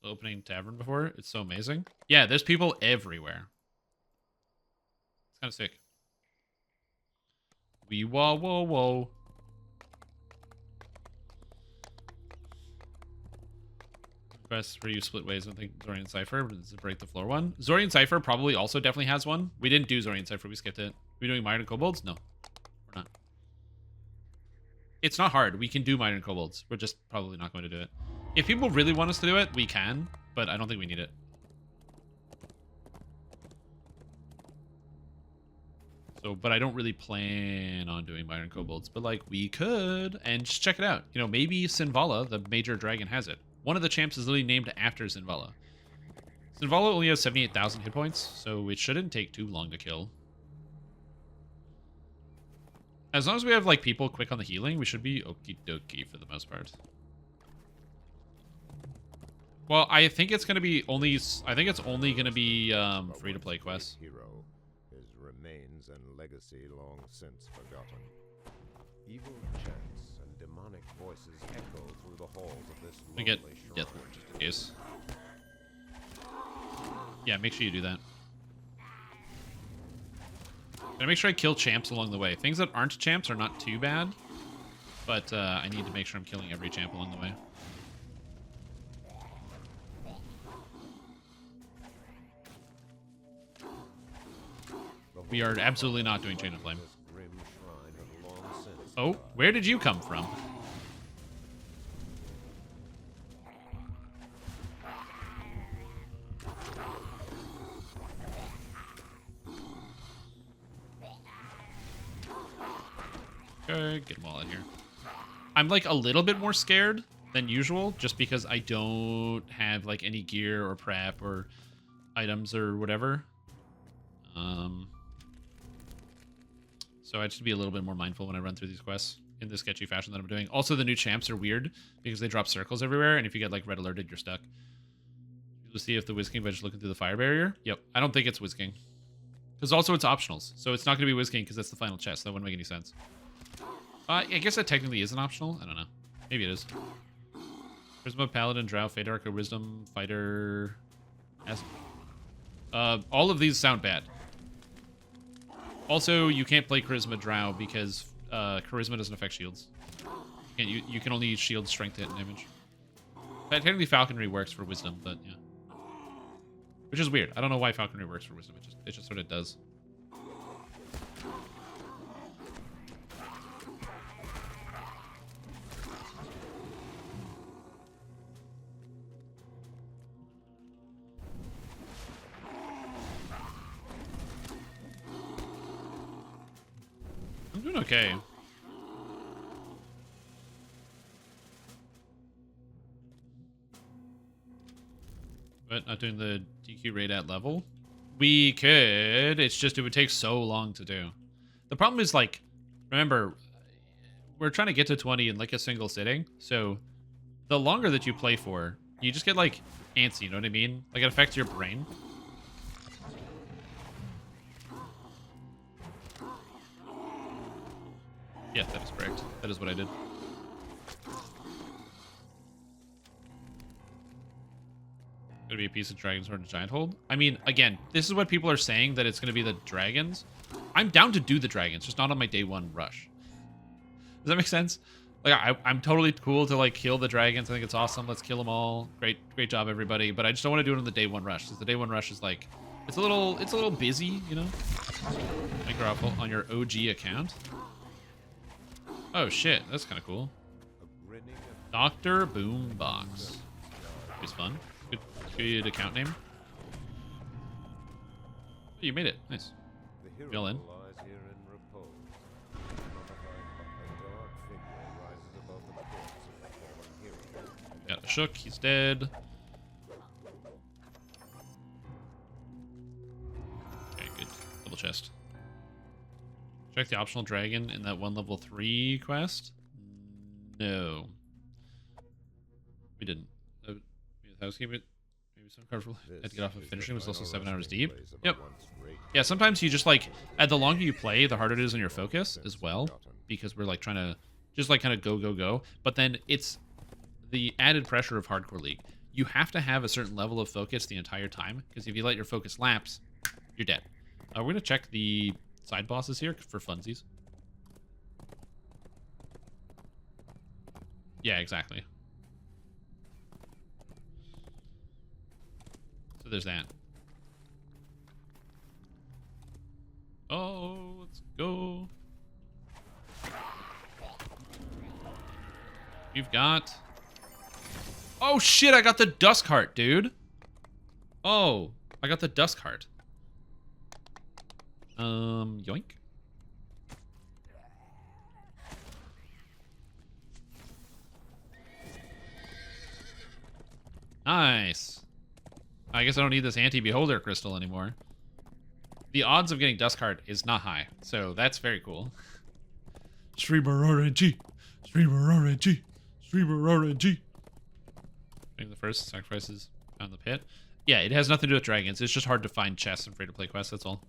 opening tavern before. It's so amazing. Yeah, there's people everywhere. It's kind of sick. Wee wah whoa whoa. Quest where you split ways. I think Zorian Cypher is a break the floor one. Zorian Cypher probably also definitely has one. We didn't do Zorian Cypher. We skipped it. Are we doing Minor Kobolds? No, we're not. It's not hard. We can do Minor Kobolds. We're just probably not going to do it. If people really want us to do it, we can, but I don't think we need it. So, but I don't really plan on doing Minor Kobolds, but like we could, and just check it out. You know, maybe Sinvala, the major dragon, has it. One of the champs is literally named after Sinvala. Sinvala only has 78,000 hit points, so it shouldn't take too long to kill. As long as we have like people quick on the healing, we should be okie dokie for the most part. Well, I think it's gonna be only. I think it's only gonna be free to play quests. Hero, his remains and legacy long since forgotten. Evil chants and demonic voices echo through the halls of this We get lonely shrine. Death Lord just in case. Yeah, make sure you do that. Gotta make sure I kill champs along the way. Things that aren't champs are not too bad, but I need to make sure I'm killing every champ along the way. We are absolutely not doing Chain of Flame. This grim shrine had long since Oh, where did you come from? Okay, get them all out here. I'm like a little bit more scared than usual, just because I don't have like any gear or prep or items or whatever. So I just be a little bit more mindful when I run through these quests in the sketchy fashion that I'm doing. Also, the new champs are weird because they drop circles everywhere, and if you get like red alerted, you're stuck. You'll see if the Whiz King by just looking through the fire barrier. Yep, I don't think it's Whiz King. Because also it's optionals, so it's not going to be Whiz King because that's the final chest. That wouldn't make any sense. I guess that technically is an optional. I don't know. Maybe it is. Charisma, Paladin, Drow, Fade Arca, Wisdom, Fighter. All of these sound bad. Also, you can't play Charisma Drow because Charisma doesn't affect shields. You can only use shield, strength, hit, and damage. Technically, Falconry works for Wisdom, but yeah. Which is weird. I don't know why Falconry works for Wisdom. It just sort of does. I'm doing okay. But not doing the DQ raid at level. We could. It's just it would take so long to do. The problem is, like, remember, we're trying to get to 20 in like a single sitting. So the longer that you play for, you just get like antsy, you know what I mean? Like it affects your brain. Yeah, that is correct. That is what I did. Gonna be a piece of Dragon's Sword and Giant Hold. I mean, again, this is what people are saying, that it's gonna be the dragons. I'm down to do the dragons, just not on my day one rush. Does that make sense? Like, I'm totally cool to like kill the dragons. I think it's awesome. Let's kill them all. Great job, everybody. But I just don't want to do it on the day one rush, because the day one rush is like, it's a little busy, you know. Like Raffle on your OG account. Oh shit, that's kind of cool. Dr. Boombox. It's fun. Good account name. Oh, you made it. Nice. Fill in. Got a shook. He's dead. Okay, good. Double chest. Check the optional dragon in that one level 3 quest. No. We didn't. Housekeeping. Maybe some card had to get off of finishing. It was also 7 hours deep. Yep. Yeah, sometimes you just like, the longer you play, the harder it is on your focus as well. Because we're like trying to just like kind of go. But then it's the added pressure of Hardcore League. you have to have a certain level of focus the entire time, because if you let your focus lapse, you're dead. We're going to check the side bosses here for funsies. Yeah, exactly. So there's that. Oh, let's go. We've got... Oh, shit, I got the dust cart, dude. Oh, I got the dust cart. Yoink. Nice. I guess I don't need this anti-beholder crystal anymore. The odds of getting dust cart is not high, so that's very cool. Streamer RNG. Streamer RNG. Streamer RNG. I think the first sacrifices found the pit. Yeah, it has nothing to do with dragons. It's just hard to find chests and free-to-play quests, that's all.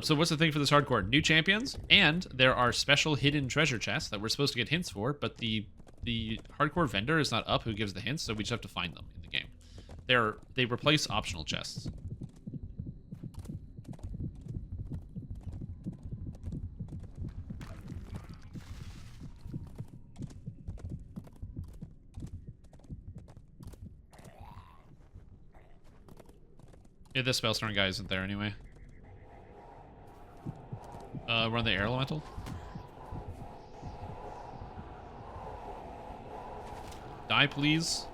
So what's the thing for this hardcore? New champions, and there are special hidden treasure chests that we're supposed to get hints for, but the hardcore vendor is not up who gives the hints, so we just have to find them in the game. They replace optional chests. Yeah, this Spellstorm guy isn't there anyway. We're on the air elemental. Die, please.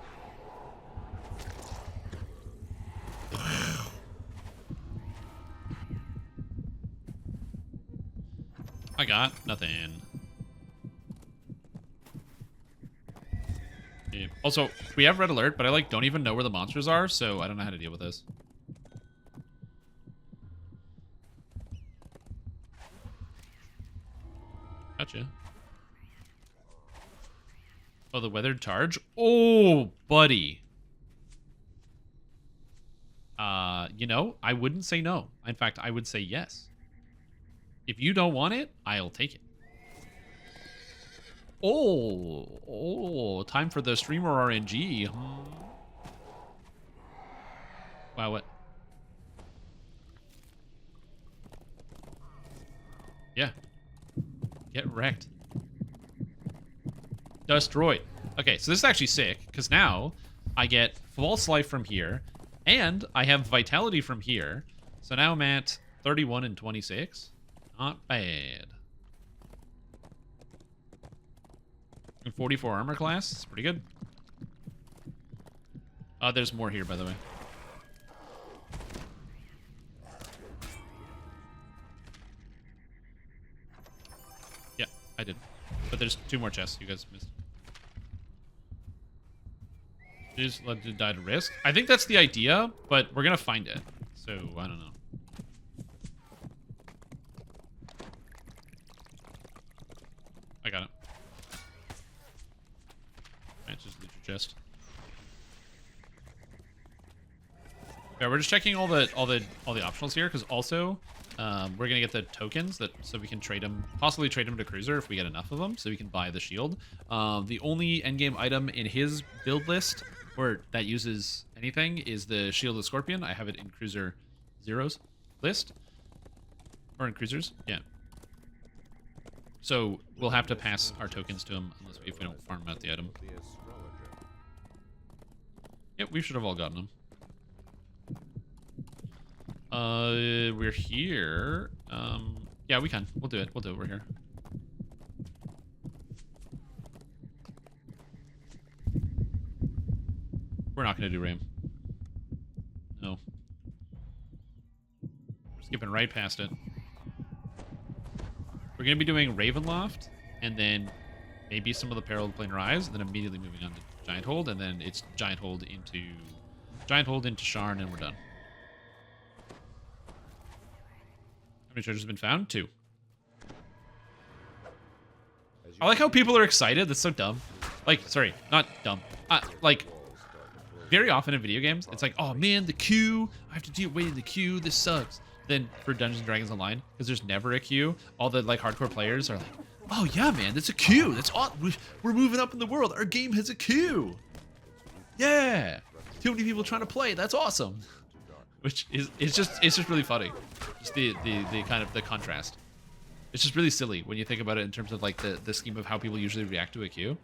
I got nothing. Yeah. Also, we have red alert, but I don't even know where the monsters are, so I don't know how to deal with this. Gotcha. Oh, the weathered charge? Oh, buddy. You know, I wouldn't say no. In fact, I would say yes. If you don't want it, I'll take it. Oh, time for the streamer RNG. Wow, what? Yeah. Get wrecked. Destroyed. Okay, so this is actually sick, because now I get false life from here, and I have vitality from here. So now I'm at 31 and 26. Not bad. And 44 armor class. It's pretty good. There's more here, by the way. Yeah, I did. But there's 2 more chests you guys missed. Just let it die to risk. I think that's the idea, but we're gonna find it. So, I don't know. I got it. Alright, just loot your chest. Yeah, we're just checking all the optionals here, because also we're gonna get the tokens so we can trade them, possibly trade them to Cruiser if we get enough of them, so we can buy the shield. The only endgame item in his build list or that uses anything is the Shield of Scorpion. I have it in Cruiser Zero's list. Or in Cruisers, yeah. So we'll have to pass our tokens to him if we don't farm out the item. Yep, we should have all gotten them. We're here. Yeah, we can. We'll do it. We're here. We're not gonna do Ram. No. We're skipping right past it. We're gonna be doing Ravenloft, and then maybe some of the Peril of Plain Rise, and then immediately moving on to Giant Hold, and then it's Giant Hold into Sharn, and we're done. How many treasures have been found? 2. I like how people are excited. That's so dumb. Sorry, not dumb. Very often in video games, it's like, oh man, the queue. I have to wait in the queue. This sucks. Then for Dungeons & Dragons Online, because there's never a queue, all the hardcore players are like, Oh yeah, man, that's a queue. That's all. We're moving up in the world. Our game has a queue. Yeah. Too many people trying to play. That's awesome. Which is it's just really funny. Just the kind of the contrast. It's just really silly when you think about it in terms of like the scheme of how people usually react to a queue.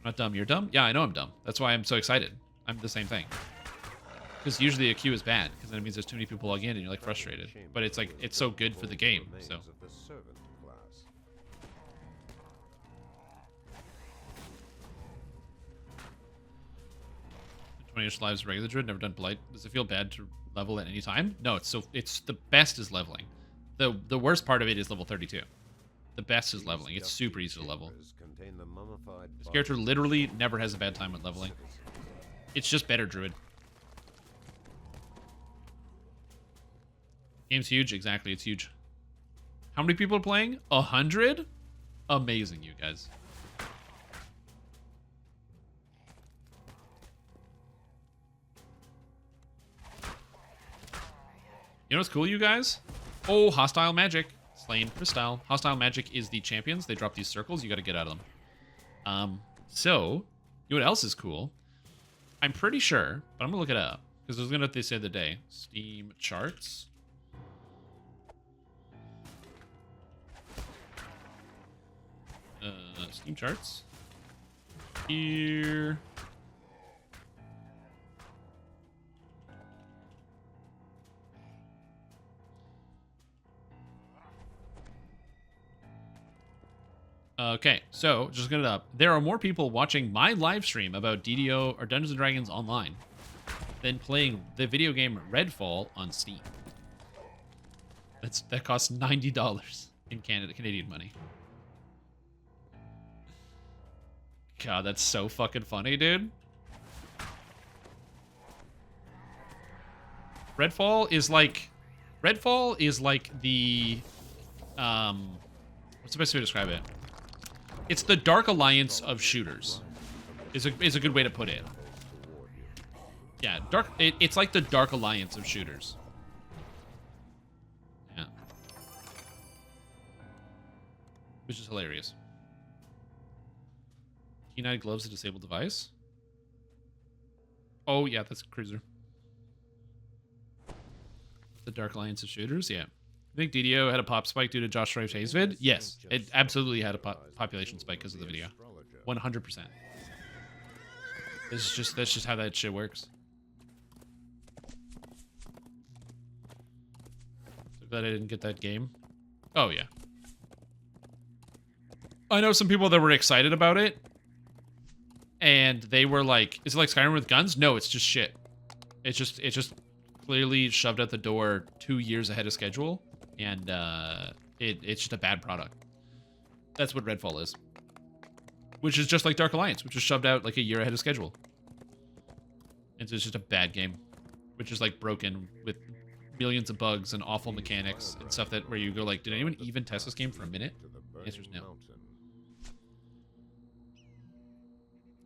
Not dumb, you're dumb? Yeah, I know I'm dumb. That's why I'm so excited. I'm the same thing. Because usually a queue is bad, because then it means there's too many people log in and you're like frustrated. But it's like, it's so good for the game, so. 20 lives regular druid, never done blight. Does it feel bad to level at any time? No, it's the best is leveling. The worst part of it is level 32. The best is leveling. It's super easy to level. This character literally never has a bad time with leveling. It's just better druid. Game's huge. Exactly, it's huge. How many people are playing? 100? Amazing, you guys. You know what's cool, you guys? Oh, hostile magic. Slain Crystal. Hostile magic is the champions. They drop these circles. You got to get out of them. So, you know what else is cool? I'm pretty sure, but I'm going to look it up. Because I was going to what they said the day. Steam charts. Steam charts. Here. Okay, so just looking it up. There are more people watching my live stream about DDO or Dungeons & Dragons online than playing the video game Redfall on Steam. That costs $90 in Canadian money. God, that's so fucking funny, dude. Redfall is like the what's the best way to describe it? It's the Dark Alliance of shooters. Is a good way to put it. Yeah, it's like the Dark Alliance of shooters. Yeah. Which is hilarious. Keen-eyed gloves, a disabled device. Oh yeah, that's Cruiser. The Dark Alliance of shooters, yeah. I think DDO had a pop spike due to Josh Stripe's Haze vid. Yes, it absolutely had a population spike because of the video. 100%. That's just how that shit works. So glad I didn't get that game. Oh yeah. I know some people that were excited about it, and they were like, "Is it like Skyrim with guns?" No, it's just shit. It's just clearly shoved out the door 2 years ahead of schedule. And it's just a bad product. That's what Redfall is. Which is just like Dark Alliance, which was shoved out like a year ahead of schedule. It's just a bad game. Which is like broken with millions of bugs and awful mechanics and stuff that where you go like, did anyone even test this game for a minute? The answer is no.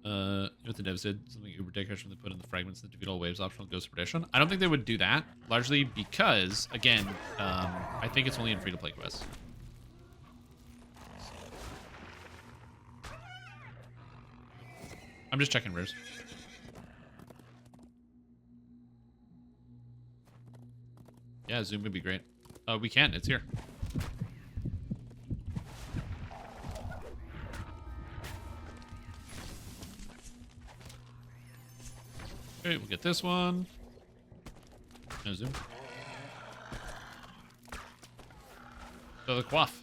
You know what the devs did? Something uber dickhead they put in the fragments that defeat all waves optional Ghost of Perdition. I don't think they would do that, largely because, again, I think it's only in free-to-play quests. I'm just checking rares. Yeah, Zoom would be great. We can, it's here. Okay, we'll get this one. No zoom. So the quaff.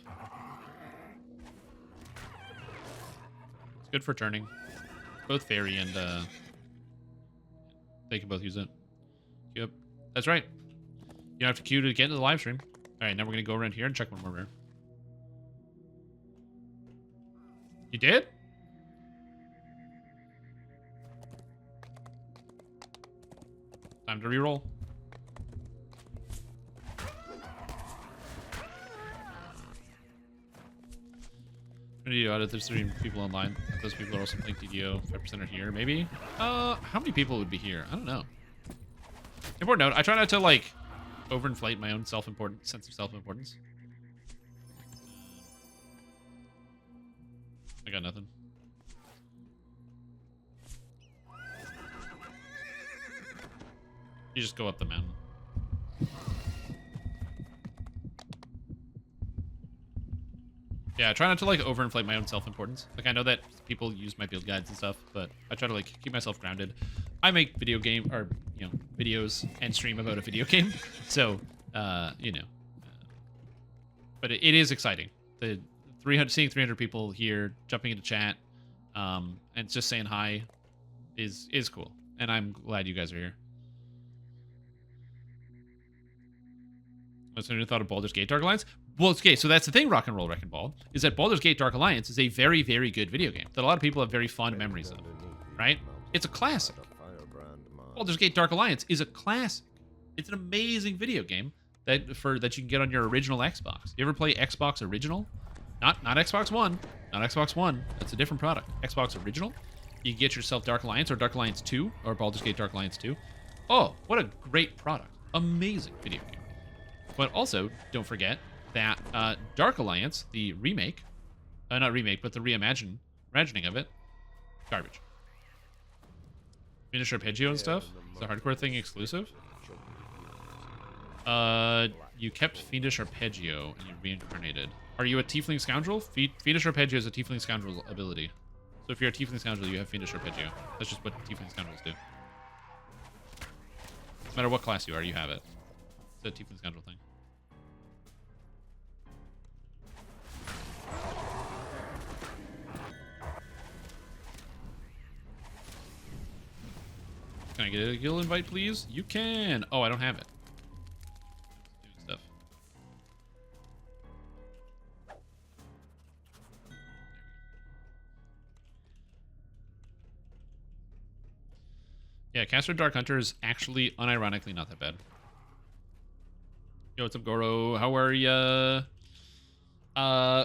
It's good for turning. Both fairy and they can both use it. Yep. That's right. You don't have to queue to get into the live stream. Alright, now we're gonna go around here and check one more rare. You did? Time to reroll. DDO added there's 3 people online. Those people are also playing DDO. 5% are here, maybe? How many people would be here? I don't know. Important note, I try not to like overinflate my own sense of self-importance. I got nothing. You just go up the mountain. Yeah, I try not to like overinflate my own self-importance. Like I know that people use my build guides and stuff, but I try to like keep myself grounded. I make video game or videos and stream about a video game, so you know. But it is exciting. The 300 seeing 300 people here jumping into chat, and just saying hi, is cool, and I'm glad you guys are here. What's your thought of Baldur's Gate Dark Alliance? Well, okay, so that's the thing, Rock and Roll Wrecking Ball, is that Baldur's Gate Dark Alliance is a very, very good video game that a lot of people have very fond memories of, right? It's a classic. Baldur's Gate Dark Alliance is a classic. It's an amazing video game that you can get on your original Xbox. You ever play Xbox Original? Not Xbox One. Not Xbox One. That's a different product. Xbox Original. You can get yourself Dark Alliance or Dark Alliance 2 or Baldur's Gate Dark Alliance 2. Oh, what a great product. Amazing video game. But also, don't forget that Dark Alliance, the remake, not remake, but the reimagining of it, garbage. Fiendish Arpeggio and stuff? Is the hardcore thing exclusive? You kept Fiendish Arpeggio and you reincarnated. Are you a Tiefling Scoundrel? Fiendish Arpeggio is a Tiefling Scoundrel ability. So if you're a Tiefling Scoundrel, you have Fiendish Arpeggio. That's just what Tiefling Scoundrels do. No matter what class you are, you have it. It's a Tiefling Scoundrel thing. Can I get a guild invite, please? You can. Oh, I don't have it. Doing stuff. Yeah, Caster Dark Hunter is actually unironically not that bad. Yo, what's up, Goro? How are ya?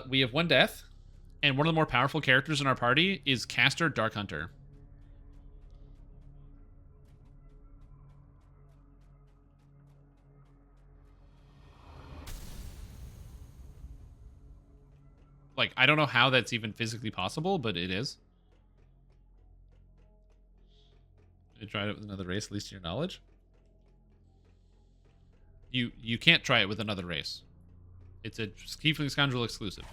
We have one death, and one of the more powerful characters in our party is Caster Dark Hunter. Like, I don't know how that's even physically possible, but it is. You tried it with another race, at least to your knowledge? You can't try it with another race. It's a Tiefling Scoundrel exclusive.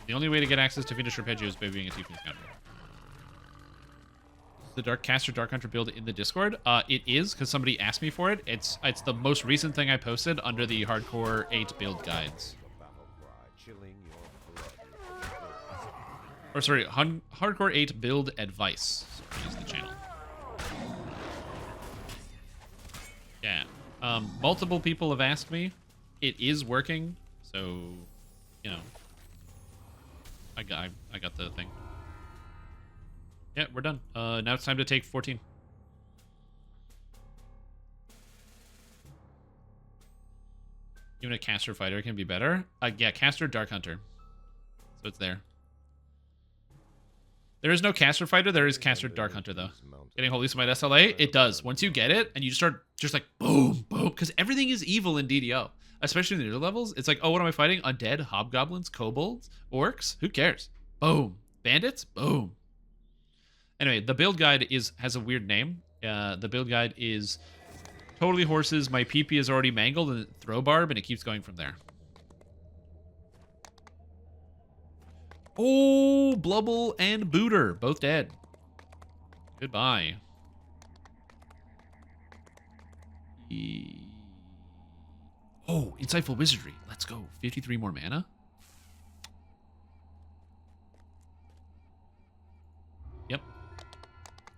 The only way to get access to Fiendish Arpeggio is by being a Tiefling Scoundrel. Is the Caster Dark Hunter build in the Discord? It is, because somebody asked me for it. It's the most recent thing I posted under the Hardcore 8 build guides. Or sorry, Hardcore 8 build advice is the channel. Yeah. Multiple people have asked me. It is working, so you know. I got the thing. Yeah, we're done. Now it's time to take 14. Even a caster fighter can be better. Yeah, caster Dark Hunter. So it's there. There is no caster fighter. There is caster Dark Hunter though. Getting Holy Smite SLA, it does. Once you get it and you start just like boom, boom, because everything is evil in DDO, especially in the newer levels. It's like, oh, what am I fighting? Undead, hobgoblins, kobolds, orcs. Who cares? Boom, bandits. Boom. Anyway, the build guide has a weird name. The build guide is totally horses. My PP is already mangled and throw barb, and it keeps going from there. Oh, Blubble and Booter, both dead. Goodbye. Oh, Insightful Wizardry. Let's go. 53 more mana. Yep.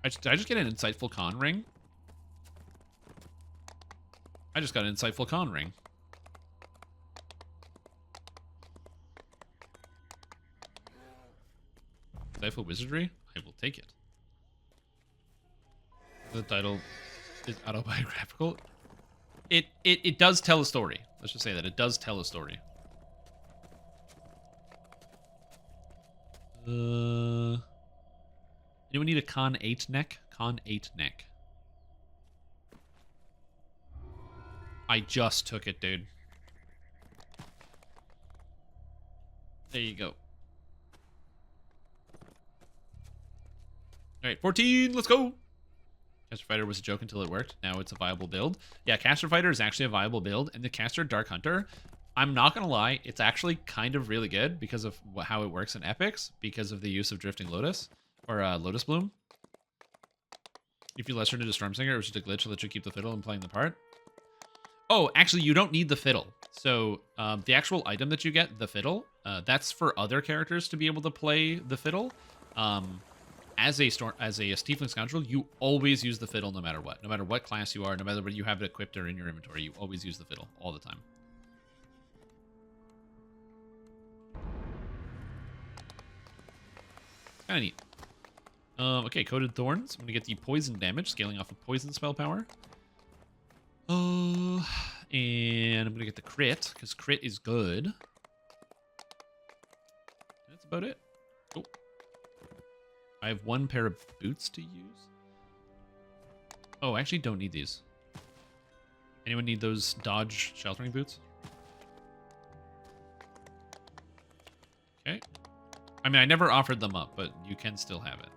Did I just get an Insightful Con ring? I just got an Insightful Con ring. Insightful Wizardry? I will take it. The title is autobiographical. It does tell a story. Let's just say that. It does tell a story. Anyone need a Con 8 neck? Con 8 neck. I just took it, dude. There you go. All right, 14. Let's go. Caster Fighter was a joke until it worked. Now it's a viable build. Yeah, Caster Fighter is actually a viable build. And the Caster Dark Hunter, I'm not going to lie, it's actually kind of really good because of how it works in Epics, because of the use of Drifting Lotus, or Lotus Bloom. If you lesser into Stormsinger, it was just a glitch to let you keep the fiddle and playing the part. Oh, actually, you don't need the fiddle. So the actual item that you get, the fiddle, that's for other characters to be able to play the fiddle. As a Tiefling Scoundrel, you always use the fiddle no matter what. No matter what class you are, no matter whether you have it equipped or in your inventory, you always use the fiddle all the time. Kind of neat. Okay, Coated Thorns. I'm going to get the poison damage, scaling off of poison spell power. And I'm going to get the crit, because crit is good. That's about it. Oh. I have one pair of boots to use. Oh, I actually don't need these. Anyone need those dodge sheltering boots? Okay. I mean, I never offered them up, but you can still have it.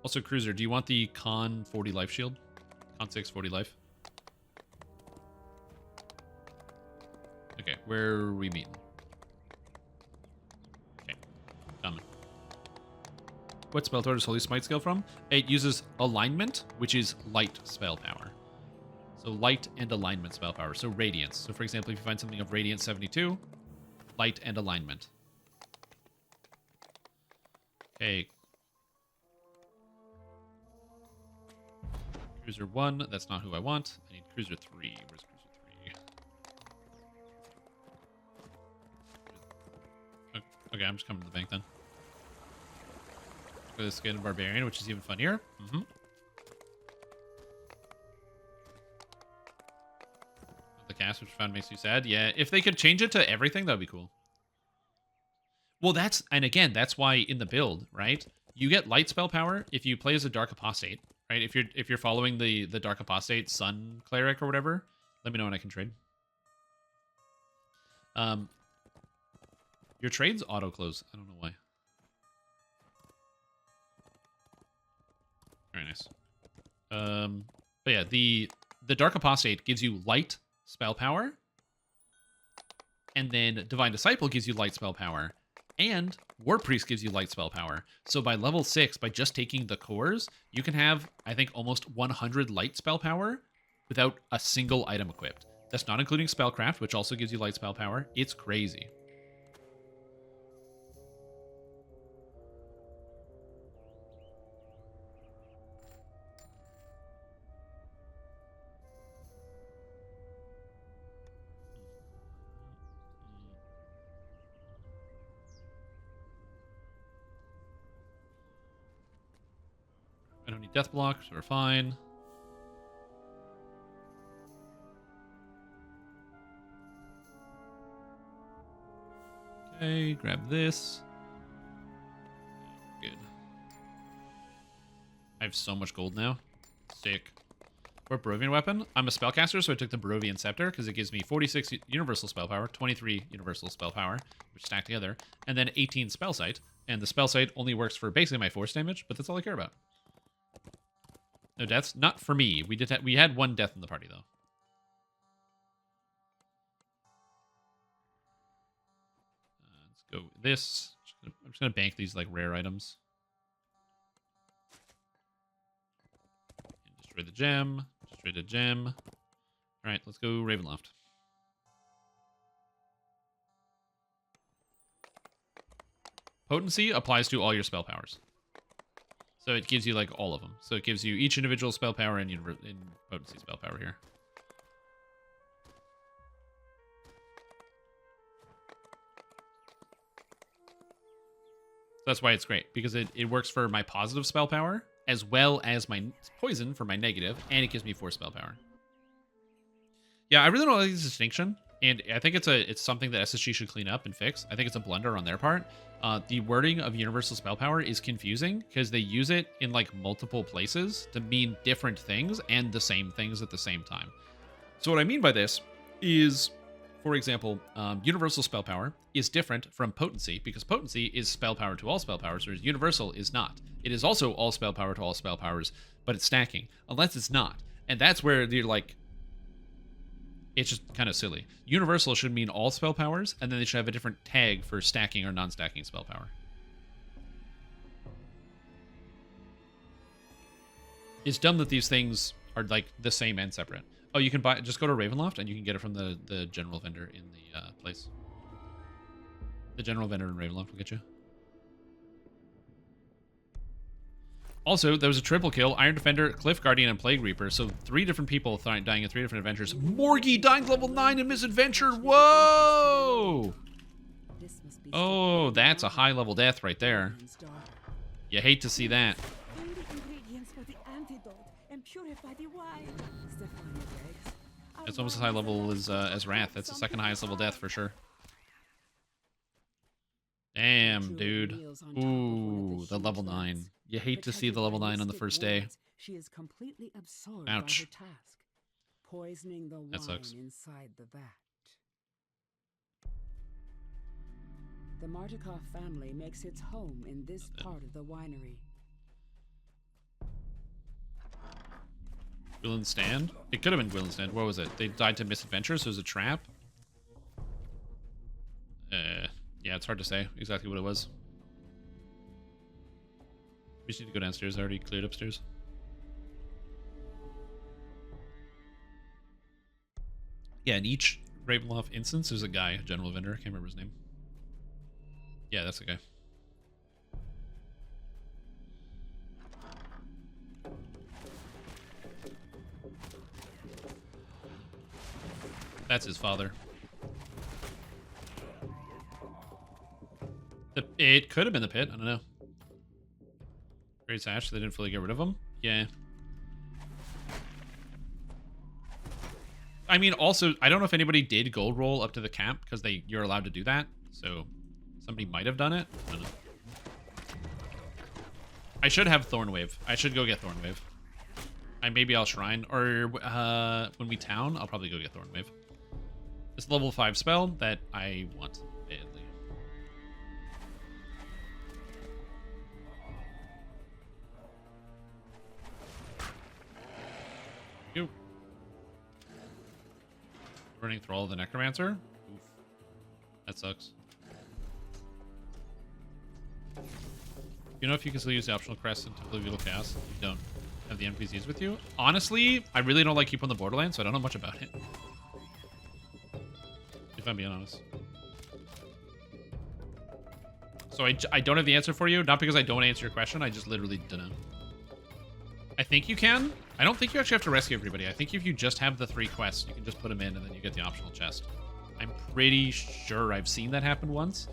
Also, Cruiser, do you want the Con 40 life shield? Con 6 40 life. Okay, where are we meeting? Okay, coming. What spell throw does Holy Smite scale from? It uses alignment, which is light spell power. So light and alignment spell power. So radiance. So for example, if you find something of radiance 72, light and alignment. Okay. Cruiser 1, that's not who I want. I need Cruiser 3. Where's Cruiser 3? Okay, I'm just coming to the bank then. Go to the Skin Barbarian, which is even funnier. The cast, which I found makes you sad. Yeah, if they could change it to everything, that would be cool. Well, and again, that's why in the build, right? You get light spell power if you play as a Dark Apostate. Right, if you're following the Dark Apostate Sun Cleric or whatever, let me know when I can trade. Your trades auto close. I don't know why. Very nice. But yeah, the Dark Apostate gives you light spell power, and then Divine Disciple gives you light spell power, and War Priest gives you light spell power. So by level 6, by just taking the cores, you can have, I think, almost 100 light spell power without a single item equipped. That's not including Spellcraft, which also gives you light spell power. It's crazy. I don't need death blocks, so we're fine. Okay, grab this. Good. I have so much gold now. Sick. For Barovian weapon, I'm a spellcaster, so I took the Barovian Scepter because it gives me 46 universal spell power, 23 universal spell power, which stack together, and then 18 spell sight. And the spell sight only works for basically my force damage, but that's all I care about. No deaths? Not for me. We had one death in the party, though. Let's go with this. I'm just going to bank these like rare items. And destroy the gem. Destroy the gem. All right, let's go Ravenloft. Potency applies to all your spell powers. So it gives you, like, all of them. So it gives you each individual spell power and potency spell power here. That's why it's great, because it works for my positive spell power, as well as my poison for my negative, and it gives me 4 spell power. Yeah, I really don't like this distinction, and I think it's something that SSG should clean up and fix. I think it's a blunder on their part. The wording of universal spell power is confusing because they use it in like multiple places to mean different things and the same things at the same time. So what I mean by this is, for example, universal spell power is different from potency because potency is spell power to all spell powers, whereas universal is not. It is also all spell power to all spell powers, but it's stacking, unless it's not. And that's where you're like, it's just kind of silly. Universal should mean all spell powers, and then they should have a different tag for stacking or non-stacking spell power. It's dumb that these things are like the same and separate. Oh, you can buy. Just go to Ravenloft and you can get it from the general vendor in the place. The general vendor in Ravenloft will get you. Also, there was a triple kill: Iron Defender, Cliff Guardian, and Plague Reaper. So 3 different people dying in 3 different adventures. Morgie dying level 9 in Misadventure. Whoa! Oh, that's a high level death right there. You hate to see that. It's almost as high level as Wrath. That's the second highest level death for sure. Damn, dude. Ooh, the level 9. You hate to see the level 9 on the first day. She is completely absorbed Ouch. by her task, poisoning the That sucks. wine inside the vat. The Martikov family makes its home in this part of the winery. Gwilyn's Stand? It could have been Gwilyn's Stand. What was it? They died to Misadventure, so it was a trap? Yeah, it's hard to say exactly what it was. We just need to go downstairs. I already cleared upstairs. Yeah, in each Ravenloft instance, there's a guy, a general vendor. I can't remember his name. Yeah, that's the guy. That's his father. It could have been the pit. I don't know. Great Sash. They didn't fully get rid of him. Yeah. I mean, also, I don't know if anybody did gold roll up to the camp because you're allowed to do that. So somebody might have done it. I don't know. I should have Thornwave. I should go get Thornwave. Maybe I'll Shrine, or when we town, I'll probably go get Thornwave. It's a level 5 spell that I want badly. You. Burning Thrall of the Necromancer? Oof. That sucks. You know if you can still use the optional crest until the Velo Chaos if you don't have the NPCs with you? Honestly, I really don't like Keep on the Borderlands, so I don't know much about it. If I'm being honest. So I don't have the answer for you, not because I don't answer your question, I just literally don't know. I think you can. I don't think you actually have to rescue everybody. I think if you just have the 3 quests, you can just put them in and then you get the optional chest. I'm pretty sure I've seen that happen once.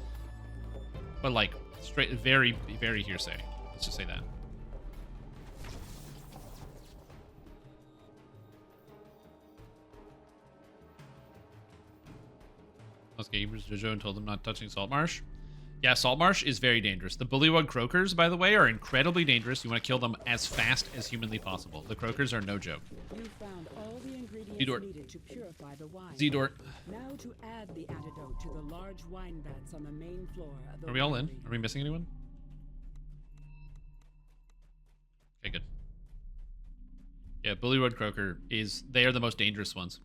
But like, straight, very, very hearsay. Let's just say that. Let's get Ebers Jojo and told them not touching Saltmarsh. Yeah, Saltmarsh is very dangerous. The Bullywug Croakers, by the way, are incredibly dangerous. You want to kill them as fast as humanly possible. The Croakers are no joke. You found all the ingredients Zedort. needed to purify the wine. Zedort. Now to add the antidote to the large wine vats on the main floor of the Are we all in? winery. Are we missing anyone? Okay, good. Yeah, Bullywug Croaker they are the most dangerous ones.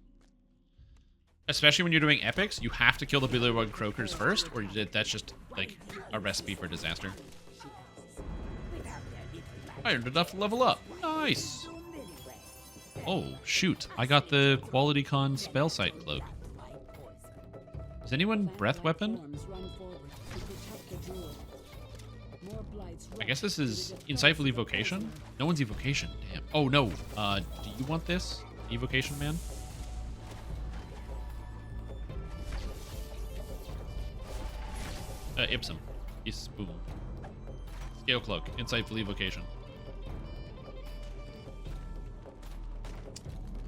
Especially when you're doing epics, you have to kill the Bullywug Croakers first, or that's just like a recipe for disaster. I earned enough to level up. Nice. Oh, shoot. I got the Quality Con Spell Sight Cloak. Is anyone Breath Weapon? I guess this is Insightful Evocation? No one's Evocation. Damn. Oh, no. Do you want this? Evocation Man? Ipsum. Yes, boom. Scale Cloak. Insightful Evocation. Oh,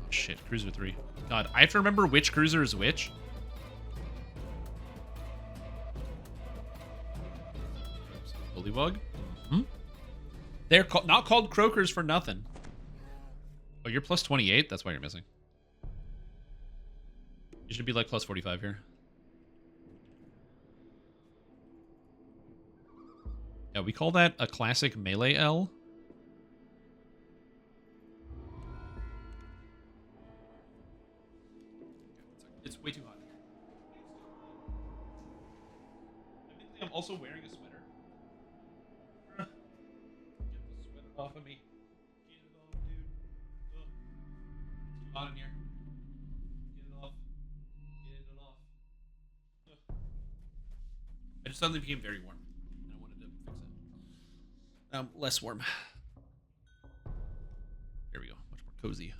shit. Cruiser 3. God, I have to remember which cruiser is which. Bullywug? Mm-hmm. They're not called Croakers for nothing. Oh, you're plus 28? That's why you're missing. You should be like plus 45 here. Yeah, we call that a classic melee L. It's way too hot. Admittedly, I'm also wearing a sweater. Get the sweater off of me. Get it off, dude. Ugh. It's too hot in here. Get it off. Get it off. Ugh. I just suddenly became very warm, and I wanted to fix it. Less warm. There we go. Much more cozy.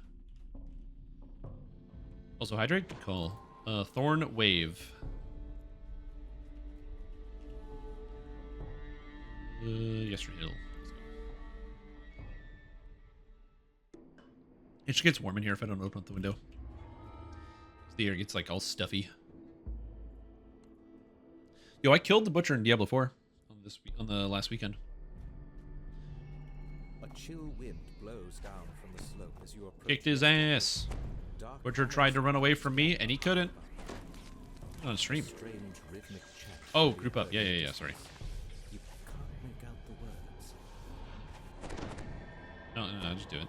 Also hydrate. Good call. Thorn Wave. Yester Hill. It just gets warm in here if I don't open up the window. The air gets like all stuffy. Yo, I killed the butcher in Diablo 4 on the last weekend. A chill wind blows down from the slope as you approach. Kicked his ass. Butcher tried to run away from me and he couldn't. On stream. Oh, group up. Yeah. Sorry. You can't make out the words. No, just do it.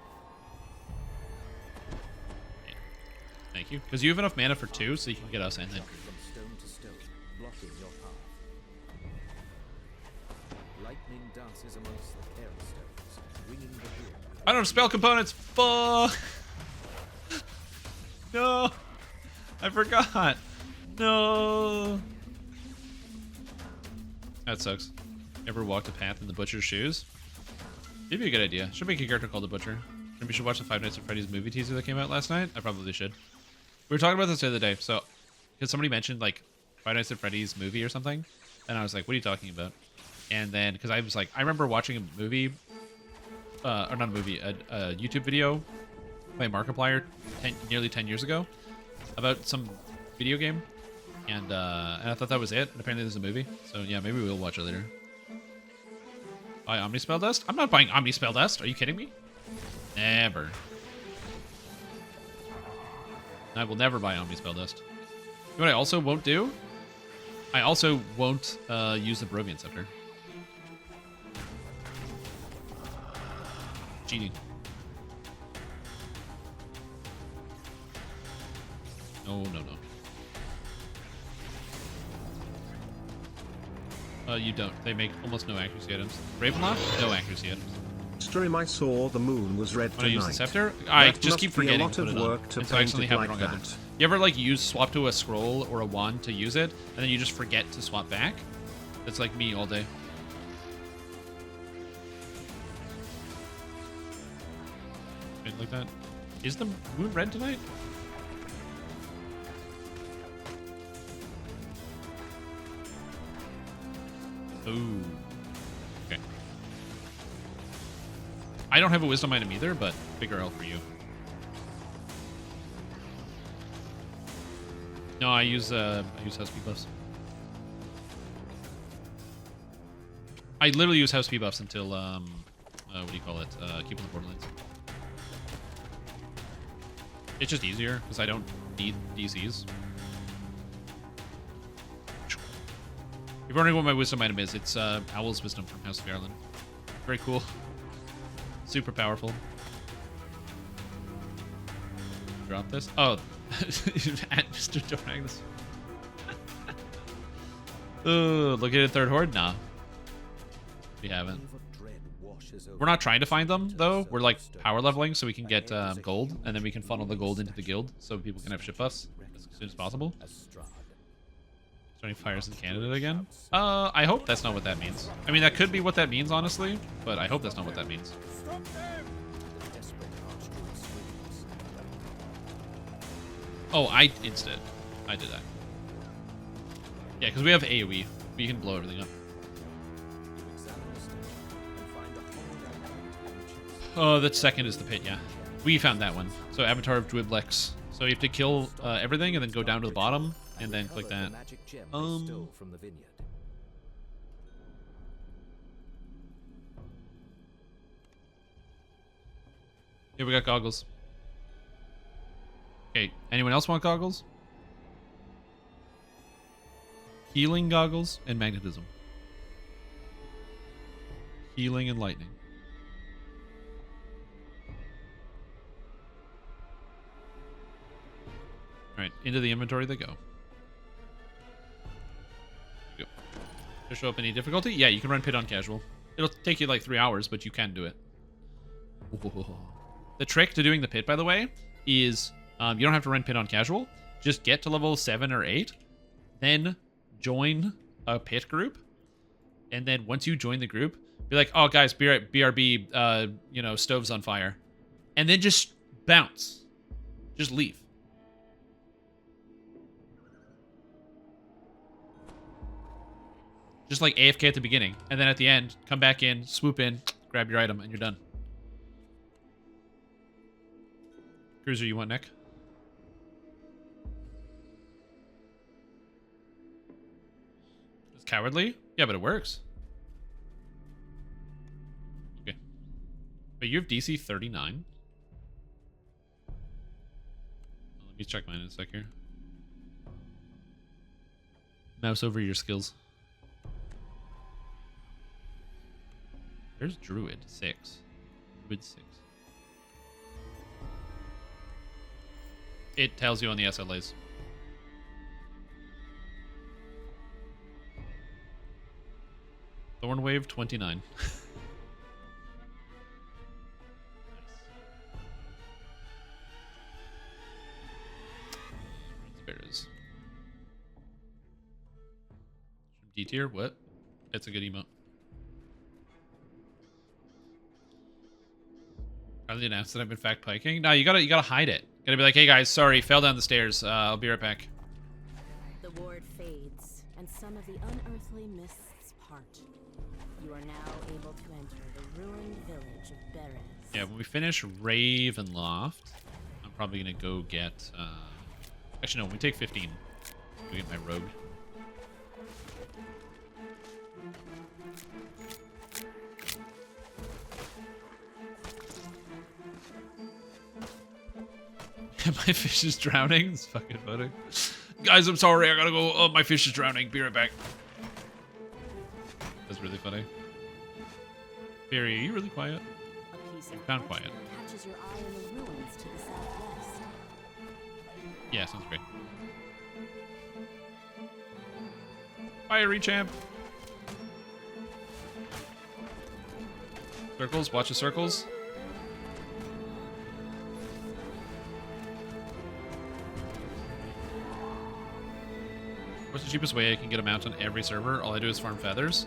Yeah. Thank you. Because you have enough mana for 2, so you can get us and then. From stone to stone, blocking your path. Lightning dances amongst the hail stones, ringing the wind. I don't have spell components. Fuck. No. I forgot. No. That sucks. Ever walked a path in the Butcher's shoes? Maybe a good idea. Should make a character called the Butcher. Maybe we should watch the Five Nights at Freddy's movie teaser that came out last night. I probably should. We were talking about this the other day. So, because somebody mentioned like Five Nights at Freddy's movie or something, and I was like, "What are you talking about?" And then because I was like, I remember watching a movie, or not a movie, a YouTube video by Markiplier nearly 10 years ago about some video game, and I thought that was it. And apparently there's a movie. So yeah, maybe we'll watch it later. Buy Omnispell Dust? I'm not buying Omnispell Dust. Are you kidding me? Never. I will never buy Omnispell Dust. You know what I also won't do? I also won't use the Barovian Scepter. Cheating. No. You don't. They make almost no accuracy items. Ravenloft? No accuracy items. Stream I saw the moon was red When I use the tonight. Scepter? I That just must keep be a forgetting lot to put of it on. work to And so I paint accidentally it have like the wrong item. that. You ever like swap to a scroll or a wand to use it, and then you just forget to swap back? That's like me all day. Something like that. Is the moon red tonight? Ooh. Okay. I don't have a wisdom item either, but bigger L for you. No, I use house speed buffs. I literally use house speed buffs until what do you call it? Keeping the Borderlands. It's just easier because I don't need DCs. If you're wondering what my wisdom item is, it's Owl's Wisdom from House of Ireland. Very cool. Super powerful. Drop this. Oh, at Mr. Doragnus. Look at it, Third Horde? Nah. We haven't. We're not trying to find them, though. We're like power leveling so we can get gold, and then we can funnel the gold into the guild so people can have ship buffs as soon as possible. Starting fires in Canada again? I hope that's not what that means. I mean, that could be what that means, honestly, but I hope that's not what that means. Oh, I insted. I did that. Yeah, because we have AoE. We can blow everything up. Oh, that second is the pit, yeah. We found that one. So, Avatar of Dwiblex. So you have to kill everything and then go down to the bottom and then click that. Here we got goggles. Okay, anyone else want goggles? Healing goggles and magnetism. Healing and lightning. Alright, into the inventory they go. Go. To show up any difficulty? Yeah, you can run pit on casual. It'll take you like 3 hours, but you can do it. Whoa. The trick to doing the pit, by the way, is you don't have to run pit on casual. Just get to level 7 or 8, then join a pit group, and then once you join the group, be like, oh guys, BRB, you know, stove's on fire, and then just bounce, just leave. Just like AFK at the beginning, and then at the end, come back in, swoop in, grab your item, and you're done. Cruiser, you want neck? It's cowardly? Yeah, but it works. Okay. But you have DC 39? Let me check mine in a sec here. Mouse over your skills. There's Druid 6. Druid 6. It tells you on the SLAs. Thornwave 29. Nice. Sparrows. D tier? What? It's a good emote. Probably announced that I've been fact piking. No, you gotta hide it. Gotta be like, hey guys, sorry, fell down the stairs. I'll be right back. The ward fades, and some of the unearthly mists part. You are now able to enter the ruined village of Beres. Yeah, when we finish Ravenloft, I'm probably gonna go get. Actually, no, when we take 15. Go get my rogue. My fish is drowning. It's fucking funny. Guys, I'm sorry. I gotta go. Oh, my fish is drowning. Be right back. That's really funny. Barry, are you really quiet? You found quiet. Catches your eye in the ruins to the southwest. Yeah, sounds great. Fiery champ. Circles. Watch the circles. What's the cheapest way I can get a mount on every server? All I do is farm feathers.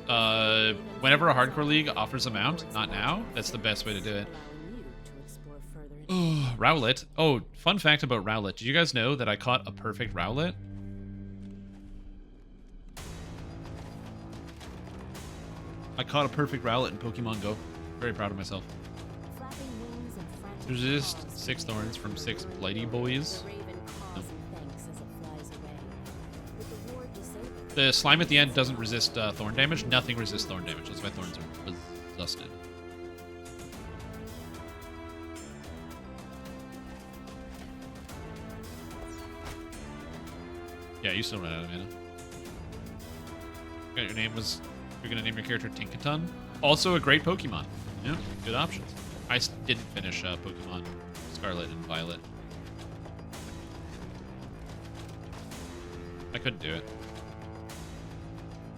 Whenever a hardcore league offers a mount, not now, that's the best way to do it. Rowlet. Oh, fun fact about Rowlet. Did you guys know that I caught a perfect Rowlet? I caught a perfect Rowlet in Pokemon Go. Very proud of myself. Resist 6 thorns from 6 blighty boys. The slime at the end doesn't resist thorn damage. Nothing resists thorn damage. That's why thorns are busted. Yeah, you still run out of mana. Your name was. You're gonna name your character Tinkaton. Also a great Pokemon. Yeah, good options. I didn't finish Pokemon Scarlet and Violet. I couldn't do it.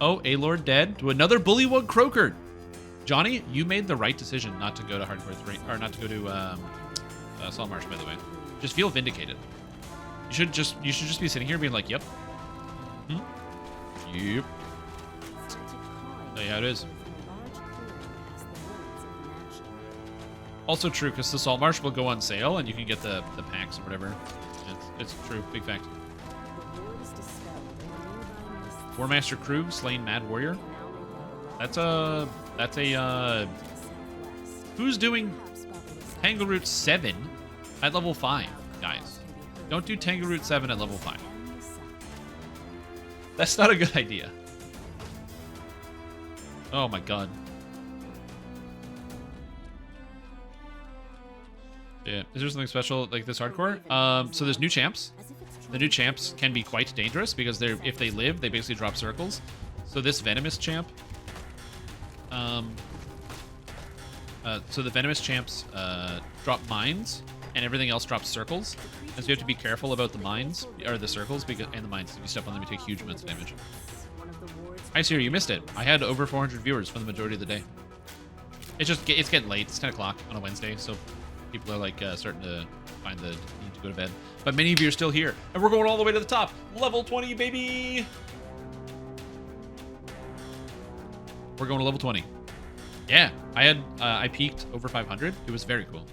Oh, A-Lord dead to another Bullywug Croaker. Johnny, you made the right decision not to go to Hardcore 3, or not to go to Saltmarsh, by the way. Just feel vindicated. You should just be sitting here being like, yep. Yep. Tell you how it is. Also true, because the Saltmarsh will go on sale, and you can get the packs or whatever. It's true. Big fact. Warmaster Krug slain Mad Warrior. That's a who's doing Tangleroot 7 at level 5, guys? Don't do Tangleroot 7 at level 5. That's not a good idea. Oh my god. Yeah, is there something special like this hardcore? So there's new champs. The new champs can be quite dangerous because if they live, they basically drop circles. So this venomous champ, so the venomous champs drop mines, and everything else drops circles. And so you have to be careful about the mines or the circles and the mines. If you step on them, you take huge amounts of damage. Hi Siri, you missed it. I had over 400 viewers for the majority of the day. It's getting late. It's 10 o'clock on a Wednesday, so people are like starting to find the need to go to bed. But many of you are still here, and we're going all the way to the top. Level 20, baby. We're going to level 20. Yeah, I peaked over 500. It was very cool.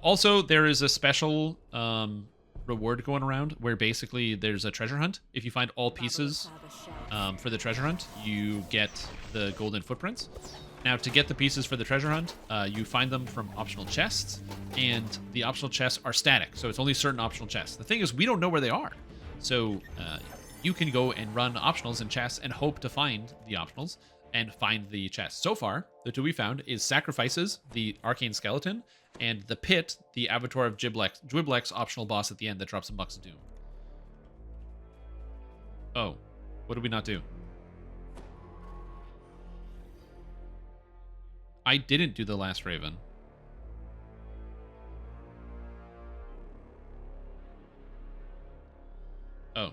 Also, there is a special reward going around where basically there's a treasure hunt. If you find all pieces for the treasure hunt, you get the golden footprints. Now, to get the pieces for the treasure hunt, you find them from optional chests, and the optional chests are static, so it's only certain optional chests. The thing is, we don't know where they are, so you can go and run optionals and chests and hope to find the optionals and find the chests. So far, the two we found is Sacrifices, the Arcane Skeleton, and the Pit, the Avatar of Dwiblex optional boss at the end that drops some Bucks of Doom. Oh, what did we not do? I didn't do the Last Raven. Oh.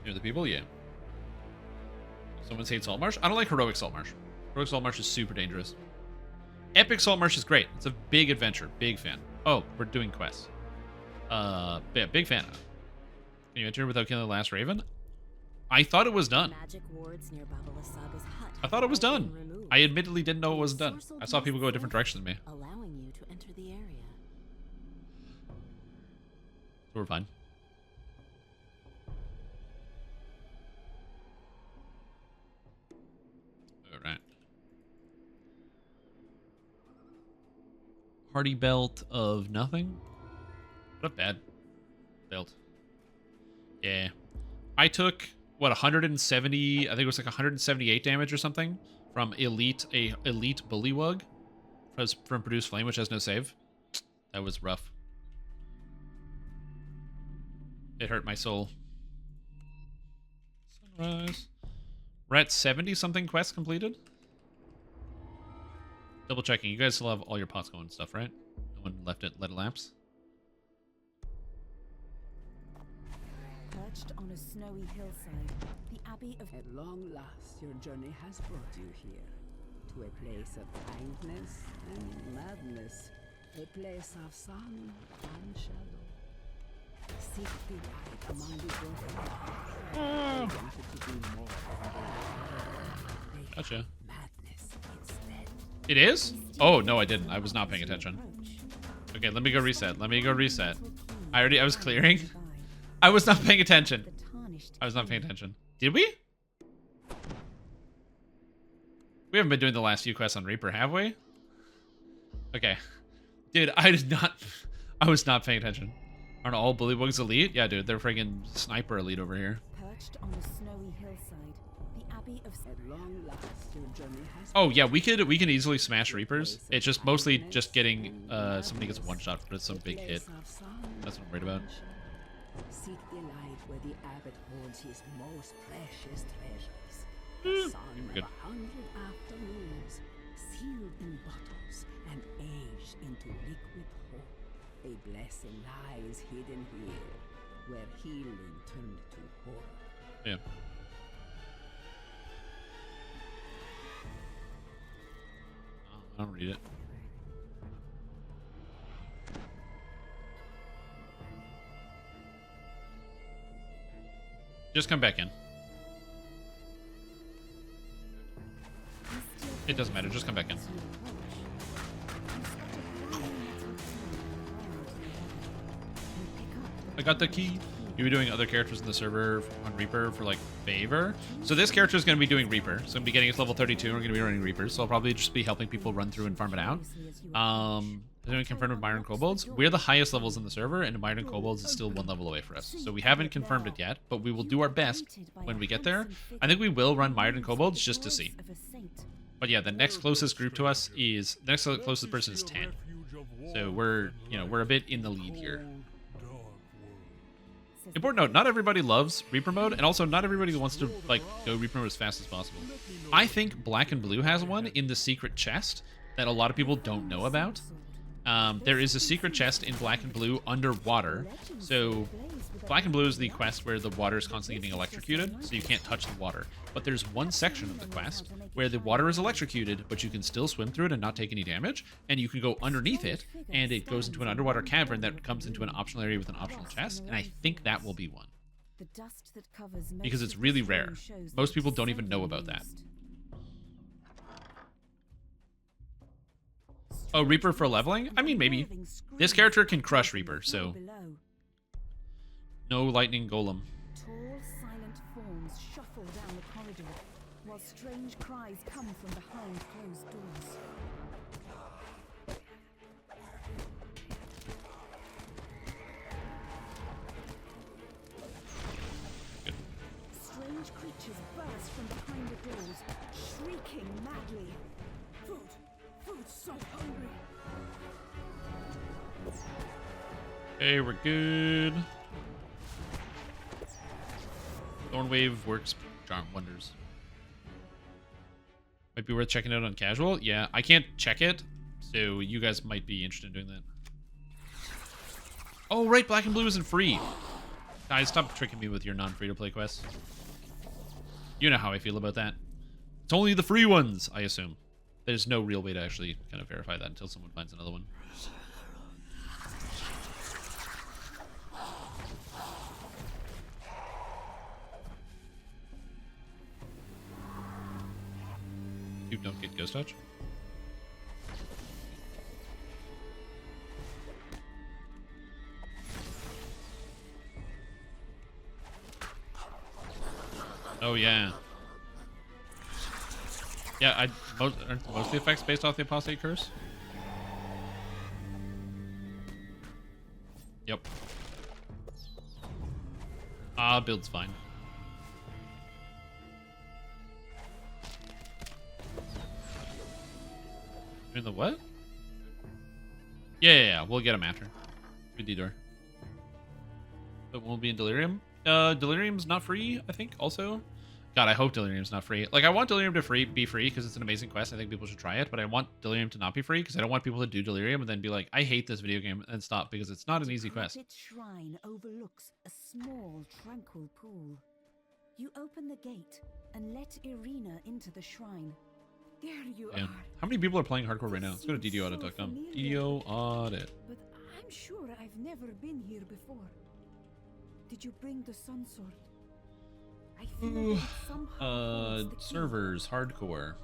Near the people? Yeah. Someone saying Saltmarsh? I don't like Heroic Saltmarsh. Heroic Saltmarsh is super dangerous. Epic Saltmarsh is great. It's a big adventure. Big fan. Oh, we're doing quests. Yeah, big fan. Can you enter without killing the Last Raven? I thought it was done. I thought it was done. I admittedly didn't know it was done. I saw people go a different direction than me. Allowing you to enter the area. So we're fine. Alright. Hardy belt of nothing? Not a bad belt. Yeah. I took, what, 170, I think it was like 178 damage or something from elite Bullywug from Produce Flame, which has no save. That was rough. It hurt my soul. Sunrise. We're at 70-something quests completed. Double checking. You guys still have all your pots going and stuff, right? No one let it lapse? Perched on a snowy hillside, the Abbey of... At long last, your journey has brought you here. To a place of kindness and madness. A place of sun and shadow. Seek the light among the broken. They wanted to be more than they were. Gotcha. Madness instead. It is? Oh, no, I didn't. I was not paying attention. Okay, let me go reset. Let me go reset. I was clearing. I was not paying attention. I was not paying attention. Did we? We haven't been doing the last few quests on Reaper, have we? Okay. Dude, I was not paying attention. Aren't all Bullywugs elite? Yeah, dude, they're friggin' sniper elite over here. Perched on a snowy hillside, the Abbey of... At long last, your journey has Oh yeah, we can easily smash Reapers. It's just mostly just getting somebody gets one shot for some big hit. That's what I'm worried about. Seek the light where the abbot holds his most precious treasures. The sun We're of good. 100 afternoons, sealed in bottles and aged into liquid hope. A blessing lies hidden here, where healing turned to horror. Yeah. I don't read it. Just come back in. It doesn't matter, just come back in. I got the key. You'll be doing other characters in the server on Reaper for like favor. So this character is going to be doing Reaper. So I'm going to be getting his level 32 and we're going to be running Reapers. So I'll probably just be helping people run through and farm it out. Doing confirmed with Myron Kobolds. We're the highest levels in the server and Myron Kobolds is still one level away for us. So we haven't confirmed it yet, but we will do our best when we get there. I think we will run Myron Kobolds just to see. But yeah, the next closest group to us is, the next closest person is 10. So we're a bit in the lead here. Important note, not everybody loves Reaper mode, and also not everybody wants to like go Reaper mode as fast as possible. I think Black and Blue has one in the secret chest that a lot of people don't know about. There is a secret chest in Black and Blue underwater. So Black and Blue is the quest where the water is constantly getting electrocuted, so you can't touch the water. But there's one section of the quest where the water is electrocuted, but you can still swim through it and not take any damage, and you can go underneath it, and it goes into an underwater cavern that comes into an optional area with an optional chest, and I think that will be one. Because it's really rare. Most people don't even know about that. Oh, Reaper for leveling? I mean, maybe. This character can crush Reaper, so... No lightning golem. Tall, silent forms shuffle down the corridor, while strange cries come from behind closed doors. Good. Strange creatures burst from behind the doors, shrieking madly. Food! Food so hungry! Okay, we're good. Thorn Wave works wonders. Might be worth checking out on casual. Yeah, I can't check it, so you guys might be interested in doing that. Oh, right, Black and Blue isn't free. Guys, stop tricking me with your non-free-to-play quests. You know how I feel about that. It's only the free ones, I assume. There's no real way to actually kind of verify that until someone finds another one. You don't get Ghost Touch? Oh yeah. Yeah, aren't most of the effects based off the Apostate Curse? Yep. Build's fine. In the what? Yeah, we'll get him after. Good detour. But won't be in Delirium. Delirium's not free, I think, also. God, I hope Delirium's not free. Like, I want Delirium to be free because it's an amazing quest. I think people should try it, but I want Delirium to not be free because I don't want people to do Delirium and then be like, I hate this video game, and stop because it's not an easy quest. Its shrine overlooks a small, tranquil pool. You open the gate and let Irina into the shrine. There you are. How many people are playing hardcore right now? Let's go to DDOaudit.com. DDO Audit. But I'm sure I've never been here before. Did you bring the sun sword? I feel like it somehow holds the key. Servers, hardcore.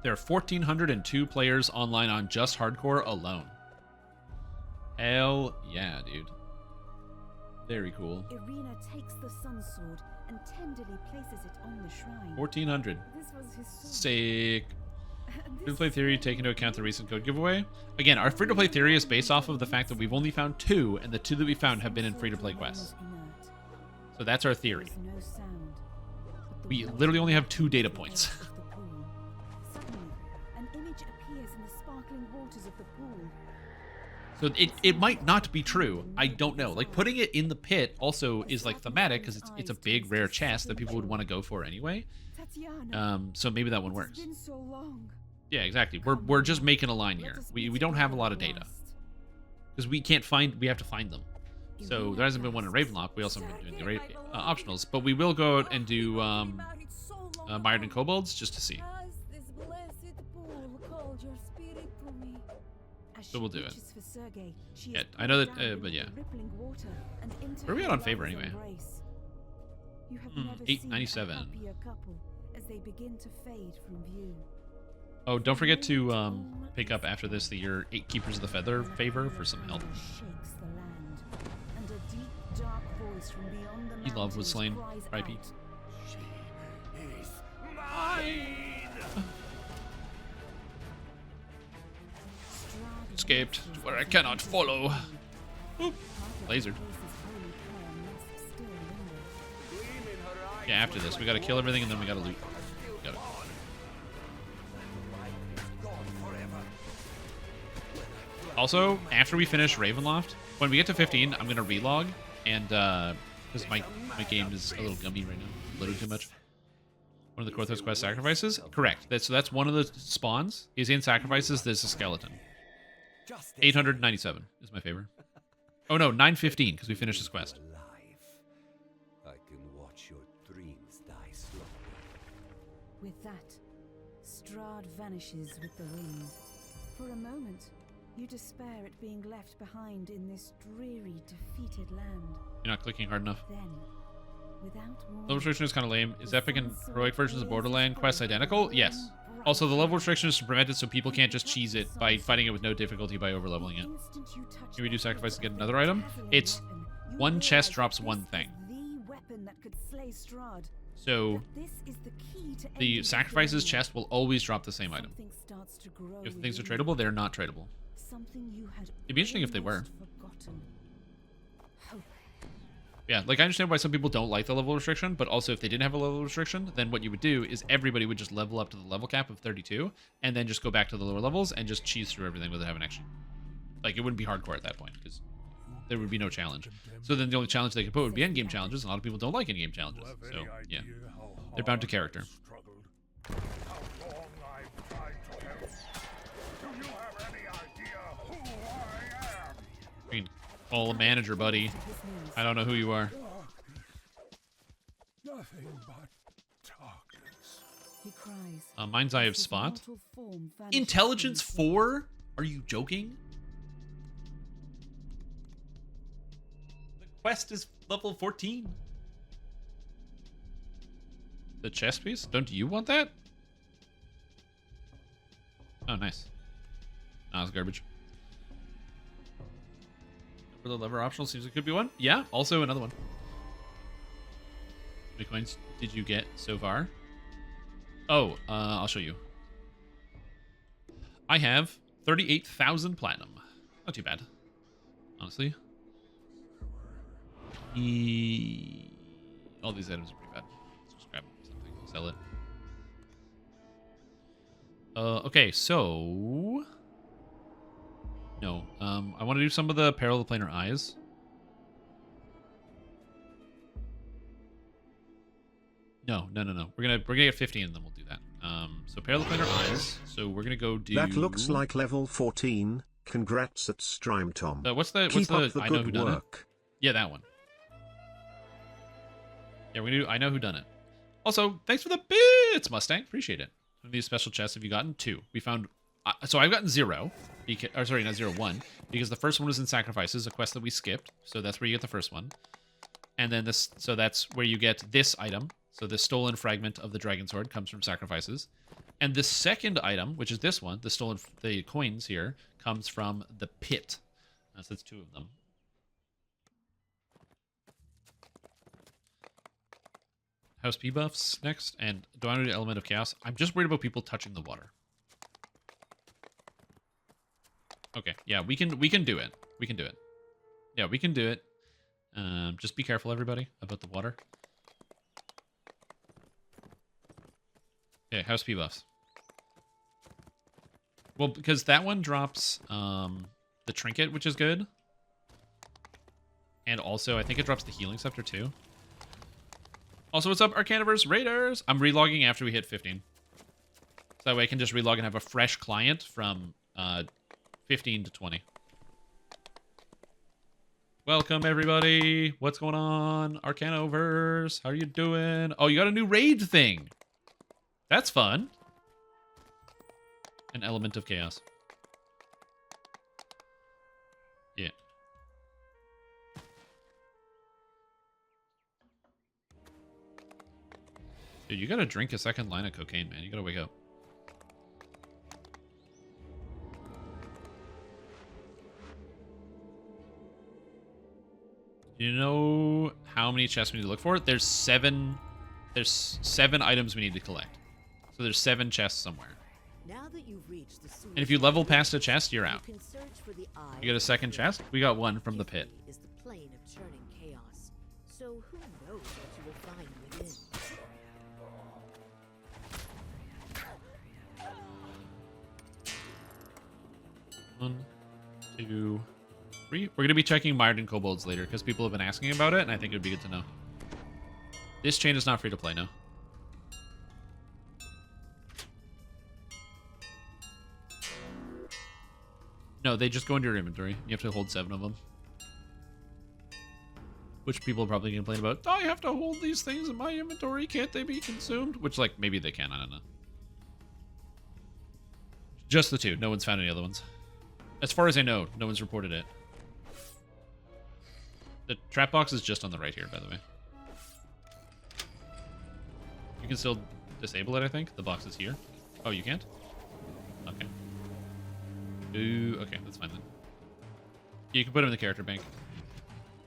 There are 1,402 players online on just hardcore alone. Hell yeah, dude. Very cool. Irina takes the sun sword and tenderly places it on the shrine. 1,400. This was his sword. Sick. Free-to-play theory, take into account the recent code giveaway. Again, our free-to-play theory is based off of the fact that we've only found 2, and the 2 that we found have been in free-to-play quests. So that's our theory. We literally only have 2 data points. Suddenly, an image appears in the sparkling waters of the pool. So it might not be true. I don't know. Like, putting it in the pit also is like thematic because it's a big rare chest that people would want to go for anyway. So maybe that one works. Yeah, exactly. We're just making a line here. We don't have a lot of data because we have to find them. So there hasn't been one in Ravenlock. We also haven't been doing the optionals, but we will go out and do Mired and Kobolds just to see. So we'll do it. Yeah, I know that, but yeah. Where are we at on favor anyway? 897. Oh, don't forget to pick up after this your 8 Keepers of the Feather favor for some help. He loved was slain. R.I.P. She is mine. Escaped to where I cannot follow. Oop. Lasered. Yeah, after this, we gotta kill everything and then we gotta loot. Got it. Also, after we finish Ravenloft, when we get to 15, I'm gonna relog, and because my game is a little gummy right now, loading too much. One of the Korthos quest sacrifices? Correct. So that's one of the spawns. Is in sacrifices. There's a skeleton. 897 is my favor. Oh no, 915 because we finished this quest. I can watch your dreams die slowly. With that, Strahd vanishes with the wind. For a moment, you despair at being left behind in this dreary, defeated land. You're not clicking hard enough. Then, without warning, Level restriction is kind of lame. Is epic and heroic versions of Borderland quests identical? Yes. Also, the level restriction is to prevent it so people can't just cheese it by fighting it with no difficulty by overleveling it. Can we do sacrifice to get another item? It's one chest drops one thing. So the sacrifices chest will always drop the same item. If the things are tradable, they're not tradable. It'd be interesting if they were. Yeah, like I understand why some people don't like the level restriction, but also if they didn't have a level restriction, then what you would do is everybody would just level up to the level cap of 32, and then just go back to the lower levels and just cheese through everything without having action. Like, it wouldn't be hardcore at that point, because there would be no challenge. So then the only challenge they could put would be endgame challenges, and a lot of people don't like endgame challenges. So, yeah. They're bound to character. I mean, call a manager, buddy. I don't know who you are. Nothing but darkness. He cries. Mind's Eye of His Spot. mortal form vanishes Intelligence from his 4? Are you joking? The quest is level 14. The chess piece? Don't you want that? Oh, nice. Nah, it's garbage. For the lever optional, seems it could be one. Yeah, also another one. How many coins did you get so far? Oh, I'll show you. I have 38,000 platinum. Not too bad, honestly. All these items are pretty bad. Let's just grab something, sell it. Okay, so no, I want to do some of the Peril of the Planar Eyes. No. We're gonna get 15 and then we'll do that. So Peril of the Planar Eyes. So we're gonna go do. That looks like level 14. Congrats at Strimtom. What's the Keep up the I know who good done it? work. Yeah, that one. Yeah, we're gonna do I know who done it. Also, thanks for the bits, Mustang. Appreciate it. How many special chests have you gotten? 2. We found. So I've gotten 0. Because, or sorry, not 0, 1. Because the first one was in Sacrifices, a quest that we skipped. So that's where you get the first one. And then this. So that's where you get this item. So the stolen fragment of the Dragon Sword comes from Sacrifices. And the second item, which is this one, the coins here, comes from the pit. So that's 2 of them. House P buffs next, and do I want to do Element of Chaos? I'm just worried about people touching the water. Okay, yeah, we can do it. We can do it. Yeah, we can do it. Just be careful, everybody, about the water. Okay, House P buffs. Well, because that one drops the trinket, which is good. And also, I think it drops the healing scepter too. Also, what's up, Arcaniverse Raiders? I'm relogging after we hit 15. So that way I can just relog and have a fresh client from 15 to 20. Welcome, everybody. What's going on? Arcanoverse, how are you doing? Oh, you got a new raid thing. That's fun. An Element of Chaos. Yeah. Dude, you gotta drink a second line of cocaine, man. You gotta wake up. You know how many chests we need to look for? There's 7 items we need to collect. So there's 7 chests somewhere. Now that you've reached the And if you level past a chest, you're out. you can search for the eye You get a second chest? We got 1 from the pit. Is the plane of churning chaos. So who knows what you will find within? One, 2, 3. We're gonna be checking Mired and Kobolds later because people have been asking about it, and I think it would be good to know. This chain is not free to play, no. No, they just go into your inventory. You have to hold 7 of them. Which people probably complain about. Oh, I have to hold these things in my inventory. Can't they be consumed? Which, like, maybe they can. I don't know. Just the 2. No one's found any other ones. As far as I know, no one's reported it. The trap box is just on the right here, by the way. You can still disable it, I think. The box is here. Oh, you can't? Okay. Ooh, okay, that's fine then. You can put them in the character bank.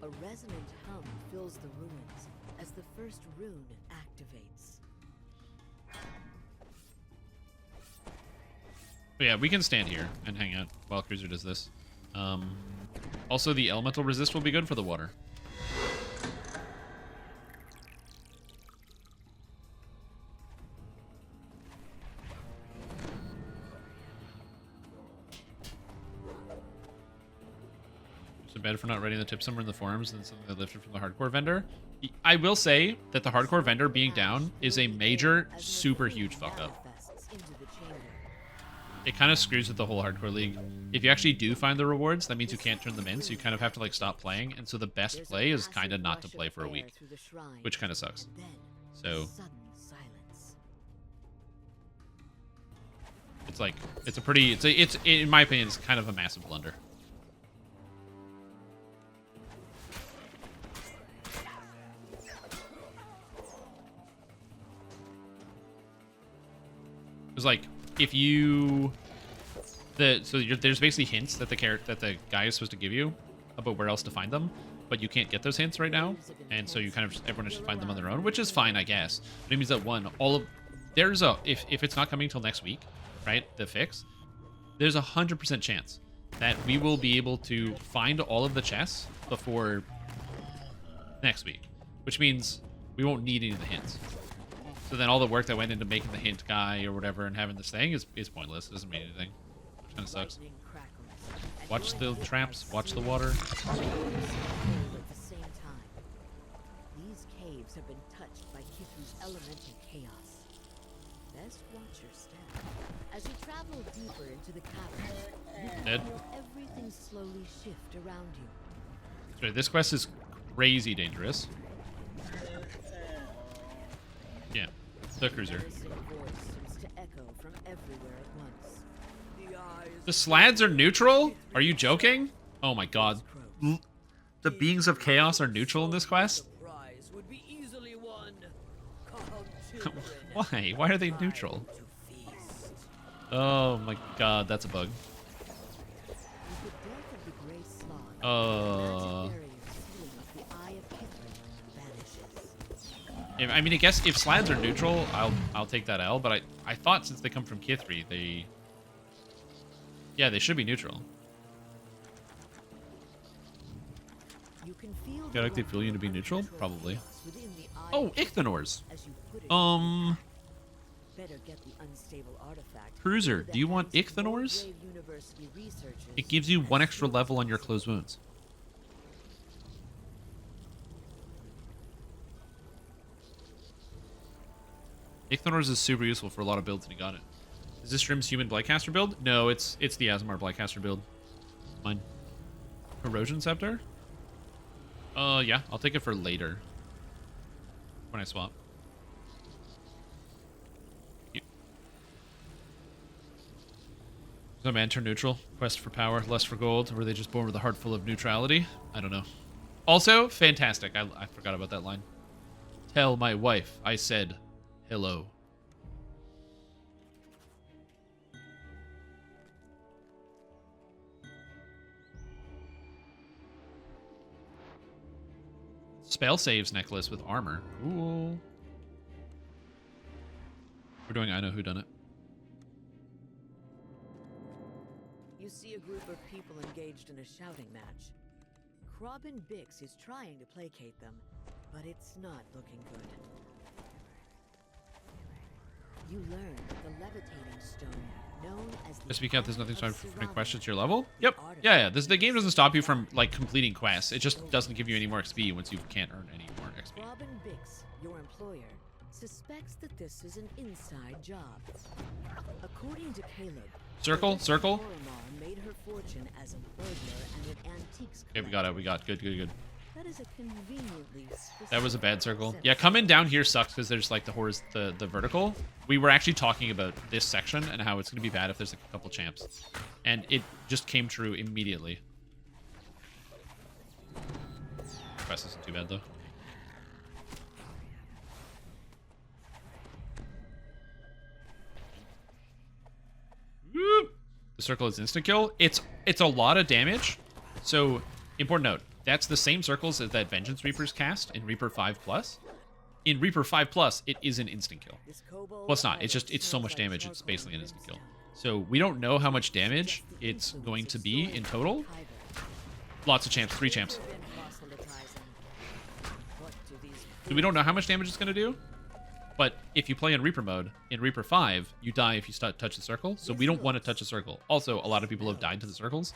A resonant hum fills the ruins as the first rune activates. But yeah, we can stand here and hang out while Cruiser does this. Also, the elemental resist will be good for the water. So bad for not writing the tip somewhere in the forums and something they lifted from the hardcore vendor. I will say that the hardcore vendor being down is a major, super huge fuck up. It kind of screws with the whole hardcore league. If you actually do find the rewards, that means you can't turn them in, so you kind of have to like stop playing. And so the best play is kind of not to play for a week, which kind of sucks. So it's like it's a pretty it's in my opinion it's kind of a massive blunder. It's like if you there's basically hints that the guy is supposed to give you about where else to find them, but you can't get those hints right now, and so you kind of everyone should find them on their own, which is fine, I guess. But it means that if it's not coming till next week, right? The fix, there's 100% chance that we will be able to find all of the chests before next week, which means we won't need any of the hints. So then all the work that went into making the hint guy or whatever and having this thing is pointless. It doesn't mean anything. Which kind of sucks. Watch the traps. Watch the water. At the same time, these caves have been touched by Kithru's elemental chaos. Best watch your step. As you travel deeper into the cavern, you can feel everything slowly shift around you. Sorry, this quest is crazy dangerous. Yeah. The Cruiser. The Slads are neutral? Are you joking? Oh my god. The beings of chaos are neutral in this quest? Why? Why are they neutral? Oh my god, that's a bug. I mean, I guess if Slads are neutral, I'll take that L, but I thought since they come from Kithri, they should be neutral. Got like they feel you to be neutral? Probably. Oh, Ichthenors. Cruiser, do you want Ichthenors? It gives you 1 extra level on your closed wounds. Ichthenors is super useful for a lot of builds, and he got it. Is this Strim's human Blightcaster build? No, it's the Azamar Blightcaster build. Mine. Erosion Scepter? Yeah, I'll take it for later. When I swap. Is a man turn neutral? Quest for power, lust for gold? Or were they just born with a heart full of neutrality? I don't know. Also, fantastic. I forgot about that line. Tell my wife I said hello. Spell saves necklace with armor. Cool. We're doing I know who done it. You see a group of people engaged in a shouting match. Robin Bix is trying to placate them, but it's not looking good. You learn that the levitating stone known as the Just because there's nothing Eye of stopping you from Sirania. questions to your level. Yep. Yeah. The game doesn't stop you from like completing quests. It just doesn't give you any more XP once you can't earn any more XP. Robin Bix, your employer, suspects that this is an inside job. According to Caleb, Circle, circle. Oromar made her fortune as a burglar and an antiques Okay, we got it. We got good. That is a conveniently That was a bad specific circle. set Yeah, of coming down here sucks because there's like the vertical. We were actually talking about this section and how it's gonna be bad if there's like a couple champs, and it just came true immediately. Quest isn't too bad though. Woo! The circle is instant kill. It's a lot of damage. So important note. That's the same circles as that Vengeance Reapers cast in Reaper 5 Plus. In Reaper 5 Plus, it is an instant kill. This kobold Well, it's not. It's island just, it's so smells much like damage, it's charcoal basically an and instant kill. brimstone. So we don't know how much damage it's going to be in total. Lots of champs, 3 champs. So we don't know how much damage it's going to do. But if you play in Reaper mode, in Reaper 5, you die if you touch the circle. So we don't want to touch the circle. Also, a lot of people have died to the circles.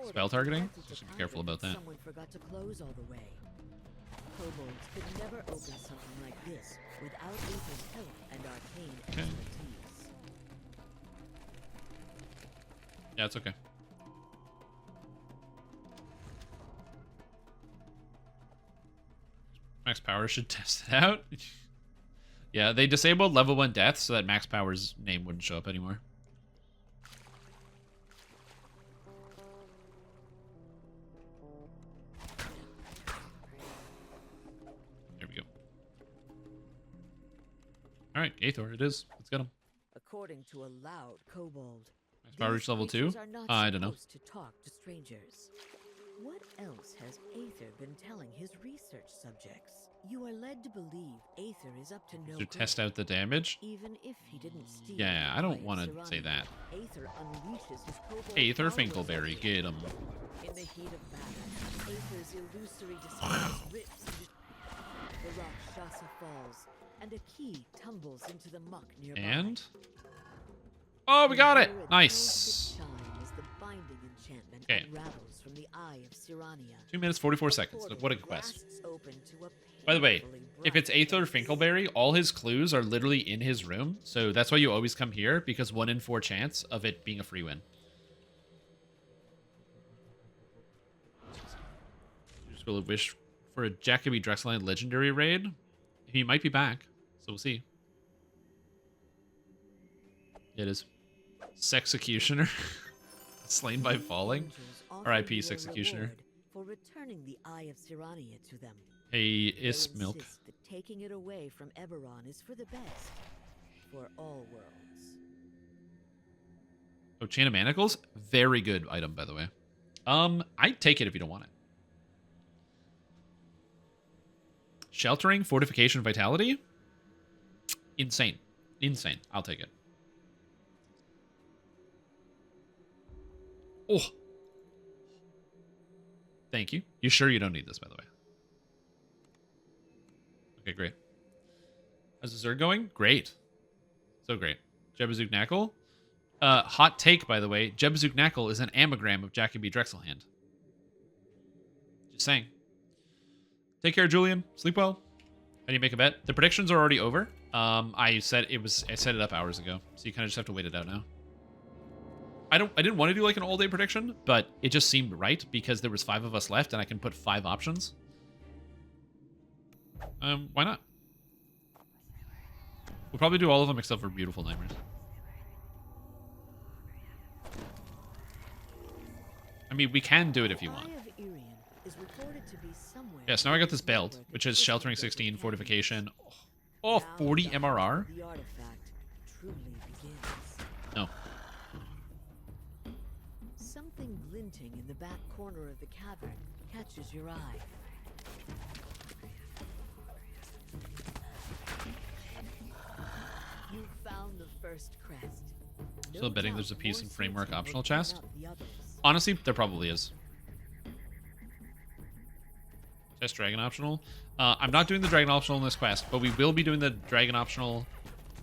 Spell targeting, so just be careful about that. Someone forgot to close all the way. Kobolds could never open something like this without Aether's help and arcane Okay. expertise. Yeah, it's okay. Max Power should test it out. Yeah, they disabled level 1 death so that Max Power's name wouldn't show up anymore. There we go. Alright, Aethor it is. Let's get him. According to a loud kobold, Max Power reach these level 2? creatures are not I don't know. supposed to talk to strangers. What else has Aether been telling his research subjects? You are led to believe Aether is up to no To good, test out the damage? even if he didn't steal. Yeah, the I don't Eye of want to Sirania. say that. Aether unleashes his kobold Aether powers Finkelberry, at get him. In the heat of battle, Aether's illusory disguise rips into the Rakshasa falls, and a key tumbles into the muck nearby. And? Oh, we got it! Here at Nice! 12th chime as the binding enchantment Okay. unravels from the Eye of Sirania. 2 minutes, 44 seconds. Portal What a quest. blasts open to a By the way, painfully if it's bright Aether face. Finkelberry, all his clues are literally in his room. So that's why you always come here, because 1 in 4 chance of it being a free win. Just will wish for a Jacoby Drexline legendary raid. He might be back, so we'll see. It is. Sexecutioner. Slain by falling. Angels offer R.I.P. you a Sexecutioner. reward for returning the Eye of Sirania to them. Hey, They Isp milk. insist that taking it away from Eberron is for the best, for all worlds. Oh, Chain of Manacles? Very good item, by the way. I'd take it if you don't want it. Sheltering, Fortification, Vitality? Insane. Insane. I'll take it. Oh. Thank you. You sure you don't need this, by the way? Okay, great. How's the Zerg going? Great. So great. Jebazuk Knackle? Hot take, by the way. Jebazuk Knackle is an anagram of Jacoby Drexelhand. Just saying. Take care, Julian. Sleep well. How do you make a bet? The predictions are already over. I set it up hours ago, so you kind of just have to wait it out now. I didn't want to do like an all-day prediction, but it just seemed right because there was 5 of us left and I can put 5 options. Why not? We'll probably do all of them except for Beautiful Nightmares. I mean, we can do it if you want. Eye of Irian is reported to be somewhere Yes, now I got this in belt, network which is of Sheltering different 16, academies. Fortification. Oh, Now 40 the MRR? hunt for the artifact truly begins. No. Something glinting in the back corner of the cavern catches your eye. You found the first crest. Still betting there's a doubt piece more in Framework Strimtom will optional clean chest? out the others. Honestly, there probably is. Test Dragon optional. I'm not doing the Dragon optional in this quest, but we will be doing the Dragon optional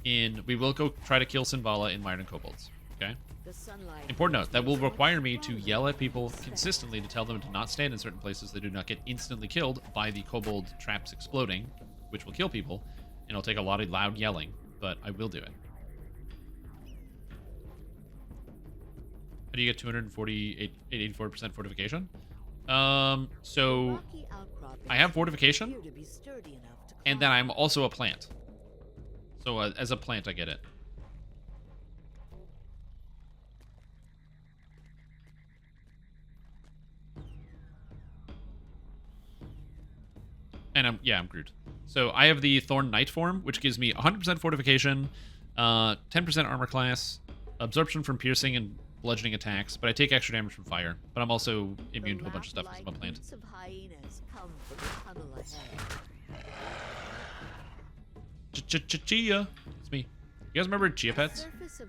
in... We will go try to kill Sinvala in Myron Kobolds. Okay. The sunlight Important note, that will require me to yell at people consistently to tell them to not stand in certain places that do not get instantly killed by the kobold traps exploding, which will kill people, and it'll take a lot of loud yelling, but I will do it. How do you get 84% fortification? So I have fortification, and then I'm also a plant. So as a plant, I get it. And I'm Groot. So I have the Thorn Knight form, which gives me 100% fortification, 10% armor class, absorption from piercing and bludgeoning attacks, but I take extra damage from fire. But I'm also immune to a bunch of stuff because I'm a plant. Chia. It's me. You guys remember Chia Pets? It's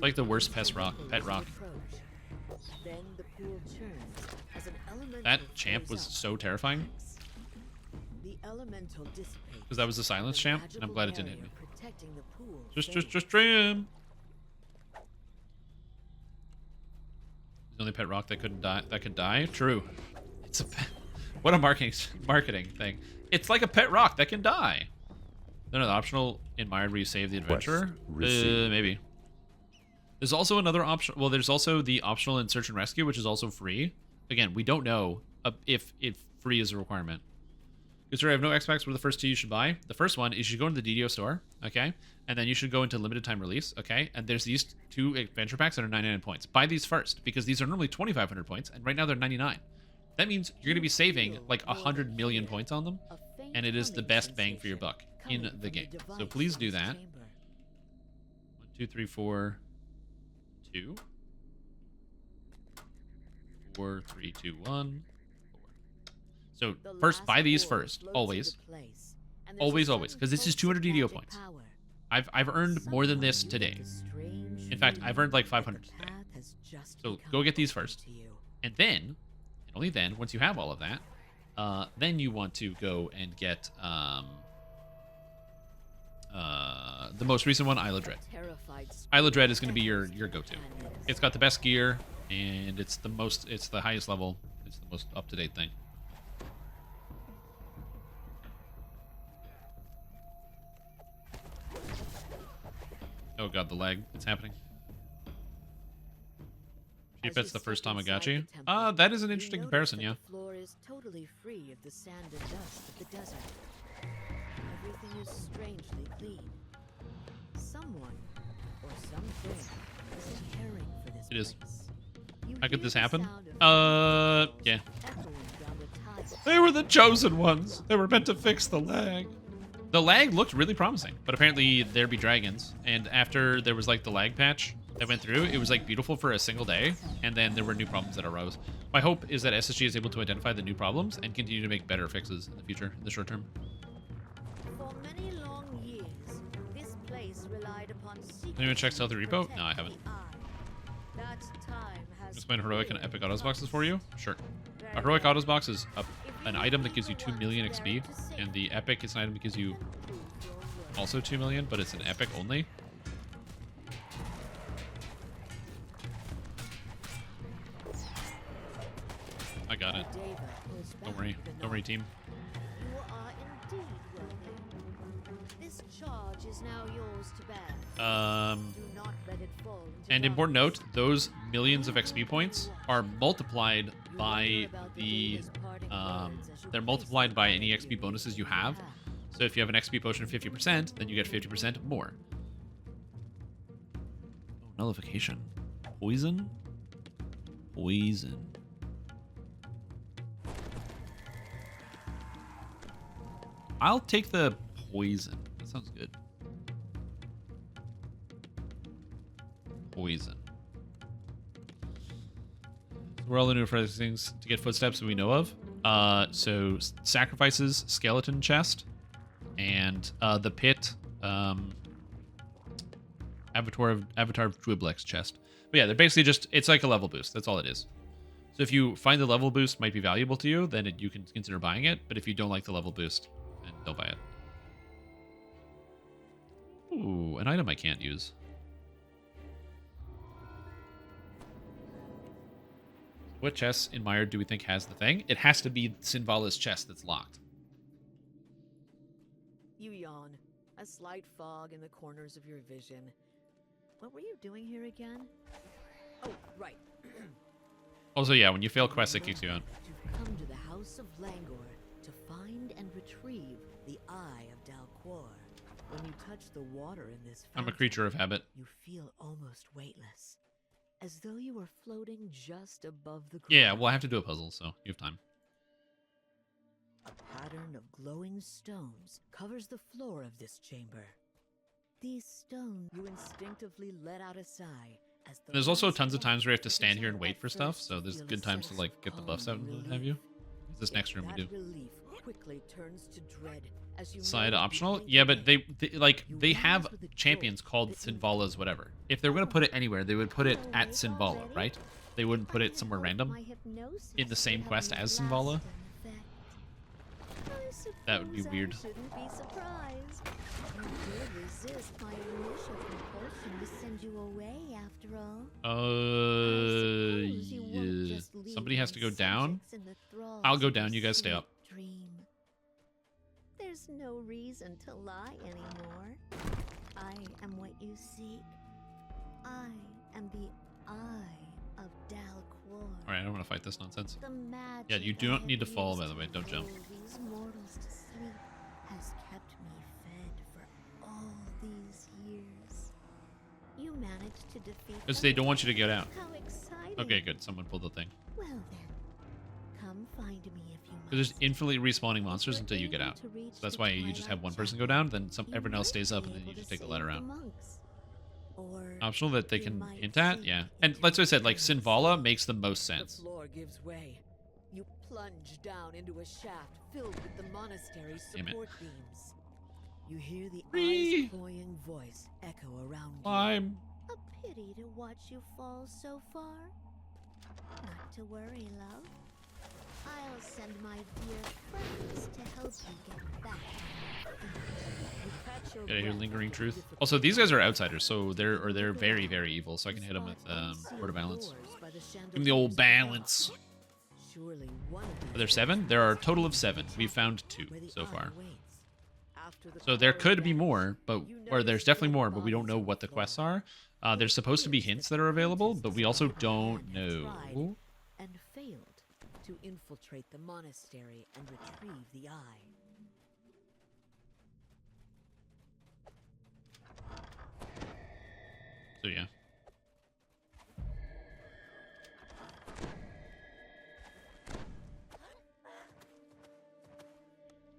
like the worst pet rock. That champ was so terrifying. Because that was the silence champ, and I'm glad it didn't hit me. Just dream. The only pet rock that couldn't die. That could die. True. It's a pet. What a marketing thing. It's like a pet rock that can die. They're not optional in Mired where you save the adventurer. Maybe. There's also another option. Well, there's also the optional in search and rescue, which is also free. Again, we don't know if free is a requirement. Because I have no Xbox. What are the first two you should buy? The first one is you should go into the DDO store, okay? And then you should go into limited time release, okay? And there's these two adventure packs that are 99 points. Buy these first, because these are normally 2,500 points, and right now they're 99. That means you're going to be saving like 100 million points on them, and it is the best bang for your buck in the game. So please do that. 1, 2, 3, 4, 2. 4, 3, 2, 1. So first, buy these first, always, because this is 200 DDO points. I've earned more than this today. In fact, I've earned like 500 today. So go get these first, and then, and only then, once you have all of that, then you want to go and get the most recent one, Isla Dread. Isla Dread is going to be your go-to. It's got the best gear, and it's the highest level. It's the most up-to-date thing. Oh god, the lag. It's happening. If it's the first Tamagotchi. That is an interesting comparison, yeah. The floor is totally free of the sand and dust of the desert. Everything is strangely clean. Someone or something is caring for this It is. place. How could this happen? Yeah. Echoing down the tide. They were the chosen ones. They were meant to fix the lag. The lag looked really promising, but apparently there be dragons, and after there was like the lag patch that went through, it was like beautiful for a single day, and then there were new problems that arose. My hope is that SSG is able to identify the new problems and continue to make better fixes in the future, in the short term. For many long years, this place relied upon Anyone check Stealthy Repo? No, I haven't. That time has Explain heroic and epic autos boxes for you? Sure. A heroic autos box is an item that gives you 2 million XP, and the epic is an item that gives you also 2 million, but it's an epic only. I got it. Don't worry, team. You are indeed worthy. This charge is now yours to bear. Do not let it fall into And important note, those millions of XP points are multiplied by the they're multiplied by any XP bonuses you have. So if you have an XP potion of 50%, then you get 50% more. Oh, nullification. Poison? Poison. I'll take the poison. That sounds good. Poison. We're all looking for things to get footsteps that we know of. So sacrifices, skeleton chest, and the pit, avatar of Dwiblex chest. But yeah, they're basically just, it's like a level boost. That's all it is. So if you find the level boost might be valuable to you, then you can consider buying it. But if you don't like the level boost, then don't buy it. Ooh, an item I can't use. What chest in Mire do we think has the thing? It has to be Sinvala's chest that's locked. You yawn. A slight fog in the corners of your vision. What were you doing here again? Oh, right. Also, yeah, when you fail quests, it kicks you out. You've come to the House of Langor to find and retrieve the Eye of Dalquor. When you touch the water in this I'm a fountain, creature of habit. you feel almost weightless, as though you were floating just above the ground. Yeah, well, I have to do a puzzle, so you have time. A pattern of glowing stones covers the floor of this chamber. These stones, you instinctively let out a sigh. As the There's also last tons of times where you have to breath stand here and of wait for stuff, so there's feel good a times to sense like of get the buffs out and calm what have you. relief. This next room we That do. relief quickly turns to dread as you Side know optional? behind Yeah, you but they You have rise with a champions jolt called that you Sinvalas whatever. If they were gonna put it anywhere, they would put it Oh, at wait, Sinvala, already? right? They wouldn't put it somewhere random in the same quest as Sinvala. That would be weird. I shouldn't be surprised. You did resist my initial compulsion to send you away after all. Suppose you won't Yeah. just leave Somebody has to my go down. subjects in the thralls I'll go of down, your you guys stay sweet up. Dream. There's no reason to lie anymore. I am what you seek. I am the Eye of Dalquor. Alright, I don't want to fight this nonsense. The magic Yeah, you do I not need to have fall, by used the way. to Don't jump. lull these mortals to sleep has kept me fed for all these years. You managed to defeat Because them? they don't want you to get out. How exciting. Okay, good. Someone pulled the thing. Well then, come find me if you must. Because there's infinitely respawning monsters If until you're you get able out. to reach So that's the why you just have Twilight one person Chapel, go down, then you everyone else might stays up, be and then you able just to take the ladder save out. monks. Or Optional that they you can might hint at, sink yeah. And into like I said, the like depths. Sinvala makes the most The sense. floor gives way. You plunge down into a shaft filled with the monastery's Damn it. support beams. You hear the Whee! eyes-cloying voice echo around you. Climb. A pity to watch you fall so far. Not to worry, love. I'll send my dear friends to help you get back. You catch your Get I hear breath lingering with truth. difficulty. Also, these guys are outsiders, so they're very, very evil. So I can hit them with Word of Balance. Give them the old balance. Surely one of Are there 7? There are a total of 7. We've found 2 so far. So there could be more, but or there's definitely more, but we don't know what the quests are. There's supposed to be hints that are available, but we also don't know. And failed to infiltrate the monastery and retrieve the eye. So yeah.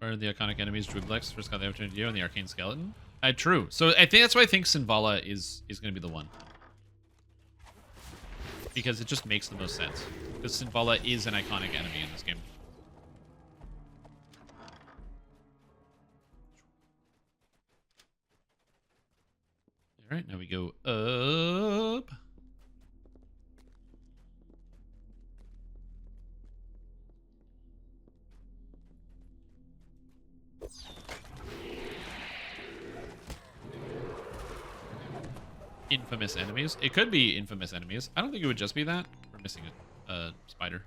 Or the iconic enemies, Drublex first got the opportunity to do, and the arcane skeleton. True. So I think that's why I think Sinvala is going to be the one. Because it just makes the most sense. Because Sinvala is an iconic enemy in this game. Alright, now we go up. Infamous enemies. It could be infamous enemies. I don't think it would just be that. We're missing a spider.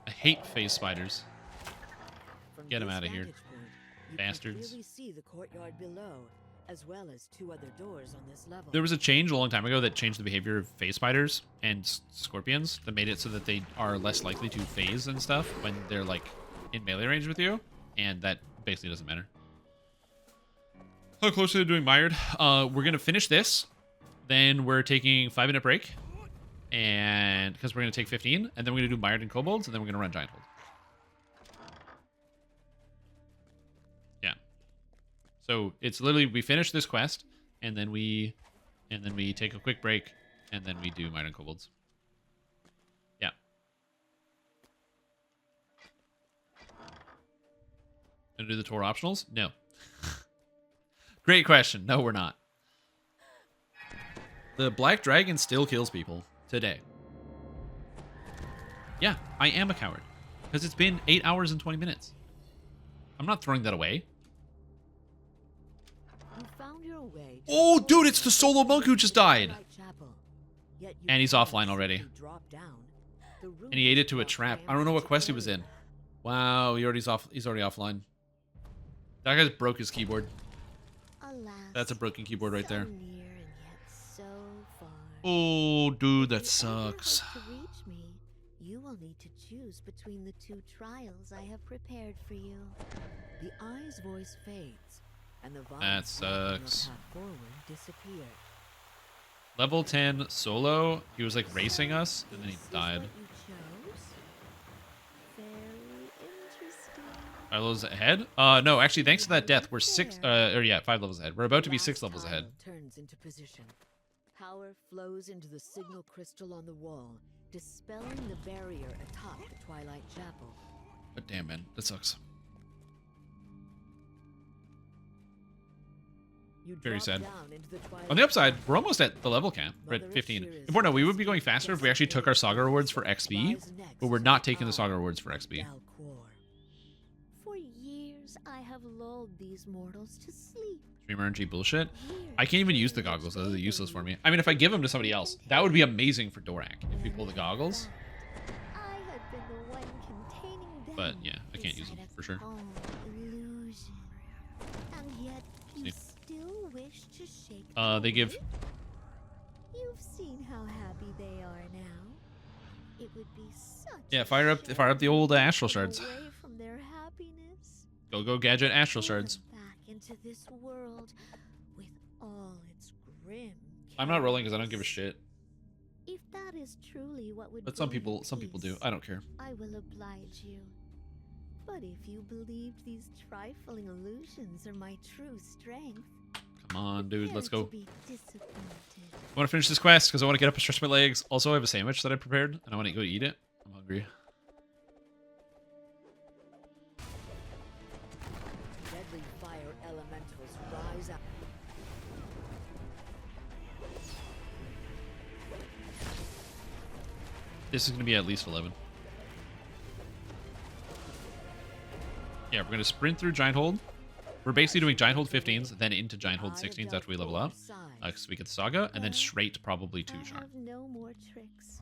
I hate phase spiders. From Get 'em this outta here. vantage point, you Bastards. can clearly see the courtyard below, as well as 2 other doors on this level. There was a change a long time ago that changed the behavior of phase spiders and scorpions that made it so that they are less likely to phase and stuff when they're like in melee range with you, and that basically doesn't matter. How close are they doing Mired? We're gonna finish this, then we're taking 5-minute break, and because we're gonna take 15, and then we're gonna do Mired and Kobolds, and then we're gonna run Giant Hold. Yeah. So it's literally we finish this quest, and then we take a quick break, and then we do Mired and Kobolds. Yeah. Gonna do the tour optionals? No. Great question. No, we're not. The Black Dragon still kills people today. Yeah, I am a coward. Because it's been 8 hours and 20 minutes. I'm not throwing that away. You found your way to Oh, the dude, it's the solo monk who just died. Twilight Chapel. Yet you And he's can't offline already. simply drop down. The And he ate it to a runes trap. drop I don't know what magic quest he was in. area. Wow, he's already offline. That guy's broke his keyboard. Alas, That's a broken keyboard right so there. near and yet so far. Oh, dude, that If you ever sucks. hope to reach me, you will need to choose between the two trials I have prepared for you. The eye's voice fades, and the vines That blocking your sucks. path forward disappear. Level 10 solo. He was like racing us, and then he This is died. what you chose? Very interesting. 5 levels ahead? No, actually, thanks to that death, we're 5 levels ahead. We're about to be 6 levels Last ahead. tile turns into position. Power flows into the signal crystal on the wall, dispelling the barrier atop the Twilight Chapel. But damn, man, that sucks. You Very drop sad. down into the Twilight On the upside, Chapel. we're almost at the level cap. We're at Mother 15. Ashira's Important, we would be destiny going faster if we gets actually took our Saga rewards for XP, lies next but we're to not the taking the eye Saga rewards for of XP. Dalcor. For years, I have lulled these mortals to sleep. Stream RNG bullshit. Years I can't even use the in which goggles. Those are they useless for me. believed I mean, if I give them to somebody and else, that would be held. amazing for Dorak if we pull the And goggles. I had been the one containing them But yeah, I can't use them inside for a sure. calm illusion. And yet you See. still wish to shake They give- them away? You've seen how happy they are now. It would be such Yeah, a fire up shame the old to astral take shards. them away from their happiness. Go gadget astral Pull shards. them back into this world with all its grim I'm not rolling because I don't give a chaos. shit. If that is truly what would But some bring you people do. peace, I don't care. I will oblige you. But if you believed these trifling illusions are my true strength, Come on, dude, let's prepare go. to be disappointed. I want to finish this quest because I want to get up and stretch my legs. Also, I have a sandwich that I prepared, and I want to go eat it. I'm hungry. Deadly fire elementals rise up. This is going to be at least 11. Yeah, we're going to sprint through Giant Hold. We're basically doing Giant Hold 15s, then into Giant Hold 16s after we level up. Because we get the Saga, and then straight probably to I Sharn. have no more tricks.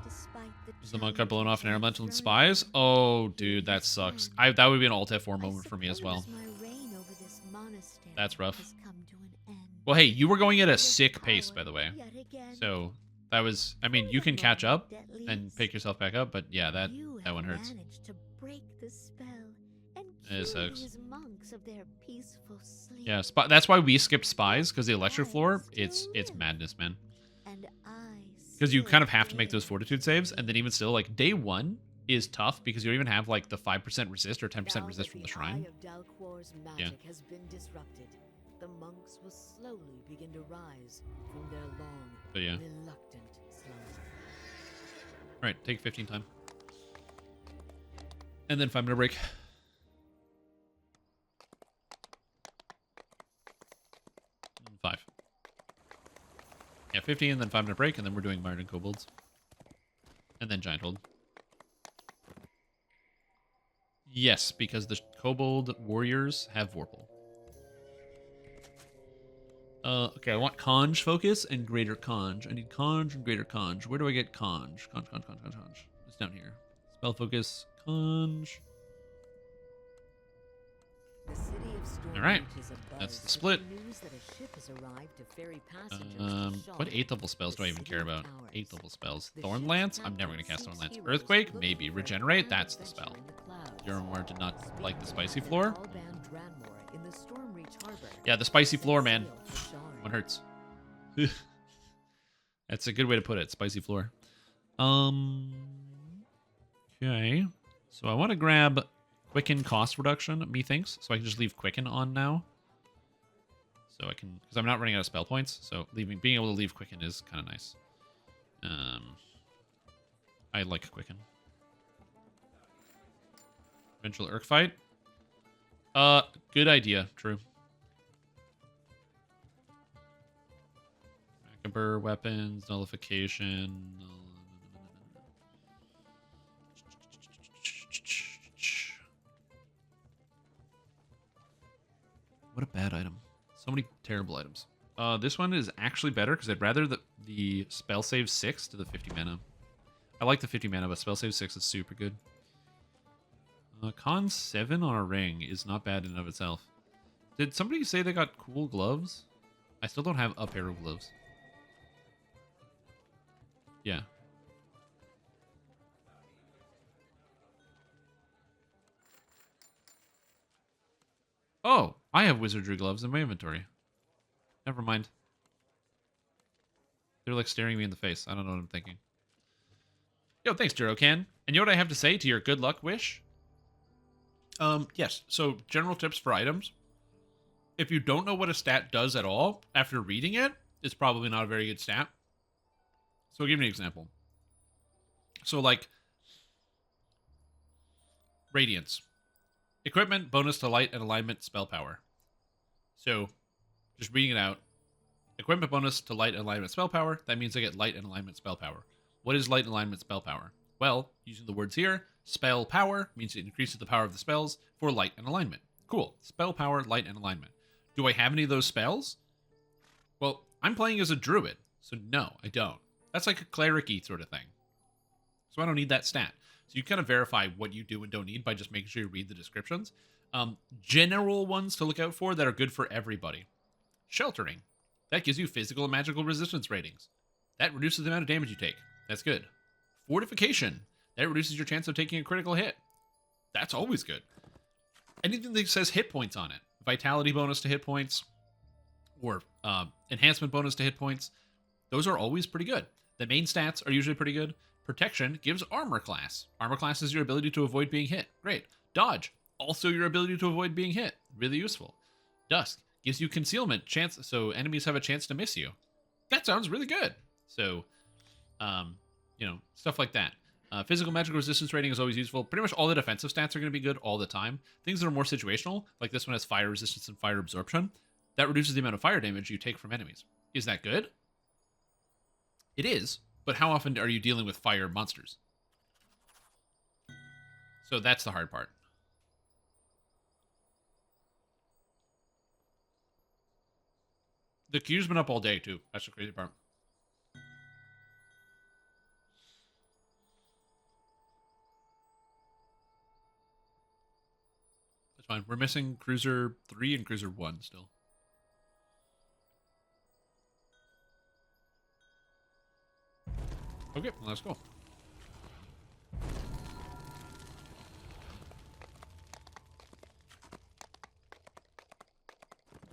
Despite the Is the monk got blown off in challenges Elemental and thrown Spies? at me, Oh, dude, you that sucks. stand. That would be an Alt F4 I moment for me as well. suppose my reign over this monastery That's rough. has come to an end. Well, hey, you were going at a With sick pace, power by the way. yet again, So, that was... I mean, for you the can catch up moment at and least, pick yourself back up, but yeah, that you one have hurts. managed to break the spell and It cure sucks. these monks of their peaceful sleep. Yeah, that's why we skipped Spies, because the Electric I Floor, still it's live. madness, man. And I Because you still kind of have to make live. those Fortitude saves, and then even still, like, day 1 is tough, because you don't even have, like, the 5% resist or 10% Now resist that from the the shrine. eye of Dalquor's magic has been disrupted, the monks will slowly begin to rise from their long, But yeah. reluctant slumber. Alright, take 15 time. And then 5-minute break. And 5. Yeah, 15, and then 5-minute break, and then we're doing Myron and Kobolds. And then Giant Hold. Yes, because the Kobold Warriors have Vorpal. Okay, I want Conj focus and Greater Conj. I need Conj and Greater Conj. Where do I get Conj? Conj. It's down here. Spell focus, Conj. The city of Storm All right, is abuzz that's the with split. news that a ship has arrived to ferry passengers to What Shaw, 8th level spells do I the even city care of about? towers. 8th level spells. The Thorn ship's Lance? I'm captain never going to cast seeks Thorn Lance. heroes Earthquake? looking Maybe. for Regenerate? an That's the adventure spell. in the clouds. Yormar did not Speak like the with spicy Captain floor. Alban Dranmore in the Stormreach Harbor. Yeah, the spicy Set floor, man. sail for Sharon. One hurts. That's a good way to put it. Spicy floor. Okay. So I want to grab Quicken cost reduction, methinks. So I can just leave Quicken on now. So I can, because I'm not running out of spell points. So being able to leave Quicken is kind of nice. I like Quicken. Eventual Urk fight. Good idea. True. Maccaber weapons, nullification. What a bad item. So many terrible items. This one is actually better because I'd rather the spell save 6 to the 50 mana. I like the 50 mana, but spell save 6 is super good. Con 7 on a ring is not bad in and of itself. Did somebody say they got cool gloves? I still don't have a pair of gloves. Yeah. Oh, I have wizardry gloves in my inventory. Never mind. They're like staring me in the face. I don't know what I'm thinking. Yo, thanks, Jirocan. And you know what I have to say to your good luck wish? Yes. So, general tips for items. If you don't know what a stat does at all, after reading it, it's probably not a very good stat. So, I'll give you an example. So, like, Radiance. Equipment, bonus to light and alignment, spell power. So, just reading it out. Equipment bonus to light and alignment spell power. That means I get light and alignment spell power. What is light and alignment spell power? Well, using the words here, spell power means it increases the power of the spells for light and alignment. Cool. Spell power, light, and alignment. Do I have any of those spells? Well, I'm playing as a druid, so no, I don't. That's like a cleric-y sort of thing. So I don't need that stat. So you kind of verify what you do and don't need by just making sure you read the descriptions. General ones to look out for that are good for everybody. Sheltering. That gives you physical and magical resistance ratings. That reduces the amount of damage you take. That's good. Fortification. That reduces your chance of taking a critical hit. That's always good. Anything that says hit points on it. Vitality bonus to hit points. Or enhancement bonus to hit points. Those are always pretty good. The main stats are usually pretty good. Protection gives armor class. Armor class is your ability to avoid being hit. Great. Dodge. Also your ability to avoid being hit. Really useful. Dusk gives you concealment chance, so enemies have a chance to miss you. That sounds really good. So, stuff like that. Physical magical resistance rating is always useful. Pretty much all the defensive stats are going to be good all the time. Things that are more situational, like this one has fire resistance and fire absorption, that reduces the amount of fire damage you take from enemies. Is that good? It is, but how often are you dealing with fire monsters? So that's the hard part. The queue's been up all day, too. That's the crazy part. That's fine. We're missing Cruiser 3 and Cruiser 1 still. Okay, well, let's go.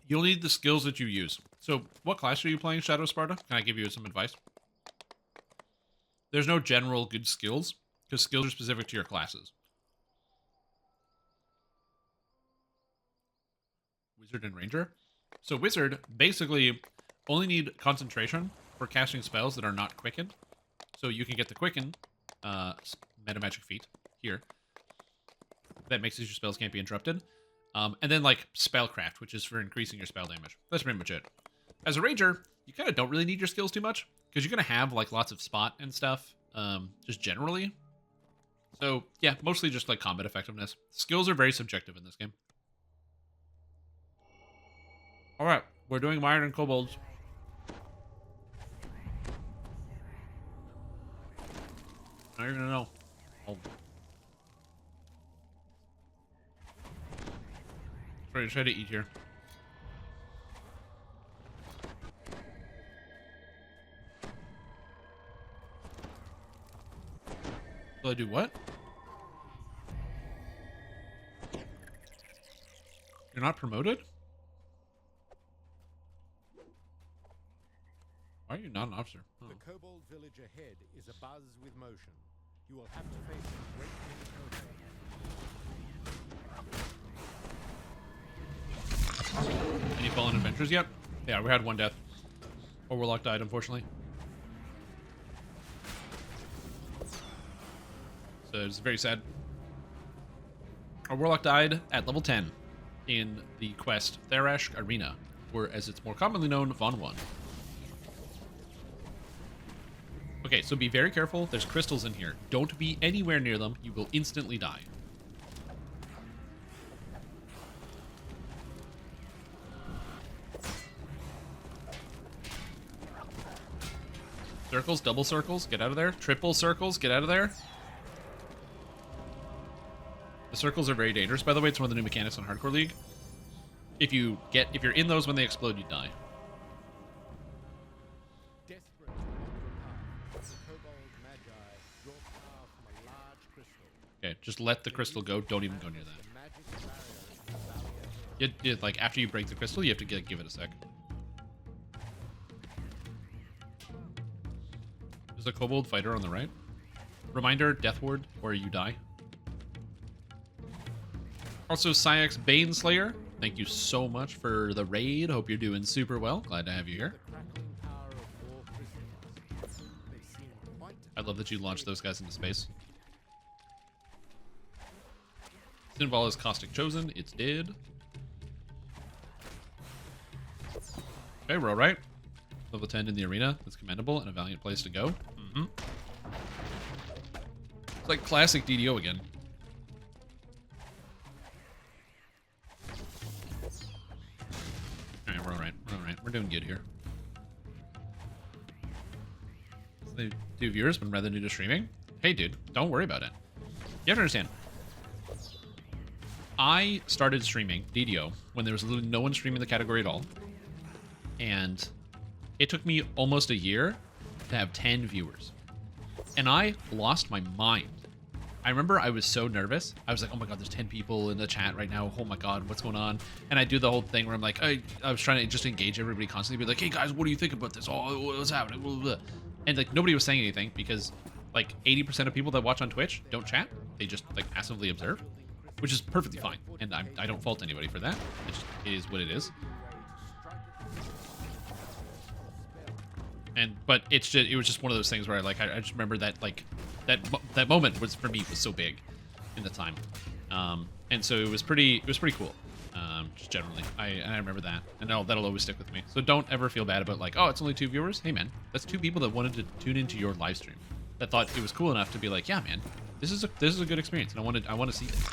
You'll need the skills that you use. So, what class are you playing, Shadow Sparta? Can I give you some advice? There's no general good skills, because skills are specific to your classes. Wizard and Ranger? So, Wizard basically only need concentration for casting spells that are not quickened. So, you can get the Quicken, Meta Magic Feat, here. That makes it your spells can't be interrupted. And then, like, Spellcraft, which is for increasing your spell damage. That's pretty much it. As a Ranger, you kind of don't really need your skills too much, because you're going to have, like, lots of spot and stuff, just generally. So, yeah, mostly just, like, combat effectiveness. Skills are very subjective in this game. Alright, we're doing Mired and Kobolds. Now you're going to know. Oh. Try to eat here. Will I do what? You're not promoted? Why are you not an officer? Oh. The kobold village ahead is abuzz with motion. You will have to face a great many kobolds. Any fallen adventures yet? Yeah, we had one death. Or Warlock died, unfortunately. So it's very sad. Our Warlock died at level 10 in the quest Therash Arena, or as it's more commonly known, Von 1. Okay, so be very careful. There's crystals in here. Don't be anywhere near them. You will instantly die. Circles, double circles, get out of there. Triple circles, get out of there. The circles are very dangerous, by the way. It's one of the new mechanics on Hardcore League. If you're in those when they explode, you die. Desperate to walk the path, the kobold magi draw power from a large crystal. Okay, just let the crystal go. Don't even go near that. The magic barrier is the barrier. Like, after you break the crystal, you have to give it a sec. There's a kobold fighter on the right. Reminder, Death Ward, or you die. Also, Syx Baneslayer, thank you so much for the raid. Hope you're doing super well. Glad to have you here. The crackling power of war crystals. They seem quite I love that you launched those guys into space. Sinval is Caustic Chosen. It's dead. Okay, we're alright. Level 10 in the arena. That's commendable and a valiant place to go. It's like classic DDO again. Alright, we're alright. We're alright. We're doing good here. So the 2 viewers been rather new to streaming. Hey, dude, don't worry about it. You have to understand. I started streaming DDO when there was literally no one streaming the category at all. And it took me almost a year to have 10 viewers. And I lost my mind. I remember I was so nervous. I was like, oh my god, there's 10 people in the chat right now. Oh my god, what's going on? And I do the whole thing where I'm like, I was trying to just engage everybody constantly. Be like, hey guys, what do you think about this? Oh, what's happening? Blah, blah, blah. And like nobody was saying anything because like 80% of people that watch on Twitch don't chat. They just like passively observe, which is perfectly fine. And I don't fault anybody for that. It is what it is. But it was just one of those things where I just remember that like that moment was for me was so big in the time, and so it was pretty cool, just generally. I remember that, and that'll always stick with me. So don't ever feel bad about like, oh, it's only 2 viewers. Hey man, that's 2 people that wanted to tune into your live stream, that thought it was cool enough to be like, yeah man, this is a good experience, and I want to see this.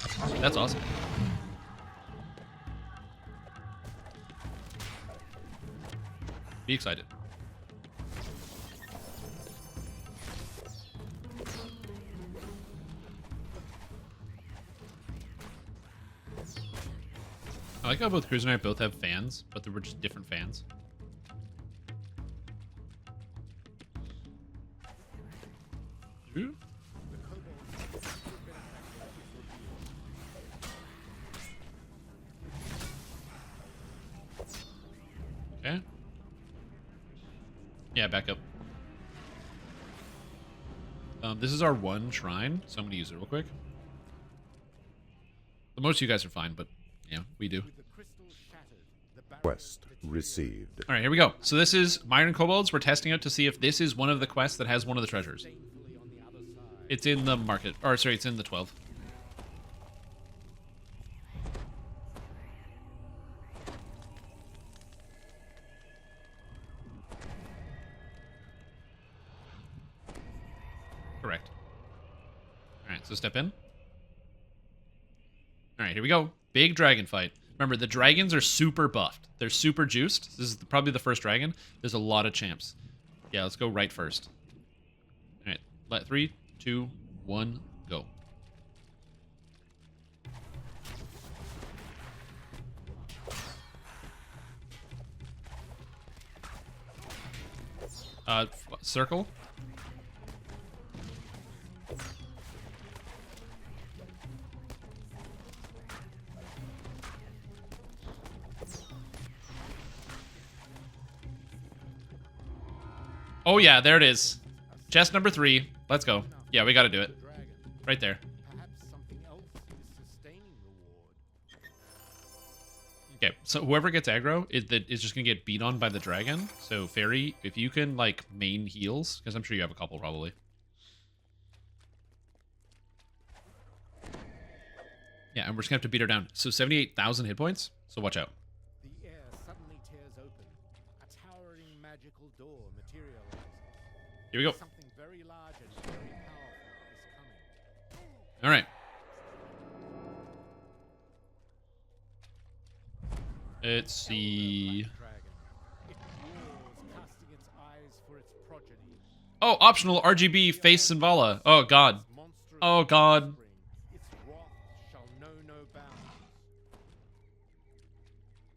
That's awesome. Be excited. I like how both Cruiser and I both have fans, but they were just different fans. Ooh. Okay. Yeah, back up. This is our one shrine, so I'm gonna use it real quick. The most of you guys are fine, but yeah, we do. Quest received. All right, here we go. So this is Myron Kobolds. We're testing out to see if this is one of the quests that has one of the treasures. It's in the market, or sorry, it's in the 12. Correct. All right, so step in. All right, here we go. Big dragon fight. Remember, the dragons are super buffed. They're super juiced. This is probably the first dragon. There's a lot of champs. Yeah, let's go right first. All right, 3, 2, 1, go. Circle. Oh yeah, there it is. Chest number 3. Let's go. Yeah, we got to do it. Right there. Okay, so whoever gets aggro is just gonna get beat on by the dragon. So Fairy, if you can like main heals, because I'm sure you have a couple probably. Yeah, and we're just gonna have to beat her down. So 78,000 hit points. So watch out. The air suddenly tears open. A towering magical door materializes. Here we go. Something very large and very powerful is coming. All right. Let's see. It roars, casting its eyes for its progeny. Oh, optional RGB face Sinvala. Oh god. Oh god. Its wrath shall know no bounds.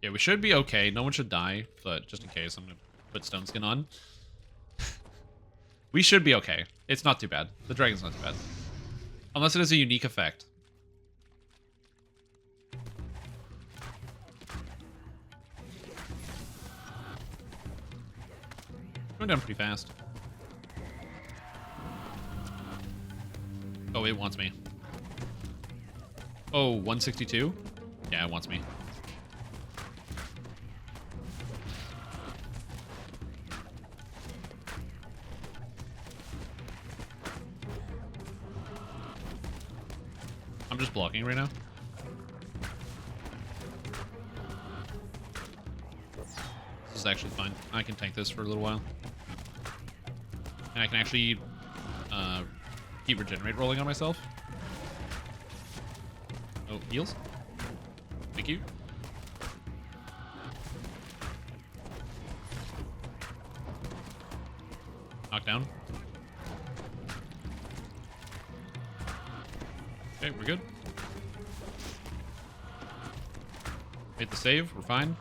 Yeah, we should be okay. No one should die, but just in case, I'm gonna put Stone Skin on. We should be okay. It's not too bad. The dragon's not too bad. Unless it has a unique effect. Going down pretty fast. Oh, it wants me. Oh, 162? Yeah, it wants me. I'm just blocking right now. This is actually fine. I can tank this for a little while. And I can actually keep regenerate rolling on myself. Oh, heals. Thank you. Knockdown. Okay, we're good. Made the save, we're fine.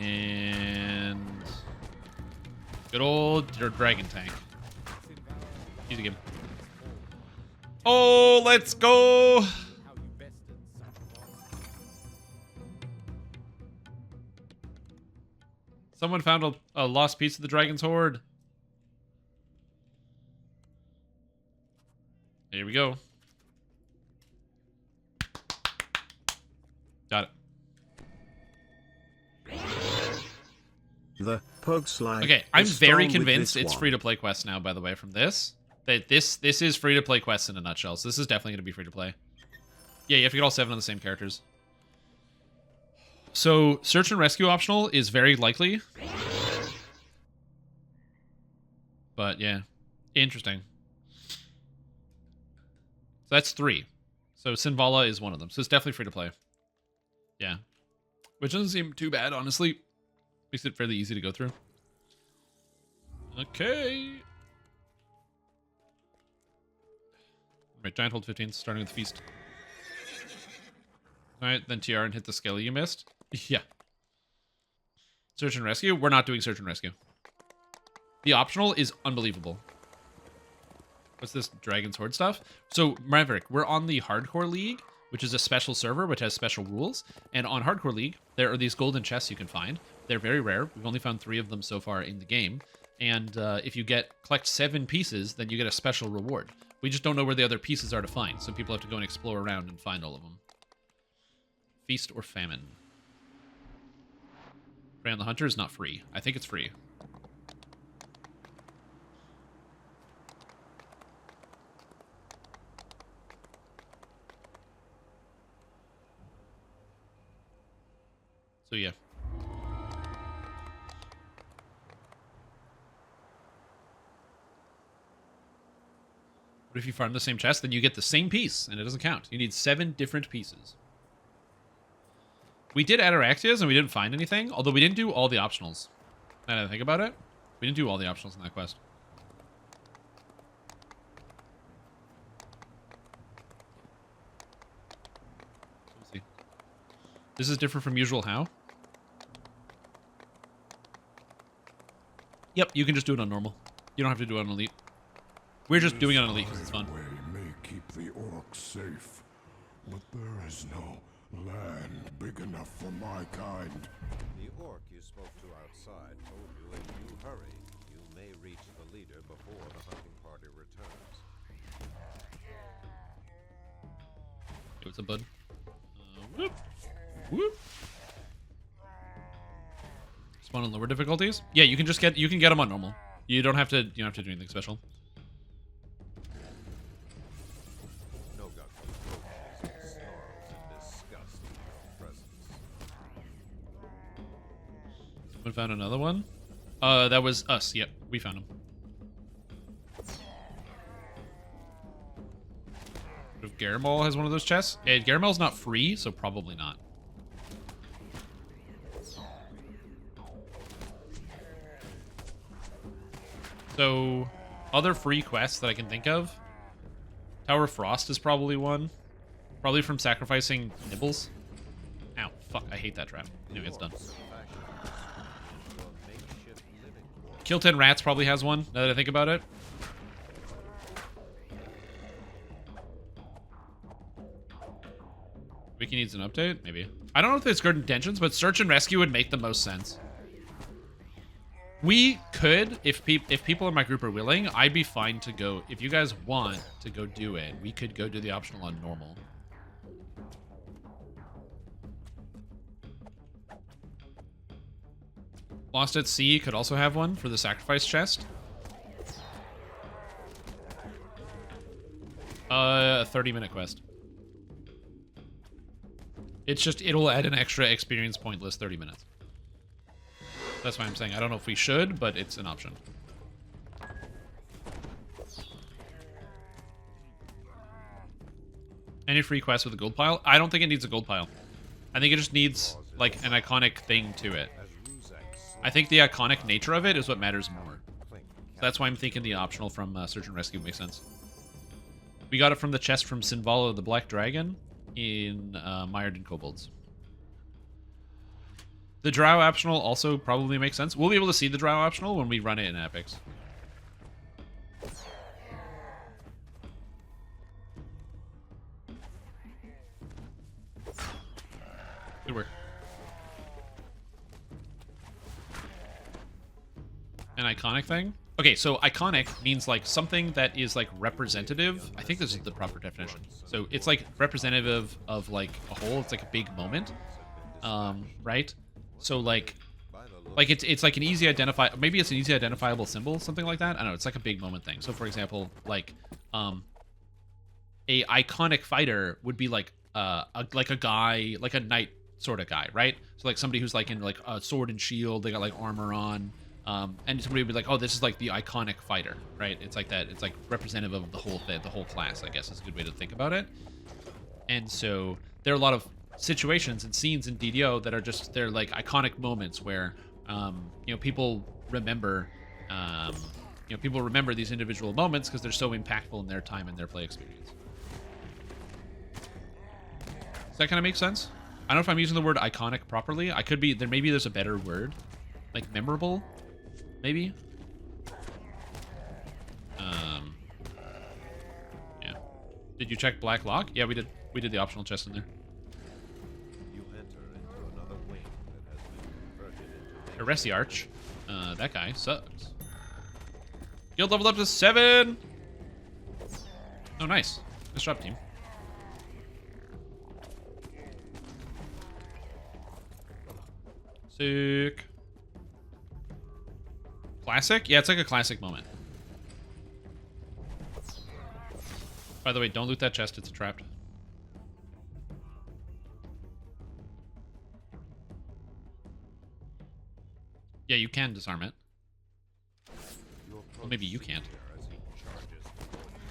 And good old dragon tank. Easy game. Oh, let's go! How you bested such monsters. Someone found a lost piece of the dragon's hoard. Here we go. Got it. The Pug Slide. Okay, I'm is very strong with convinced this it's one. free-to-play quest now, by the way, from this. That this is free-to-play quest in a nutshell, so this is definitely going to be free-to-play. Yeah, you have to get all 7 of the same characters. So, search and rescue optional is very likely. But, yeah. Interesting. So that's 3. So Sinvala is one of them. So it's definitely free-to-play. Yeah. Which doesn't seem too bad, honestly. Makes it fairly easy to go through. Okay. Right, giant hold 15, starting with the feast. Alright, then TR and hit the skelly you missed. Yeah. Search and rescue? We're not doing search and rescue. The optional is unbelievable. What's this Dragon's Horde stuff? So, Maverick, we're on the Hardcore League, which is a special server which has special rules. And on Hardcore League, there are these golden chests you can find. They're very rare. We've only found 3 of them so far in the game. And if you collect 7 pieces, then you get a special reward. We just don't know where the other pieces are to find, so people have to go and explore around and find all of them. Feast or famine. Prey on the Hunter is not free. I think it's free. So yeah. But if you farm the same chest, then you get the same piece, and it doesn't count. You need 7 different pieces. We did Ataraxias, and we didn't find anything, although we didn't do all the optionals. Now that I think about it, we didn't do all the optionals in that quest. We'll see. This is different from usual how? Yep, you can just do it on normal. You don't have to do it on elite. We're just doing it on elite because it's fun. Way may keep the orcs safe, but there is no land big enough for my kind. The orc you spoke to outside told you if you hurry, you may reach the leader before the hunting party returns. Hey, what's up, bud? Whoop. Whoop. Spawn on lower difficulties? Yeah, you can get them on normal. You don't have to do anything special. No got snarls in disgust at your presence. Someone found another one? That was us. Yep, we found him. If Garamal has one of those chests? Garamal's not free, so probably not. So, other free quests that I can think of. Tower of Frost is probably one. Probably from sacrificing nibbles. Ow, fuck, I hate that trap. Anyway, it's done. Kill 10 Rats probably has one, now that I think about it. Wiki needs an update? Maybe. I don't know if it's good intentions, but search and rescue would make the most sense. We could, if people in my group are willing, I'd be fine to go. If you guys want to go do it, we could go do the optional on normal. Lost at Sea could also have one for the sacrifice chest. A 30-minute quest. It's just, it'll add an extra experience point list 30 minutes. That's why I'm saying I don't know if we should, but it's an option. Any free quest with a gold pile? I don't think it needs a gold pile. I think it just needs, like, an iconic thing to it. I think the iconic nature of it is what matters more. So that's why I'm thinking the optional from Search and Rescue makes sense. We got it from the chest from Sinvala the Black Dragon in Mired in Kobolds. The Drow optional also probably makes sense. We'll be able to see the Drow optional when we run it in Epics. Good work. An iconic thing? Okay, so iconic means like something that is like representative. I think this is the proper definition. So it's like representative of like a whole. It's like a big moment, right? So like it's like an easy maybe it's an easy identifiable symbol, something like that. I don't know. It's like a big moment thing. So for example, like a iconic fighter would be like a guy, like a knight sort of guy, right? So like somebody who's like in like a sword and shield, they got like armor on. And somebody would be like, oh, this is like the iconic fighter, right? It's like that. It's like representative of the whole thing, the whole class, I guess is a good way to think about it. And so there are a lot of situations and scenes in DDO that are just, they're like iconic moments where, you know, people remember, people remember these individual moments because they're so impactful in their time and their play experience. Does that kind of make sense? I don't know if I'm using the word iconic properly. I could be, maybe there's a better word, like memorable. Maybe? Yeah. Did you check Black Lock? Yeah, we did. We did the optional chest in there. You enter into another wing that has been converted into Heresy Arch. That guy sucks. Guild leveled up to 7! Oh, nice. Nice job, team. Sick. Classic? Yeah, it's like a classic moment. By the way, don't loot that chest. It's trapped. Yeah, you can disarm it. Well, maybe you can't.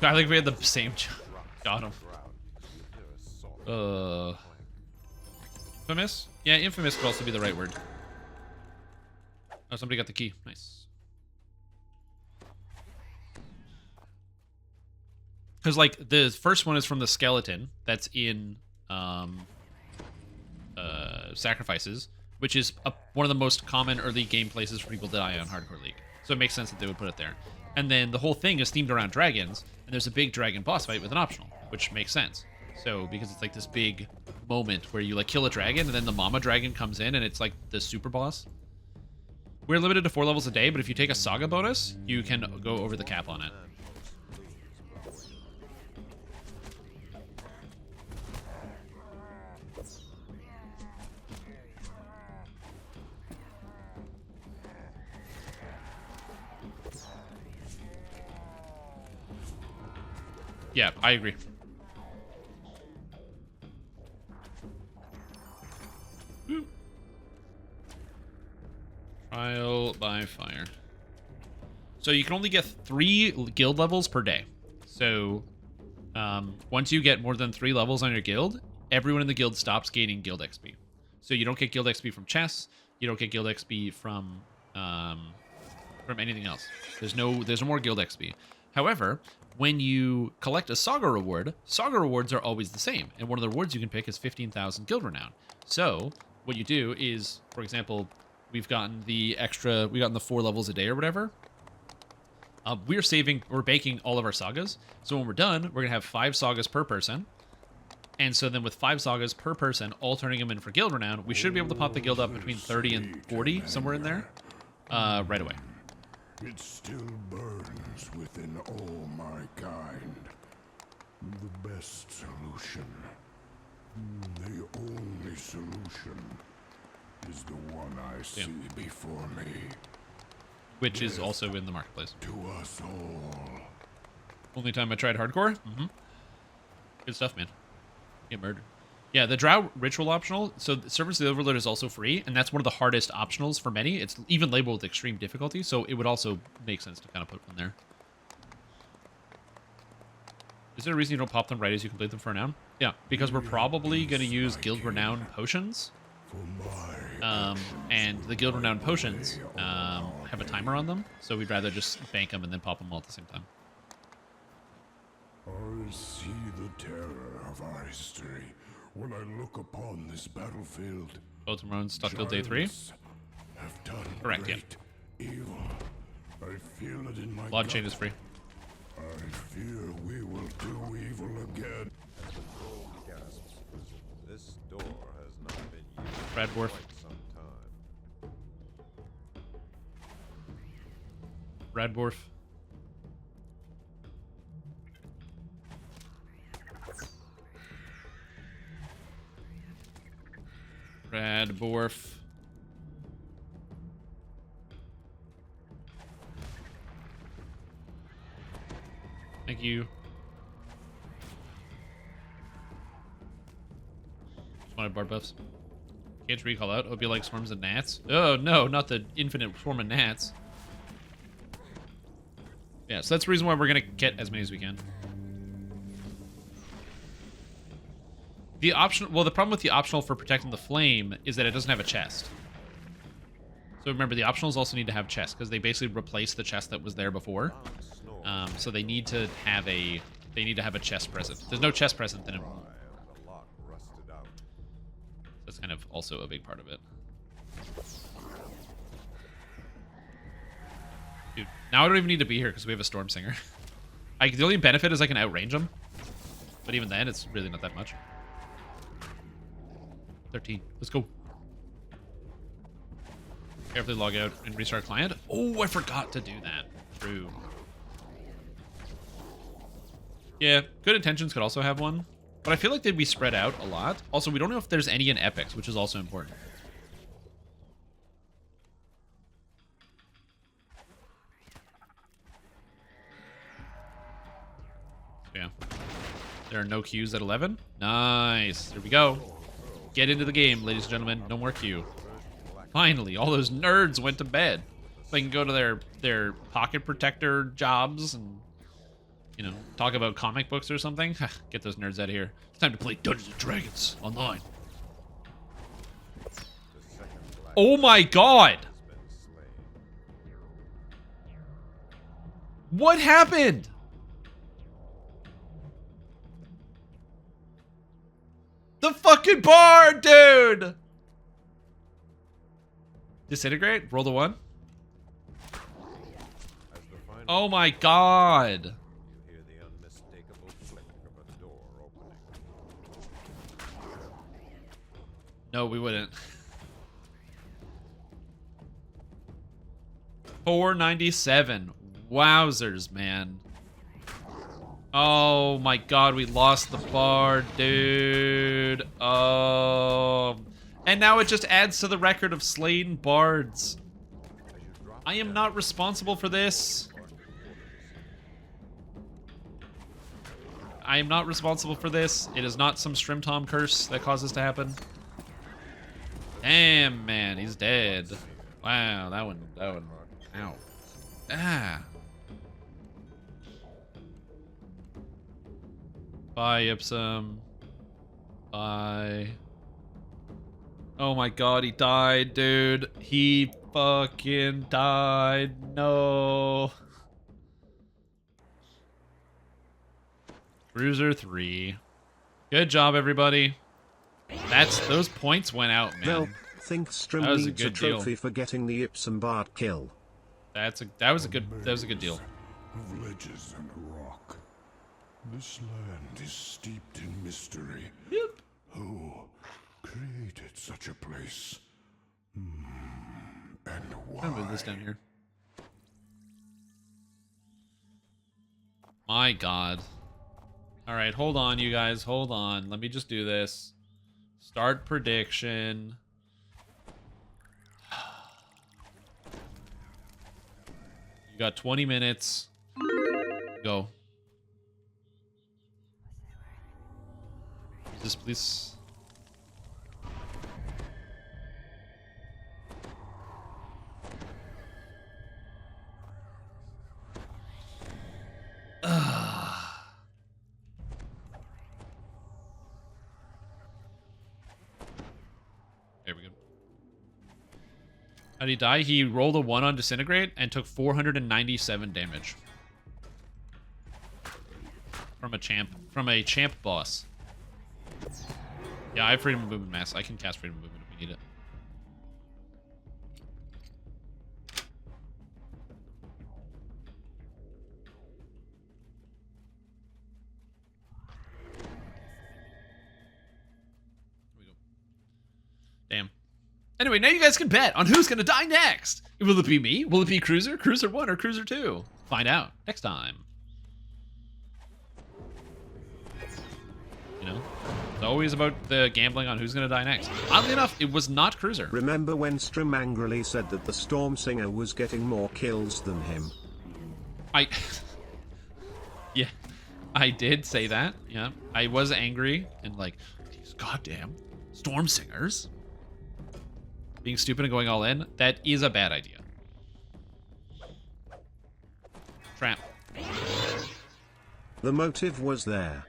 I think we had the same... Got him. Infamous? Yeah, infamous could also be the right word. Oh, somebody got the key. Nice. Because, like, the first one is from the skeleton that's in Sacrifices, which is one of the most common early game places for people to die on Hardcore League. So it makes sense that they would put it there. And then the whole thing is themed around dragons, and there's a big dragon boss fight with an optional, which makes sense. So, because it's like this big moment where you, like, kill a dragon, and then the mama dragon comes in, and it's like the super boss. We're limited to 4 levels a day, but if you take a saga bonus, you can go over the cap on it. Yeah, I agree. Woo. Trial by fire. So you can only get 3 guild levels per day. So once you get more than 3 levels on your guild, everyone in the guild stops gaining guild XP. So you don't get guild XP from chests. You don't get guild XP from from anything else. There's no more guild XP. However, when you collect a saga rewards are always the same. And one of the rewards you can pick is 15,000 guild renown. So what you do is, for example, we've gotten the 4 levels a day or whatever. We're baking all of our sagas. So when we're done, we're going to have 5 sagas per person. And so then with 5 sagas per person, all turning them in for guild renown, we should be able to pop the guild up between 30 and 40, somewhere in there, right away. It still burns within all my kind. The best solution, the only solution, is the one I see before me. Which is also in the marketplace. To us all. Only time I tried hardcore? Mm-hmm. Good stuff, man. Get murdered. Yeah, the Drow ritual optional. So Servants of the Overlord is also free, and that's one of the hardest optionals for many. It's even labeled with extreme difficulty, so it would also make sense to kind of put one there. Is there a reason you don't pop them right as you complete them for renown? Yeah, because we're probably going to use guild renown potions. And the guild renown potions have a timer on them, so we'd rather just bank them and then pop them all at the same time. I see the terror of our history when I look upon this battlefield. Both Roan stuck till day 3. Have done Correct, yeah. great evil. I feel it in my Blood gut. chain is free. I fear we will do evil again. As the troll gasps, this door has not been used Brad in Dwarf. quite some time. Radborf. Radborf. Thank you. Just wanted bard buffs. Can't recall out. Hope you like swarms of gnats. Oh no, not the infinite swarm of gnats. Yeah, so that's the reason why we're gonna get as many as we can. The option, well, the problem with the optional for protecting the flame is that it doesn't have a chest. So remember, the optionals also need to have chests because they basically replace the chest that was there before. So they need to have a chest present. If there's no chest present, then it won't. The lock rusted out. That's kind of also a big part of it. Dude, now I don't even need to be here because we have a Storm Singer. The only benefit is I can outrange him. But even then, it's really not that much. 13. Let's go. Carefully log out and restart client. Oh, I forgot to do that. True. Yeah, good intentions could also have one. But I feel like they'd be spread out a lot. Also, we don't know if there's any in epics, which is also important. Yeah. There are no queues at 11. Nice. There we go. Get into the game, ladies and gentlemen. No more queue. Finally, all those nerds went to bed. They can go to their pocket protector jobs and, you know, talk about comic books or something. Get those nerds out of here. It's time to play Dungeons & Dragons online. Oh my god! What happened? The fucking bar, dude! Disintegrate? Roll the 1. Oh my god. You hear the unmistakable click of a door opening. No, we wouldn't. 497. Wowzers, man. Oh my god, we lost the bar, dude. Oh. And now it just adds to the record of slain bards. I am not responsible for this. I am not responsible for this. It is not some Strimtom curse that caused this to happen. Damn, man, he's dead. Wow, that one, ow. Ah. Bye, Ipsum. Bye. Oh my god, he died, dude. He fucking died. No. Cruiser 3. Good job, everybody. Those points went out, man. They'll think That Strim was a needs a good deal. trophy for getting the Ipsambard kill. That was a good deal. Of ledges and rock. This land is steeped in mystery. Yep. Who created such a place? And why? I'm gonna move this down here. My God. All right, hold on, you guys. Hold on. Let me just do this. Start prediction. You got 20 minutes. Go. Just please. There we go. How did he die? He rolled a 1 on Disintegrate and took 497 damage. From a champ boss. Yeah, I have Freedom of Movement Mass. I can cast Freedom of Movement if we need it. Here we go. Damn. Anyway, now you guys can bet on who's gonna die next. Will it be me? Will it be Cruiser? Cruiser 1 or Cruiser 2? Find out next time. You know? It's always about the gambling on who's gonna die next. Oddly enough, it was not Cruiser. Remember when Strim angrily said that the Storm Singer was getting more kills than him? Yeah, I did say that. Yeah, I was angry and like, these goddamn Storm Singers. Being stupid and going all in, that is a bad idea. Trap. The motive was there.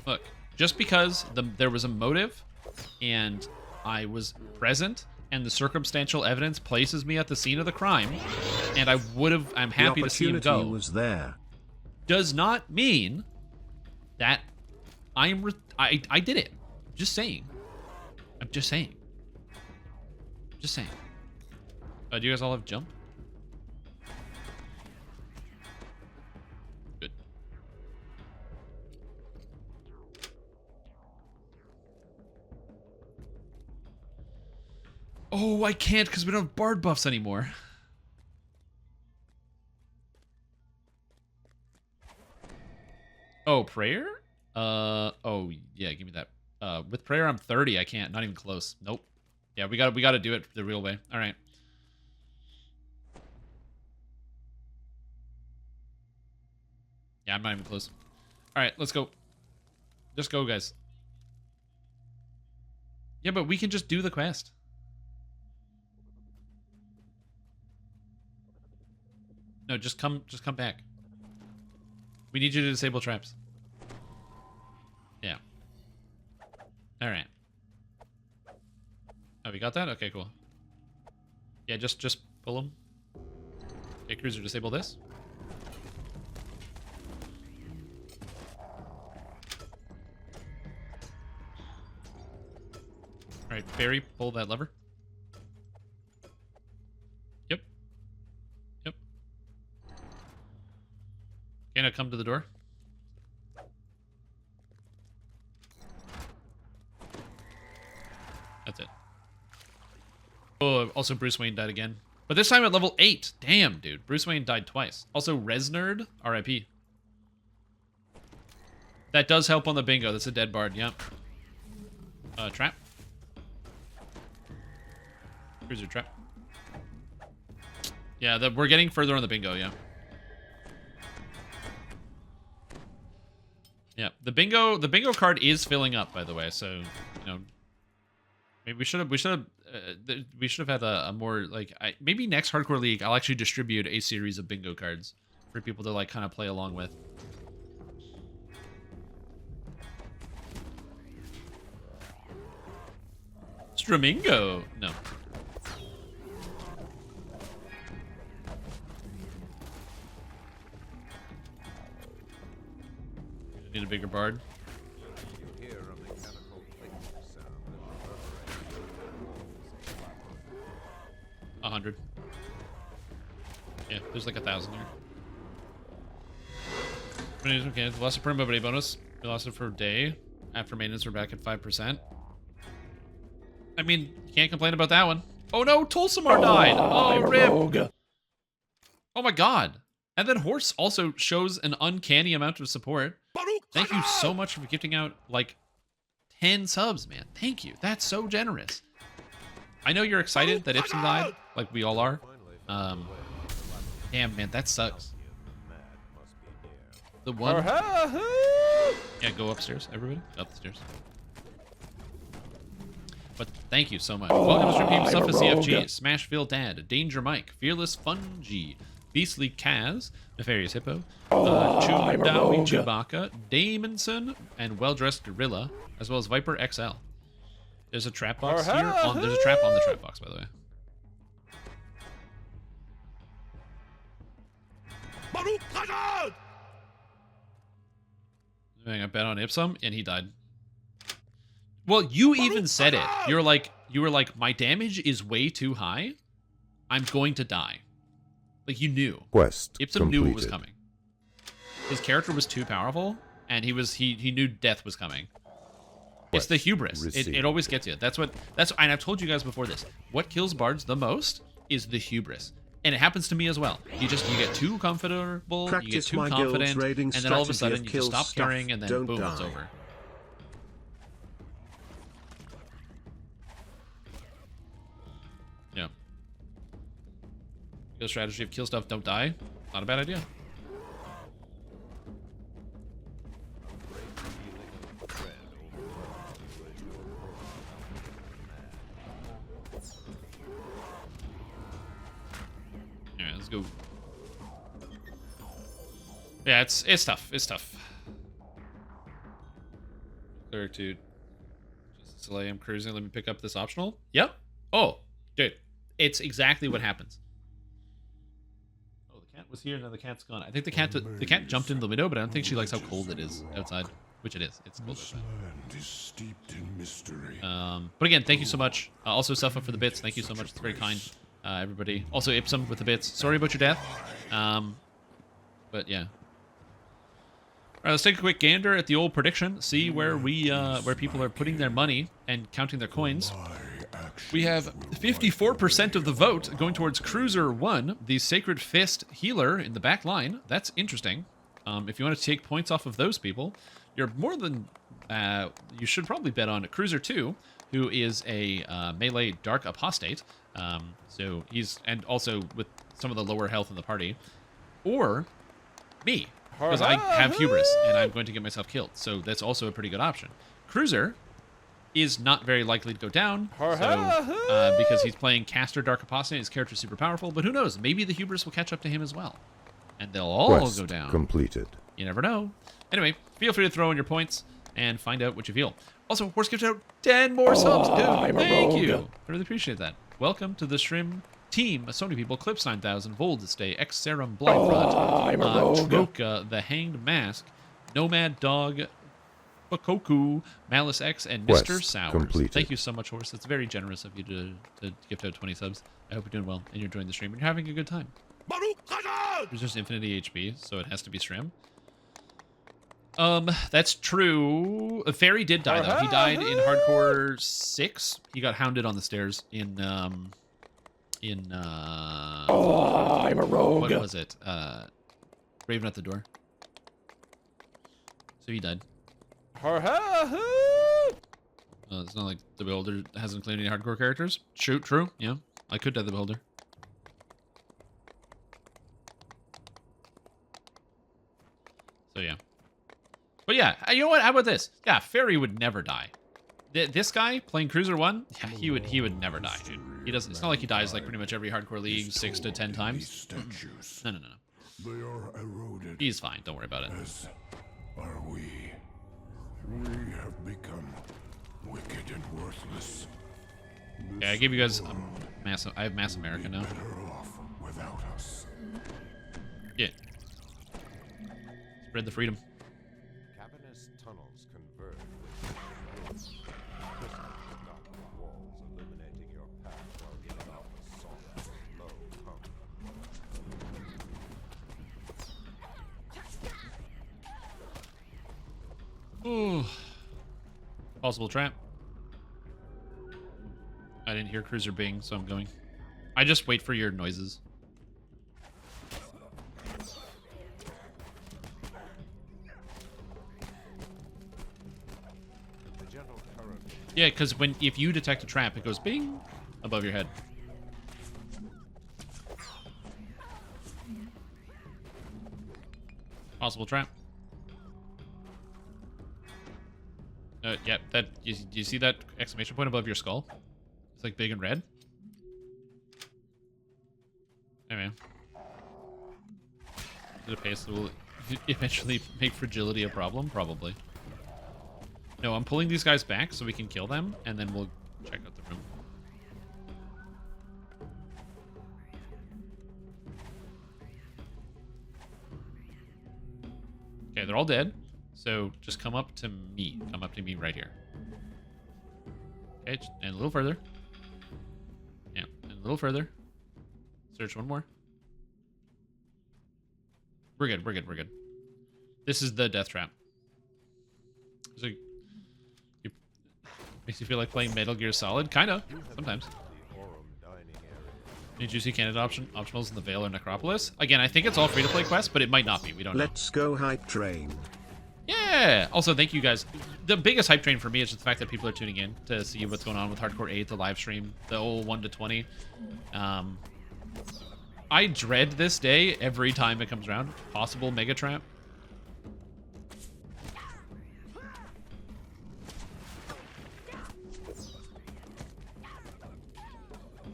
Look, just because there was a motive and I was present and the circumstantial evidence places me at the scene of the crime and I'm happy to see him The go, opportunity was there. does not mean that I did it. Just saying. I'm just saying. Just saying. Do you guys all have jump? Good. Oh, I can't because we don't have bard buffs anymore. Oh, prayer? Oh, yeah, give me that. With prayer, I'm 30. I can't. Not even close. Nope. Yeah, we gotta do it the real way. All right. Yeah, I'm not even close. All right, let's go. Just go, guys. Yeah, but we can just do the quest. No, just come back. We need you to disable traps. Yeah. All right. Oh, we got that? Okay, cool. Yeah, just pull them. Okay, Cruiser, disable this. All right, Barry, pull that lever. Yep. Yep. Okay, now come to the door. That's it. Oh, also Bruce Wayne died again. But this time at level 8. Damn, dude. Bruce Wayne died twice. Also, Resnerd, RIP. That does help on the bingo. That's a dead bard, yep. Trap. Cruiser trap. Yeah, we're getting further on the bingo, yeah. Yeah, the bingo card is filling up, by the way, so, you know, maybe we should have had a more, like, maybe next Hardcore League, I'll actually distribute a series of bingo cards for people to, like, kind of play along with. Stramingo. No. Need a bigger bard. You hear a mechanical clicking sound that reverberates. 100. Yeah, there's like 1,000 here. Okay, lost it per mobility bonus. We lost it for a day. After maintenance, we're back at 5%. I mean, you can't complain about that one. Oh no, Tulsamar died! Oh, rip! Oh my god. And then Horse also shows an uncanny amount of support. Thank you so much for gifting out, like, 10 subs, man. Thank you. That's so generous. I know you're excited that Ipsum died, like we all are. Damn, man, that sucks. The one... Yeah, go upstairs, everybody. Up the stairs. But thank you so much. Welcome to Stream Team Suffa CFG, Smashville Dad, Danger Mike, Fearless Fungi, Beastly Kaz, Nefarious Hippo, Chudawi Chewbacca, Damonson, and Well-Dressed Gorilla, as well as Viper XL. There's a trap box here. There's a trap on the trap box, by the way. I bet on Ipsum, and he died. Well, you even said it. You were like, my damage is way too high. I'm going to die. Like, you knew. Quest Ipsum knew it was coming. His character was too powerful, and he knew death was coming. It's the hubris. It always gets you. And I've told you guys before this. What kills bards the most is the hubris. And it happens to me as well. You get too comfortable, you get too confident, and then all of a sudden you just stop caring, and then boom, it's over. Yeah. Good strategy of kill stuff, don't die. Not a bad idea. Alright, let's go. Yeah, it's tough. It's tough. Cleric dude. Just delay, I'm cruising. Let me pick up this optional. Yep. Oh, dude. It's exactly what happens. Oh, the cat was here, now the cat's gone. I think the cat jumped in the window, but I don't think she likes how cold it is outside. Which it is. It's cold outside. Land is steeped in mystery. But again, thank you so much. Also, Suffa for the bits. Thank you so much. It's very kind, everybody. Also, Ipsum with the bits. Sorry about your death. But yeah. All right, let's take a quick gander at the old prediction. See where where people are putting their money and counting their coins. We have 54% of the vote going towards Cruiser 1, the Sacred Fist healer in the back line. That's interesting. If you want to take points off of those people, you're more than... you should probably bet on Cruiser 2, who is a melee Dark Apostate. So he's... And also with some of the lower health in the party. Or me, because I have hubris, and I'm going to get myself killed. So that's also a pretty good option. Cruiser is not very likely to go down, so, because he's playing Caster Dark Apostate. His character's super powerful, but who knows? Maybe the hubris will catch up to him as well, and they'll all go down. Completed. You never know. Anyway, feel free to throw in your points and find out what you feel. Also, Horse gives out 10 more subs, dude. Thank you. I really appreciate that. Welcome to the Shrim team. Sony people, Clips 9000, Voldestay, X Serum, Blightcaster, Troka, The Hanged Mask, Nomad Dog, Bakoku, Malice X, and Mr. Sours. Completed. Thank you so much, Horse. That's very generous of you to gift out 20 subs. I hope you're doing well and you're enjoying the stream and you're having a good time. There's just infinity HP, so it has to be Strim. That's true. Fairy did die, though. He died in Hardcore 6. He got hounded on the stairs in I'm a rogue. What was it? Raven at the door. So he died. It's not like the Beholder hasn't claimed any hardcore characters. Shoot, true. Yeah, I could die the Beholder. So yeah. But yeah, you know what? How about this? Yeah, Fairy would never die. This guy playing Cruiser 1, yeah, he would never die, dude. He doesn't. It's not like he dies like pretty much every hardcore league 6 to 10 times. No. They are eroded. He's fine. Don't worry about it. As are we. We have become wicked and worthless. Yeah, I gave you guys a massive. I have Mass America now. Better off without us. Yeah. Spread the freedom. Cavernous tunnels converge with crystal dark walls illuminating your path while giving off a soft, low hum. Ooh. Possible trap. I didn't hear cruiser bing, so I'm going. I just wait for your noises. The gentle current Yeah, because if you detect a trap, it goes bing above your head. Possible trap. Yeah, that you see that exclamation point above your skull? It's like big and red. Anyway. Is it a pace that will eventually make fragility a problem? Probably. No, I'm pulling these guys back so we can kill them, and then we'll check out the room. Okay, they're all dead. So just come up to me. Come up to me right here. Okay, and a little further. Yeah, and a little further. Search one more. We're good, we're good, we're good. This is the death trap. So makes you feel like playing Metal Gear Solid? Kinda, sometimes. the Aurum dining area. Any juicy candidate optionals in the Vale or Necropolis? Again, I think it's all free-to-play quests, but it might not be. We don't know. Let's go hype train. Yeah! Also, thank you guys. The biggest hype train for me is just the fact that people are tuning in to see what's going on with Hardcore 8, the live stream, the old 1 to 20. I dread this day every time it comes around. Possible Mega Trap.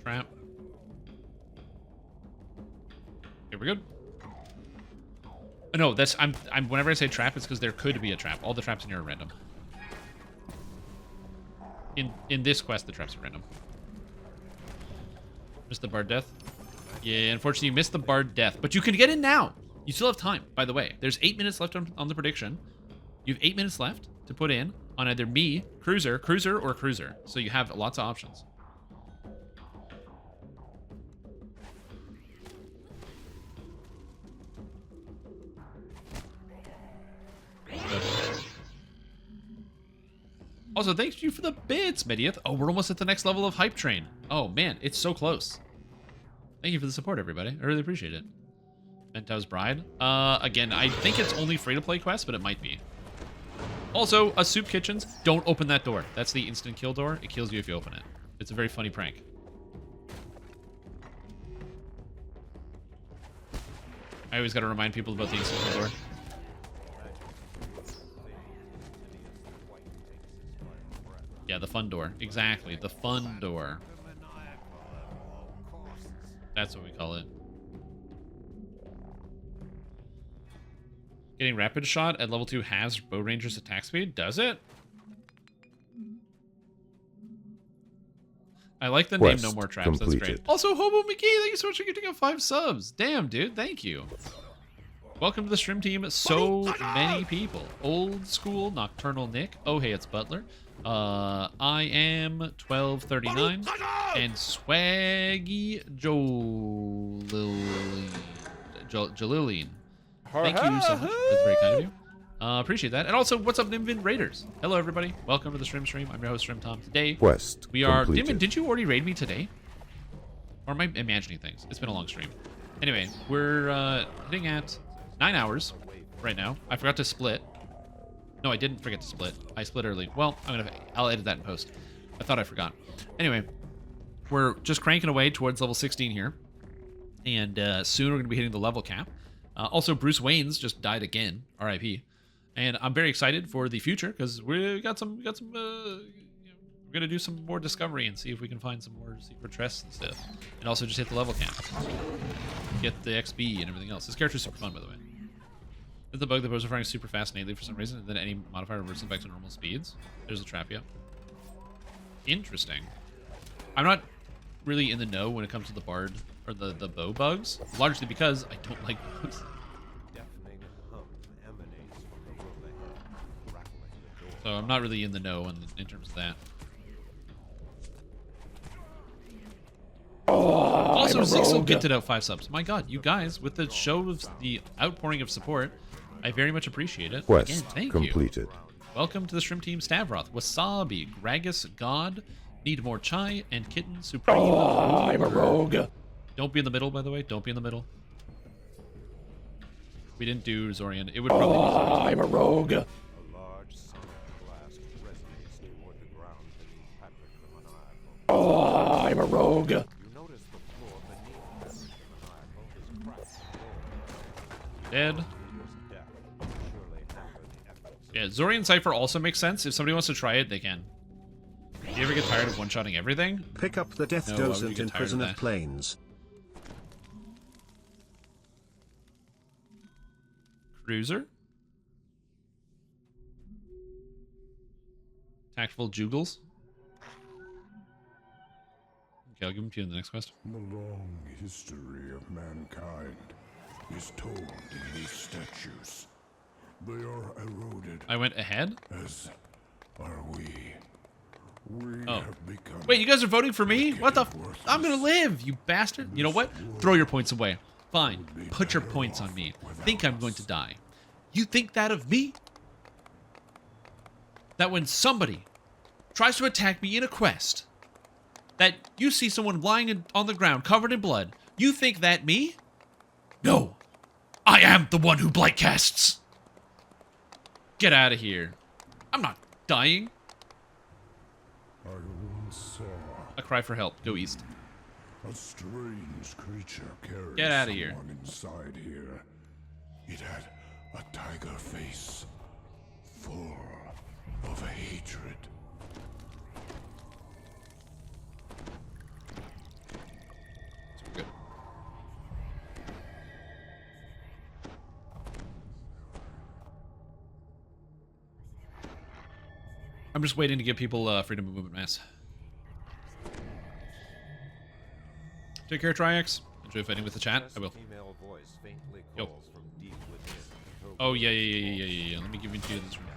Trap. Okay, we're good. No, that's I'm whenever I say trap, it's because there could be a trap. All the traps in here are random. In this quest, the traps are random. Missed the bard death. Yeah, unfortunately, you missed the bard death, but you can get in now. You still have time, by the way. There's 8 minutes left on the prediction. You have 8 minutes left to put in on either me, cruiser, or cruiser. So you have lots of options. Also, thank you for the bits, Mediath. Oh, we're almost at the next level of Hype Train. Oh, man, it's so close. Thank you for the support, everybody. I really appreciate it. Mentau's Bride. Again, I think it's only free-to-play quest, but it might be. Also, a Soup Kitchens, don't open that door. That's the instant kill door. It kills you if you open it. It's a very funny prank. I always got to remind people about the instant kill door. Yeah, the fun door. Exactly, the fun door. That's what we call it. Getting rapid shot at level 2 halves bow ranger's attack speed? Does it? I like the name No More Traps. That's great. Also, Hobo McGee, thank you so much for getting 5 subs. Damn, dude, thank you. Welcome to the stream team. So many people. Old School, Nocturnal Nick. Oh, hey, it's Butler. I am 1239 and Swaggy Jaliline. Thank you so much. That's very kind of you. Appreciate that. And also, what's up, Nimvin Raiders? Hello, everybody. Welcome to the stream. I'm your host, Strimtom. Today, Quest we are... completed. Nimvin, did you already raid me today? Or am I imagining things? It's been a long stream. Anyway, we're hitting at 9 hours right now. I forgot to split. No, I didn't forget to split. I split early. Well, I'll edit that in post. I thought I forgot. Anyway, we're just cranking away towards level 16 here. And soon we're going to be hitting the level cap. Also, Bruce Wayne's just died again. R.I.P. And I'm very excited for the future because we're going to do some more discovery and see if we can find some more secret chests and stuff. And also just hit the level cap. Get the XP and everything else. This character's super fun, by the way. Is the bug that bows are firing super fast innately for some reason, and then any modifier reverses back to normal speeds? There's a trap, yeah. Interesting. I'm not really in the know when it comes to the bard or the bow bugs, largely because I don't like bows. Deafening hum emanates from the room ahead, rattling the door. So I'm not really in the know in terms of that. Also, Zixel gifted out 5 subs. My god, you guys, with the show of the outpouring of support, I very much appreciate it. Quest Again, thank completed. you. Welcome to the Shrimp Team Stavroth, Wasabi, Gragas, God, Need More Chai, and Kitten Supreme. I'm a rogue. Don't be in the middle, by the way. Don't be in the middle. We didn't do Zorian. It would probably be Zorian. I'm a rogue. A large sonic blast resonates toward the ground beneath Patrick the Maniacal. I'm a rogue. You notice the floor beneath Patrick the Maniacal is cracked. Dead. He was deaf. Surely hamper the efforts. Yeah, Zorian Cypher also makes sense. If somebody wants to try it, they can. Do you ever get tired of one-shotting everything? Pick up the death No, why would you docent get in tired Prison of of that? Plains. Cruiser. Tactful Jugles. Okay, I'll give him to you in the next quest. The long history of mankind is told in these statues. They are eroded, I went ahead? as are we. We Oh. have become... Wait, you guys are voting for me? What the? Worthless. I'm gonna live, you bastard. You know what? Throw your points away. Fine. Put your points on me. Think I'm going to die. You think that of me? That when somebody tries to attack me in a quest, that you see someone lying on the ground covered in blood, you think that me? No. I am the one who Blightcasts. Get out of here. I'm not dying. I once saw A cry for help. Go east. a strange creature carry Get outta here. someone inside here. It had a tiger face, full of hatred. Good. I'm just waiting to give people freedom of movement mass. Take care, Triax. Enjoy fighting with the chat. I will. Female voice faintly Yo. calls from deep within. Her Oh, yeah. Let me give you to this room.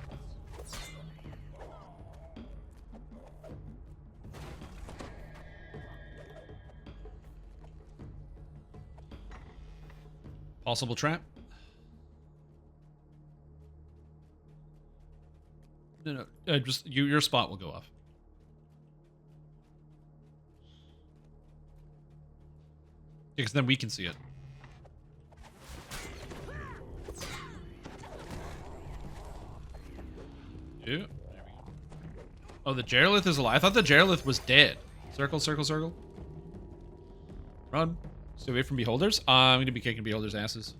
Possible trap? No. Just your spot will go off. Because then we can see it. Yeah. There we go. Oh, the Jarelith is alive. I thought the Jarelith was dead. Circle, circle, circle. Run. Stay away from beholders. I'm going to be kicking beholders' asses.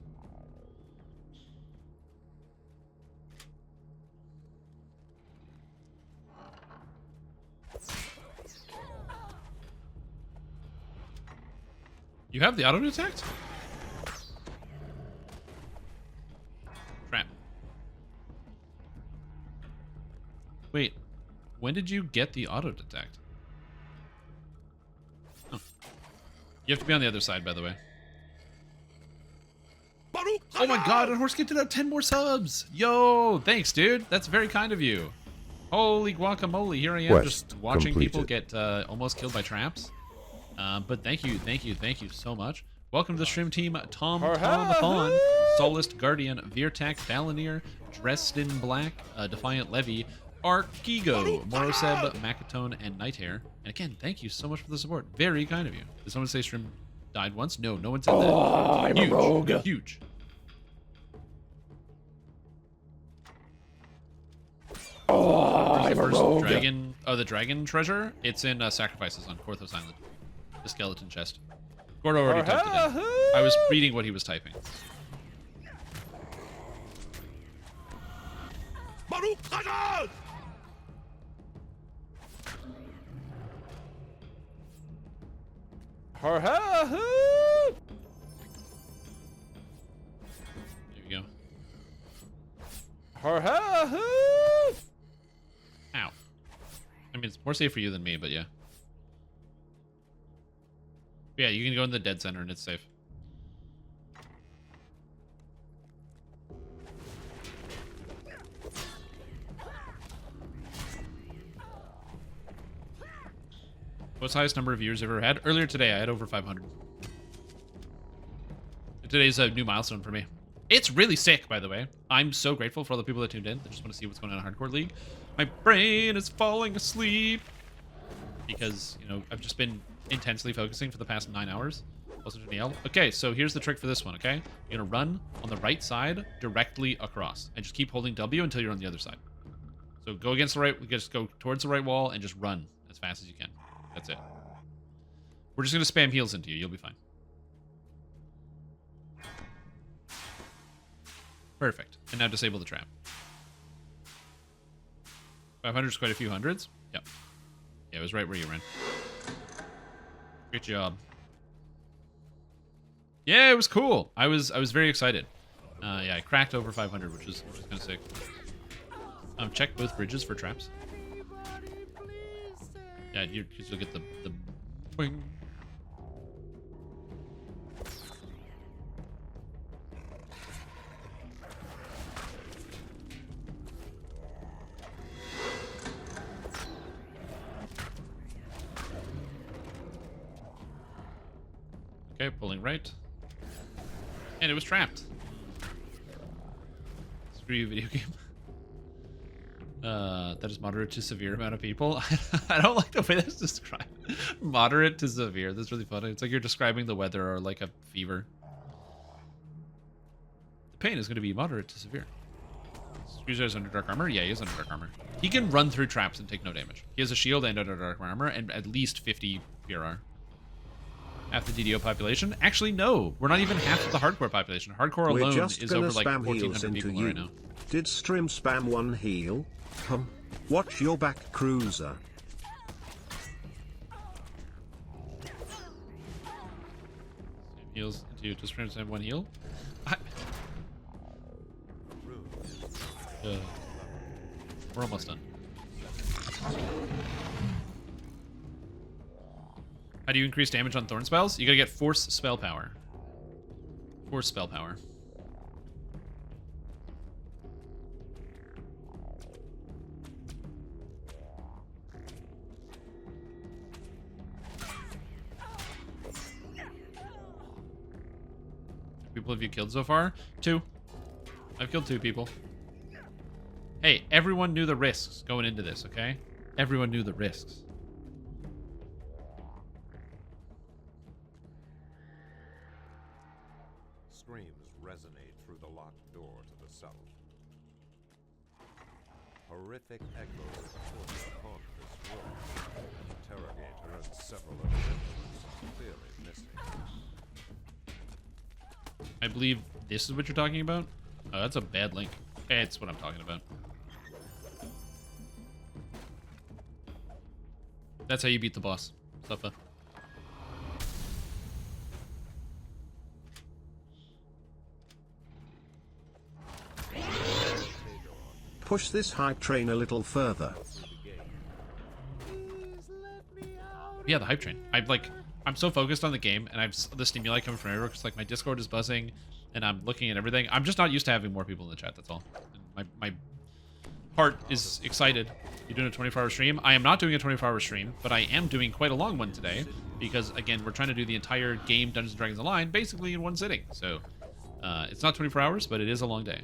You have the auto detect? Trap. Wait, when did you get the auto detect? Oh. You have to be on the other side, by the way. Oh my god, and Horse did out 10 more subs! Yo, thanks, dude. That's very kind of you. Holy guacamole, here I am Quest just watching people completed. get almost killed by traps. But thank you so much. Welcome to the stream team, Tom Thon, Solist Guardian, Virtak, Balanier, Dressed in Black, Defiant Levy, Arkigo, Moroseb, Macatone, and Nighthair. And again, thank you so much for the support. Very kind of you. Did someone say stream died once? No, no one said that. I'm Huge, a rogue. huge. I'm a First rogue. dragon. Oh, the dragon treasure? It's in Sacrifices on Korthos Island. The skeleton chest. Gordo already typed it in. I was reading what he was typing. There we go. Ow. I mean, it's more safe for you than me, but yeah. Yeah, you can go in the dead center and it's safe. What's the highest number of viewers I've ever had? Earlier today, I had over 500. Today's a new milestone for me. It's really sick, by the way. I'm so grateful for all the people that tuned in. They just want to see what's going on in Hardcore League. My brain is falling asleep. Because, you know, I've just been intensely focusing for the past 9 hours. Also to Neil. Okay, so here's the trick for this one, okay? You're going to run on the right side directly across. And just keep holding W until you're on the other side. So go against the right, just go towards the right wall and just run as fast as you can. That's it. We're just going to spam heals into you. You'll be fine. Perfect. And now disable the trap. 500 is quite a few hundreds. Yep. Yeah, it was right where you ran. Great job. Yeah, it was cool. I was very excited. Yeah, I cracked over 500, which is kind of sick. Check both bridges for traps. Yeah, you'll get the boing. Okay, pulling right. And it was trapped. Screw you, video game. That is moderate to severe amount of people. I don't like the way that's described. Moderate to severe. That's really funny. It's like you're describing the weather or like a fever. The pain is going to be moderate to severe. Screwdriver is under dark armor? Yeah, he is under dark armor. He can run through traps and take no damage. He has a shield and under dark armor and at least 50 PRR. Half the DDO population? Actually, no. We're not even half of the hardcore population. Hardcore alone is over like 1,400 people right now. Did Strim spam one heal? Watch your back, cruiser. Heals into just trying to have one heal. We're almost done. How do you increase damage on thorn spells? You gotta get force spell power. Force spell power. People have you killed so far? 2. I've killed 2 people. Hey, everyone knew the risks going into this, okay? Everyone knew the risks. Screams resonate through the locked door to the south. Horrific echoes force upon this wall. An interrogator and several of the victims clearly missing. I believe this is what you're talking about? Oh, that's a bad link. It's what I'm talking about. That's how you beat the boss. Suffer. Push this hype train a little further. Yeah, the hype train. I'm so focused on the game, and I've the stimuli coming from everywhere because like my Discord is buzzing, and I'm looking at everything. I'm just not used to having more people in the chat. That's all. And my heart is excited. You're doing a 24-hour stream. I am not doing a 24-hour stream, but I am doing quite a long one today because again, we're trying to do the entire game Dungeons & Dragons Online basically in one sitting. So it's not 24 hours, but it is a long day.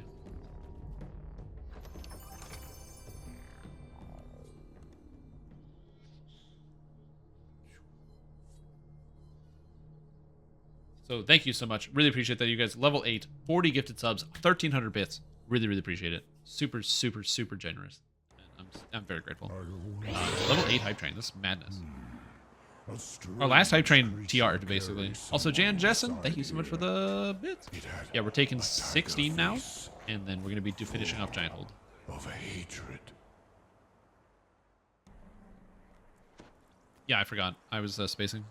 So thank you so much. Really appreciate that, you guys. Level 8, 40 gifted subs, 1,300 bits. Really, really appreciate it. Super, super, super generous. And I'm very grateful. Level 8 hype train. This is madness. Our last hype train TR'd, basically. Also, Jan Jessen, thank you so much for the bits. Yeah, we're taking 16 now, and then we're going to be finishing off Giant Hold. Of a hatred. Yeah, I forgot. I was spacing.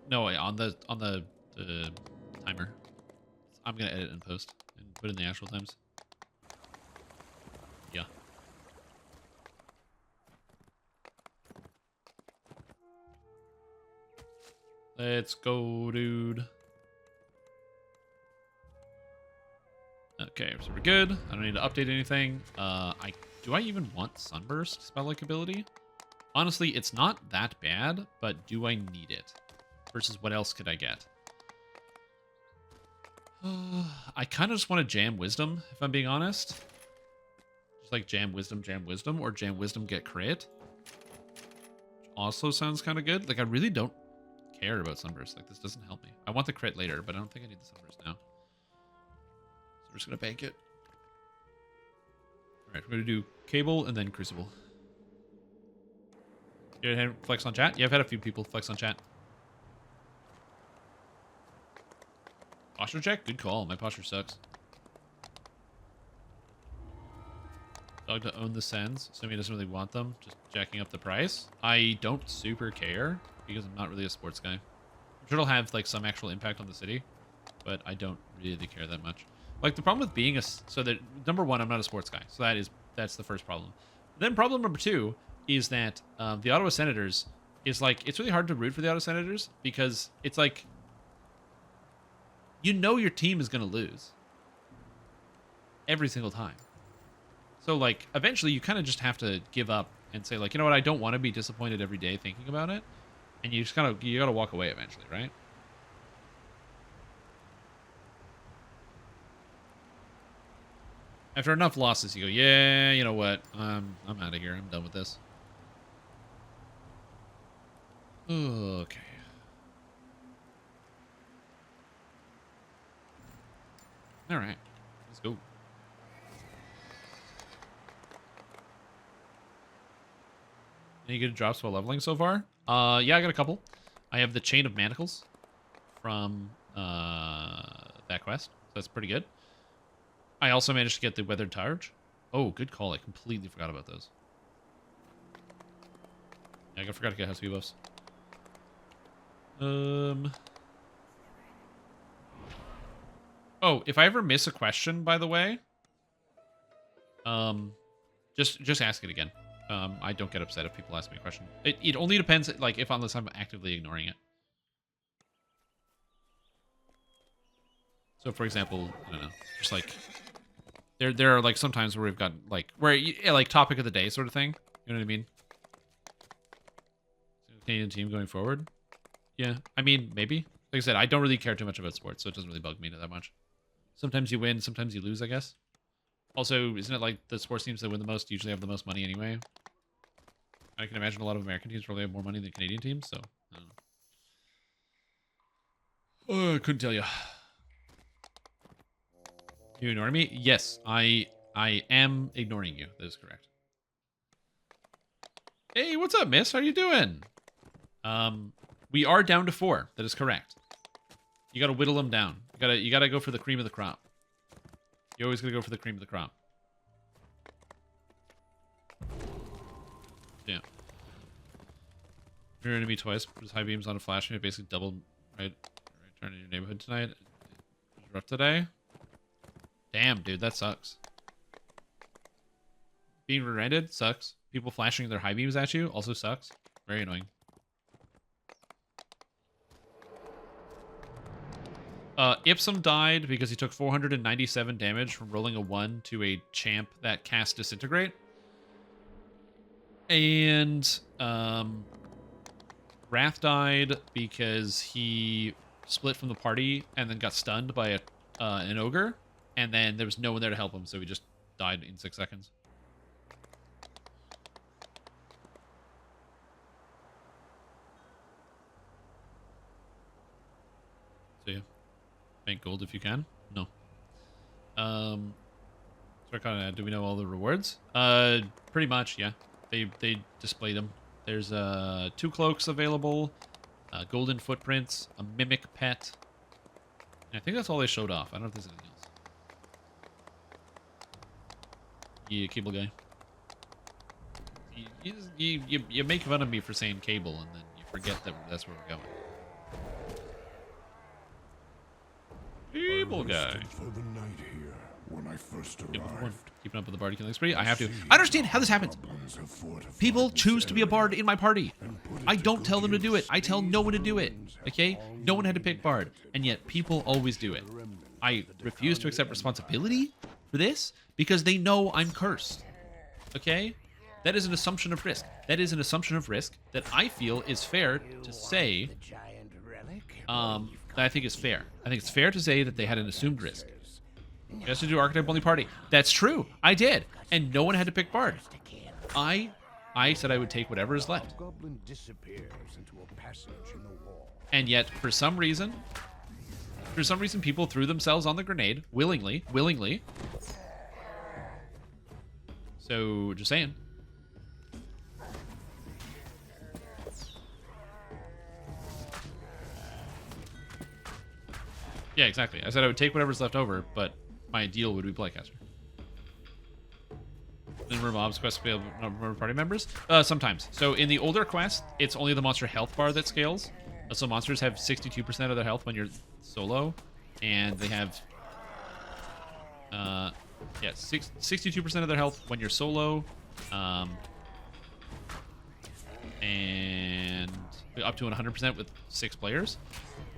No, on the timer. I'm gonna edit and post and put in the actual times. Let's go, dude. Okay, so we're good. I don't need to update anything. Do I even want Sunburst spell-like ability? Honestly, it's not that bad, but do I need it? Versus what else could I get? I kind of just want to jam Wisdom, if I'm being honest. Just like jam Wisdom, or jam Wisdom, get crit. Which also sounds kind of good. Like, I really don't care about Sunburst. Like, this doesn't help me. I want the crit later, but I don't think I need the Sunburst now. So we're just going to bank it. Alright, we're going to do Cable and then Crucible. You had flex on chat? Yeah, I've had a few people flex on chat. Posture check? Good call. My posture sucks. Dog to own the sends. So he doesn't really want them. Just jacking up the price. I don't super care because I'm not really a sports guy. I'm sure it'll have like some actual impact on the city, but I don't really care that much. Like the problem with being so that number one, I'm not a sports guy. So that's the first problem. Then problem number two is that the Ottawa Senators is like, it's really hard to root for the Ottawa Senators because it's like, you know your team is going to lose every single time. So, like, eventually you kind of just have to give up and say, like, you know what, I don't want to be disappointed every day thinking about it. And you just you got to walk away eventually, right? After enough losses, you go, yeah, you know what, I'm out of here. I'm done with this. Okay. All right, let's go. Any good drops while leveling so far? Yeah, I got a couple. I have the Chain of Manacles from that quest. So that's pretty good. I also managed to get the Weathered Targe. Oh, good call. I completely forgot about those. Yeah, I forgot to get house buffs. Oh, if I ever miss a question, by the way, just ask it again. I don't get upset if people ask me a question. It only depends, like, unless I'm actively ignoring it. So, for example, I don't know, just like there are like some times where we've got like like topic of the day sort of thing. You know what I mean? Canadian team going forward. Yeah, I mean maybe. Like I said, I don't really care too much about sports, so it doesn't really bug me that much. Sometimes you win, sometimes you lose, I guess. Also, isn't it like the sports teams that win the most usually have the most money anyway? I can imagine a lot of American teams probably have more money than Canadian teams, so I don't know. I couldn't tell you. You ignoring me? Yes, I am ignoring you. That is correct. Hey, what's up, miss? How you doing? We are down to 4. That is correct. You gotta whittle them down. You gotta go for the cream of the crop. You always gotta go for the cream of the crop. Yeah. You're enemy twice. There's high beams on a flash and it basically doubled right turn in your neighborhood tonight. It was rough today. Damn, dude, that sucks. Being rear-ended sucks. People flashing their high beams at you also sucks. Very annoying. Ipsum died because he took 497 damage from rolling a 1 to a champ that cast Disintegrate. And Wrath died because he split from the party and then got stunned by an ogre. And then there was no one there to help him, so he just died in 6 seconds. So yeah. Bank gold if you can. No. So kind of, do we know all the rewards? Pretty much, yeah. They display them. There's 2 cloaks available, golden footprints, a mimic pet. And I think that's all they showed off. I don't know if there's anything else. Yeah, cable guy. You make fun of me for saying cable, and then you forget that that's where we're going. Cable guy. For the night here when I first arrived. Keeping up with the bard killing spree. I have to. I understand how this happens. People choose to be a bard in my party. I don't tell them to do it. I tell no one to do it. Okay? No one had to pick Bard, and yet people always do it. I refuse to accept responsibility for this because they know I'm cursed. Okay? That is an assumption of risk. That is an assumption of risk that I feel is fair to say. That I think is fair. I think it's fair to say that they had an assumed risk. Just to do archetype only party. That's true. I did, and no one had to pick Bard. I said I would take whatever is left. Goblin disappears into a passage in the wall. And yet, for some reason, people threw themselves on the grenade willingly. So, just saying. Yeah, exactly. I said I would take whatever's left over, but my ideal would be Blightcaster. Number of mobs quests fail number of party members? Sometimes. So in the older quest, it's only the monster health bar that scales. So monsters have 62% of their health when you're solo, and they have 62% of their health when you're solo, and up to 100% with 6 players.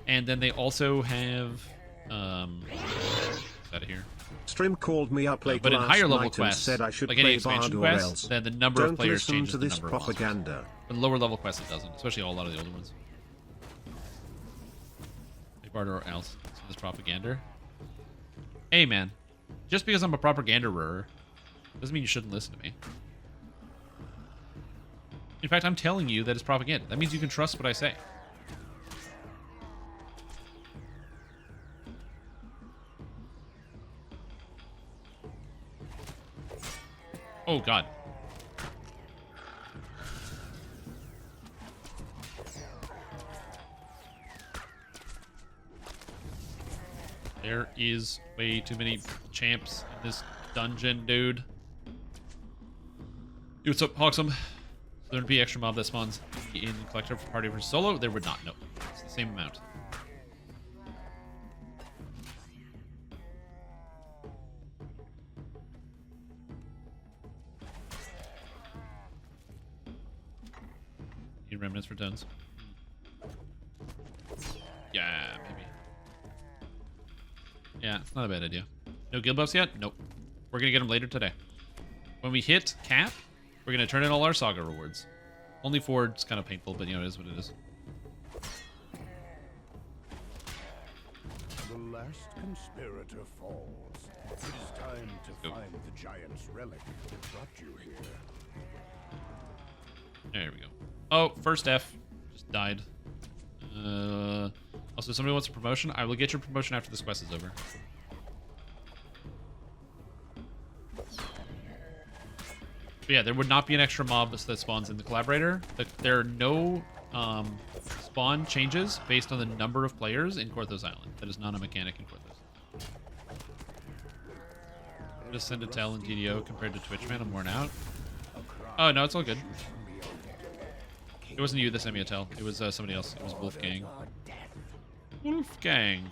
And then they also have out of here. Strim called me up late But in last higher level night quests, and said I should like any play Bard expansion or quests, else. then the number Don't of players listen changes to the this number of monsters. propaganda. In lower level quests, it doesn't, especially a lot of the older ones. Play Bard or else. So this propaganda. Hey man, just because I'm a propaganderer doesn't mean you shouldn't listen to me. In fact, I'm telling you that it's propaganda. That means you can trust what I say. Oh god. There is way too many champs in this dungeon, dude. Dude, what's up, Hoxum? There would be extra mob that spawns in collector for party versus solo. There would not. No, it's the same amount. Need remnants for tons. Yeah, maybe. Yeah, it's not a bad idea. No guild buffs yet? Nope. We're gonna get them later today. When we hit cap, we're gonna turn in all our saga rewards. Only 4, it's kind of painful, but you know, it is what it is. The last conspirator falls. It is time to find the giant's relic that brought you here. There we go. Oh, first F. Just died. Also, somebody wants a promotion. I will get your promotion after this quest is over. But yeah, there would not be an extra mob that spawns in the collaborator. There are no spawn changes based on the number of players in Korthos Island. That is not a mechanic in Korthos. Just send a tell in TDO compared to Twitch, man. I'm worn out. Oh, no, it's all good. It wasn't you that sent me a tell. It was somebody else. It was Wolfgang. Wolfgang.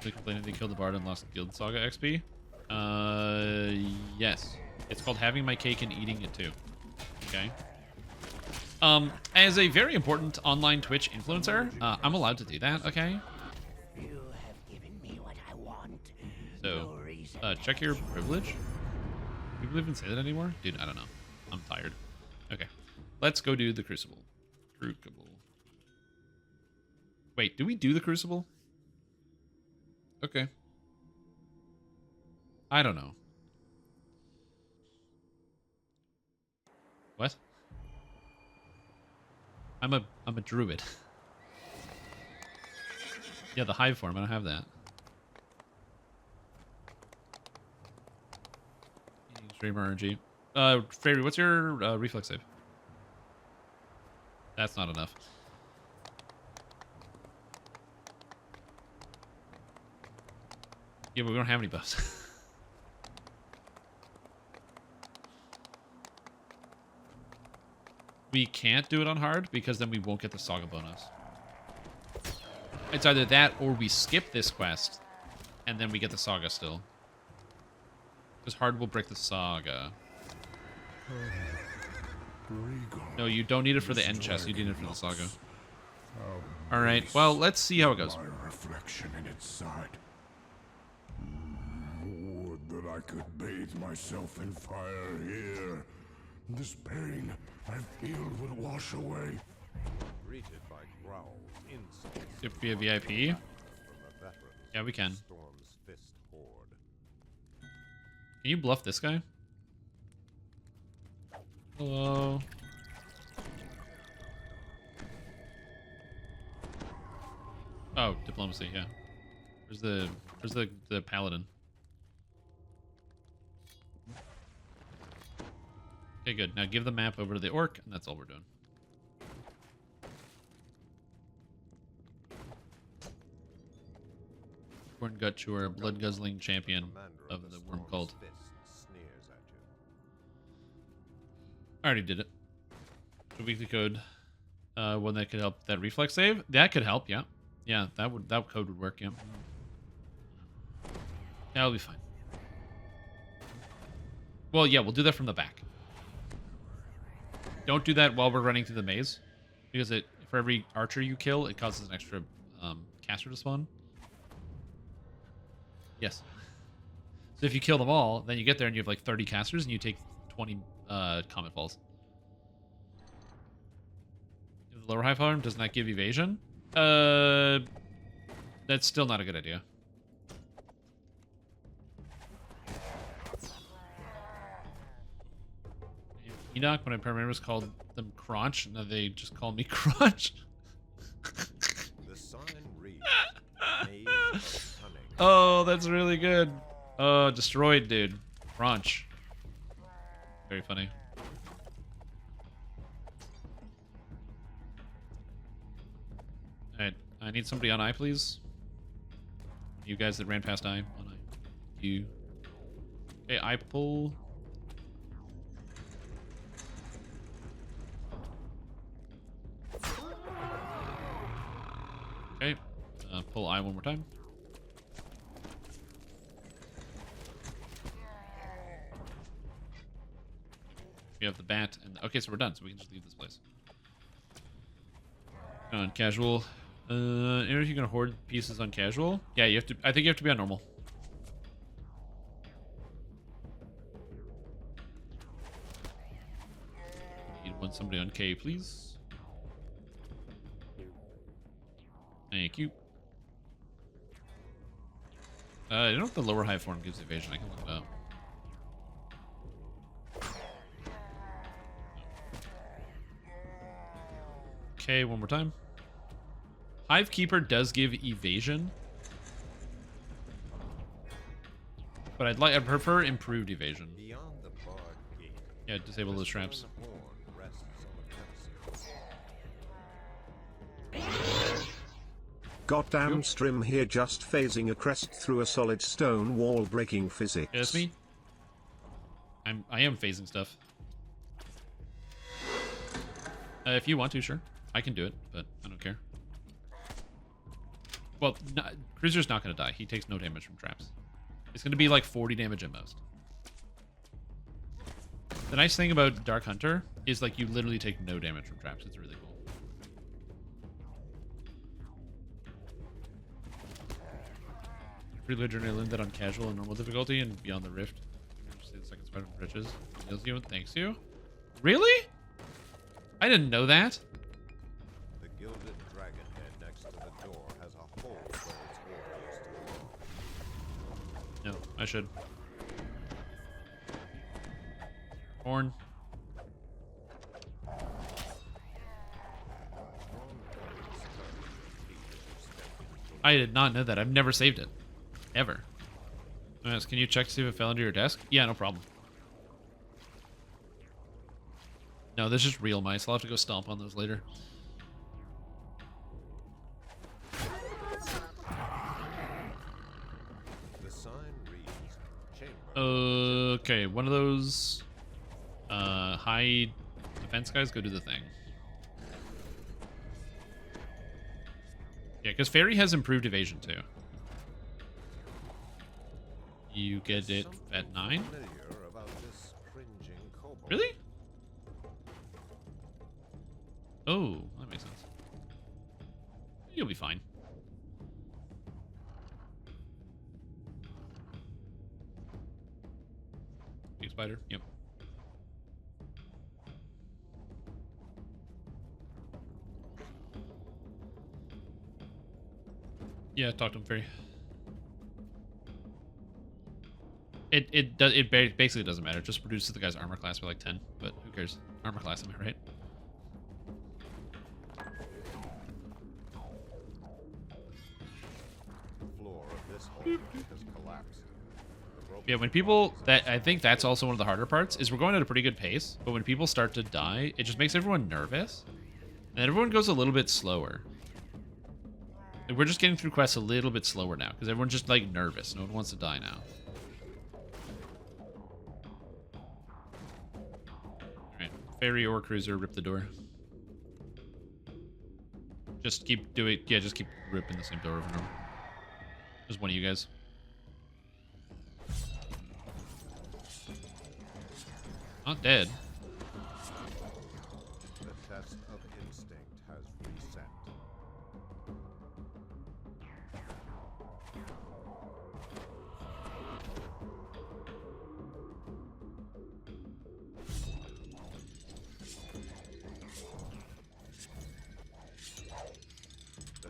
They complaining they killed the bard and lost Guild Saga XP? Yes. It's called having my cake and eating it too. Okay. As a very important online Twitch influencer, I'm allowed to do that, okay? You have given me what I want. So, check your privilege. Do people even say that anymore? Dude, I don't know. I'm tired. Okay. Let's go do the Crucible. Crucible. Wait, do we do the Crucible? Okay. I don't know. What? I'm a druid. Yeah, the hive form. I don't have that. Streamer RNG. Fairy, what's your reflex save? That's not enough. Yeah, but we don't have any buffs. We can't do it on hard because then we won't get the saga bonus. It's either that or we skip this quest and then we get the saga still. This hard will break the saga. Regal. No, you don't need it for the end chest. You need it for the Looks saga. how All right. base Well, let's see how it goes. My reflection in its side. Would that I could bathe myself in fire here. This pain I feel would wash away. Greeted by growls, insults, If we have VIP. from a veteran Yeah, we can. Storm's Fist Horde. Can you bluff this guy? Hello. Oh, diplomacy. Yeah. Where's the paladin? Okay, good. Now give the map over to the orc, and that's all we're doing. Corn gut chewer, blood guzzling champion Commander of the worm Storm's cult. Fist sneers at you. I already did it. So weekly code, one that could help that reflex save. That could help. Yeah, yeah. That code would work. Yeah. That'll be fine. Well, yeah, we'll do that from the back. Don't do that while we're running through the maze, because for every archer you kill, it causes an extra caster to spawn. Yes. So if you kill them all, then you get there and you have like 30 casters, and you take 20 comet falls. The lower high farm does not give evasion. That's still not a good idea. Enoch, when I was called them Crunch, now they just call me Crunch. The sign reads, Maze of Cunning. Oh, that's really good. Oh, destroyed, dude. Crunch. Very funny. Alright, I need somebody on eye, please. You guys that ran past eye, on eye. You. Okay, eye pull. Okay, pull eye one more time. We have the bat, and okay, so we're done. So we can just leave this place. On casual, if you can hoard pieces on casual, yeah, you have to. I think you have to be on normal. Need somebody on K, please. Thank you. I don't know if the lower high form gives evasion. I can look it up. Okay, one more time. Hive Keeper does give evasion, but I'd prefer improved evasion. Beyond the barred gate, Yeah, disable those traps. stone horn rests on the premises. Goddamn Strim here just phasing a crest through a solid stone wall breaking physics. Yeah, that's me. I am phasing stuff. If you want to, sure. I can do it, but I don't care. Well, Cruiser's not going to die. He takes no damage from traps. It's going to be like 40 damage at most. The nice thing about Dark Hunter is like you literally take no damage from traps. It's really cool. Free adrenaline that on casual and normal difficulty and beyond the rift. Just say the second spider from riches. Heals you and thanks you. Really? I didn't know that. The gilded dragon head next to the door has a hole where its orb used to belong. No, I should. Horn. I did not know that. I've never saved it. Ever. Yes, can you check to see if it fell into your desk? Yeah, no problem. No, this is real mice. I'll have to go stomp on those later. The sign reads, Chamber. Okay, one of those high defense guys, go do the thing. Yeah, because Fairy has improved evasion too. You get it at 9? Familiar about this cringing kobold. Really? Oh, that makes sense. You'll be fine. Big spider, yep. Yeah, talk to him, Fairy. It basically doesn't matter. It just reduces the guy's armor class by like 10, but who cares? Armor class, am I right? The floor of this hole has collapsed. The broken Yeah, when people I think that's also one of the harder parts is we're going at a pretty good pace, but when people start to die, it just makes everyone nervous, and everyone goes a little bit slower. Like, we're just getting through quests a little bit slower now because everyone's just like nervous. No one wants to die now. All right, ferry or cruiser, rip the door. Just keep doing, yeah, just keep ripping the same door over and over. Just one of you guys. Not dead. The test of instinct has reset.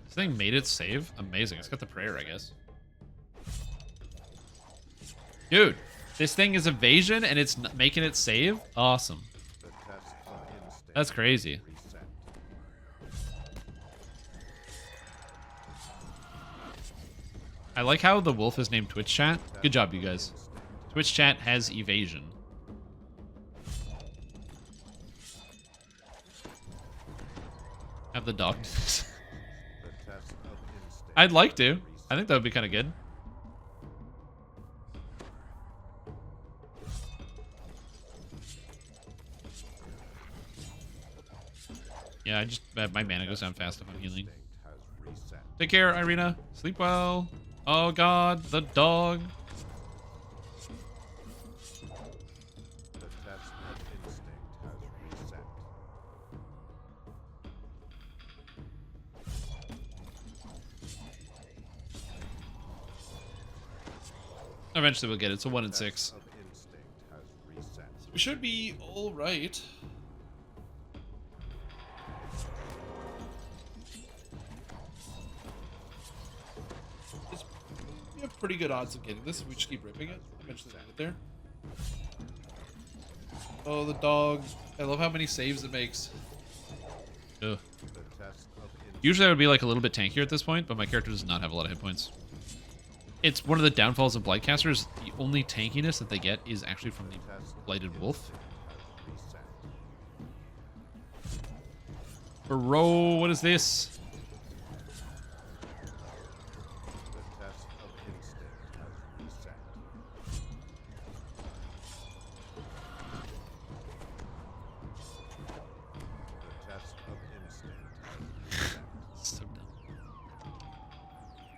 This thing made it save? Amazing. It's got the prayer, I guess. Dude, this thing is evasion and it's making it save? Awesome. The test of instinct That's crazy. reset. I like how the wolf is named Twitch Chat. Good job, you guys. Twitch Chat has evasion. Have the dog. The test of instinct. I'd like to. I think that would be kind of good. Yeah, I just my mana goes down fast if I'm healing. Instinct has reset. Take care, Irina. Sleep well. Oh God, the dog. The test of instinct has reset. Eventually we'll get it. It's a 1 in 6. Test of instinct has reset. We should be all right. We have pretty good odds of getting this if we just keep ripping it. Eventually we'll get there. Oh, the dog. I love how many saves it makes. Ugh. The test of instinct. Usually I would be like a little bit tankier at this point, but my character does not have a lot of hit points. It's one of the downfalls of Blightcasters. The only tankiness that they get is actually from the Blighted Wolf. Bro, what is this? The test of instinct has reset. The test of instinct has reset. So dumb.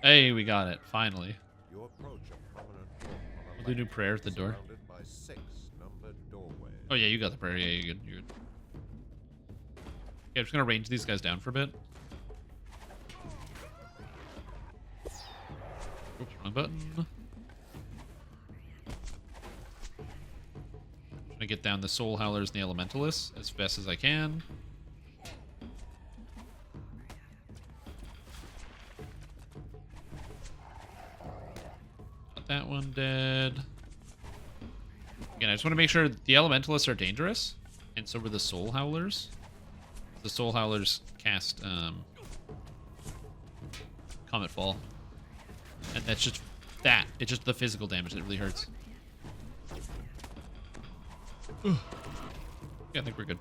Hey, we got it. Finally. You approach a prominent wall on a We'll do left prayer at the door. surrounded by 6 numbered doorways. Oh yeah, you got the prayer. Yeah, you're good. You're good. Yeah, I'm just gonna range these guys down for a bit. Oops, wrong button. Trying to get down the Soul Howlers and the Elementalists as best as I can. Got that one dead. Again, I just want to make sure the Elementalists are dangerous, and so were the Soul Howlers. The Soul Howlers cast Comet Fall, and that's just that. It's just the physical damage that really hurts. Yeah, I think we're good.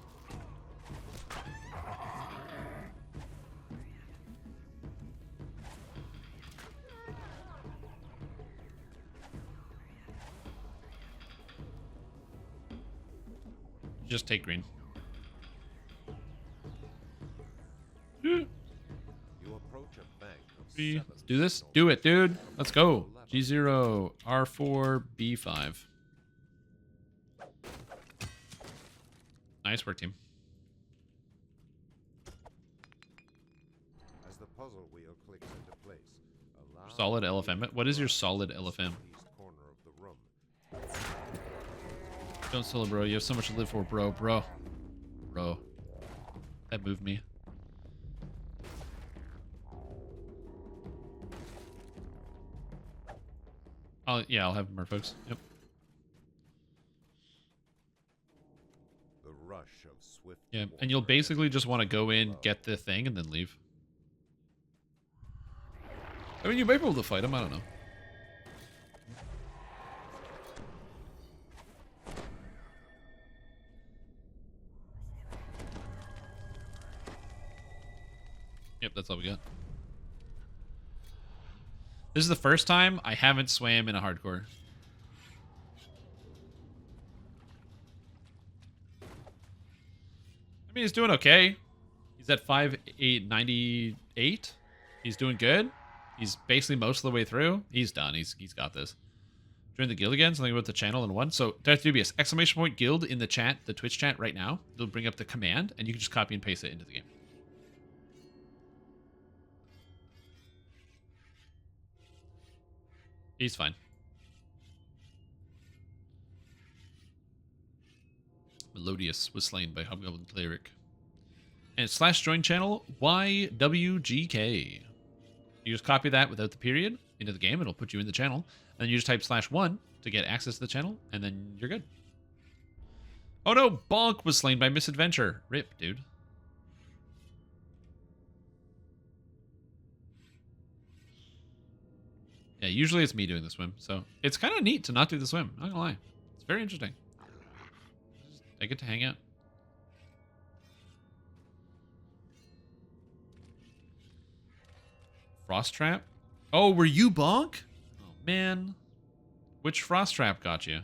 Just take green. You approach a bank of 7 Let's do this. Do it, dude. Let's go. G0, R4, B5. Nice work, team. As the puzzle wheel clicks into place, a loud Solid LFM. What is your solid LFM? east corner of the room. Don't solo, bro. You have so much to live for, bro. Bro. That moved me. I'll have more folks. Yep. The rush of swift Yeah, and you'll basically just want to go in, get the thing, and then leave. I mean, you might be able to fight him. I don't know. Yep, that's all we got. This is the first time I haven't swam in a hardcore. I mean, he's doing okay. He's at 5,898. He's doing good. He's basically most of the way through. He's done. He's got this. Join the guild again. Something about the channel in one. So, Darth Dubious, exclamation point guild in the chat, the Twitch chat right now. It'll bring up the command, and you can just copy and paste it into the game. He's fine. Melodious was slain by Hobgoblin Cleric. And / join channel YWGK. You just copy that without the period into the game. It'll put you in the channel. And then you just type /1 to get access to the channel. And then you're good. Oh no, Bonk was slain by Misadventure. Rip, dude. Yeah, usually it's me doing the swim. So it's kind of neat to not do the swim. Not gonna lie. It's very interesting. I get to hang out. Frost Trap? Oh, were you Bonk? Oh, man. Which Frost Trap got you?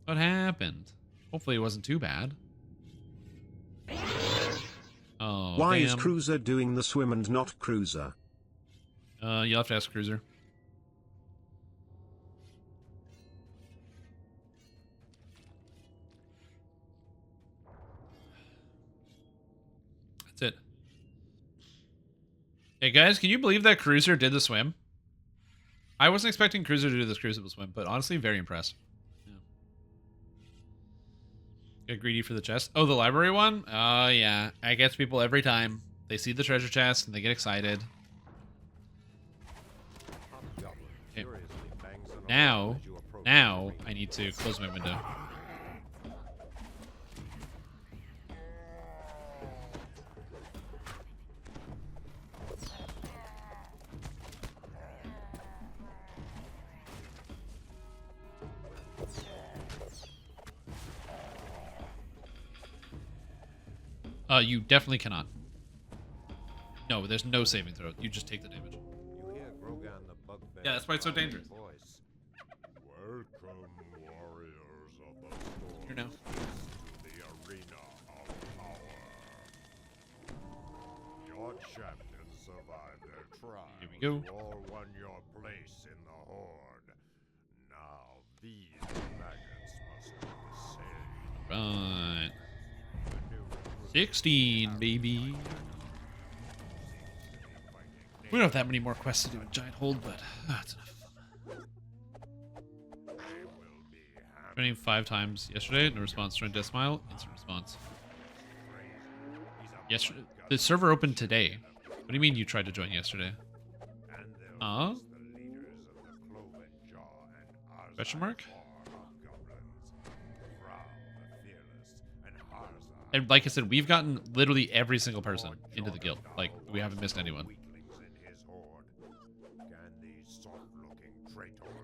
What happened? Hopefully it wasn't too bad. Oh, Why is damn. Cruiser doing the swim and not Cruiser? You'll have to ask Cruiser. That's it. Hey guys, can you believe that Cruiser did the swim? I wasn't expecting Cruiser to do this crucible swim, but honestly, very impressed. Yeah. Get greedy for the chest. Oh, the library one? Oh, yeah. I get people every time. They see the treasure chest and they get excited. Okay. Now I need to close my window. You definitely cannot. No, there's no saving throw. You just take the damage. You hear Grogan the Bugbear. Yeah, that's why it's so dangerous. Voice. Welcome, warriors of the storm. Here now. To the arena of power. Your champions survived their trial. Here we go. You all won your place in the horde. Now these maggots must do the same. Right. 16, baby. We don't have that many more quests to do in Giant Hold, but that's enough. Training 5 times yesterday. No response. Join Death Smile. Instant response. Yesterday. The server opened today. What do you mean you tried to join yesterday? Question mark? And like I said, we've gotten literally every single person into the guild. Like, we haven't missed anyone.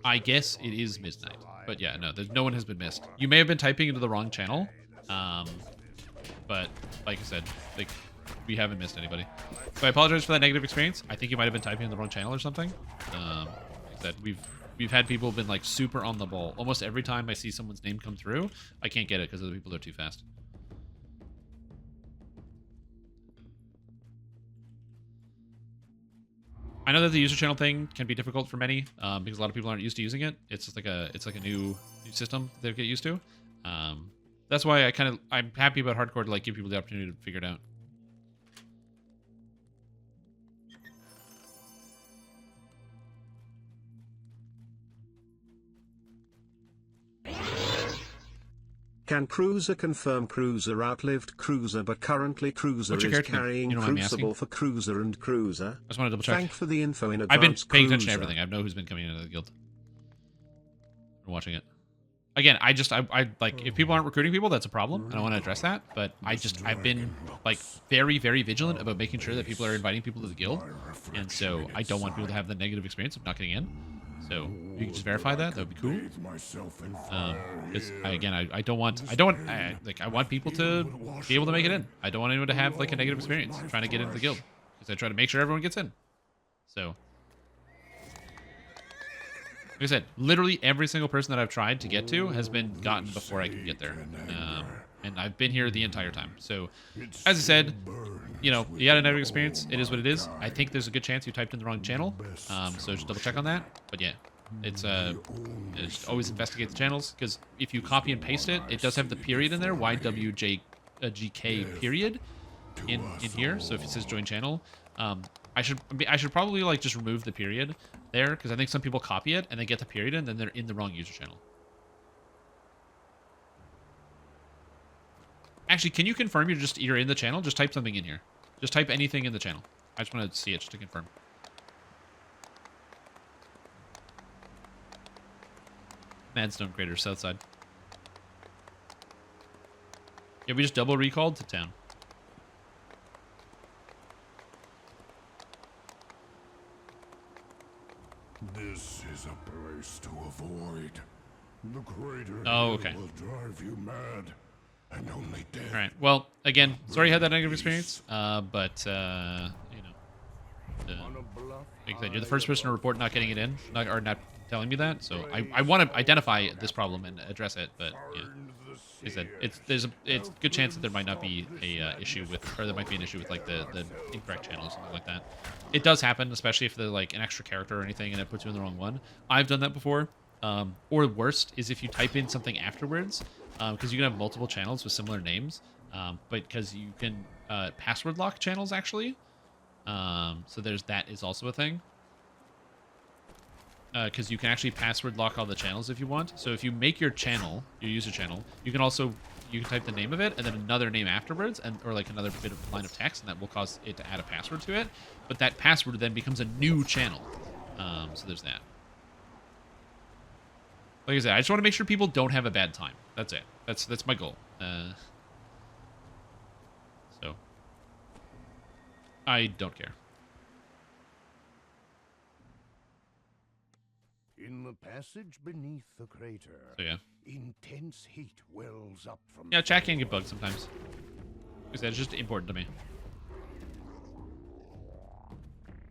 I guess it is midnight. But yeah, no, no one has been missed. You may have been typing into the wrong channel. But like I said, like, we haven't missed anybody. So I apologize for that negative experience. I think you might have been typing in the wrong channel or something. Like I said, we've had people been like super on the ball. Almost every time I see someone's name come through, I can't get it because other people are too fast. I know that the user channel thing can be difficult for many because a lot of people aren't used to using it. It's just like a new system they get used to. That's why I'm happy about hardcore to like give people the opportunity to figure it out. Can Cruiser confirm Cruiser outlived Cruiser, but currently Cruiser What's your is character name? carrying You don't mind me Crucible asking? for Cruiser and Cruiser? I just want to double check. Thank for the info in advance. I've been paying attention to Cruiser. everything. I know who's been coming into the guild. I'm watching it. Again, I like if people aren't recruiting people, that's a problem, and I want to address that. But I've been like very, very vigilant about making sure that people are inviting people to the guild, and so I don't want people to have the negative experience of not getting in. So if you can just verify that, that would be cool. Because I don't want I want people to be able to make it in. I don't want anyone to have like a negative experience trying to get into the guild, because I try to make sure everyone gets in. So, like I said, literally every single person that I've tried to get to has been gotten before I can get there, and I've been here the entire time. So, as I said, you know, you had a negative experience. It is what it is. I think there's a good chance you typed in the wrong channel. So just double check on that. But yeah, it's just always investigate the channels, because if you copy and paste it, it does have the period in there, YWJGK period in here. So if it says join channel, I should probably like just remove the period there, because I think some people copy it and they get the period and then they're in the wrong user channel. Actually, can you confirm you're in the channel? Just type something in here. Just type anything in the channel. I just want to see it just to confirm. Madstone Crater, south side. Yeah, we just double recalled to town. This is a place to avoid. The crater okay. will drive you mad, and only death. All right. Well, again, sorry you had that negative experience, but you know, like I said, you're the first person to report not getting it in, or not telling me that. So I want to identify this problem and address it, but yeah, like I said, it's a good chance that there might not be a issue with, or there might be an issue with like the incorrect channel or something like that. It does happen, especially if they're like an extra character or anything, and it puts you in the wrong one. I've done that before. Or worst is if you type in something afterwards, because you can have multiple channels with similar names, but because you can password lock channels actually. So that is also a thing. Because you can actually password lock all the channels if you want. So if you make your channel, your user channel, you can type the name of it and then another name afterwards, or like another bit of line of text, and that will cause it to add a password to it. But that password then becomes a new channel. So there's that. Like I said, I just want to make sure people don't have a bad time. That's it. That's my goal. So I don't care. In the passage beneath the crater, So yeah. intense heat wells up from Yeah, chat can get bugged sometimes. Like I said, it's just important to me.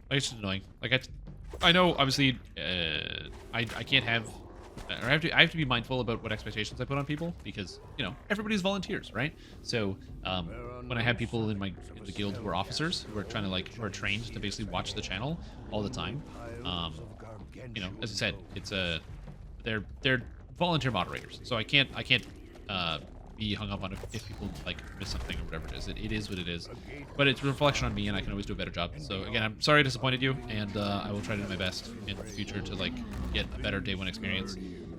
Like, it's just annoying. Like I know obviously I can't have, or I have to be mindful about what expectations I put on people, because you know everybody's volunteers, right? So when I have people in the guild who are officers, who are trained to basically watch the channel all the time, you know, as I said, it's they're volunteer moderators, so I can't be hung up on if people like miss something or whatever it is. It is what it is, but it's a reflection on me, and I can always do a better job. So again, I'm sorry I disappointed you, and I will try to do my best in the future to like get a better day one experience.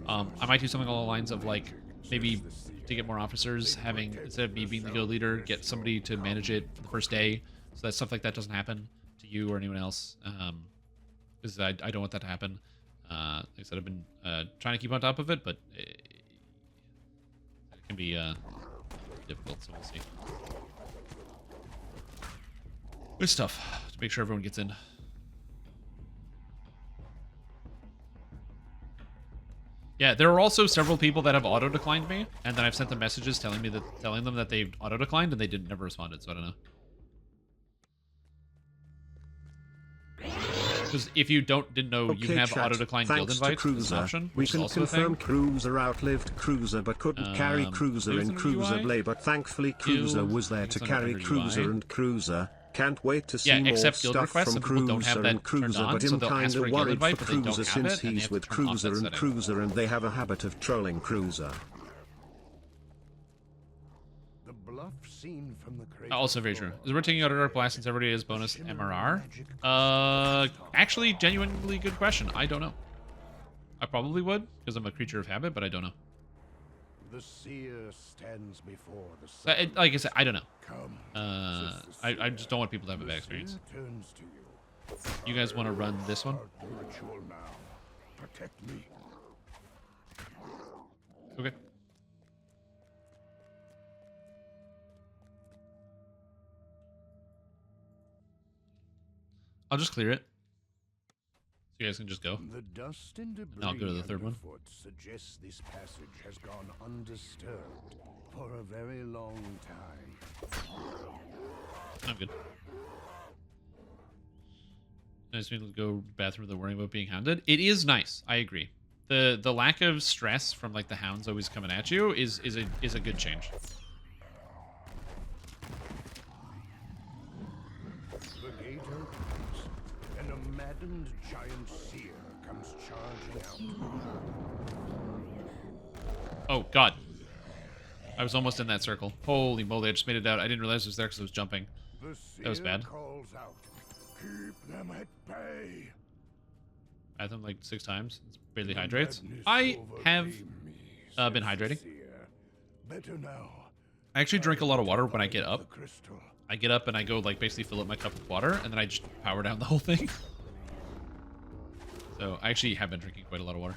I might do something along the lines of like maybe to get more officers, having, instead of me being the guild leader, get somebody to manage it for the first day, so that stuff like that doesn't happen to you or anyone else. Because I don't want that to happen. Like I said, I've been trying to keep on top of it, but it can be difficult, so we'll see. It's tough to make sure everyone gets in. Yeah, there are also several people that have auto-declined me, and then I've sent them messages telling them that they've auto-declined, and they never responded, so I don't know. Because if you didn't know, you can have auto-decline guild invites. It's an option, We which is can also a thing. confirm Cruiser outlived Cruiser, but couldn't carry Cruiser there's in an Cruiser UI. Blade, but thankfully Cruiser Guild, was there to it's on carry every Cruiser UI. and Cruiser. Can't wait to see Yeah, more except guild stuff requests, from some people don't have Cruiser that and Cruiser, turned on, but so I'm they'll ask for kinda a guild worried invite, for but they don't Cruiser have since it, and they he's have to with turn off Cruiser that and setting. Cruiser and they have a habit of trolling Cruiser. The bluff scene from the crater Also very true. floor Is we're taking out a Dark Blast since everybody is bonus MRR? Actually, genuinely good question. I don't know. I probably would, because I'm a creature of habit, but I don't know. The seer stands before the sun. Like I said, I don't know. Come, I just don't want people to have a bad experience. turns to you. You guys want to run this one? Start the ritual now. Protect me. Okay. I'll just clear it. So you guys can just go. The dust and debris I'll go to the third one. underfoot suggests this passage has gone undisturbed for a very long time. I'm good. Nice being able to go bathroom without worrying about being hounded. It is nice. I agree. The lack of stress from like the hounds always coming at you is a good change. The gate opens, and a maddened giant seer comes charging out. Oh god. I was almost in that circle. Holy moly, I just made it out. I didn't realize it was there because I was jumping. The That was seer bad. calls out, "Keep them at bay." Bath them like 6 times. It's barely hydrates. I have been hydrating. Better now. I actually drink a lot of water when I get The up. crystal. I get up and I go like basically fill up my cup with water and then I just power down the whole thing. So I actually have been drinking quite a lot of water.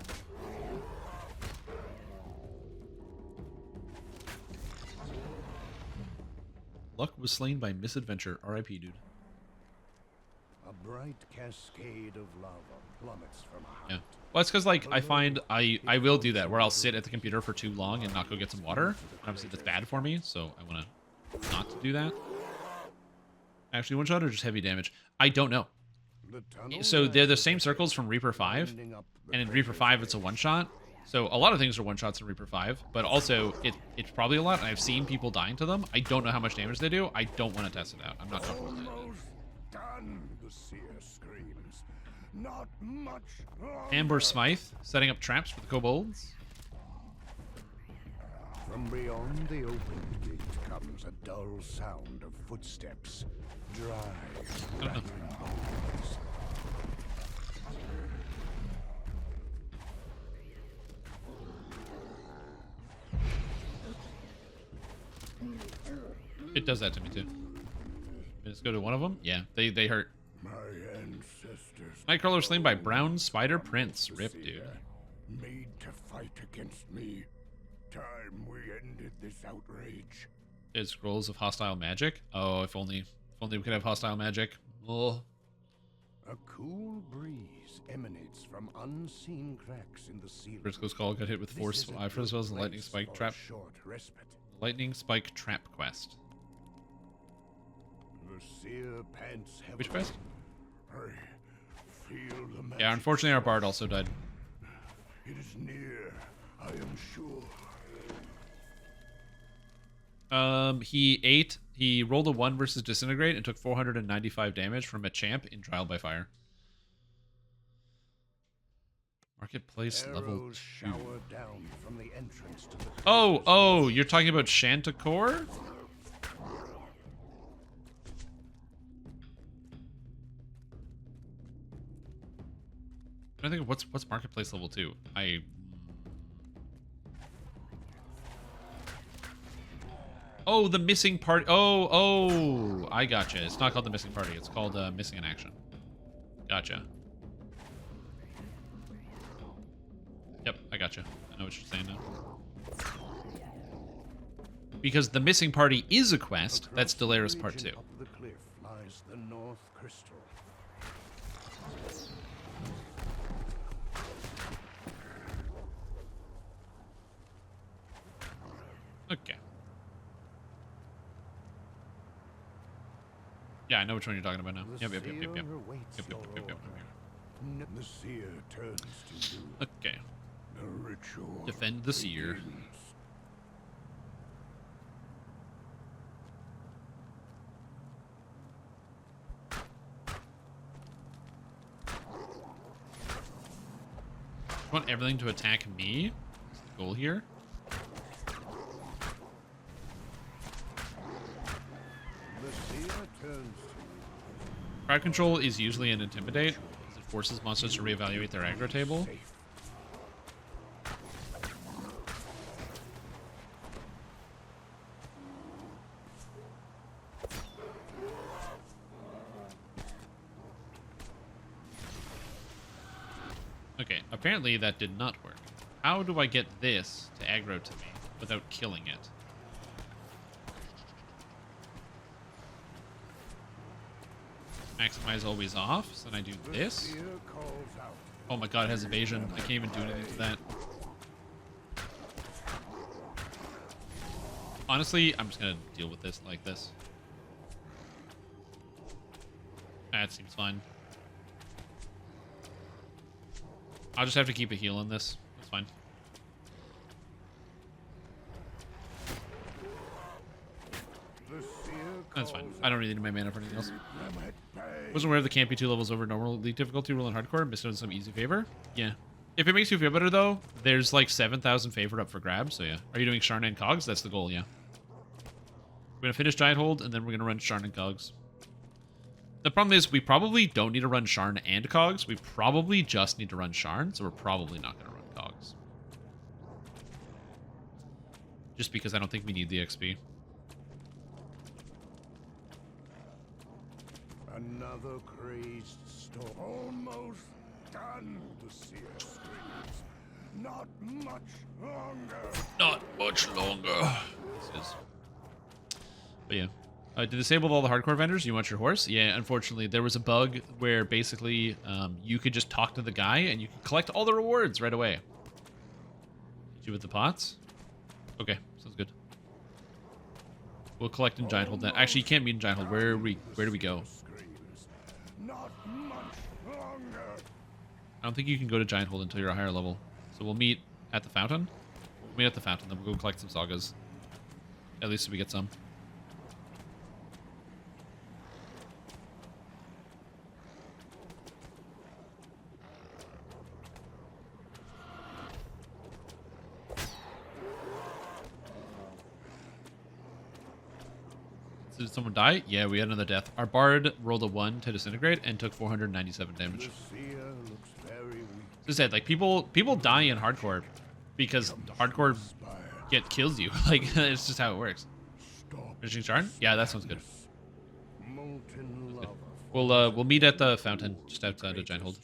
Luck was slain by misadventure. R.I.P. dude. A bright cascade of lava plummets from a Yeah. height. Well, it's because like I find I will do that where I'll sit at the computer for too long and not go get some water. And obviously that's bad for me, so I want to not to do that. Actually, one shot or just heavy damage? I don't know. The tunnel So they're the rises same circles from Reaper 5, winding up the and in Reaper 5 it's a one shot. So a lot of things are one shots in Reaper 5, but also it's probably a lot. And I've seen people dying to them. I don't know how much damage they do. I don't want to test it out. I'm not comfortable with it. Almost done, the seer screams. Not much longer. Amber Smythe setting up traps for the kobolds. From beyond the opened gate comes a dull sound of footsteps. Dry, rattling bones. It does that to me too. Let's go to one of them. Yeah, they hurt. My ancestors. Nightcrawler slain by Brown Spider Prince. Rip, Seer, dude. made to fight against me. Time we ended this outrage. Dead scrolls of hostile magic. Oh, if only we could have hostile magic. Oh. A cool breeze emanates from unseen cracks in the ceiling. Briscoe's call got hit with This force is a as well as the good lightning place spike for a trap. short respite. Lightning spike trap quest. The seer pants heavily. Which quest? I feel the magic. Yeah, unfortunately our bard also died. It is near, I am sure. He rolled a 1 versus disintegrate and took 495 damage from a champ in trial by fire. Marketplace level Arrows 2. shower down from the entrance to the Oh, you're talking about Shantakor? I think what's marketplace level 2? Oh, the missing part. Oh, I gotcha. It's not called the missing party. It's called missing in action. Gotcha. Yep, I gotcha. I know what you're saying now. Because the missing party is a quest. That's Delaris Part 2. Up the cliff lies the North Crystal. Okay. Yeah, I know which one you're talking about now. The Yep. seer awaits Yep. your order. The seer turns to you. Okay. The ritual. Defend the seer. begins. everything to attack me. That's the goal here. Crowd control is usually an intimidate, because it forces monsters to reevaluate their aggro table. Okay, apparently that did not work. How do I get this to aggro to me without killing it? Maximize always off, so then I do this. Oh my god, it has evasion. I can't even do anything to that. Honestly, I'm just gonna deal with this like this. That seems fine. I'll just have to keep a heal on this. That's fine. That's fine. I don't really need my mana for anything else. Wasn't aware of the can't be 2 levels over normal league difficulty rule in hardcore. Missed out on some easy favor. Yeah. If it makes you feel better, though, there's like 7,000 favor up for grabs. So yeah. Are you doing Sharn and Cogs? That's the goal, yeah. We're going to finish Giant Hold, and then we're going to run Sharn and Cogs. The problem is we probably don't need to run Sharn and Cogs. We probably just need to run Sharn, so we're probably not going to run Cogs. Just because I don't think we need the XP. Another crazed storm. Almost done, the seer screams. Not much longer. Not much longer. This is. But yeah. To disable all the hardcore vendors, you want your horse? Yeah, unfortunately, there was a bug where basically you could just talk to the guy and you could collect all the rewards right away. Hit you with the pots? Okay, sounds good. We'll collect in Giant Hold then. Actually, you can't meet in Giant Hold. Where do we go? Not much longer. I don't think you can go to Giant Hold until you're a higher level. So we'll meet at the fountain. We'll meet at the fountain, then we'll go collect some sagas. At least we get some. Did someone die? Yeah, we had another death. Our bard rolled a 1 to disintegrate and took 497 damage. As I said, like people die in hardcore because hardcore kills you. Like it's just how it works. Finishing Sharn? Yeah, that sounds good. We'll meet at the fountain just outside of Giant Hold.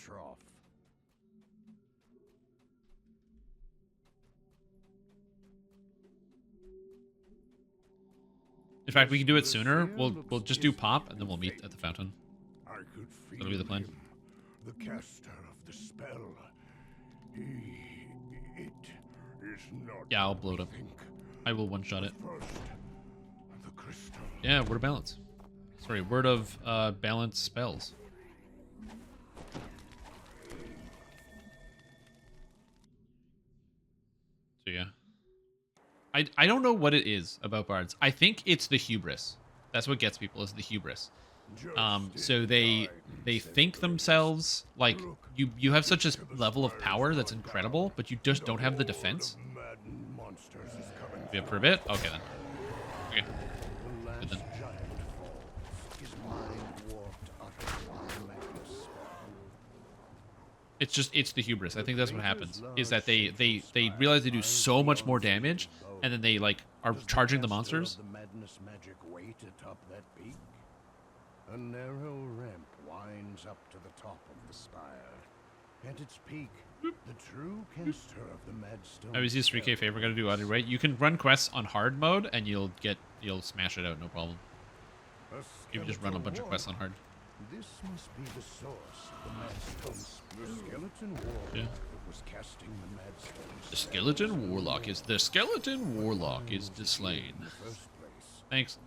In fact, we can do it sooner. We'll just do pop and then we'll meet at the fountain. That'll be the plan. The caster of the spell. It is not. Yeah, I'll blow it up. I will one-shot it. Yeah, word of balance. Sorry, word of balance spells. So yeah. I don't know what it is about bards. I think it's the hubris. That's what gets people, is the hubris. So they think themselves like you have such a level of power that's incredible, but you just don't have the defense. Be up for a bit? Okay then. Okay. Good then. It's the hubris. I think that's what happens. Is that they realize they do so much more damage, and then they like are charging the monsters. The madness magic way to top that peak. A narrow ramp winds up to the top of the spire. At its peak, the true caster of the mad stone. I always use 3k favor. Gotta do auto right. You can run quests on hard mode, and you'll smash it out, no problem. You can just run a bunch of quests on hard. This must be the source of the mad stone. The skeleton warlock was casting the mad stone. The skeleton warlock is slain. Thanks,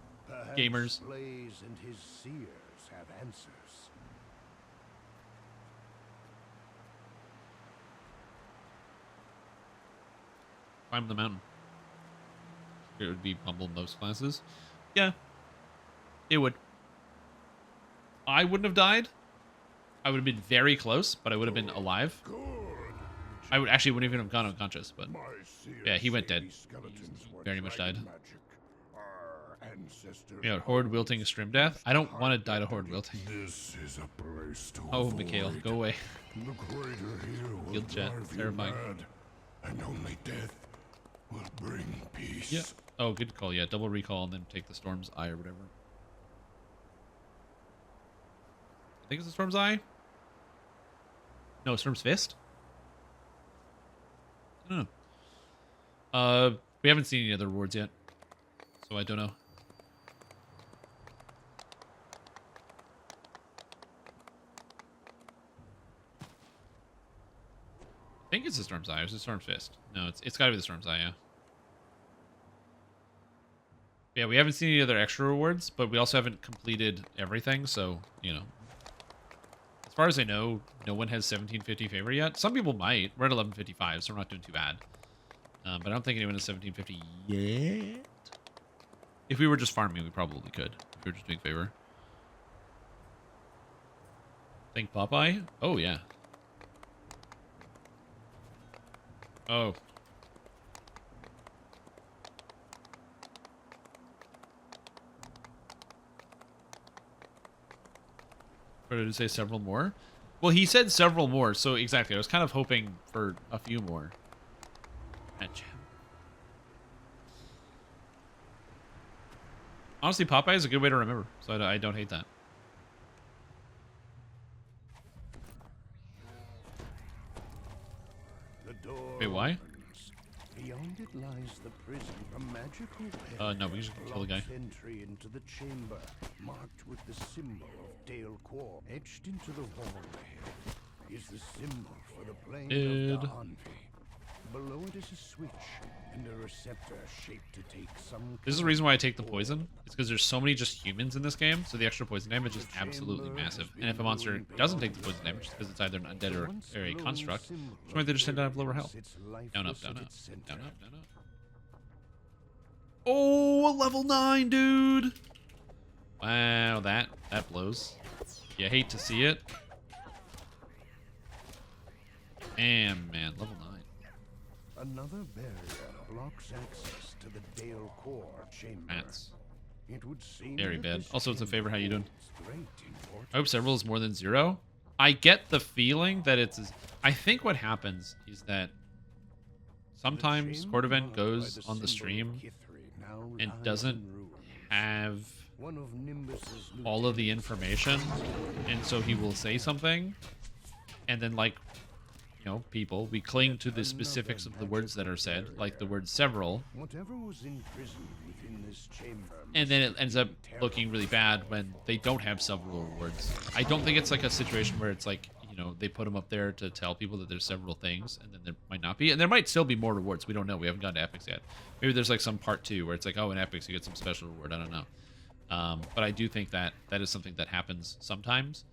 gamers. Blaze and his seers have answers. Climb the mountain. It would be humble in most classes. Yeah, it would. I wouldn't have died. I would have been very close, but I would have been alive. Good. I would actually wouldn't even have gone unconscious, but My yeah, he went dead. seer skeletons were Very much dragon died. magic. Our ancestors Yeah, horde wilting stream death. I don't want to die to horde hardened wilting. This is a place to Oh, avoid. Mikhail, go away. The crater here will Field jet, drive you terrifying. mad, and only death will bring peace. Yeah. Oh, good call. Yeah, double recall and then take the Storm's Eye or whatever. I think it's the Storm's Eye. No, Storm's Fist. I don't know. We haven't seen any other rewards yet, so I don't know. I think it's the Storm's Eye or it's the Storm's Fist. No, it's got to be the Storm's Eye, yeah. Yeah, we haven't seen any other extra rewards, but we also haven't completed everything, so, you know. As far as I know, no one has 1750 favor yet. Some people might. We're at 1155, so we're not doing too bad. But I don't think anyone has 1750 yet. If we were just farming, we probably could. If we were just doing favor. Think Popeye? Oh, yeah. Oh. Or did it say several more? Well, he said several more, so exactly. I was kind of hoping for a few more. Honestly, Popeye is a good way to remember, so I don't hate that. The door Wait, why? opens. Beyond it lies the prison, a magical well. No, we should kill the guy. Blocks entry into the chamber, marked with the symbol of Dale Quor. Etched into the wall ahead is the symbol for the plane Dude. of Dahanvi. Below it is a switch and a receptor shaped to take some. This is the reason why I take the poison. It's because there's so many just humans in this game, so the extra poison damage is absolutely massive. And if a monster doesn't take the poison damage, it's because it's either an undead or a construct, which might they just tend to have lower health. Down, up, down, up. Down, up, down, up. Oh, a level 9, dude! Wow, that blows. You hate to see it. Damn, man, level 9. Another barrier blocks access to the Dale Quor chamber. That's It would seem very that bad. this Also, it's a favor. How you doing? chamber holds great importance. I hope several is more than 0. I get the feeling that it's... I think what happens is that sometimes Cordovan goes on the stream and doesn't have all of the information, and so he will say something, and then, like, you know, people, we cling to the specifics of the words that are said, like the word several, Whatever was imprisoned within this chamber, and then it ends up looking really bad when they don't have several words. I don't think it's like a situation where it's like, you know, they put them up there to tell people that there's several things, and then there might not be, and there might still be more rewards. We don't know. We haven't gotten to epics yet. Maybe there's like some part 2 where it's like, oh, in epics you get some special reward. I don't know. But I do think that that is something that happens sometimes,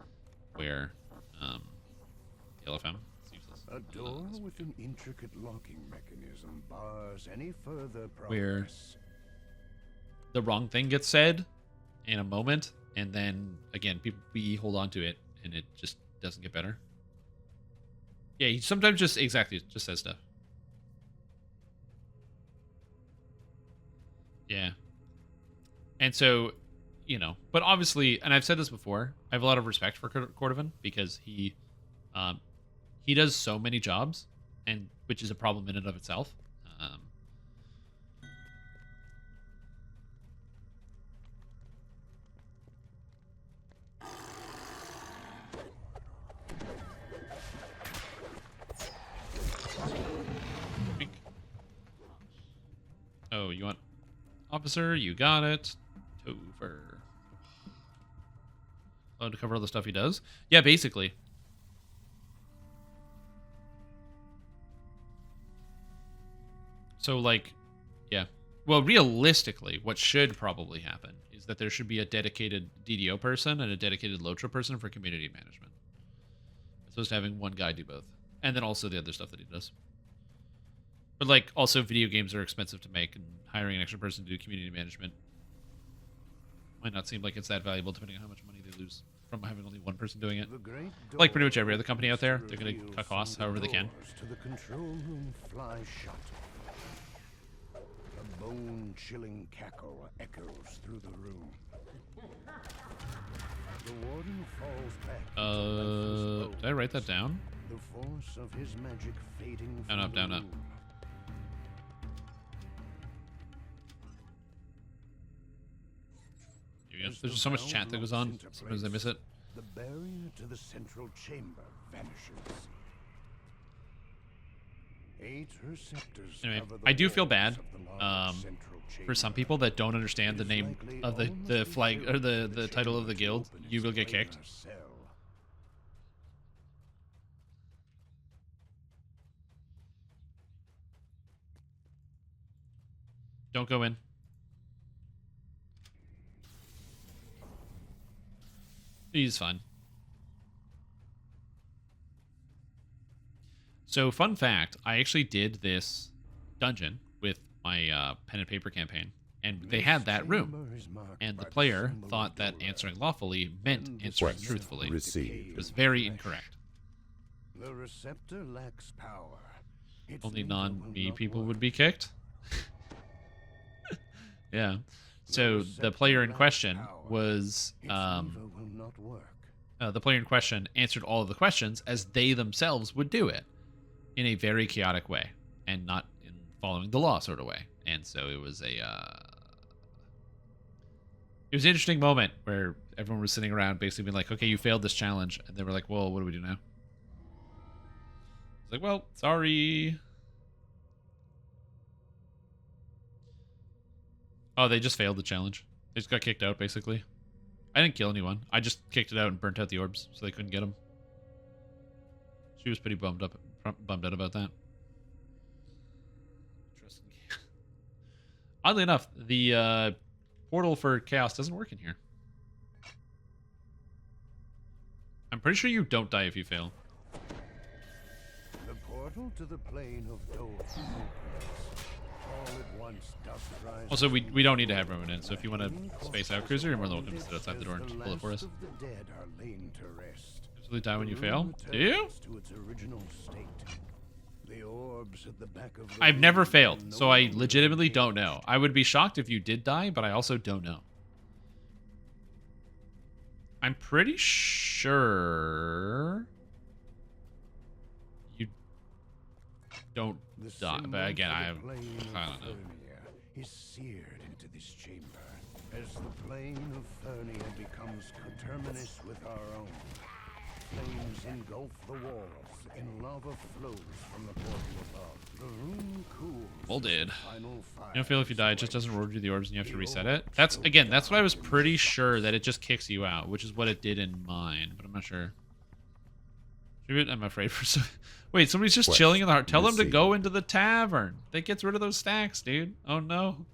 where LFM. a door with an intricate locking mechanism bars any further progress. Where the wrong thing gets said in a moment, and then again, we hold on to it, and it just doesn't get better. Yeah, he sometimes just says stuff. Yeah, and so, you know, but obviously, and I've said this before, I have a lot of respect for Cordovan because he does so many jobs, and which is a problem in and of itself. Oh, you want officer? You got it. Topher. Allowed to cover all the stuff he does? Yeah, basically. So, like, yeah. Well, realistically, what should probably happen is that there should be a dedicated DDO person and a dedicated LOTRA person for community management. As opposed to having one guy do both. And then also the other stuff that he does. But, like, also video games are expensive to make, and hiring an extra person to do community management might not seem like it's that valuable depending on how much money they lose. from having only one person doing it. The great Like pretty much door every other company out there, they're reveals gonna cut costs some however they can. doors to the control room fly shut. A bone-chilling cackle echoes through the room. The warden falls back. Did I write that down? The force of his magic fading Down, from up, the down, up. room. There's just so much chat that goes on. Sometimes I miss it. The barrier to the central chamber vanishes. 8 receptors Anyway, cover the I do feel walls bad of the large central for some chamber. people that don't understand the name of the flag or the title of the guild. You will get kicked. Cell. Don't go in. He's fine. So, fun fact, I actually did this dungeon with my pen and paper campaign, and they had that room. And the player thought that answering lawfully meant answering Quest truthfully. received. It was very incorrect. The receptor lacks power. Its Only lever will non-me not people work. would be kicked. Yeah. So the player in question was Its lever will not work. the player in question answered all of the questions as they themselves would do it in a very chaotic way and not in following the law sort of way. And so it was an interesting moment where everyone was sitting around basically being like, okay, you failed this challenge. And they were like, well, what do we do now? It's like, well, sorry. Oh, they just failed the challenge. They just got kicked out, basically. I didn't kill anyone. I just kicked it out and burnt out the orbs, so they couldn't get them. She was pretty bummed out about that. Interesting. Oddly enough, the portal for chaos doesn't work in here. I'm pretty sure you don't die if you fail. The portal to the plane of Dole opens. All at once dust rises. Also, we don't need to have Roman in, so if you want to space out Cruiser, you're more than welcome to sit outside the door and just pull it for us. The dead are laid to rest. Absolutely die when you fail? Room Do you? returns to its original state. The orbs at the back of the I've never room failed, no so I longer legitimately indicate don't know. I would be shocked if you did die, but I also don't know. I'm pretty sure you don't The die, symbol but again, for the I plane of don't know. Fernia is seared into this chamber. As the plane of Fernia becomes coterminous with our own, flames engulf the walls and lava flows from the portal above. The room cools. Well, did. Final You don't feel if you die, it just doesn't reward you the orbs and you have to reset it? That's what I was pretty sure, that it just kicks you out, which is what it did in mine, but I'm not sure. I'm afraid for some... Wait, somebody's just Quest chilling in the heart. Tell them to received. go into the tavern. That gets rid of those stacks, dude. Oh, no.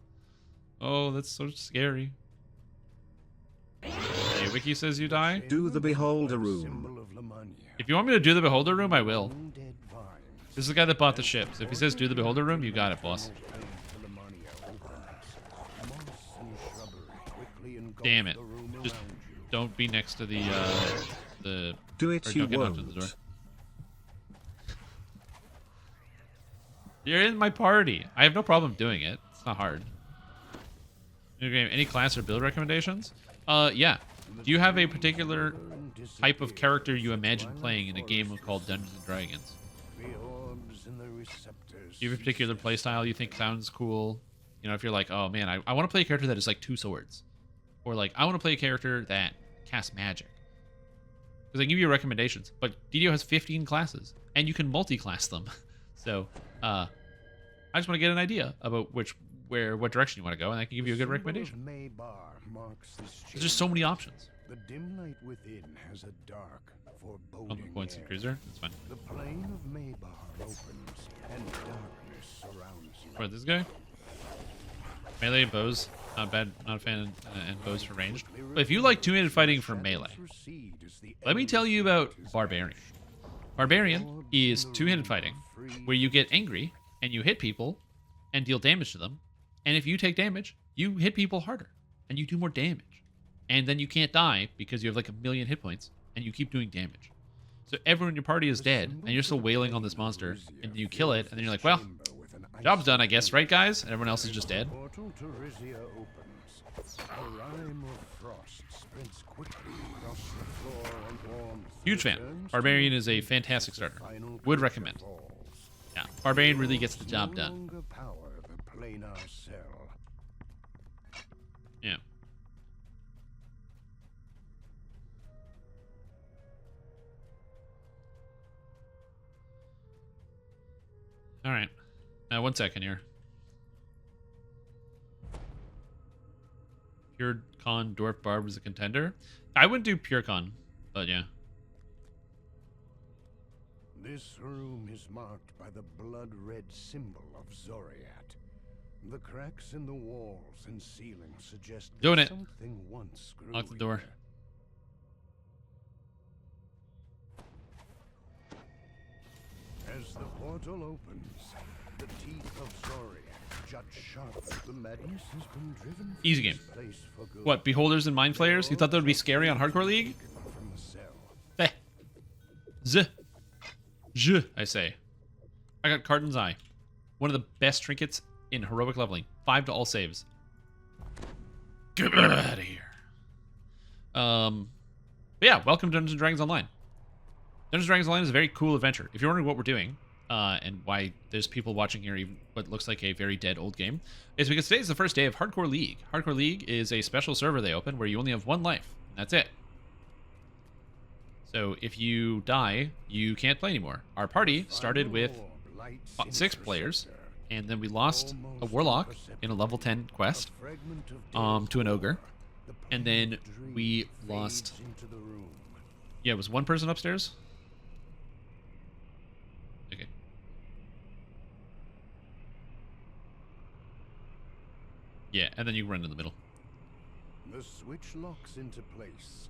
Oh, that's so scary. Hey, Wiki says you die. Do the beholder room. symbol of Lamania. If you want me to do the Beholder room, I will. Undead vines. This is the guy that bought the ship. So if he says do the Beholder room, you got it, boss. Damn it. Just don't be next to the Do it, or you don't get knocked at the door. won't. You're in my party. I have no problem doing it. It's not hard. Any class or build recommendations? Yeah. Do you have a particular type of character you imagine playing in a game called Dungeons and Dragons? Do you have a particular playstyle you think sounds cool? You know, if you're like, oh man, I want to play a character that is like 2 swords. Or like, I want to play a character that casts magic. Because I give you recommendations. But DDO has 15 classes. And you can multi-class them. So, I just want to get an idea about what direction you want to go, and I can give you a good recommendation. There's just so many options. The dim light within has a dark, foreboding Public points in air. Cruiser. That's fine. The plane of Maybar opens, and darkness surrounds you. For this guy. Melee and bows. Not bad. Not a fan and bows for ranged. But if you like two-handed fighting for melee, let me tell you about Barbarian. Barbarian is two-handed fighting, where you get angry and you hit people and deal damage to them. And if you take damage, you hit people harder and you do more damage. and then you can't die because you have like a million hit points, and you keep doing damage. So everyone in your party is dead, and you're still wailing on this monster, and you kill it, and then you're like, well, job's done, I guess, right, guys? And everyone else is just dead. Portal to Rizia opens. A rime of frost sprints quickly across the floor and warms. Huge fan. Barbarian is a fantastic starter. Would recommend. Yeah, Barbarian really gets the job done. Power the planar cell. Yeah. All right. Now, 1 second here. Pure Con Dwarf Barb is a contender. I wouldn't do Pure Con, but yeah. This room is marked by the blood-red symbol of Zoriat. The cracks in the walls and ceiling suggest Doing that it. something once grew Lock the door. here. As the portal opens, the teeth of Zoriat jut sharp. The madness has been driven from Easy game. this place for good. What, Beholders and Mind Flayers? You thought that would be scary on Hardcore League? From the cell. Eh. Je, I say. I got Carden's Eye. One of the best trinkets in heroic leveling. 5 to all saves. Get out of here. But yeah, welcome to Dungeons & Dragons Online. Dungeons & Dragons Online is a very cool adventure. If you're wondering what we're doing, and why there's people watching here even what looks like a very dead old game, it's because today is the first day of Hardcore League. Hardcore League is a special server they open where you only have 1 life. And that's it. So if you die, you can't play anymore. Our party started with 6 players, and then we lost a warlock in a level 10 quest to an ogre, and then we lost. Yeah, it was 1 person upstairs. Okay. Yeah, and then you run in the middle. The switch locks into place.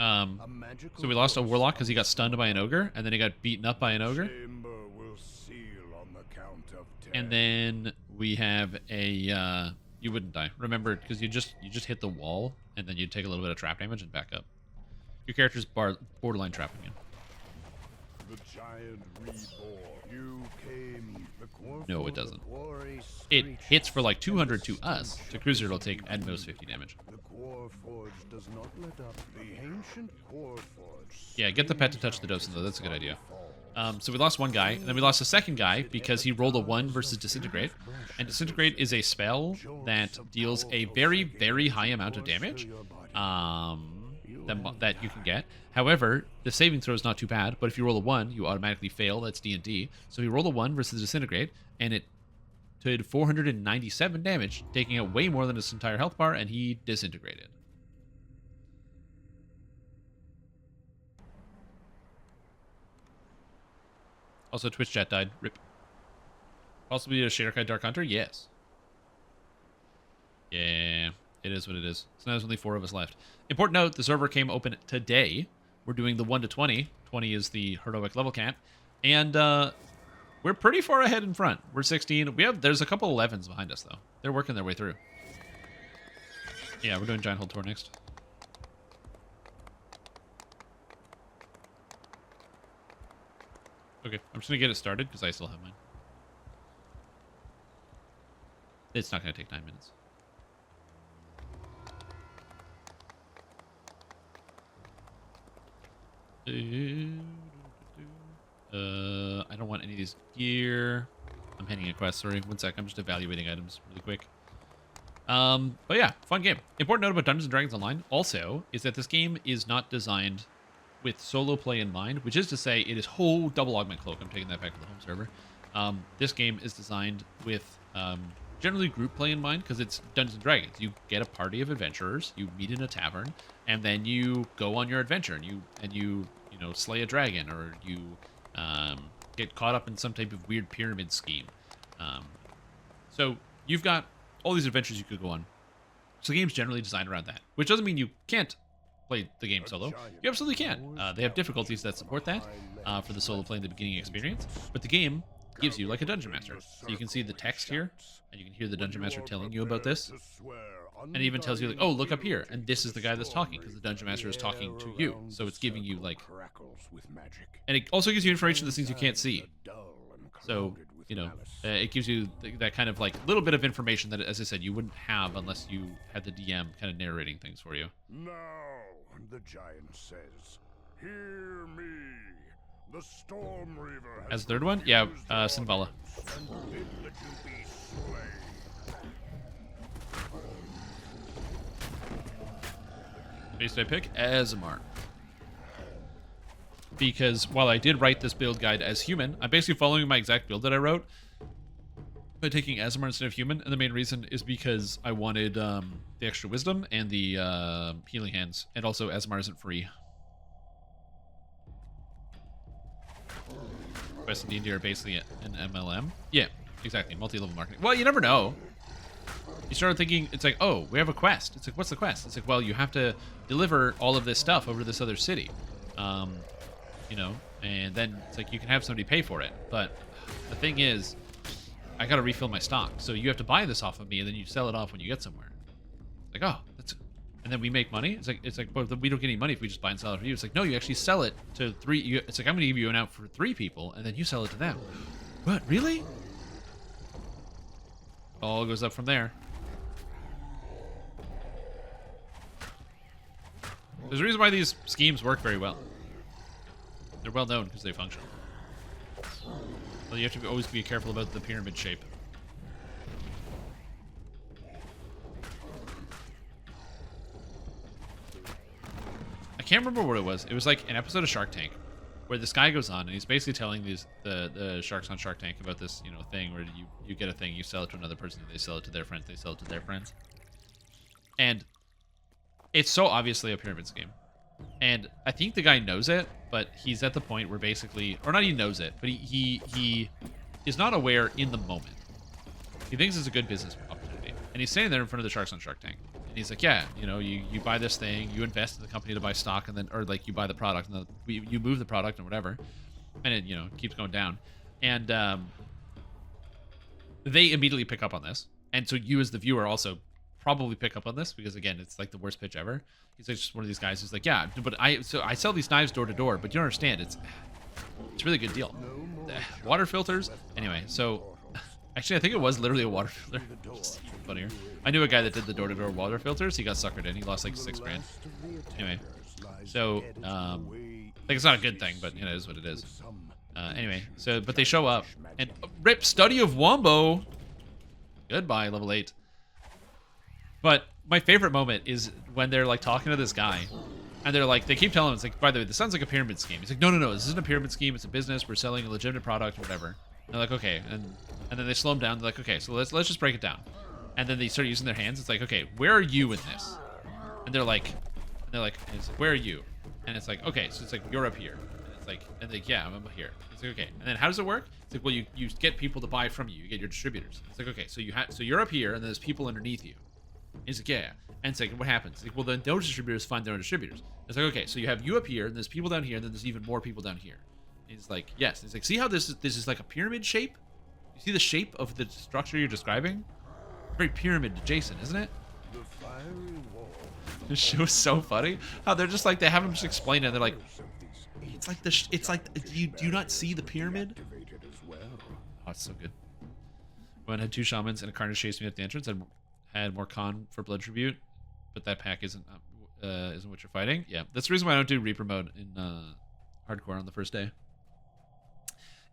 So we lost a warlock because he got stunned by an ogre, and then he got beaten up by an ogre. Chamber will seal on the count of 10. And then we have a you wouldn't die. Remember, because you just hit the wall, and then you'd take a little bit of trap damage and back up. Your character's borderline trapping you. The giant reborn. You came. No, it doesn't. It hits for like 200 to us. To Cruiser, it'll take at most 50 damage. The Core Forge does not let up. The ancient Core Forge. Yeah, get the pet to touch the docent, though. That's a good idea. So we lost 1 guy, and then we lost a 2nd guy because he rolled a 1 versus Disintegrate. And Disintegrate is a spell that deals a very, very high amount of damage that you can get. However, the saving throw is not too bad, but if you roll a 1, you automatically fail. That's D&D. So he rolled a 1 versus Disintegrate, and it did 497 damage, taking out way more than his entire health bar, and he disintegrated. Also, Twitch chat died. Rip. Possibly a Shadowkai Dark Hunter? Yes. Yeah, it is what it is. So now there's only 4 of us left. Important note, the server came open today. We're doing the 1 to 20. 20 is the heroic level cap. And we're pretty far ahead in front. We're 16. There's a couple 11s behind us, though. They're working their way through. Yeah, we're doing Giant Hold Tour next. Okay, I'm just going to get it started because I still have mine. It's not going to take 9 minutes. I don't want any of these gear. I'm handing a quest, sorry. 1 sec, I'm just evaluating items really quick. But yeah, fun game. Important note about Dungeons & Dragons Online also is that this game is not designed with solo play in mind, which is to say it is whole double augment cloak. I'm taking that back to the home server. This game is designed with generally group play in mind because it's Dungeons & Dragons. You get a party of adventurers, you meet in a tavern, and then you go on your adventure and you slay a dragon, or you get caught up in some type of weird pyramid scheme. So you've got all these adventures you could go on. So the game's generally designed around that, which doesn't mean you can't play the game solo. You absolutely can. They have difficulties that support that for the solo play in the beginning experience, but the game gives you like a dungeon master. So you can see the text here, and you can hear the dungeon master telling you about this. And it even tells you like, oh, look up here, and this is the guy that's talking, because the dungeon master is talking to you. So it's giving you like, and it also gives you information of the things you can't see. So, you know, it gives you that kind of like little bit of information that, as I said, you wouldn't have unless you had the DM kind of narrating things for you. Now, the giant says, hear me. The Storm Reaver As third one? Yeah, Sinvala. Base I pick? Azamar. Because while I did write this build guide as human, I'm basically following my exact build that I wrote by taking Azamar instead of human, and the main reason is because I wanted the extra wisdom and the healing hands, and also Azamar isn't free. Quest and D&D are basically an MLM. Yeah, exactly, multi-level marketing. Well, you never know. You start thinking, it's like, oh, we have a quest. It's like, what's the quest? It's like, well, you have to deliver all of this stuff over to this other city. You know, and then it's like you can have somebody pay for it. But the thing is, I got to refill my stock. So you have to buy this off of me, and then you sell it off when you get somewhere. Like, oh, that's, and then we make money. It's like, well, we don't get any money if we just buy and sell it for you. It's like, no, you actually sell it to three. It's like, I'm going to give you an out for 3 people, and then you sell it to them. What? Really? All goes up from there. There's a reason why these schemes work very well. They're well known because they function. Well, you have to always be careful about the pyramid shape. I can't remember what it was. It was like an episode of Shark Tank where this guy goes on and he's basically telling the sharks on Shark Tank about this, you know, thing where you get a thing, you sell it to another person, they sell it to their friends, they sell it to their friends. And it's so obviously a pyramid scheme. And I think the guy knows it, but he's at the point where basically, or not he knows it, but he is not aware in the moment. He thinks it's a good business opportunity. And he's standing there in front of the sharks on Shark Tank. And he's like, yeah, you know, you buy this thing, you invest in the company to buy stock, and then, or like you buy the product, and you move the product and whatever. And it, you know, keeps going down. And they immediately pick up on this. And so you as the viewer also probably pick up on this because, again, it's like the worst pitch ever. He's like just one of these guys who's like, yeah, but I sell these knives door to door, but you don't understand, it's a really good deal. Water filters. Anyway, so actually I think it was literally a water filter. Just even funnier. I knew a guy that did the door to door water filters. He got suckered in. He lost like $6 grand. Anyway, so like it's not a good thing, but you know, it is what it is. Anyway, so but they show up and rip study of Wombo. Goodbye, level 8. But my favorite moment is when they're like talking to this guy, and they're like, they keep telling him, it's like, by the way, this sounds like a pyramid scheme. He's like, no, this isn't a pyramid scheme. It's a business. We're selling a legitimate product, or whatever. And they're like, okay, and then they slow him down. They're like, okay, so let's just break it down. And then they start using their hands. It's like, okay, where are you in this? And they're like, and it's like, where are you? And it's like, okay, so it's like you're up here. And it's like, and they're like, yeah, I'm up here. It's like, okay, and then how does it work? It's like, well, you get people to buy from you. You get your distributors. It's like, okay, so you're up here, and then there's people underneath you. He's like, yeah. And it's like, what happens? It's like, well, then those distributors find their own distributors. It's like, okay, so you have you up here, and there's people down here, and then there's even more people down here. And he's like, yes. And he's like, see how this is like a pyramid shape? You see the shape of the structure you're describing? Very pyramid adjacent, isn't it? This show is so funny. How they're just like, they have him just explain it. And they're like, it's like, do you not see the pyramid? Oh, it's so good. When I had 2 shamans and a carnage chased me at the entrance, and had more con for blood tribute, but that pack isn't what you're fighting. Yeah, that's the reason why I don't do Reaper mode in hardcore on the first day.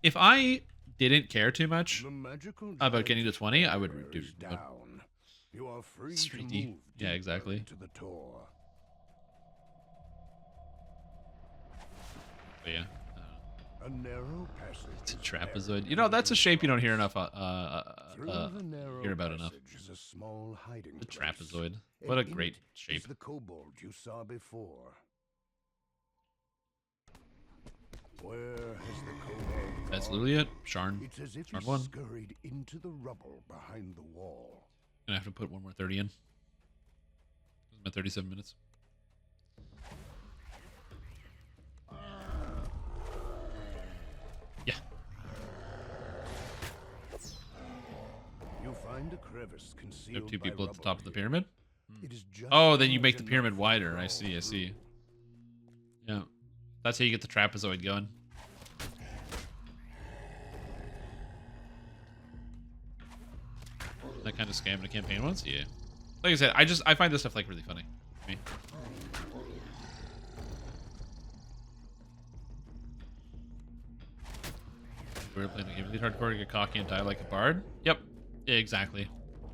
If I didn't care too much about getting to 20, I would do Reaper mode. You are free It's to 3D. move Yeah, exactly. into the tour. But yeah. A narrow passage. It's a trapezoid. You know, that's a shape you don't hear enough. Hear about enough. Is a small hiding The place. trapezoid. What a And in great it shape. is the kobold you saw before. Where has the kobold That's gone? literally it. Sharn. It's as if Sharn he 1. scurried into the rubble behind the wall. Gonna have to put one more 30 in. This is my 37 minutes. Yeah. find a crevice You concealed have two by people at the rubble top of the here. pyramid. It is just Oh, then you large make the enough pyramid to wider. I crawl see. I see. through. Yeah, that's how you get the trapezoid going. That kind of scam in a campaign once, yeah. Like I said, I find this stuff like really funny. Me. We were playing the game really hardcore to get cocky and die like a bard. Yep, exactly.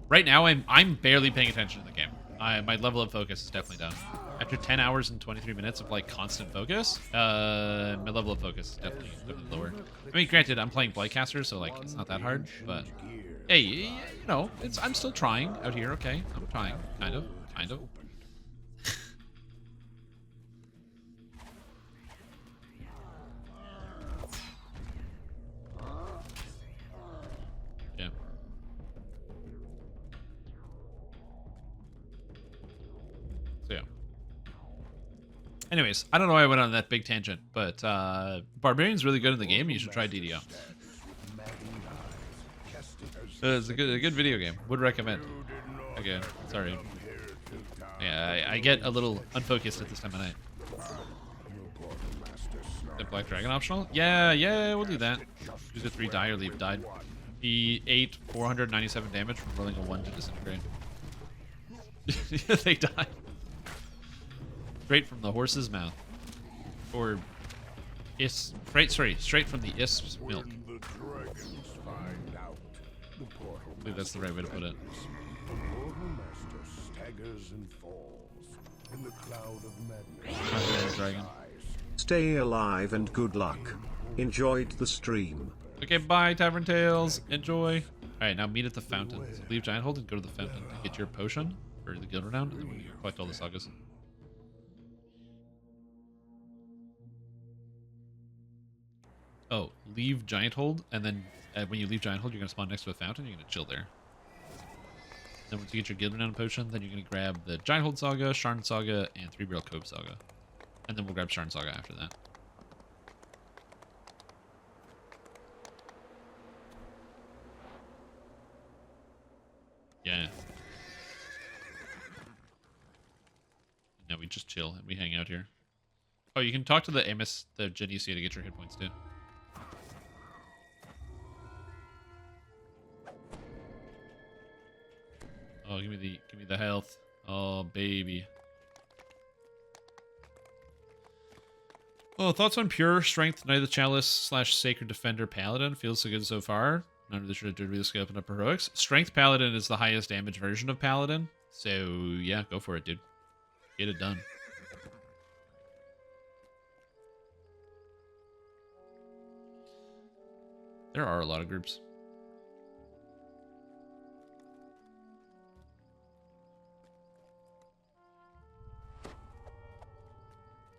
Right now, I'm barely paying attention to the game. My level of focus is definitely down. After 10 hours and 23 minutes of like constant focus, my level of focus is definitely lower. I mean, granted, I'm playing Blightcaster, so like it's not that hard. But hey, you know, I'm still trying out here. Okay, I'm trying, kind of. Yeah. So yeah. Anyways, I don't know why I went on that big tangent, but Barbarian's really good in the game. You should try DDO. It's a good video game. Would recommend. Again, sorry. Yeah, I get a little unfocused at this time of night. The Black Dragon optional? Yeah, we'll do that. Use a 3 die or leave died. He ate 497 damage from rolling a 1 to disintegrate. They died. Straight from the horse's mouth. Or straight from the isp's milk. I believe that's the right way to put it. The Portal Master staggers and falls in the cloud of madness. Dragon. Stay alive and good luck. Enjoyed the stream. Okay, bye, Tavern Tales. Enjoy. Alright, now meet at the fountain. So leave Giant Hold and go to the fountain to get your potion for the guild renown, and then we collect all the sagas. Oh, leave Giant Hold, and then when you leave Giant Hold, you're going to spawn next to a fountain, you're going to chill there. Then once you get your guild renown potion, then you're going to grab the Giant Hold Saga, Sharn Saga, and Three Barrel Cove Saga. And then we'll grab Sharn Saga after that. Yeah. Now we just chill and we hang out here. Oh, you can talk to the Amos, the Genesia to get your hit points too. Oh, give me the health. Oh, baby. Oh, thoughts on Pure Strength, Knight of the Chalice / Sacred Defender Paladin. Feels so good so far. Not really sure to really scale up enough heroics. Strength Paladin is the highest damage version of Paladin. So, yeah, go for it, dude. Get it done. There are a lot of groups.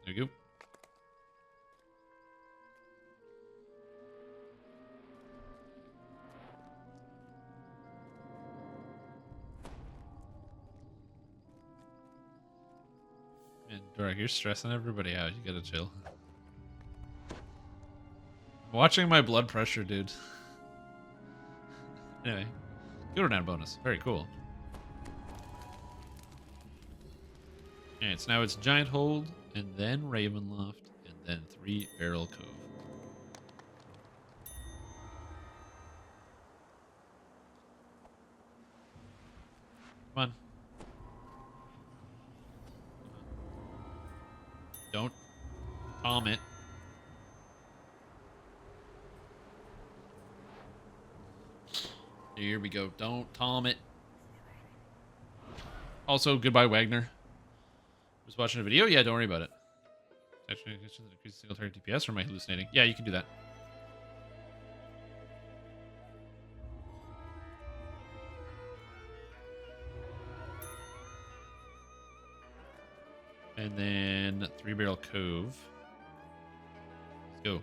There you go. Man, Dorak, you're stressing everybody out. You gotta chill. I'm watching my blood pressure, dude. Anyway, go down bonus. Very cool. Alright, so now it's Giant Hold, and then Ravenloft, and then Three Barrel Cove. Come on. Don't palm it. Here we go. Don't Tom it. Also, goodbye, Wagner. Was watching a video? Yeah, don't worry about it. Actually, increase single target DPS, or am I hallucinating? Yeah, you can do that. And then Three Barrel Cove. Let's go.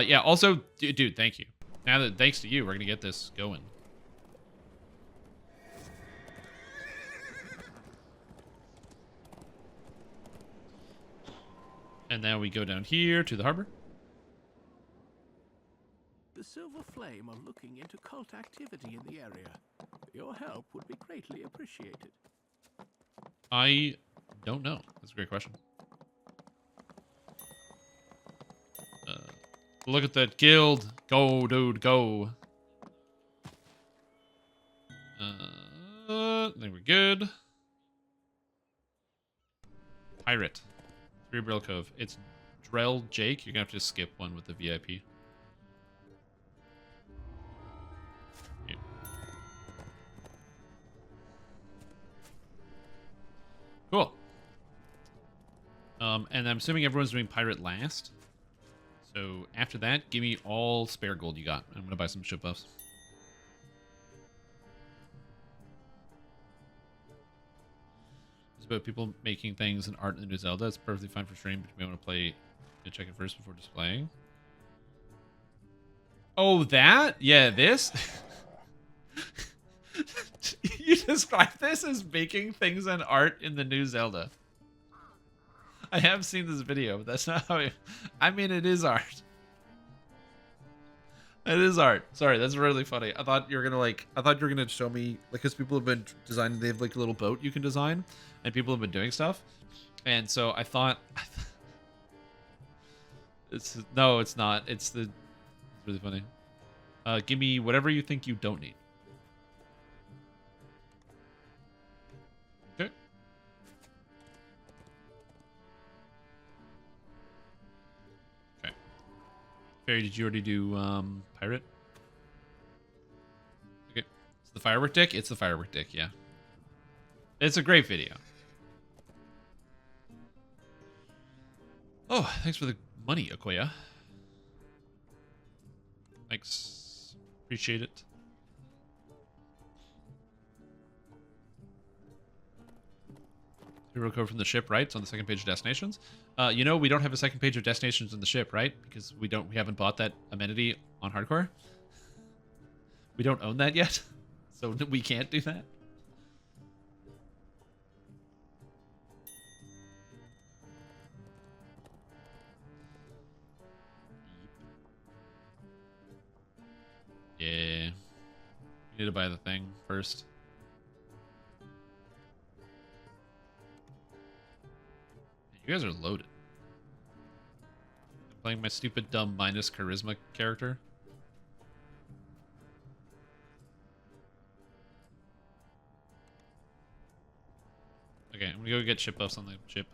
Yeah, also, dude, thank you. Now that thanks to you, we're gonna get this going. And now we go down here to the harbor. The Silver Flame are looking into cult activity in the area. Your help would be greatly appreciated. I don't know. That's a great question. Look at that guild. Go, dude, go. I think we're good. Pirate. Three Brill Cove. It's Drell Jake. You're going to have to skip one with the VIP. Yeah. Cool. And I'm assuming everyone's doing pirate last. So after that, give me all spare gold you got. I'm going to buy some ship buffs. It's about people making things and art in the new Zelda. It's perfectly fine for stream, but you may want to play and check it first before displaying. Oh, that? Yeah, this? You describe this as making things and art in the new Zelda. I have seen this video, but that's not how I mean, it is art. It is art. Sorry, that's really funny. I thought you were gonna show me, like, because people have been designing, they have like a little boat you can design, and people have been doing stuff. And so I thought it's not. It's really funny. Give me whatever you think you don't need. Okay. Okay. Fairy, did you already do pirate? Okay. It's the firework dick? It's the firework dick, yeah. It's a great video. Oh, thanks for the money, Okoya. Thanks. Appreciate it. Hero code from the ship, right? It's on the second page of destinations. You know, we don't have a second page of destinations in the ship, right? Because we haven't bought that amenity on hardcore. We don't own that yet, so we can't do that. Yeah. We need to buy the thing first. You guys are loaded. I'm playing my stupid, dumb, minus charisma character. Okay, I'm gonna go get ship buffs on the ship.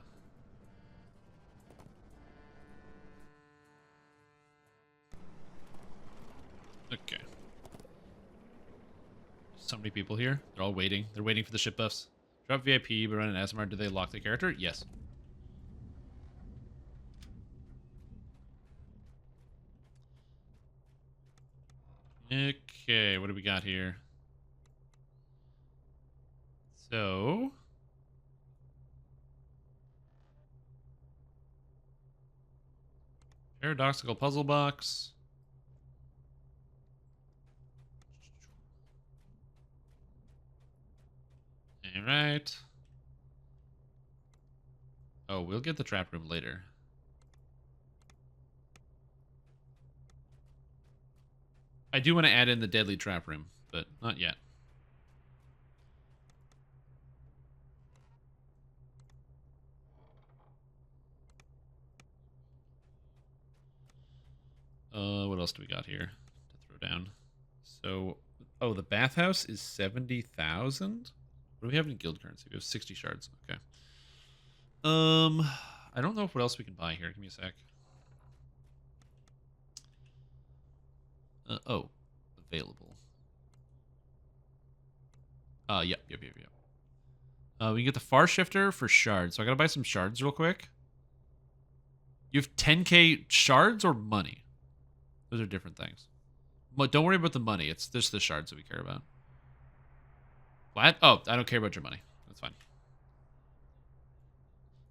Okay. So many people here. They're all waiting. They're waiting for the ship buffs. Drop VIP, but run an ASMR. Do they lock the character? Yes. Okay, what do we got here? So... Paradoxical puzzle box. Alright. Oh, we'll get the trap room later. I do want to add in the deadly trap room, but not yet. What else do we got here to throw down? So, oh, the bathhouse is 70,000. What do we have in guild currency? We have 60 shards. Okay. I don't know what else we can buy here. Give me a sec. Oh, available. Yep. We can get the far shifter for shards. So I gotta buy some shards real quick. You have 10k shards or money? Those are different things. But don't worry about the money. It's just the shards that we care about. What? Oh, I don't care about your money. That's fine.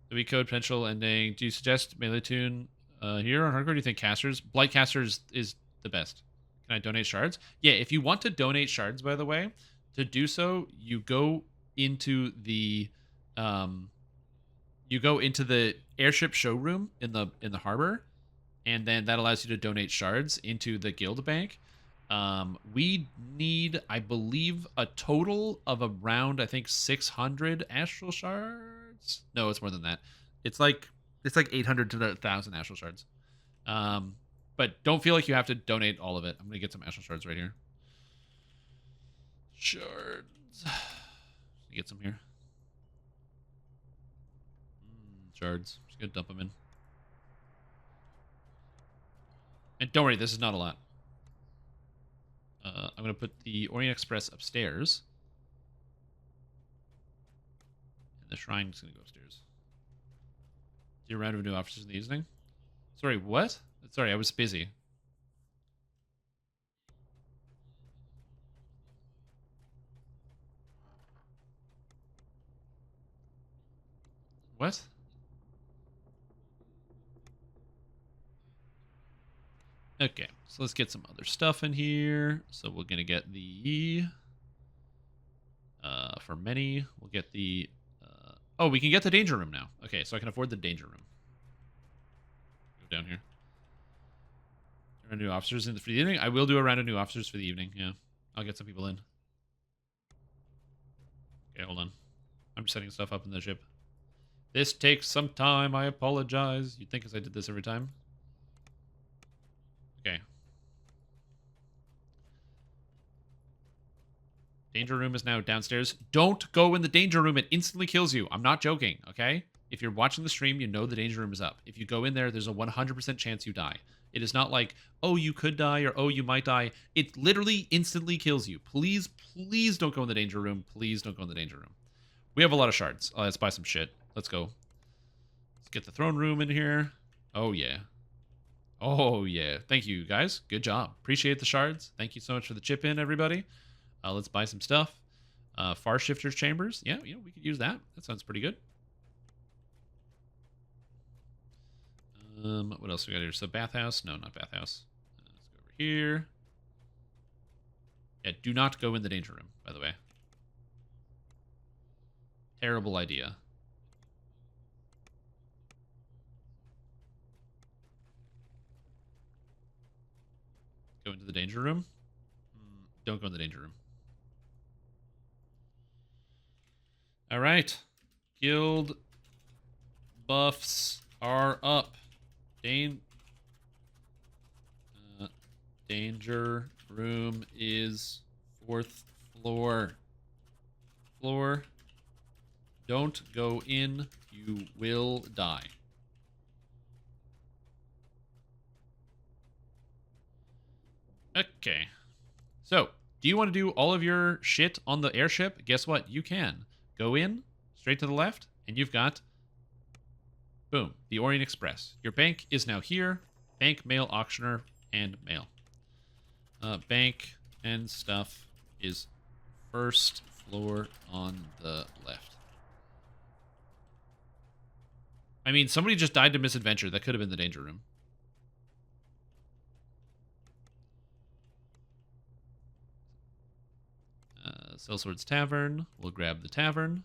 The weak code potential ending. Do you suggest melee tune here on hardcore? Do you think casters? Blightcaster is the best. Can I donate shards? Yeah, if you want to donate shards, by the way, to do so, you go into the airship showroom in the harbor, and then that allows you to donate shards into the guild bank. We need, I believe, a total of around, I think, 600 astral shards. No, it's more than that. It's like 800 to 1,000 astral shards. But don't feel like you have to donate all of it. I'm gonna get some astral shards right here. Shards. Get some here. Shards. Just gonna dump them in. And don't worry, this is not a lot. I'm going to put the Orient Express upstairs. And the shrine is going to go upstairs. Do a round of new officers in the evening? Sorry, what? Sorry, I was busy. What? Okay, so let's get some other stuff in here. So we're going to get the... for many, we'll get the... oh, we can get the danger room now. Okay, so I can afford the danger room. Go down here. Round of new officers for the evening? I will do a round of new officers for the evening, yeah. I'll get some people in. Okay, hold on. I'm just setting stuff up in the ship. This takes some time, I apologize. You'd think as I did this every time. Okay. Danger room is now downstairs. Don't go in the danger room. It instantly kills you. I'm not joking, okay? If you're watching the stream, you know the danger room is up. If you go in there, there's a 100% chance you die. It is not like, oh, you could die or oh, you might die. It literally instantly kills you. Please, please don't go in the danger room. Please don't go in the danger room. We have a lot of shards. Let's buy some shit. Let's go. Let's get the throne room in here. Oh, yeah. Oh, yeah. Thank you, guys. Good job. Appreciate the shards. Thank you so much for the chip in, everybody. Let's buy some stuff. Far Shifter's Chambers. Yeah, you know, we could use that. That sounds pretty good. What else we got here? So bathhouse. No, not bathhouse. Let's go over here. Yeah, do not go in the danger room, by the way. Terrible idea. Go into the danger room? Don't go in the danger room. All right. Guild buffs are up. Danger room is 4th floor. Don't go in. You will die. Okay. So, do you want to do all of your shit on the airship? Guess what? You can. Go in, straight to the left, and you've got... boom. The Orient Express. Your bank is now here. Bank, mail, auctioneer, and mail. Bank and stuff is 1st floor on the left. I mean, somebody just died to misadventure. That could have been the danger room. Sellsword's Tavern. We'll grab the tavern.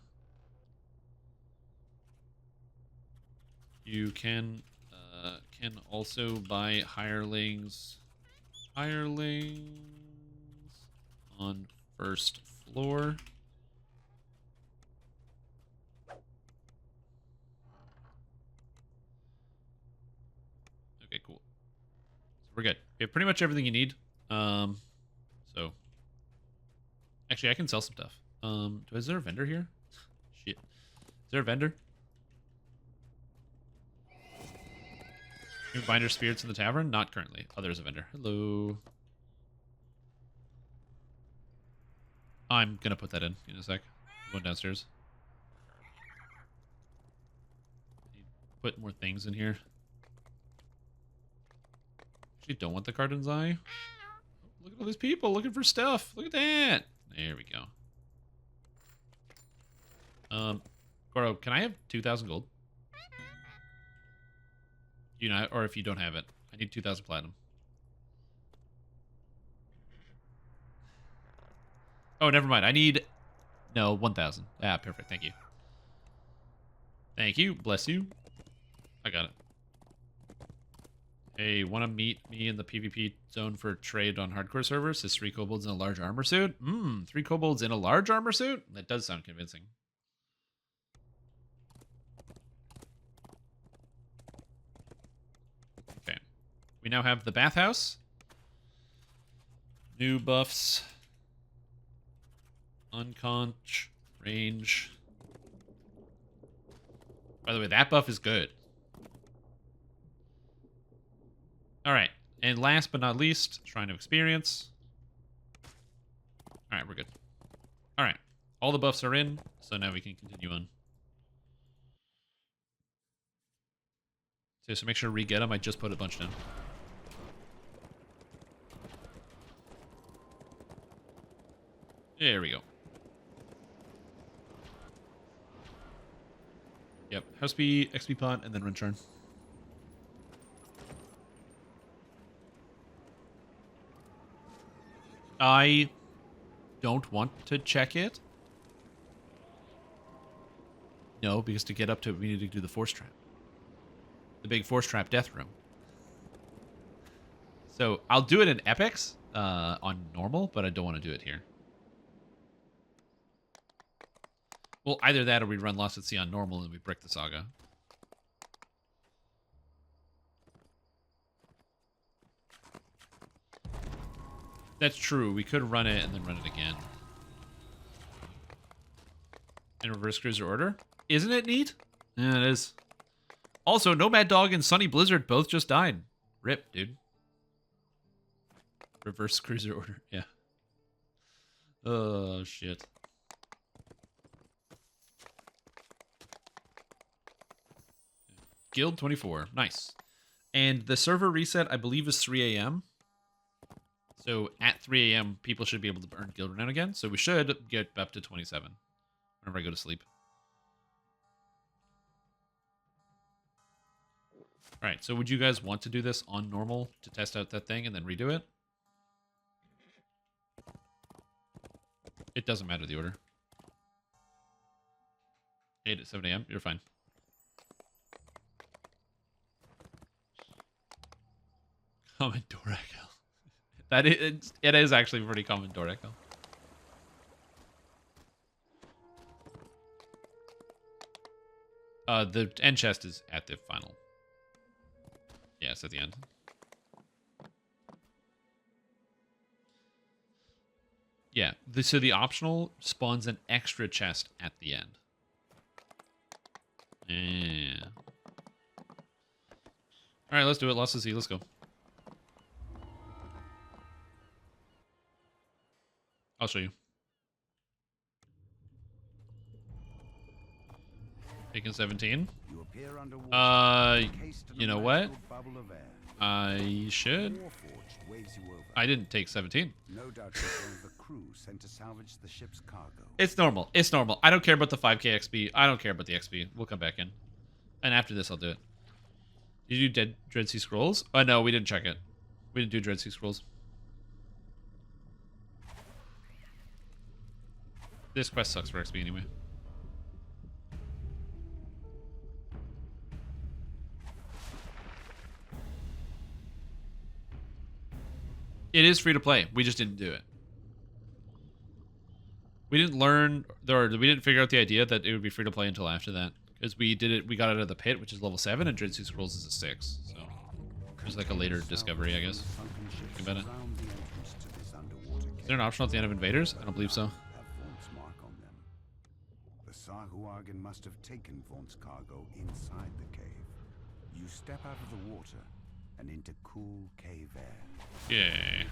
You can also buy hirelings. Hirelings on 1st floor. Okay, cool. So we're good. We have pretty much everything you need. So actually, I can sell some stuff. Is there a vendor here? Shit. Is there a vendor? Can we find our spirits in the tavern? Not currently. Oh, there's a vendor. Hello. I'm gonna put that in a sec. I'm going downstairs. Put more things in here. Actually, don't want the Cardin's Eye. Look at all these people looking for stuff. Look at that. There we go. Goro, can I have 2,000 gold? You know, or if you don't have it, I need 2,000 platinum. Oh, never mind. I need 1,000. Ah, perfect. Thank you. Thank you. Bless you. I got it. Hey, want to meet me in the PvP zone for trade on hardcore servers? Is 3 kobolds in a large armor suit? 3 kobolds in a large armor suit? That does sound convincing. Okay. We now have the bathhouse. New buffs. Unconch. Range. By the way, that buff is good. Alright. And last but not least, Shrine of Experience. Alright, we're good. Alright. All the buffs are in, so now we can continue on. So make sure to re-get them. I just put a bunch down. There we go. Yep. House B, XP pot, and then run turn. I don't want to check it. No, because to get up to it, we need to do the force trap. The big force trap death room. So I'll do it in epics on normal, but I don't want to do it here. Well, either that or we run Lost at Sea on normal and we brick the saga. That's true. We could run it and then run it again. In reverse cruiser order. Isn't it neat? Yeah, it is. Also, Nomad Dog and Sunny Blizzard both just died. Rip, dude. Reverse cruiser order. Yeah. Oh, shit. Guild 24. Nice. And the server reset, I believe, is 3 a.m. So at 3 a.m., people should be able to earn guild renown again. So we should get up to 27 whenever I go to sleep. All right. So would you guys want to do this on normal to test out that thing and then redo it? It doesn't matter the order. 8 at 7 a.m. You're fine. Common Dorak. That is, it is actually pretty common Dorak. The end chest is at the final. Yeah, it's at the end. Yeah, so the optional spawns an extra chest at the end. Yeah. All right, let's do it. Lost to Sea. Let's go. I'll show you. Taking 17. You know what? I should. I didn't take 17. No doubt you're one of the crew sent to salvage the ship's cargo. It's normal. It's normal. I don't care about the 5k XP. I don't care about the XP. We'll come back in. And after this, I'll do it. Did you do Dread Sea Scrolls? Oh, no, we didn't check it. We didn't do Dread Sea Scrolls. This quest sucks for XP anyway. It is free to play. We just didn't do it. We didn't learn, or we didn't figure out the idea that it would be free to play until after that. Because we did it, we got it out of the pit, which is level 7, and Dread Sea Scrolls is a 6. So it was like a later discovery, I guess. Think about it. Is there an optional at the end of Invaders? I don't believe so. Sahuagin must have taken Vaunt's cargo inside the cave. You step out of the water and into cool cave air. Yeah.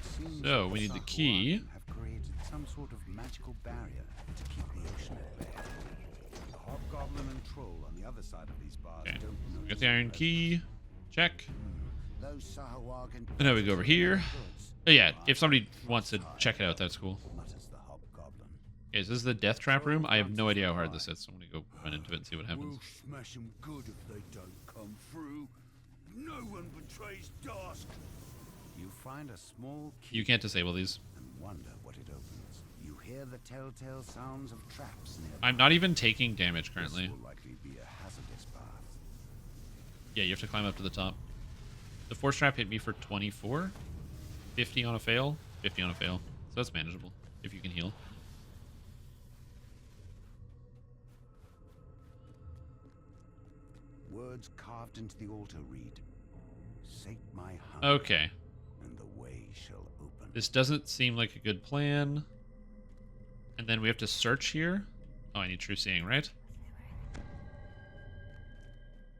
So we need the key. Have created some sort of magical barrier to keep the ocean at bay. The hobgoblin and troll on the other side of these bars don't know. We got the iron key. Check. Those Sahuagin. And now we go over here. Oh, yeah, if somebody wants to check it out, that's cool. Is this the death trap room? I have no idea how hard this is, so I'm gonna go run into it and see what happens. We'll smash them good if they don't come through. No one betrays dusk. You find a small key. You can't disable these. And wonder what it opens. You hear the telltale sounds of traps nearby. I'm not even taking damage currently. This will likely be a hazardous path. Yeah, you have to climb up to the top. The force trap hit me for 24. 50 on a fail. 50 on a fail. So that's manageable if you can heal. Words carved into the altar read, "Sate my hunger, Okay. and the way shall open." This doesn't seem like a good plan. And then we have to search here. Oh, I need true seeing, right?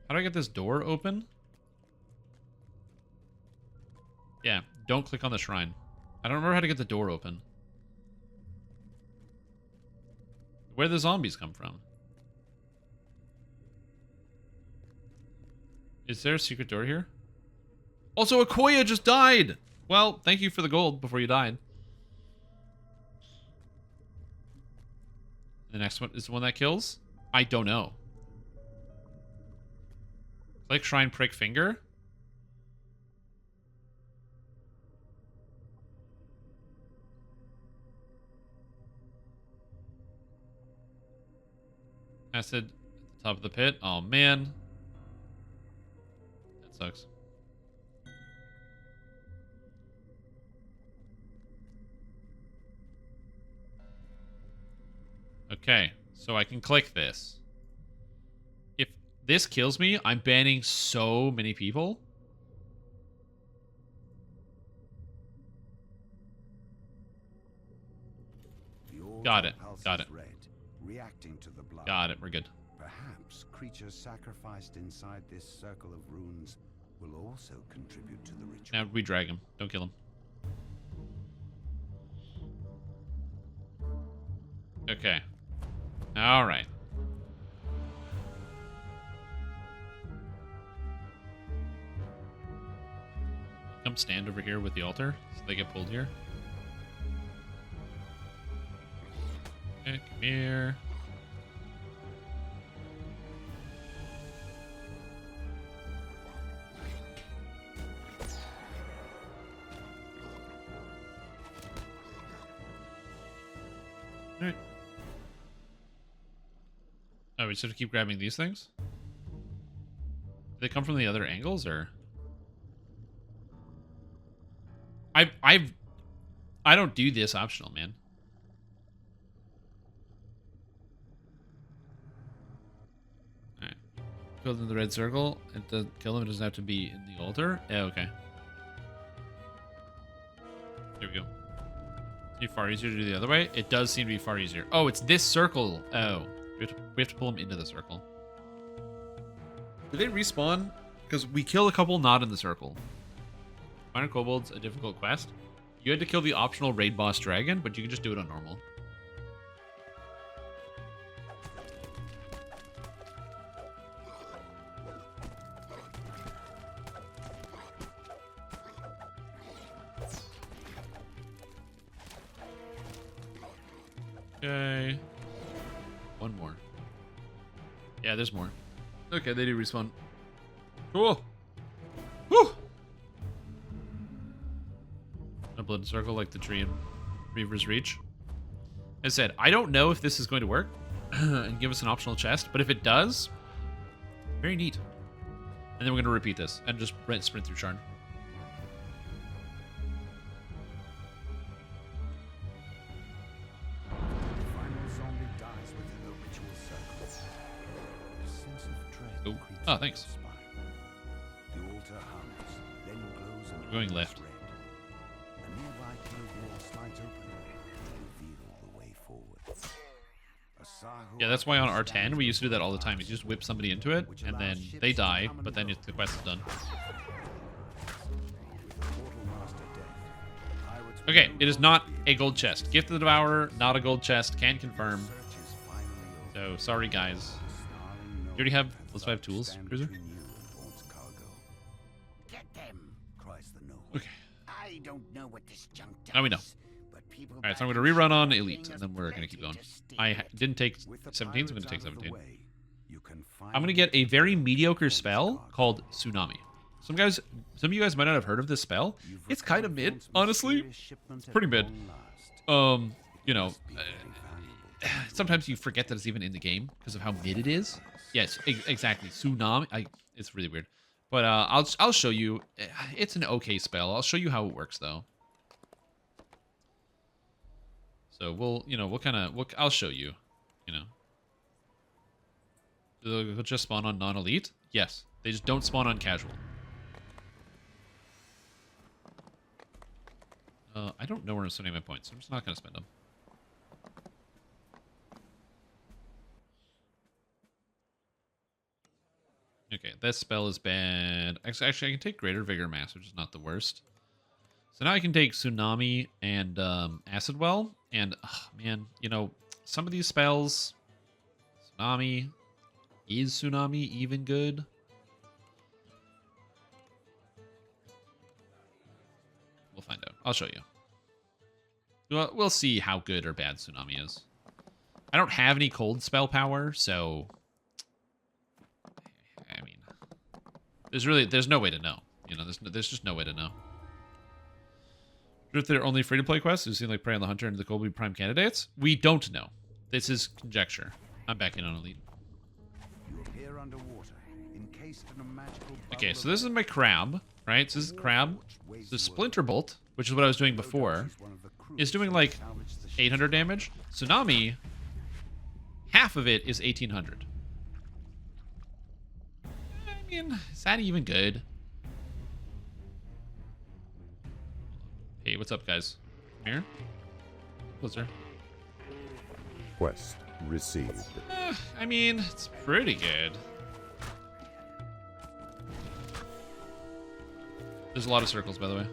How do I get this door open? Yeah, don't click on the shrine. I don't remember how to get the door open. Where the zombies come from? Is there a secret door here? Also, Okoya just died! Well, thank you for the gold before you died. The next one is the one that kills? I don't know. Click shrine prick finger. Acid at the top of the pit. Oh man. That sucks. Okay, so I can click this. If this kills me, I'm banning so many people. Got it. Got it. Red, reacting to the blood. Got it. We're good. Perhaps creatures sacrificed inside this circle of runes will also contribute to the ritual. Now we drag him. Don't kill him. Okay. All right. Come stand over here with the altar so they get pulled here. Okay, come here. All right. Oh, we just have to keep grabbing these things? Do they come from the other angles, or? I don't do this optional, man. Alright. Kill them in the red circle. It does kill them, it doesn't have to be in the altar. Yeah, okay. There we go. Is it far easier to do the other way? It does seem to be far easier. Oh, it's this circle. Oh. We have to pull them into the circle. Do they respawn? Because we kill a couple not in the circle. Minor Kobold's a difficult quest. You had to kill the optional raid boss dragon, but you can just do it on normal. Okay. One more. Yeah, there's more. Okay, they do respawn. Cool. Woo! A blood circle like the tree in Reaver's Reach. As I said, I don't know if this is going to work and give us an optional chest, but if it does, very neat. And then we're going to repeat this and just sprint through Sharn. Oh, oh, thanks. We're going left. Yeah, that's why on R10 we used to do that all the time. You just whip somebody into it, and then they die, but then the quest is done. Okay, it is not a gold chest. Gift of the Devourer, not a gold chest. Can confirm. So, sorry guys. You already have, let's 5 tools, Cruiser? Okay. I don't know what this junk does. Now we know. Alright, so I'm going to rerun on Elite, and then we're going to keep going. I didn't take 17, so I'm going to take 17. I'm going to get a very mediocre spell called Tsunami. Some of you guys might not have heard of this spell. It's kind of mid, honestly. It's pretty mid. You know, sometimes you forget that it's even in the game because of how mid it is. Yes, exactly. Tsunami. It's really weird. But I'll show you. It's an okay spell. I'll show you how it works though. So I'll show you. You know. Do they just spawn on non-elite? Yes. They just don't spawn on casual. I don't know where I'm spending my points. I'm just not going to spend them. Okay, this spell is bad. Actually, I can take Greater Vigor Mass, which is not the worst. So now I can take Tsunami and Acid Well. And, man, you know, some of these spells... Tsunami... Is Tsunami even good? We'll find out. I'll show you. We'll see how good or bad Tsunami is. I don't have any cold spell power, so... I mean... There's no way to know. You know, there's just no way to know. If they're only free-to-play quests, who seem like Prey on the Hunter and the Cold will be prime candidates? We don't know. This is conjecture. I'm back in on Elite. Okay, so this is my crab, right? So this is crab. So Splinter Bolt, which is what I was doing before, is doing like 800 damage. Tsunami, half of it is 1800. I mean, is that even good? Hey, what's up, guys? Come here. Closer. Quest received. I mean, it's pretty good. There's a lot of circles, by the way.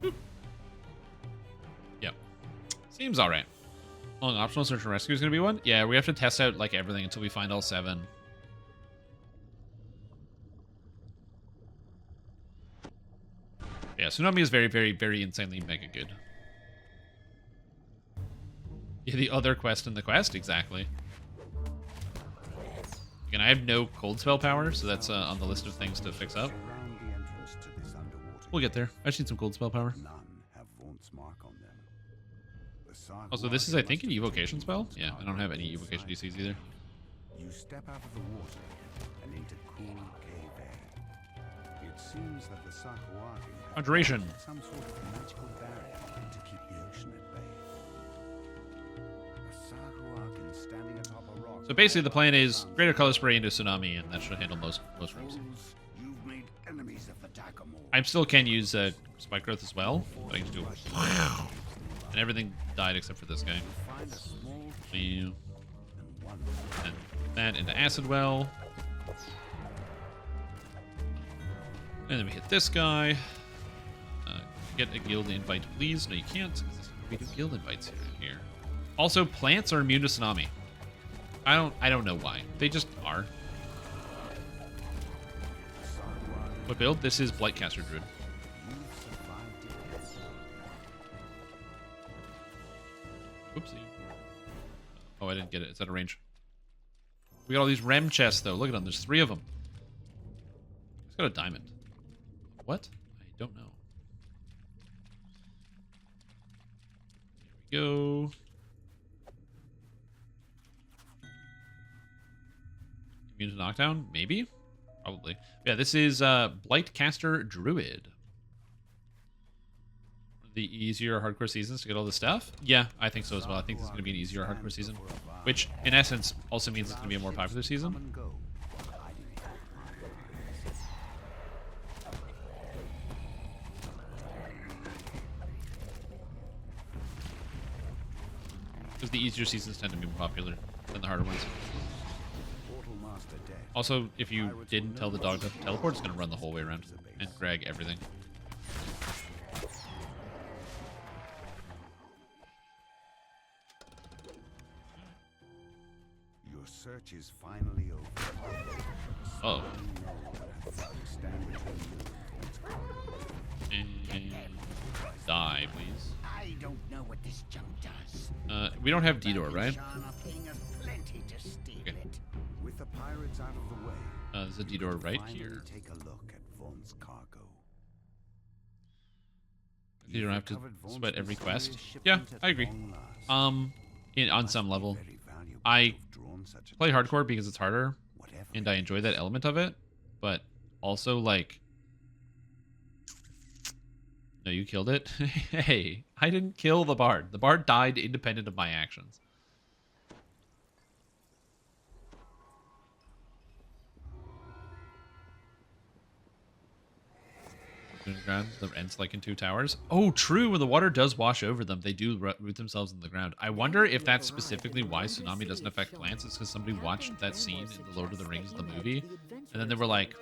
Boop. Yep. Seems alright. Oh, an optional search and rescue is going to be one? Yeah, we have to test out, like, everything until we find all 7. Yeah, Tsunami is very, very, very insanely mega good. Yeah, the other quest in the quest, exactly. Again, I have no cold spell power, so that's on the list of things to fix up. We'll get there. I just need some cold spell power. Also, this is, I think, an evocation spell. Yeah, I don't have any evocation DCs either. You step out of the water and into cool cave air. It seems that the Sahuagin have Hydration. some sort of magical barrier to keep the ocean at bay. A Sahuagin standing atop a rock. So basically, the plan is greater color spray into Tsunami, and that should handle most rooms. You've made enemies of the Dagamore. I still can use spike growth as well, but I can just do it. And everything died except for this guy. And that into Acid Well. And then we hit this guy. Get a guild invite, please. No, you can't. We do guild invites here. Also, plants are immune to Tsunami. I don't know why. They just are. What build? This is Blightcaster Druid. Oopsie. Oh, I didn't get it. It's out of range. We got all these rem chests, though. Look at them. There's 3 of them. It's got a diamond. What? I don't know. Here we go. Immune to knockdown? Maybe? Probably. Yeah, this is Blightcaster Druid. The easier hardcore seasons to get all the stuff? Yeah, I think so as well. I think this is going to be an easier hardcore season. Which, in essence, also means it's going to be a more popular season. Because the easier seasons tend to be more popular than the harder ones. Also, if you didn't tell the dog to teleport, it's going to run the whole way around and grab everything. Your search is finally over. Oh. And die, please. I don't know what this junk does. We don't have D-Door, right? Sean are paying us plenty to steal Okay. it. With the pirates out of the way, There's a D-Door right finally here. take a look at Von's cargo. You don't have to Covered Von's sweat every mysterious quest. shipment Yeah, at I agree. long last. On some level. Very valuable. I Drawn such play attention. hardcore because it's harder, Whatever and I enjoy that element of it. But also, like, no, you killed it. Hey, I didn't kill the bard. The bard died independent of my actions. Ground, the ends like in 2 towers. Oh, true. When the water does wash over them, they do root themselves in the ground. I wonder if that's specifically why tsunami doesn't affect plants. It's because somebody watched that scene in the Lord of the Rings, the movie, and then they were like,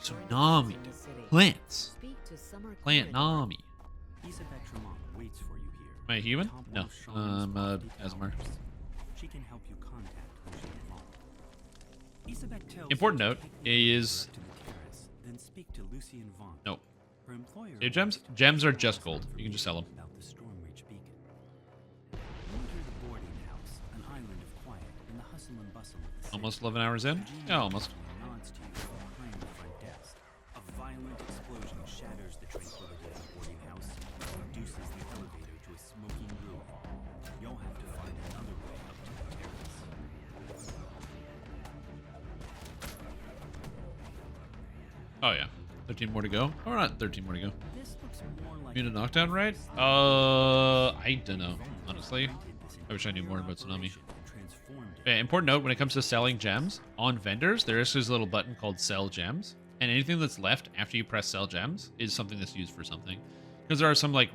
tsunami, plants, plant nami. waits for you here. Am I a human? No, Asmar. She can help you contact Isabek tells Important you note to take the is to the terrace, then speak to Lucien Vaughn. no. Her employer Save gems? Gems are just gold. You can just sell them. about the Stormreach beacon. Enter the boarding house, an island of quiet in the hustle and bustle of the city. Almost 11 hours in? Yeah, almost. Nods to you from behind the front desk. A violent explosion shatters the tranquility of the boarding house and reduces the elevator to a smoking ruin. You'll have to find another way up to the terrace. Oh, yeah. 13 more to go. Or not 13 more to go. This looks more like Immune to knockdown, right? I don't know, honestly. I wish I knew more about Tsunami. Yeah, important note, when it comes to selling gems, on vendors, there is this little button called Sell Gems. And anything that's left after you press Sell Gems is something that's used for something. Because there are some, like,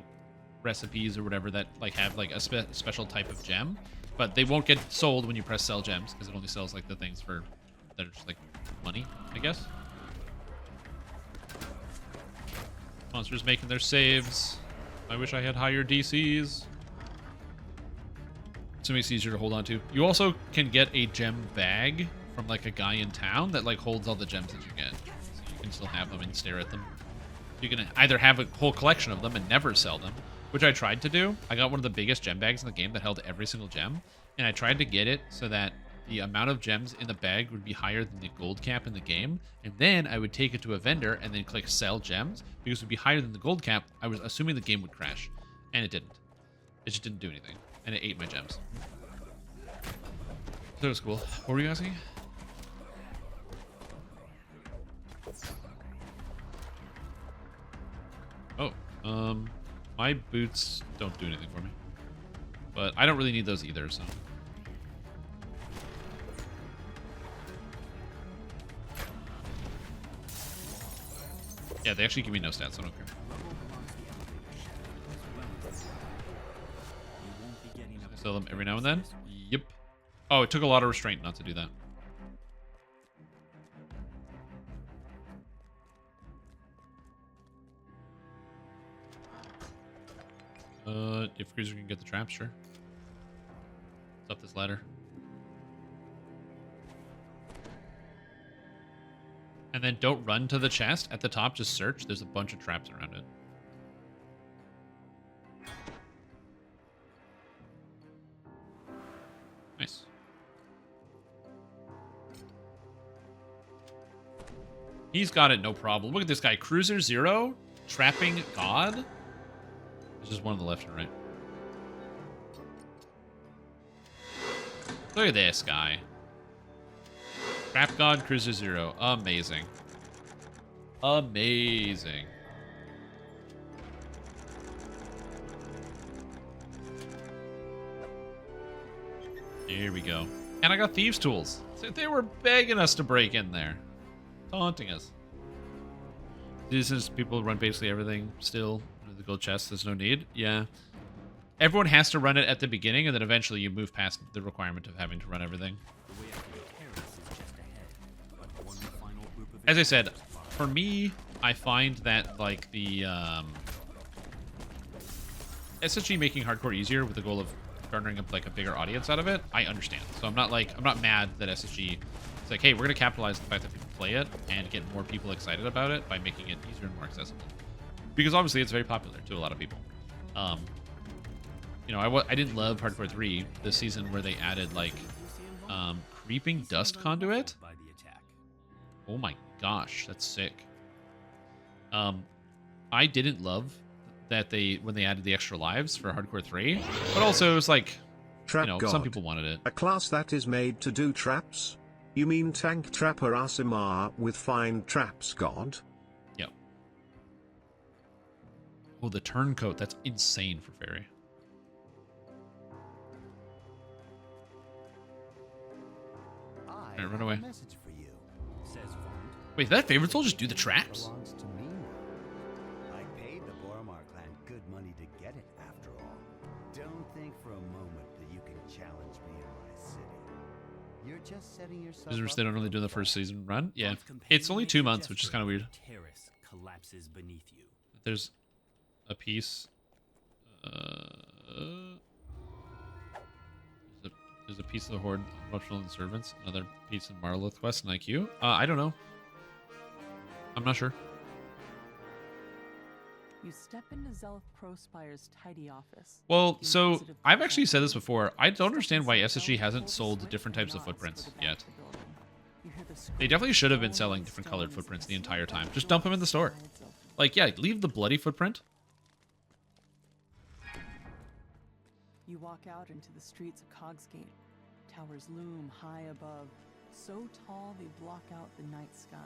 recipes or whatever that, like, have, like, a special type of gem. But they won't get sold when you press Sell Gems, because it only sells, like, the things for that are just, like, money, I guess. Monsters making their saves. I wish I had higher DCs. So it makes it easier to hold on to. You also can get a gem bag from like a guy in town that like holds all the gems that you get. So you can still have them and stare at them. You can either have a whole collection of them and never sell them, which I tried to do. I got one of the biggest gem bags in the game that held every single gem, and I tried to get it so that the amount of gems in the bag would be higher than the gold cap in the game, and then I would take it to a vendor and then click sell gems because it would be higher than the gold cap. I was assuming the game would crash, and it didn't. It just didn't do anything, and it ate my gems. So it was cool. What were you asking? Oh, my boots don't do anything for me, but I don't really need those either, so. Yeah, they actually give me no stats, so I don't care. Sell them every now and then? Yep. Oh, it took a lot of restraint not to do that. If Cruiser can get the trap, sure. It's up this ladder. And then don't run to the chest. At the top, just search. There's a bunch of traps around it. Nice. He's got it, no problem. Look at this guy. Cruiser 0, trapping God. There's just one on the left and right. Look at this guy. Trap God, Cruiser 0. Amazing. Amazing. Here we go. And I got Thieves' Tools. So they were begging us to break in there. Taunting us. This is people run basically everything still. The gold chest, there's no need. Yeah. Everyone has to run it at the beginning, and then eventually you move past the requirement of having to run everything. As I said, for me, I find that like the SSG making hardcore easier with the goal of garnering up like a bigger audience out of it, I understand. So I'm not mad that SSG is like, hey, we're gonna capitalize on the fact that people play it and get more people excited about it by making it easier and more accessible. Because obviously it's very popular to a lot of people. You know, I didn't love Hardcore 3 this season where they added like creeping dust conduit. Oh my gosh, that's sick. I didn't love that when they added the extra lives for Hardcore 3, but also it was like Trap you know, God. some people wanted it. A class that is made to do traps? You mean Tank Trapper Asimar with Find Traps God? Yep. Oh, the turncoat. That's insane for Fairy. I Run have away. a message for you, says Vaughn. Wait, did that favorite soul just do the traps? Belongs to me now. I paid the Boromar clan good money to get it, after all. Don't think for a moment that you can challenge me in my city. You're just setting yourself Is up they don't really for do the a first fall. season run? Yeah. Vaughn's companion It's only makes 2 a months, which is gesture. kind of weird. Terrace collapses beneath you. There's a piece. There's a piece of the Horde, Ruptural and Servants. Another piece in Marlith Quest and IQ. I don't know. I'm not sure. You step into Zelith Prospire's tidy office. Well, The so Inquisitive I've actually said this Prefect before. I don't steps understand why inside SSG Zelith hasn't pulls sold switch different and types of nods for footprints the back yet. of the building. You hear the They scream definitely of should have been stone selling and different colored stones footprints the as entire time. Zelith Just dump them in the store. slides open. Like, yeah, leave the bloody footprint. You walk out into the streets of Cogsgate. Towers loom high above, so tall they block out the night sky.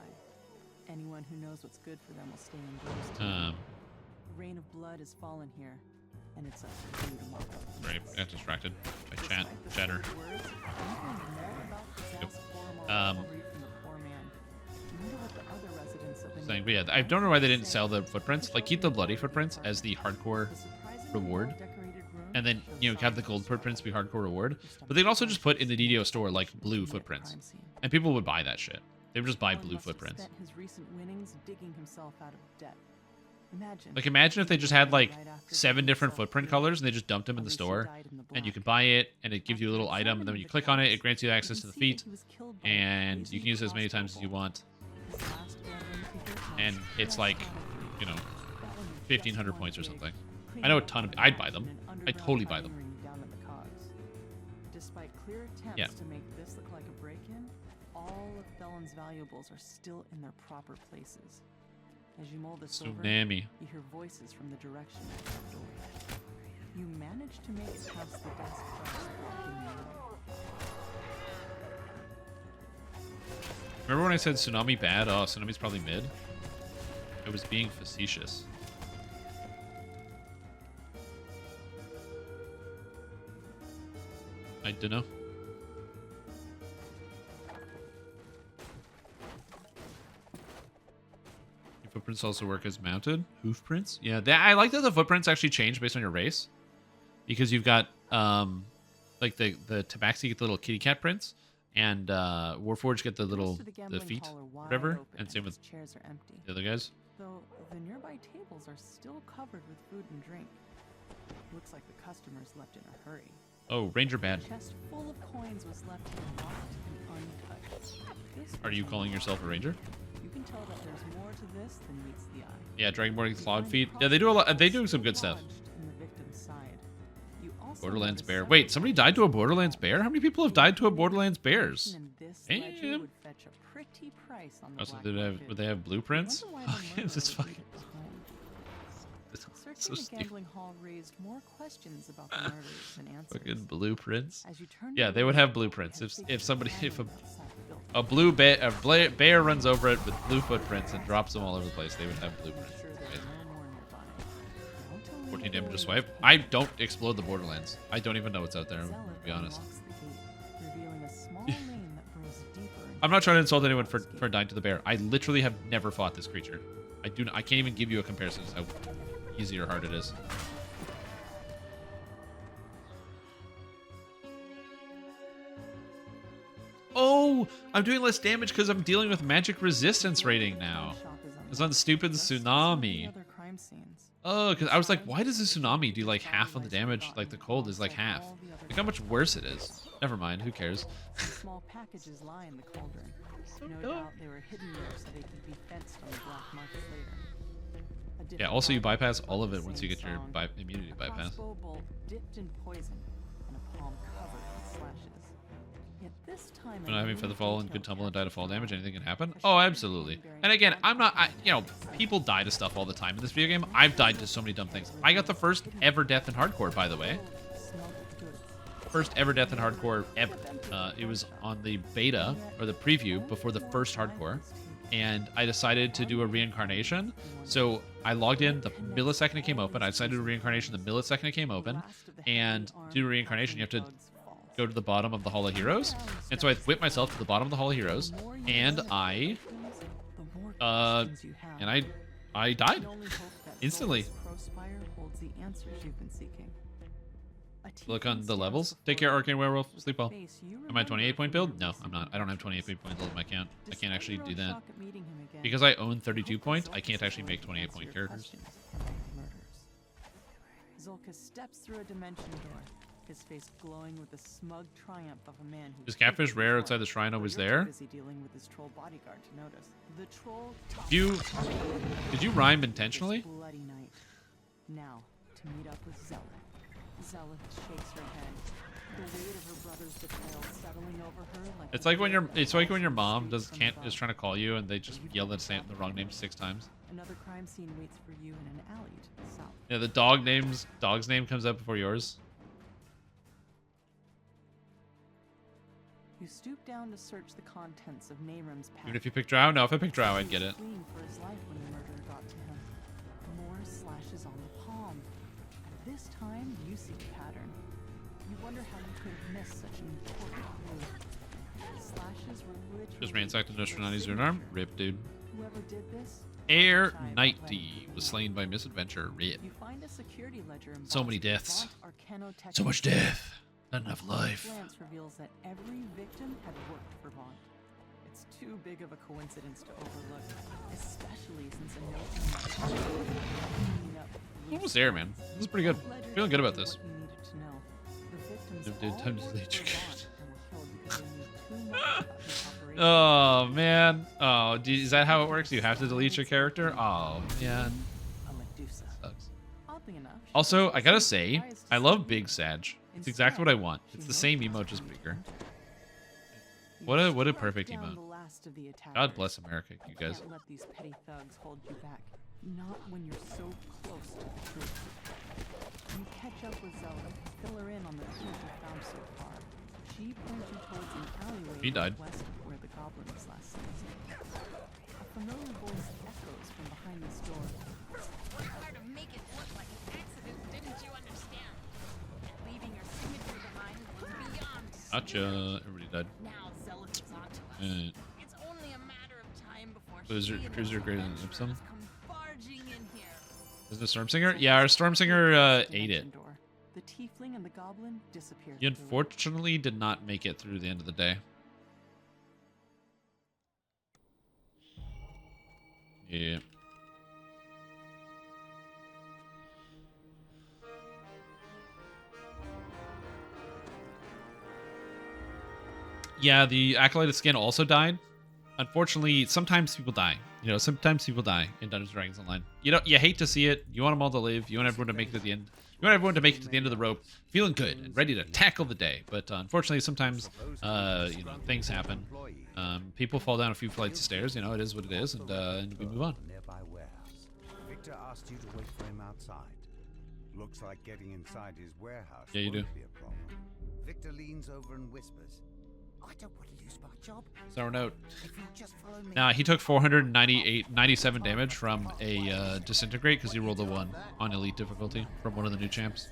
Anyone who knows what's good for them will stay indoors tonight. The rain of blood has fallen here, and it's up to you to mop up. the Sorry, mess. I got distracted by Despite the chatter. sweet words, you can know about the Yep. Zal's Boromar Um, rivalry from the poor man. You wonder what the other residents of the Saying, but neighborhood yeah, I don't know why they didn't say. sell the footprints. Like, keep the bloody footprints as the hardcore The surprisingly reward, well-decorated room and then, shows you know, have the signs gold of footprints be struggle. hardcore reward. Your stomach But they could also just put turns in the and DDO store like you blue can be at the footprints, crime scene. and people would buy that shit. They would just buy Colin blue must have footprints. spent his recent winnings digging himself out of debt. Like, imagine if they just had like right after 7 getting different himself footprint killed. colors and they just dumped them in the At least he store, died in the and you black. could buy it, and it gives you a little After item, and then when you examining click on it, the it grants you corpse, access to you the can see feat, that he was killed by a and you poisoned can use it as many times as you crossbow want. bolt. His last gathering figure And costs it's like, you know, 1,500 1,500 points or something. I know a ton of. I'd buy them. I'd totally buy them. Despite clear attempts Yeah. to make this look like a break-in, all of Felon's valuables are still in their proper places. As you mull this over, Tsunami. you hear voices from the direction of the door. You manage to make it past the desk first, blocking your way. Remember when I said Tsunami bad? Oh, Tsunami's probably mid. I was being facetious. I don't know. Your footprints also work as mounted hoof prints. Yeah, I like that the footprints actually change based on your race, because you've got like the Tabaxi get the little kitty cat prints, and Warforged get the little Most of the gambling feet, hall are wide whatever, open and same with its chairs are empty. the other guys. Though the nearby tables are still covered with food and drink. Looks like the customers left in a hurry. Oh, Ranger bad. A chest full of coins was left here locked and untouched. This Are you was calling yourself a Ranger? You can tell that there's more to this than meets the eye. Yeah, Dragonborn You Clawed find Feet. Yeah, they do a lot. They do some good still stuff. lodged in the victim's side. You also Borderlands notice bear. several Wait, somebody died to a Borderlands bear? How many people have died to a Borderlands bears? And this ledger Damn. would fetch a pretty price on the Oh, so black would market. they have blueprints? You wonder why the This is murderer would fucking. leave it behind. This is so Searching the stupid. gambling hall raised more questions about the murders than answers. Fucking blueprints. As you turn Yeah, to they the would right, have you blueprints. can If somebody, see if a outside the building. a blue bear, bear runs over it with blue footprints and drops them all over the place, they would have Make blueprints. sure there are Amazing. no more nearby. Don't tell 14 me damage a the swipe. door I don't explode the Borderlands. I don't even know what's out there, to Zealot be honest. unlocks the gate, revealing a small lane that grows deeper I'm not trying to insult into anyone the for dying to the bear. I literally have never fought this creature. I can't even give you a comparison to how easy or hard it is. Oh, I'm doing less damage because I'm dealing with magic resistance rating now. It's on the stupid tsunami. Oh, because I was like, why does the tsunami do like half of the damage? Like the cold is like half. Look how much worse it is. Never mind, who cares? Small packages lie in the cauldron. No doubt they were hidden there so they could be fenced on the black market later. Yeah, also you bypass all of it once you get your immunity A bypass. crossbow bolt dipped in poison and a palm covered with slashes. Yet this time When I'm having Feather Fall and good tumble and die to fall damage, anything can happen? A Oh, shadow absolutely. bearing And again, I'm not, dark you know, people die to stuff all the time in this video game. I've died to so many dumb things. I got the first ever death in hardcore, by the way. smelt of goods. first ever death in hardcore ever. It was on the beta or the preview before the first hardcore, and I decided to do a reincarnation. So I logged in the millisecond it came open. I decided to do a reincarnation the millisecond it came open, and to do a reincarnation you have to go to the bottom of the Hall of Heroes. And so I whipped myself to the bottom of the Hall of Heroes, and I died instantly. Look on the levels. Take care, Arcane Werewolf. Sleep well. Am I 28 point build? No, I'm not. I don't have 28 point build. I can't actually do that. Because I own 32 points, I can't actually make 28 point characters. Zolka steps through a dimension door, his face glowing with the smug triumph of a man who Is catfish rare outside the shrine always there? busy dealing with his troll bodyguard to notice. The troll Did you rhyme intentionally? bloody night. Now, to meet up with Zella. Zella shakes her head. The weight of her brother's betrayal settling over her like It's like when your mom is trying to call you and they just yell the wrong name 6 times. Another crime scene waits for you in an alley to the south. Yeah, the dog's name comes up before yours. You stoop down to search the contents of Naram's pack. Even if you pick Drow? No, if I pick Drow, I'd get it. Fleeing for his life when the murderer got to him. More slashes on the palm. This time, you see the pattern. You wonder how you could have missed such an important clue. Slashes were literally... Just ransacked the Nostranani's rune arm. Rip, dude. Whoever did this... Air Nighty was slain by misadventure. Rip. You find a security ledger So many deaths. Vaunt So much death. Not enough life. Glance reveals that every victim had worked for Vaunt. It's too big of a coincidence to overlook, especially since a note in the Almost there, man. This is pretty good. Feeling good about this. Did time to delete your Oh man. Oh, is that how it works? You have to delete your character? Oh man. Sucks. Also, I gotta say, I love Big Sag. It's exactly what I want. It's the same emote, just bigger. What a perfect emote. God bless America, you guys. Can't let these petty thugs hold you back. Not when you're so close to the truth. You catch up with Zella, fill her in on the clues you found so far. She points you towards an alleyway He died. west of where the goblin was last seen. A familiar voice echoes from behind this door. Hard to make it look like an accident, didn't you understand? Leaving your signature behind was beyond. Gotcha. Everybody died. Now Zealous is onto us. Alright. It's only a matter of time before Cruiser greater than Ipsum. come barging in here. Is the Stormsinger? Yeah, our Stormsinger ate it. The tiefling and the goblin disappeared. He unfortunately did not make it through the end of the day. Yeah. Yeah, the Acolyte skin also died. Unfortunately, sometimes people die. You know, sometimes people die in Dungeons & Dragons Online. You know, you hate to see it. You want them all to live. You want everyone to make it to the end. You want everyone to make it to the end of the rope, feeling good and ready to tackle the day. But unfortunately, sometimes, you know, things happen. People fall down a few flights of stairs. You know, it is what it is, and we move on. Nearby warehouse. Victor asked you to wait for him outside. Looks like getting inside his warehouse Yeah, you do. won't be a problem. Victor leans over and whispers, I don't want to lose my job. Sour note. If you just follow me. Now, he took 97 damage from a Disintegrate because he rolled a 1 on Elite difficulty from one of the new champs.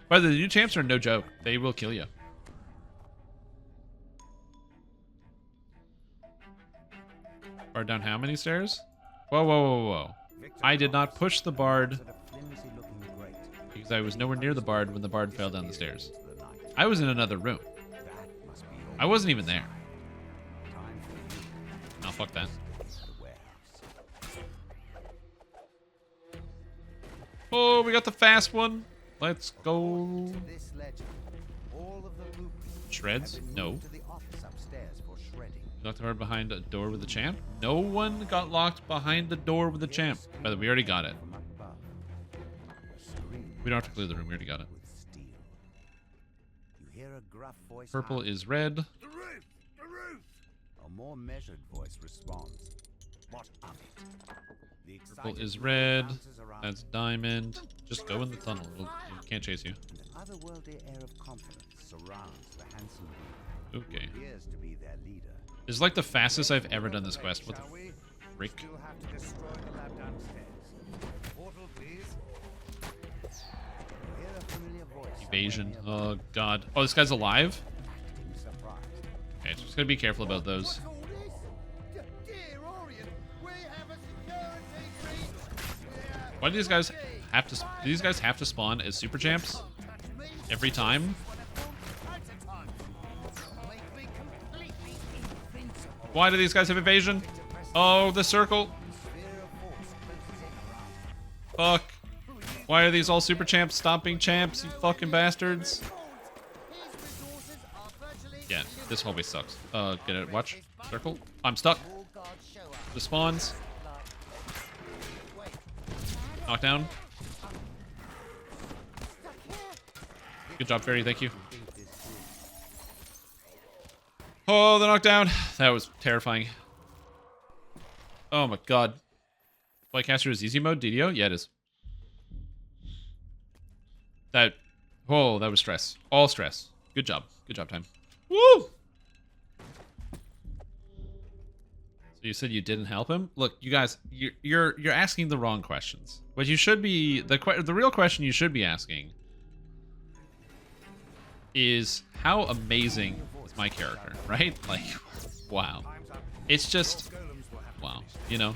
By the way, the new champs are no joke. They will kill you. Bard down how many stairs? Whoa, whoa, whoa, whoa. I did not push the Bard because I was nowhere near the Bard when the Bard fell down the stairs. I was in another room. I wasn't even there. No, fuck that. Oh, we got the fast one. Let's go. Shreds? No. Locked the door behind a door with a champ? No one got locked behind the door with a champ. By the way, we already got it. We don't have to clear the room. We already got it. Purple is red. The roof! The roof! A more measured voice responds. What of it? The Purple is red. That's diamond. Just go in the tunnel. It can't chase you. otherworldly air of confidence surrounds the handsome Okay. who appears to be their leader. This is like the fastest I've ever done this quest. What the Shall we? frick? Still have to destroy the lab downstairs. Portal, please. Hear a familiar voice Evasion. somewhere nearby. Oh god. Oh, this guy's alive? Acting surprised. Okay, just gotta be careful about those. What's all this? Dear Orient, we have a security breach. Why do these guys have to? Do these guys have to spawn as super champs every time? Why do these guys have evasion? Oh, the circle. Fuck. Why are these all super champs stomping champs, you fucking bastards? Yeah, this hallway sucks. Get it? Watch. Circle. I'm stuck. The spawns. Knockdown. Good job, Fairy. Thank you. Oh, the knockdown. That was terrifying. Oh my god. Blightcaster is easy mode, DDO? Yeah, it is. That... Whoa, that was stress. All stress. Good job. Good job, time. Woo! So you said you didn't help him? Look, you guys, you're asking the wrong questions. What you should be... The real question you should be asking is how amazing is my character, right? Like, wow. It's just, wow. You know,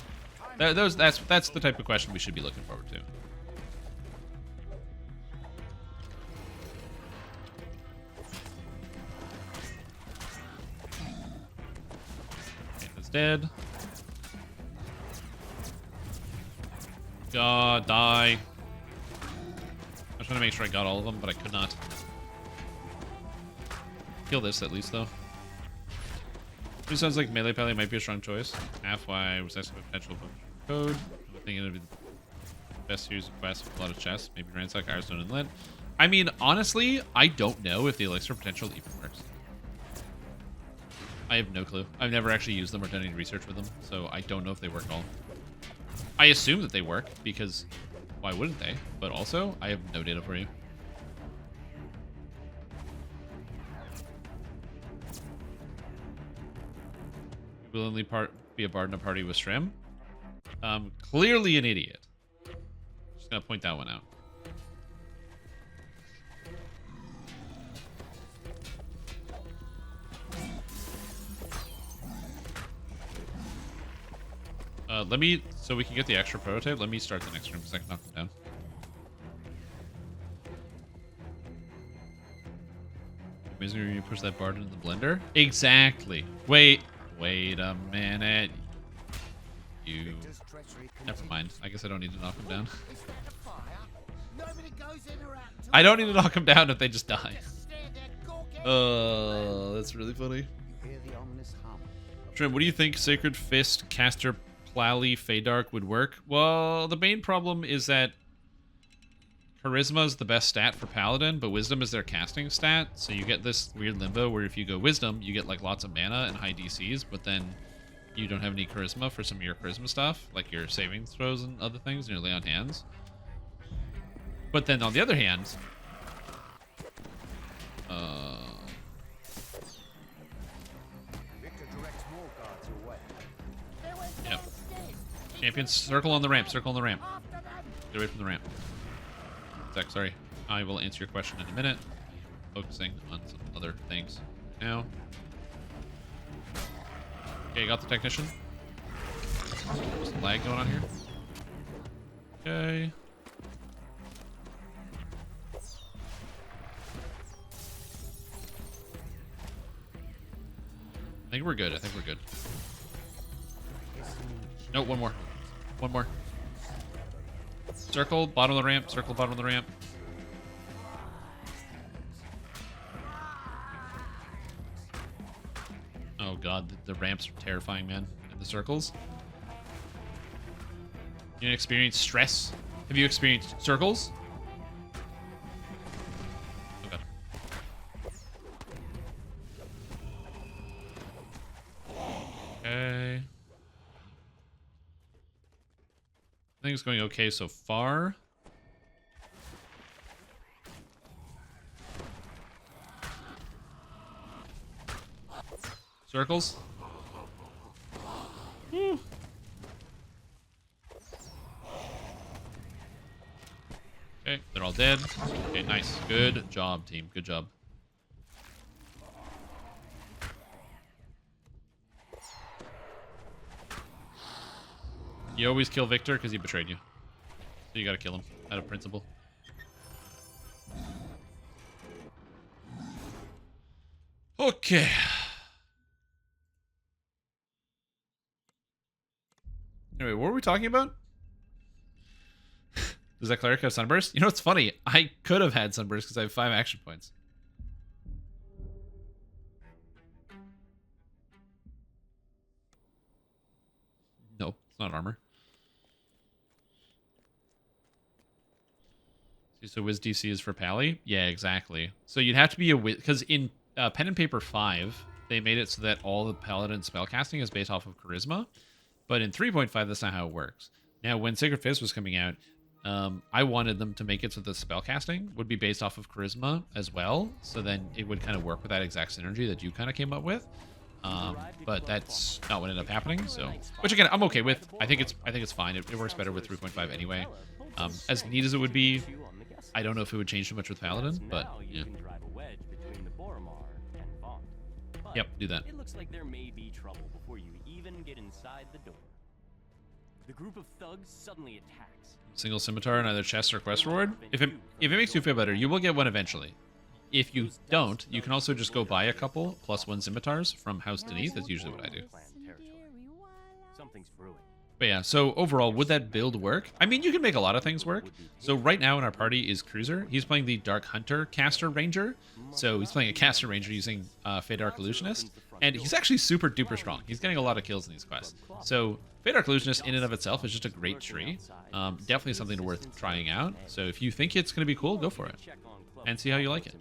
that's the type of question we should be looking forward to. Okay, that's dead. God, die. I was trying to make sure I got all of them, but I could not. Kill this at least, though. It sounds like melee pally might be a strong choice. Half why was asking about potential code. I'm thinking it'd be the best use of quest with a lot of chests. Maybe ransack, Irestone, and lead. I mean, honestly, I don't know if the elixir potential even works. I have no clue. I've never actually used them or done any research with them, so I don't know if they work at all. I assume that they work, because why wouldn't they? But also, I have no data for you. Willingly be a bard in a party with Strim? Clearly an idiot. Just gonna point that one out. So we can get the extra prototype, let me start the next room because I can knock them down. Amazing when you push that bard into the blender? Exactly. Wait a minute. You... Never mind. I guess I don't need to knock them down. I don't need to knock them down if they just die. Oh, that's really funny. Trim, what do you think Sacred Fist, Caster, Plally, Feydark would work? Well, the main problem is that Charisma is the best stat for Paladin, but Wisdom is their casting stat, so you get this weird limbo where if you go Wisdom, you get like lots of mana and high DCs, but then you don't have any Charisma for some of your Charisma stuff, like your saving throws and other things, and your lay on hands. But then on the other hand, yep. Champions, circle on the ramp, circle on the ramp. Get away from the ramp. Zach, sorry. I will answer your question in a minute. Focusing on some other things now. Okay, got the technician. There's some lag going on here. Okay. I think we're good. I think we're good. No, one more. One more. Circle, bottom of the ramp. Circle, bottom of the ramp. Oh god, the ramps are terrifying, man. And the circles. You experience stress? Have you experienced circles? Oh god. Okay. I think it's going okay so far. Circles. Woo. Okay, they're all dead. Okay, nice. Good job, team. Good job. You always kill Victor because he betrayed you. So you gotta kill him out of principle. Okay. Anyway, what were we talking about? Does that cleric have sunburst? You know what's funny? I could have had sunburst because I have 5 action points. No, it's not armor. So Wiz DC is for Pally? Yeah, exactly. So you'd have to be a Wiz... Because in Pen and Paper 5, they made it so that all the Paladin spellcasting is based off of Charisma. But in 3.5, that's not how it works. Now, when Sacred Fist was coming out, I wanted them to make it so the spellcasting would be based off of Charisma as well. So then it would kind of work with that exact synergy that you kind of came up with. But that's not what ended up happening. So, which again, I'm okay with. I think it's fine. It works better with 3.5 anyway. As neat as it would be, I don't know if it would change too much with Paladin, but yeah. Yep, do that. It looks like there may be trouble before you even get inside the door. The group of thugs suddenly attacks. Single scimitar in either chest or quest reward. If it makes you feel better, you will get one eventually. If you don't, you can also just go buy a couple plus 1 scimitars from House Beneath. That's usually what I do. Something's brewing. But yeah, so overall, would that build work? I mean, you can make a lot of things work. So right now in our party is Cruiser. He's playing the Dark Hunter Caster Ranger. So he's playing a Caster Ranger using Fey Dark Illusionist. And he's actually super duper strong. He's getting a lot of kills in these quests. So Fey Dark Illusionist in and of itself is just a great tree. Definitely something worth trying out. So if you think it's going to be cool, go for it. And see how you like it.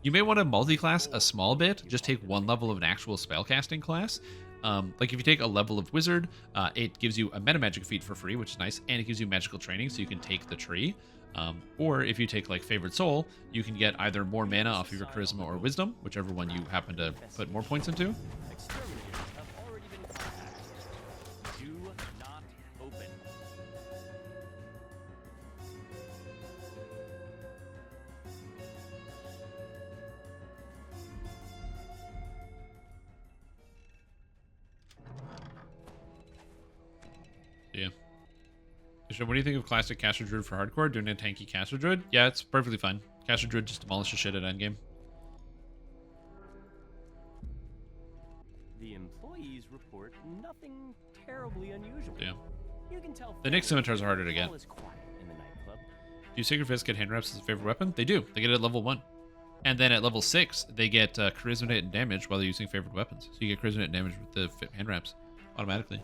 You may want to multi-class a small bit. Just take 1 level of an actual spellcasting class. Like if you take a level of Wizard, it gives you a meta magic feat for free, which is nice, and it gives you magical training, so you can take the tree. Or if you take like Favorite Soul, you can get either more mana off of your Charisma or Wisdom, whichever one you happen to put more points into. Yeah. So what do you think of classic Caster Druid for hardcore? Doing a tanky Caster Druid? Yeah, it's perfectly fine. Caster Druid just demolishes shit at endgame. The employees report nothing terribly unusual. Yeah. You can tell The Nyx Scimitars are harder to get. Do Sacred Fist get hand wraps as a favorite weapon? They do. They get it at level 1. And then at level 6, they get Charisma hit and damage while they're using favorite weapons. So you get Charisma hit and damage with the hand wraps automatically.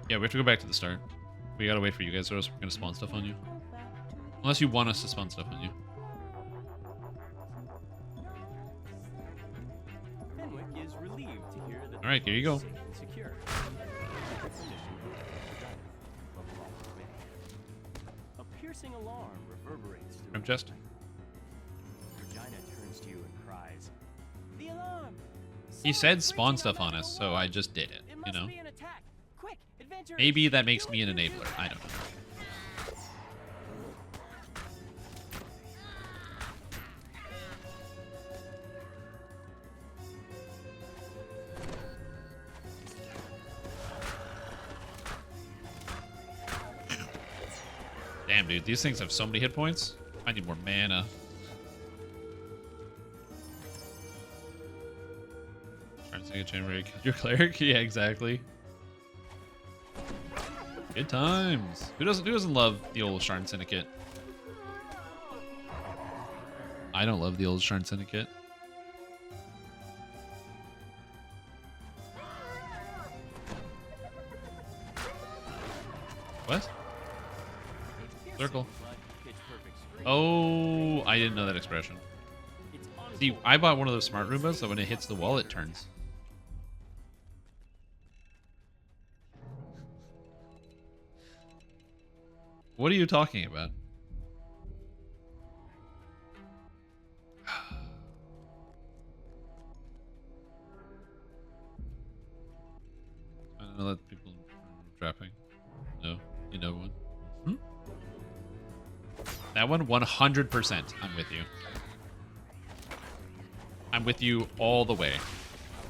Yeah, we have to go back to the start. We gotta wait for you guys, or else we're gonna spawn stuff on you. Unless you want us to spawn stuff on you. Fenwick is relieved to hear that Alright, here you go. secure. A piercing alarm reverberates through From chest. Regina turns to you and cries, "The alarm!" He said spawn stuff on us, so I just did it, you know? Be an attack. Quick, adventure. Maybe that makes me an enabler. I don't know. Damn, dude, these things have so many hit points. I need more mana. Trying to take a chain where you kill your cleric? Yeah, exactly. Good times. Who doesn't love the old Sharn Syndicate? I don't love the old Sharn Syndicate. What? Circle. Oh, I didn't know that expression. See, I bought one of those smart Roombas, so when it hits the wall, it turns. What are you talking about? gonna let people trapping. No, you know one. Hmm? That one, 100%. I'm with you. I'm with you all the way.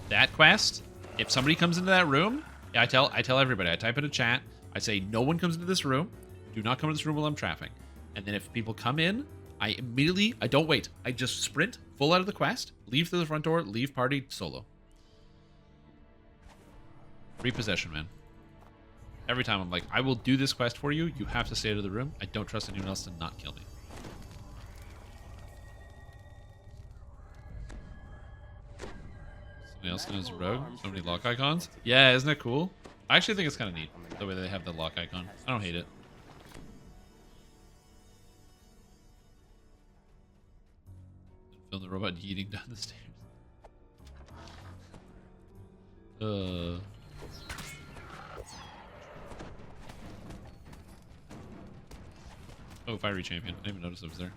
That quest, if somebody comes into that room, yeah, I tell everybody. I type in a chat. I say no one comes into this room. Do not come into this room while I'm trapping. And then if people come in, I don't wait. I just sprint full out of the quest, leave through the front door, leave party solo. Repossession, man. Every time I'm like, I will do this quest for you. You have to stay out of the room. I don't trust anyone else to not kill me. Somebody else knows rogue. So many lock icons. Yeah, isn't it cool? I actually think it's kind of neat the way they have the lock icon. I don't hate it. Film the robot yeeting down the stairs. Oh, fiery champion. I didn't even notice it was there.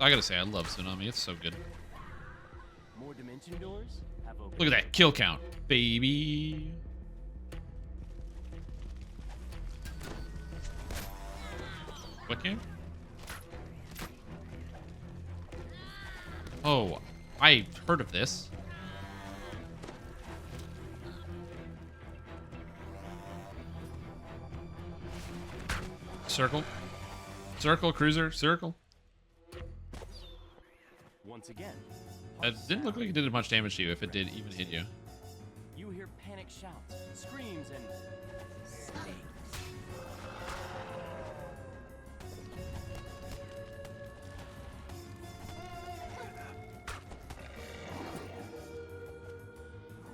I gotta say, I love Tsunami. It's so good. More dimension doors have opened. Look at that kill count, baby. What game? Oh, I heard of this. Circle. Circle, cruiser, circle. Once again, It didn't look like it did much damage to you if it did even hit you. you hear panic shouts, screams, and snakes.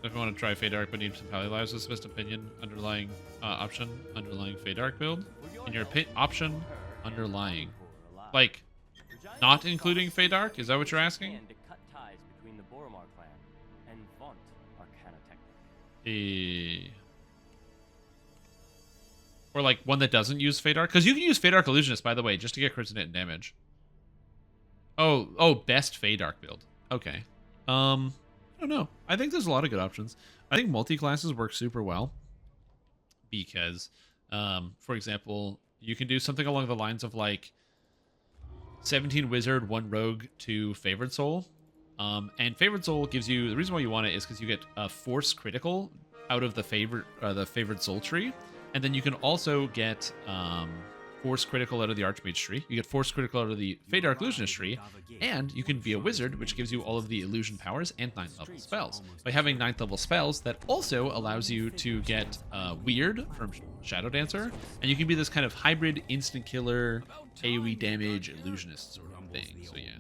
If you want to try Fade Arc but need some Pally Lives, what's the best opinion? Underlying option, underlying Fade Arc build. In your option, underlying. Like, not including Fade Arc? Is that what you're asking? To cut ties between the Boromar clan and Vaunt Arcana Technic. Or like one that doesn't use Fade Arc? Because you can use Fade Arc Illusionist, by the way, just to get crits and damage. Oh, best Fade Arc build. Okay. I don't know. I think there's a lot of good options. I think multi-classes work super well because, for example, you can do something along the lines of like 17 Wizard, 1 Rogue, 2 Favored Soul. And Favored Soul gives you, the reason why you want it is because you get a Force Critical out of the Favored Soul tree. And then you can also get Force Critical out of the Archmage tree. You get Force Critical out of the Fade Arc Illusionist tree. And you can be a wizard, which gives you all of the illusion powers and 9th level spells. By having 9th level spells, that also allows you to get Weird from Shadow Dancer. And you can be this kind of hybrid instant killer, AoE damage, illusionist sort of thing. So yeah.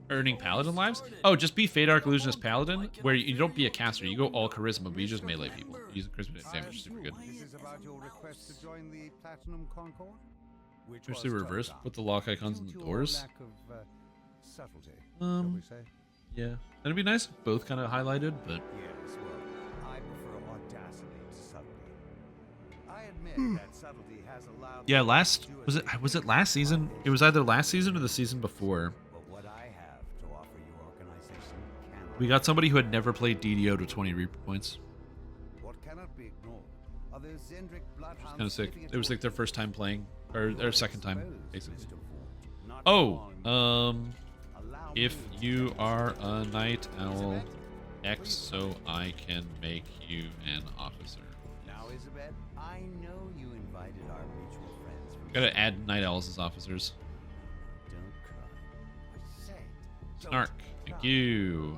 Earning Paladin lives? Oh, just be Fade Arc Illusionist Paladin, where you don't be a caster. You go all charisma, but you just melee people. Use charisma damage, super good. This is about your request to join the Platinum Concord? Which Just the reverse. Put the lock icons on the doors. Lack of subtlety, shall we say? Yeah. That'd be nice. Both kind of highlighted, but Yes, well, I prefer audacity to subtlety. I admit that subtlety has allowed yeah. me Was it last season? It was either last season or the season before. But what I have to offer your organization cannot. We got somebody who had never played DDO to 20 Reaper points. What cannot be ignored are the Zendrick bloodhounds. Kind of sick. It was like their first time playing, or their second time, basically. Not Oh, long if you are a night owl, X, so I can make you an officer. Now, Isabel, I know you invited our mutual friends from. Gotta add night owls as officers. Don't cry. I said, don't Snark, thank cry. you.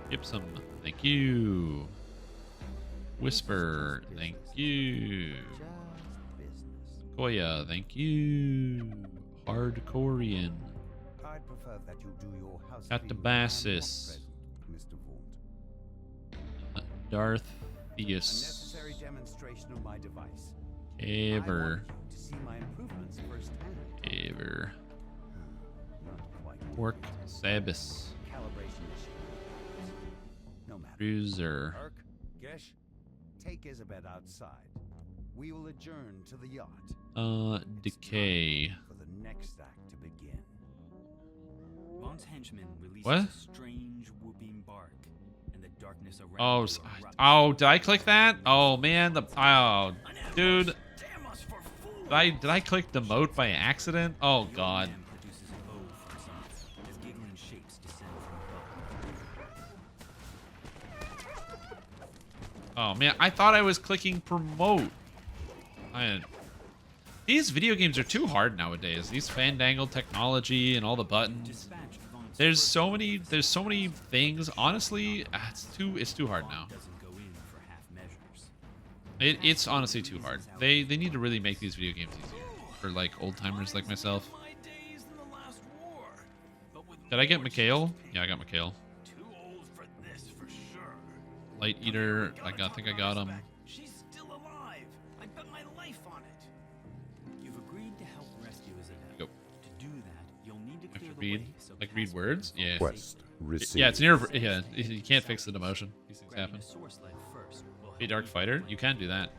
Gibson, thank you. Whisper, thank you. Just business. Koya, thank you. Hardcorean. I'd prefer that you do your house. Got the cleaning Bassis. and not present, Mr. Vaunt. Darth A Theus. necessary demonstration of my device. Ever. I want you to see my improvements firsthand. Ever. Not quite. Pork Sabis. Calibration issue. No matter. Cruiser. Kirk, Gish, take Isabel outside. We will adjourn to the yacht. Decay. For the next act to begin. Bond's henchman releases What? a strange whooping bark, and the darkness around Oh, you s- erupts. oh, did I click that? Oh man, dude. Damn us for fools! Did I click demote by accident? Oh The god. old man produces an O from something as giggling shapes descend from above. Oh man, I thought I was clicking promote. These video games are too hard nowadays. These fandangled technology and all the buttons. Dispatch Bond's There's first so many things. Honestly, it's too hard now. doesn't go in for half measures. It's honestly too hard. They need to really make these video games easier for like old timers like myself. My days in the last war. But with Did I get more Mikhail? Yeah, I got Mikhail. too old for this for sure. Light Eater, I think I got him. She's still alive. I bet my life on it. You've agreed to help rescue Isabel. Go. To do that, you'll need to I clear have to the read, way so like read Casper words. can Yeah. Quest received. Yeah, it's near. Yeah, you can't fix the demotion. These things Grabbing happen. a source leg first will Fey help Dark you Fighter, find you can do that.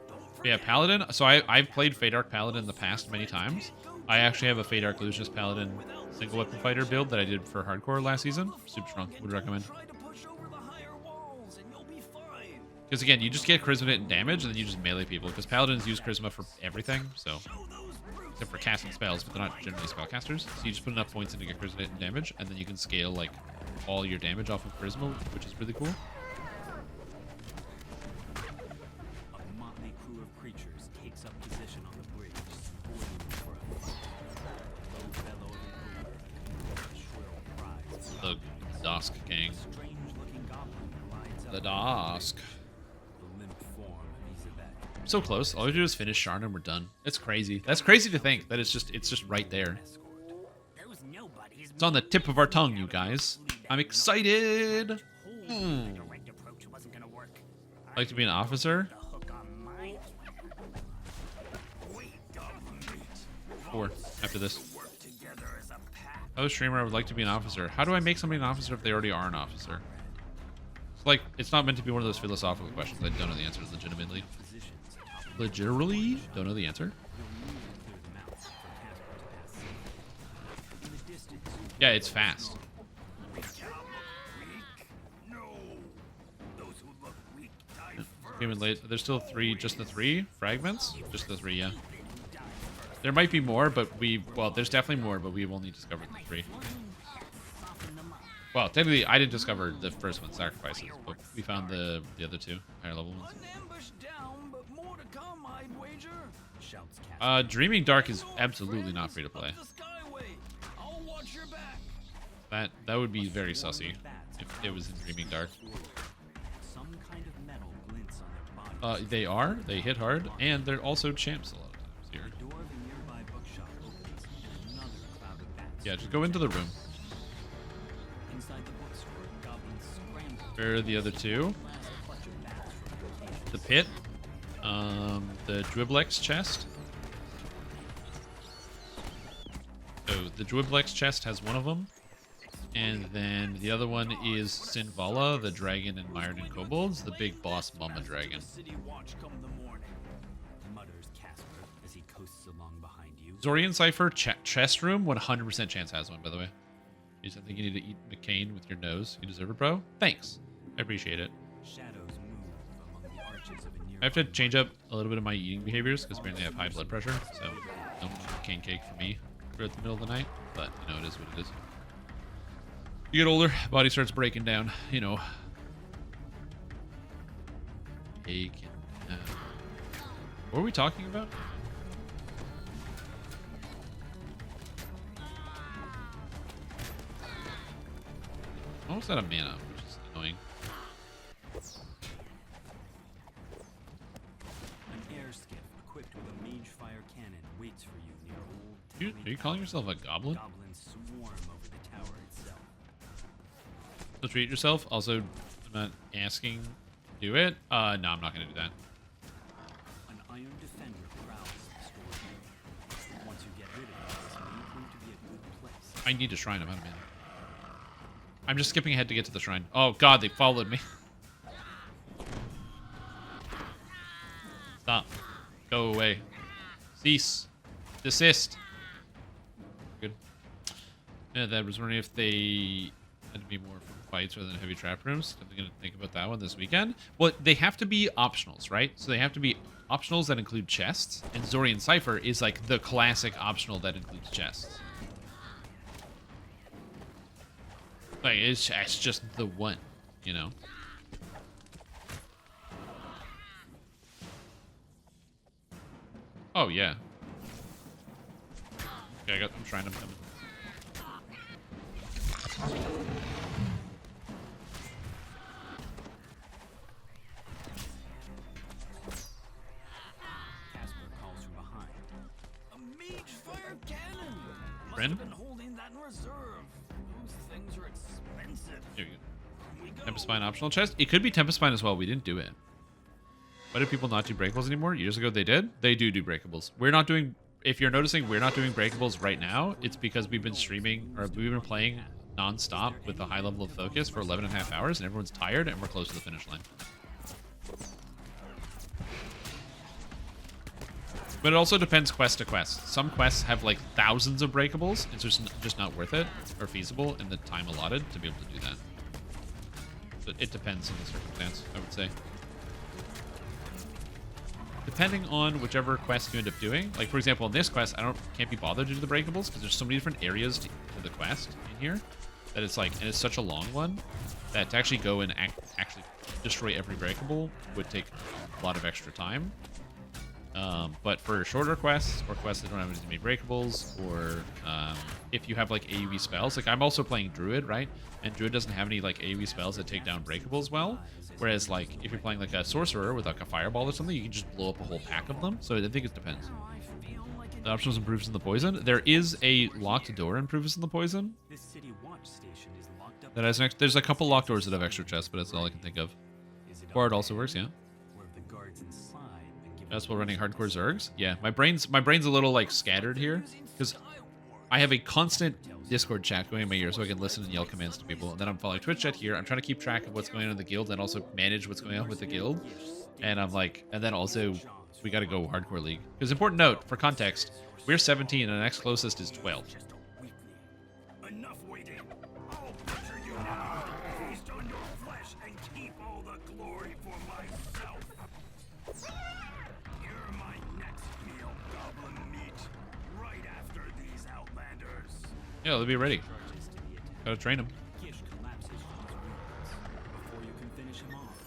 Don't Yeah, forget, Paladin. So I've played Fey Dark Paladin in the past many times. I actually have a Fey Dark Lucius Paladin single weapon fighter build that I did for hardcore last season. Super strong. Would recommend. try to push over the higher walls and you'll be fine. Because again, you just get charisma and damage, and then you just melee people. Because paladins use charisma for everything, so Show those brutes except for casting spells, but they're not generally spellcasters. So you just put enough points in to get charisma and damage, and then you can scale like all your damage off of charisma, which is really cool. A motley crew of creatures takes up position on the bridge, waiting for a fight. Low bellow of an ogre, a shrill cries. The Dosk gang. Strange-looking goblin glides up The the Dosk. limp form of Isabel. So close. All we do is finish Sharn and we're done. It's crazy. That's crazy to think that it's just right there. Those nobodies It's on the tip of our tongue, you guys. I'm excited. direct approach wasn't gonna work. Like to be an officer? The hook on my we dominate. 4 after this. Work together as a pack. Oh, streamer, I would like to be an officer. How do I make somebody an officer if they already are an officer? It's like, it's not meant to be one of those philosophical questions. I don't know the answer legitimately. Positions atop Literally, don't know the answer. you'll need to clear the mouth for Casper to pass safely. In the distance, Yeah, it's fast. no. Those who look weak die first. Came in late. There's still 3, just the 3 fragments? Just the 3, yeah. There might be more, but there's definitely more, but we've only discovered the 3. Well, technically, I didn't discover the first one, Sacrifices, but we found the other 2 higher level ones. An ambush down, but more to come, I'd wager. Shouts Casper. Dreaming Dark is absolutely not free to play. Up the skyway. I'll watch your back. That would be very sussy if it was in Dreaming Dark. Some kind of metal glints on their bodies. They hit hard, and they're also champs a lot of times here. The door of a nearby bookshop opens, and another cloud of bats. Yeah, just go into the room. Inside the bookstore, goblins scramble. Where are the other 2? Last clutch of bats from locations. The pit, the Dwiblex chest. Oh, the Dwiblex chest has one of them, and then the other one is Sinvala, the dragon in Mired in Kobolds, the big boss Mama Dragon. City watch come the morning. Mutters Casper as he coasts along behind you. Zorian Cipher chest room, 100% chance has one, by the way. You just think you need to eat McCain with your nose. You deserve it, bro. Thanks. I appreciate it. Shadows move among the arches of a nearby I have to change up a little bit of my eating behaviors because apparently I have high blood pressure, so no McCain cake for me throughout the middle of the night. But you know, it is what it is. You get older, body starts breaking down. You know. Cake and what were we talking about? Almost out of mana, which is annoying. An air skiff equipped with a mage fire cannon waits for you near old. Are you calling yourself a goblin? Goblins swarm over the tower itself. So treat yourself. Also, I'm not asking to do it. No, I'm not gonna do that. An iron defender prowls the store. Once you get rid of it, this may prove to be a good place. I need to shrine him. I'm in. I'm just skipping ahead to get to the shrine. Oh god, they followed me. Stop. Go away. Cease. Desist. Good. Yeah, that was wondering if they had to be more for fights rather than heavy trap rooms. I'm going to think about that one this weekend. Well, they have to be optionals, right? So they have to be optionals that include chests. And Zorian Cypher is like the classic optional that includes chests. Like, it's just the one, you know? Oh, yeah. Okay, I'm trying to come. Casper calls from behind. A mage fire cannon! Must Friend? have been holding that in reserve. Those things are expensive. Here we go. Tempest Spine optional chest. It could be Tempest Spine as well. We didn't do it. Why do people not do breakables anymore? Years ago they did. They do breakables. We're not doing... If you're noticing we're not doing breakables right now, it's because we've been streaming, or we've been playing non-stop with a high level of focus for 11 and a half hours, and everyone's tired, and we're close to the finish line. But it also depends quest to quest. Some quests have like thousands of breakables. It's just not worth it or feasible in the time allotted to be able to do that. But it depends on the circumstance, I would say. Depending on whichever quest you end up doing. Like, for example, in this quest, can't be bothered to do the breakables because there's so many different areas to the quest in here that it's like, and it's such a long one that to actually go and actually destroy every breakable would take a lot of extra time. But for shorter quests or quests that don't have as many breakables, or if you have like AoE spells, like I'm also playing Druid, right? And Druid doesn't have any like AoE spells that take down breakables well. Whereas like if you're playing like a sorcerer with like a fireball or something, you can just blow up a whole pack of them. So I think it depends. The options improves in the poison. There is a locked door improves in the poison. This city watch station is locked up. That has there's a couple locked doors that have extra chests, but that's all I can think of. Bard also works, yeah. That's while running hardcore Zergs. Yeah, my brain's a little like scattered here because I have a constant Discord chat going in my ear so I can listen and yell commands to people. And then I'm following Twitch chat here. I'm trying to keep track of what's going on in the guild and also manage what's going on with the guild. And I'm like, and then also we got to go hardcore league. Because important note for context, we're 17 and the next closest is 12. Enough waiting. I'll butcher you now. Feast on your flesh and keep all the glory for myself. You're my next meal, goblin meat. Right after these outlanders. Yeah, they'll be ready. Gotta train them.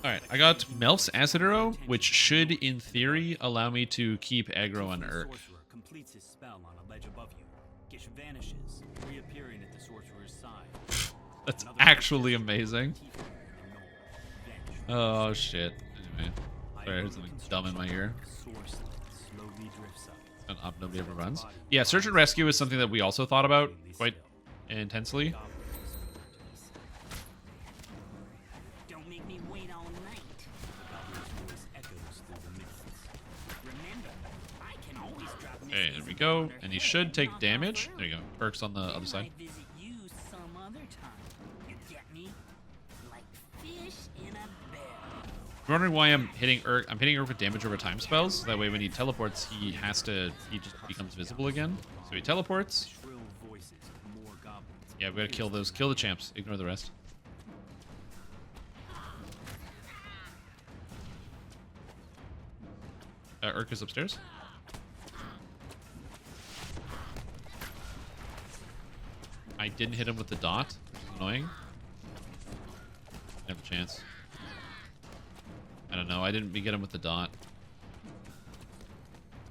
Alright, I got Melf's Acid Arrow, which should, in theory, allow me to keep aggro on Urk. Completes his spell on a ledge above you. Gish vanishes, reappearing at the sorcerer's side. That's actually amazing. Oh, shit. Anyway. Sorry, I heard something dumb in my ear. An op nobody ever runs. Yeah, search and rescue is something that we also thought about quite intensely. Don't make me wait all night. Okay, there we go. And he should take damage. There you go. Perks on the other side. You're wondering why I'm hitting Urk? I'm hitting Urk with damage over time spells. That way when he teleports, he just becomes visible again. So he teleports. Yeah, we gotta kill those. Kill the champs. Ignore the rest. Urk is upstairs. I didn't hit him with the dot, which is annoying. I have a chance. I don't know. I didn't get him with the dot.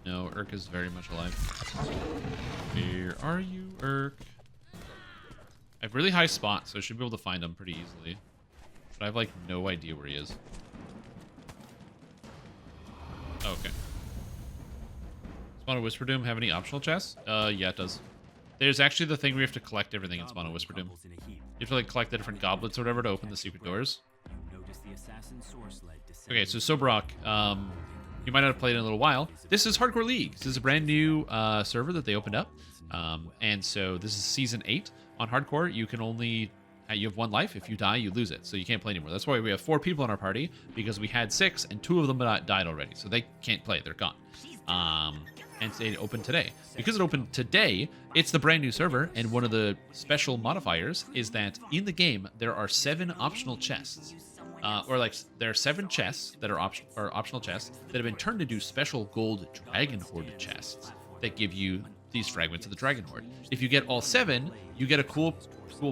No, Urk is very much alive. Where are you, Urk? I have really high spot, so I should be able to find him pretty easily. But I have, like, no idea where he is. Oh, okay. Spawn of Whisper Doom have any optional chests? Yeah, it does. There's actually the thing where you have to collect everything in Spawn of Whisper Doom. You have to, like, collect the different goblets or whatever to open the secret doors. Okay, so Sobrok, you might not have played in a little while. This is Hardcore League. This is a brand new server that they opened up. And so this is Season 8. On Hardcore, you can only... you have 1 life. If you die, you lose it. So you can't play anymore. That's why we have 4 people in our party, because we had 6, and 2 of them died already. So they can't play. They're gone. and say it opened today. Because it opened today, it's the brand new server, and one of the special modifiers is that in the game there are 7 optional chests. There are 7 chests that are optional chests that have been turned into special gold Dragon Horde chests that give you these fragments of the Dragon Horde. If you get all 7, you get a cool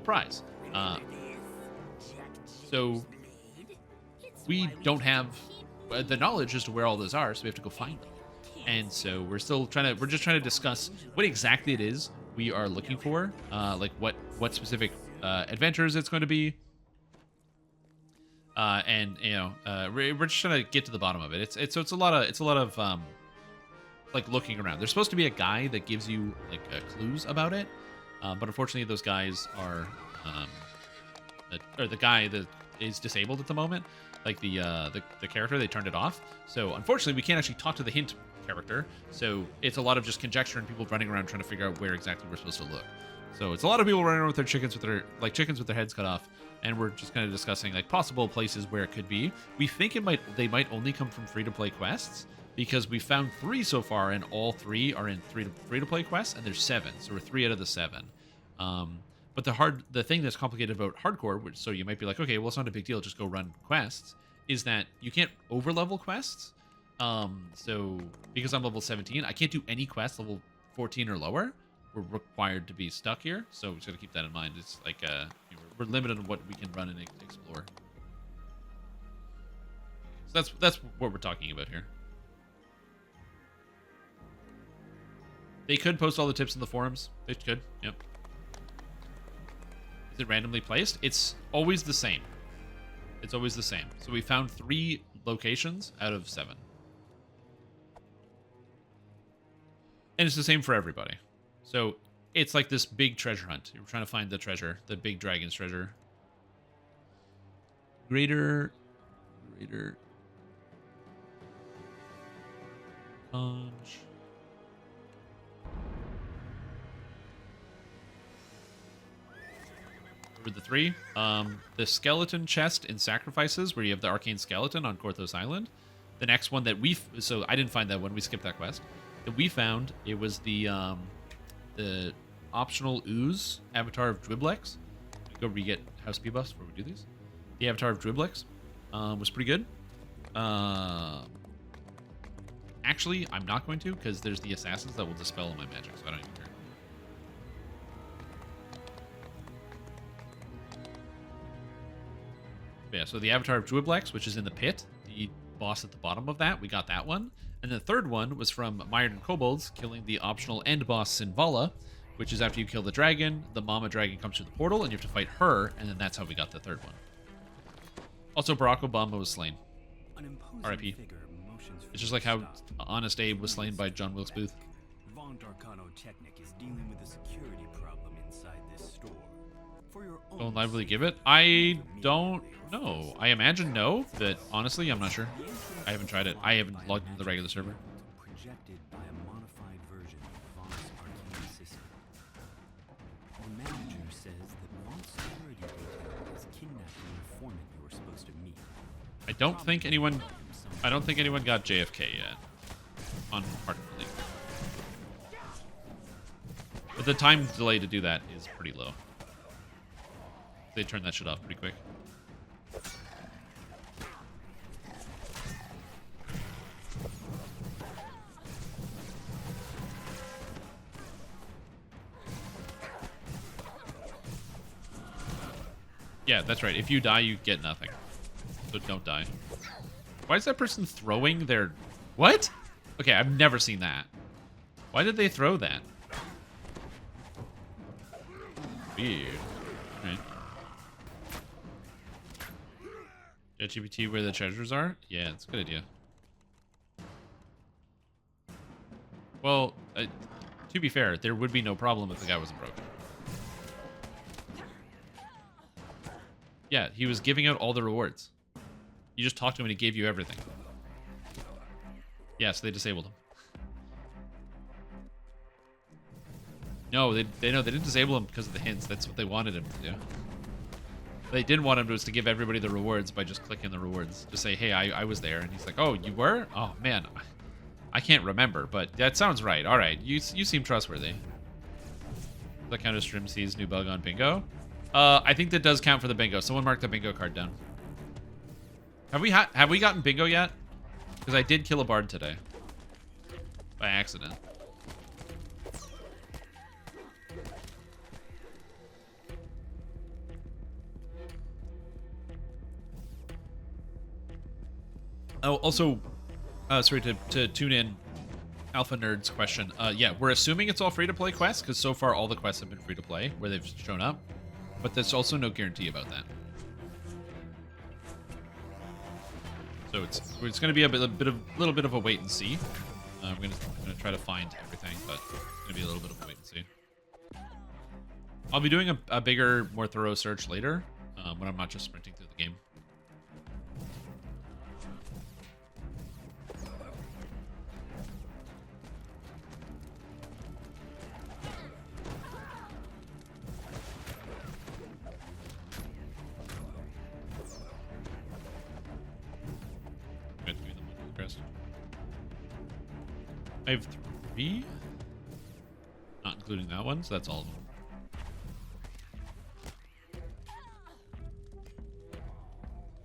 prize. So we don't have the knowledge as to where all those are, so we have to go find them. And so we're just trying to discuss what exactly it is we are looking for, like what specific adventures it's going to be. And we're just trying to get to the bottom of it. It's a lot of like looking around. There's supposed to be a guy that gives you like clues about it, but unfortunately those guys are or the guy that is disabled at the moment, like the character, they turned it off. So unfortunately we can't actually talk to the hint character. So it's a lot of just conjecture and people running around trying to figure out where exactly we're supposed to look. So it's a lot of people running around with their chickens with their heads cut off, and we're just kind of discussing like possible places where it could be. We think they might only come from free-to-play quests, because we found 3 so far, and all 3 are in free-to-play quests, and there's 7, so we're 3 out of the 7. But the thing that's complicated about hardcore, which, so you might be like, okay, well, it's not a big deal, just go run quests, is that you can't over-level quests. So because I'm level 17, I can't do any quests level 14 or lower. We're required to be stuck here, so we just gotta keep that in mind. It's like we're limited on what we can run and explore. So that's what we're talking about here. They could post all the tips in the forums. They could, yep. Is it randomly placed? It's always the same. It's always the same. So we found 3 locations out of 7. And it's the same for everybody. So it's like this big treasure hunt. You're trying to find the treasure, the big dragon's treasure. Greater Conch. For the 3, the skeleton chest in Sacrifices, where you have the arcane skeleton on Korthos Island. The next one that so I didn't find that one. We skipped that quest. That we found, it was the optional ooze avatar of Dwiblex. Go re-get house speed buffs before we do these. The avatar of Dwiblex was pretty good. Actually, I'm not going to, because there's the assassins that will dispel all my magic, so I don't even care. But yeah, so the avatar of Dwiblex, which is in the pit, the boss at the bottom of that, we got that one. And the third one was from Mired and Kobolds, killing the optional end boss Sinvala, which is after you kill the dragon, the mama dragon comes through the portal, and you have to fight her, and then that's how we got the third one. Also, Barack Obama was slain. R.I.P. It's just like how Honest Abe was slain by John Wilkes Booth. Von Darkano Technic is dealing with a security problem inside this store. For your own Don't lively give it? I don't know. I imagine no, but honestly, I'm not sure. I haven't tried it. I haven't logged into the regular server. Projected by a modified version of Von's arcane system. The manager says that Von's security detail has kidnapped the informant you were supposed to meet. I don't think anyone got JFK yet on Hardcore League. But the time delay to do that is pretty low. They turn that shit off pretty quick. Yeah, that's right. If you die, you get nothing. So don't die. Why is that person throwing their... What? Okay, I've never seen that. Why did they throw that? Weird. Okay. ChatGPT where the treasures are? Yeah, it's a good idea. Well, to be fair, there would be no problem if the guy wasn't broken. Yeah, he was giving out all the rewards. You just talked to him and he gave you everything. Yeah, so they disabled him. No, they didn't disable him because of the hints. That's what they wanted him to do. They didn't want him to give everybody the rewards by just clicking the rewards. Just say, hey, I was there. And he's like, oh, you were? Oh, man. I can't remember, but that sounds right. All right, you seem trustworthy. Does that count as Strim sees new bug on bingo? I think that does count for the bingo. Someone mark the bingo card down. Have we gotten bingo yet? Because I did kill a bard today. By accident. Oh, also, sorry to tune in Alpha Nerd's question. Yeah, we're assuming it's all free-to-play quests, because so far all the quests have been free-to-play, where they've shown up. But there's also no guarantee about that. So it's going to be a little bit of a wait and see. I'm going to try to find everything, but it's going to be a little bit of a wait and see. I'll be doing a bigger, more thorough search later, when I'm not just sprinting through the game. I have 3, not including that one, so that's all of them.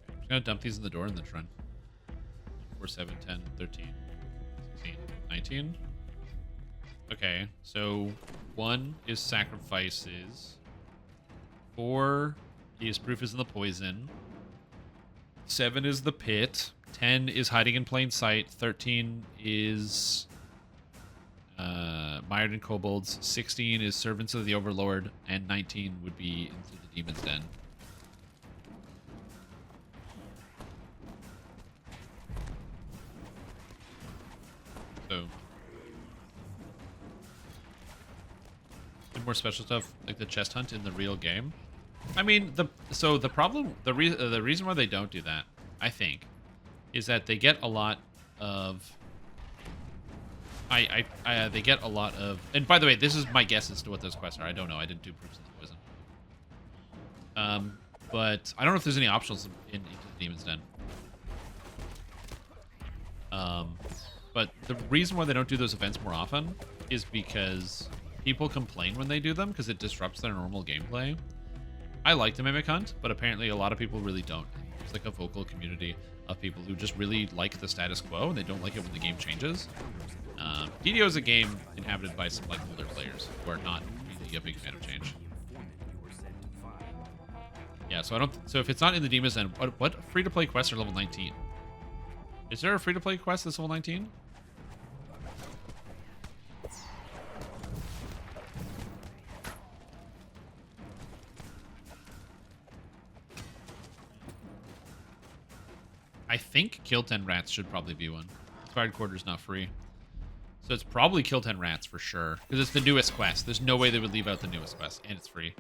I'm just gonna dump these in the door and then run. 4, 7, 10, 13, 16, 19. Okay, so 1 is sacrifices. 4 is proof is in the poison. 7 is the pit. 10 is hiding in plain sight. 13 is mired in kobolds. 16 is servants of the overlord, and 19 would be into the demon's den. So, and more special stuff like the chest hunt in the real game. I mean, the reason why they don't do that, I think, is that they get a lot of. They get a lot of, and by the way, this is my guess as to what those quests are. I don't know. I didn't do proofs in the poison. But I don't know if there's any optionals into the Demon's Den. But the reason why they don't do those events more often is because people complain when they do them because it disrupts their normal gameplay. I like the Mimic Hunt, but apparently a lot of people really don't. It's like a vocal community of people who just really like the status quo and they don't like it when the game changes. DDO is a game inhabited by some like older players who are not really a big fan of change. Yeah, so if it's not in the Demon's Den, what free-to-play quests are level 19? Is there a free-to-play quest that's level 19? I think Kill 10 Rats should probably be one. Inspired Quarter's not free. So it's probably Kill 10 Rats for sure. Because it's the newest quest. There's no way they would leave out the newest quest. And it's free.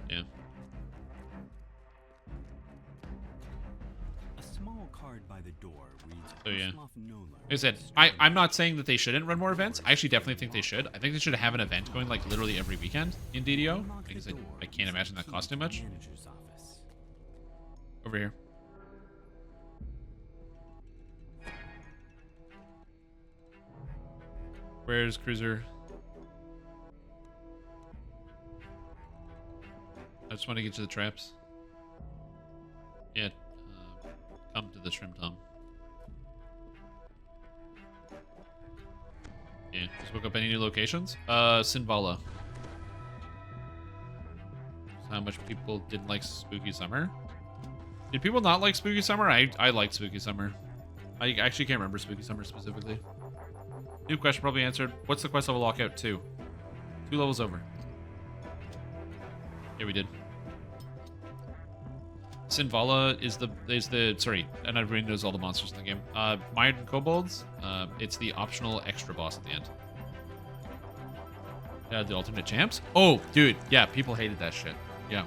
Yeah. A small card by the door reads, so yeah. Like I said, I'm not saying that they shouldn't run more events. I actually definitely think they should. I think they should have an event going like literally every weekend in DDO. Because I can't imagine that cost too much. Over here. Where's Cruiser? I just want to get to the traps. Yeah, come to the Strimtom. Yeah, just look up any new locations. Sinvala. How much people didn't like Spooky Summer? Did people not like Spooky Summer? I liked Spooky Summer. I actually can't remember Spooky Summer specifically. New question probably answered. What's the quest level lockout 2? 2 levels over. Yeah, we did. Sinvala is the sorry, and everybody knows all the monsters in the game. Mired and Kobolds, it's the optional extra boss at the end. Yeah, the alternate champs? Oh, dude, yeah, people hated that shit. Yeah.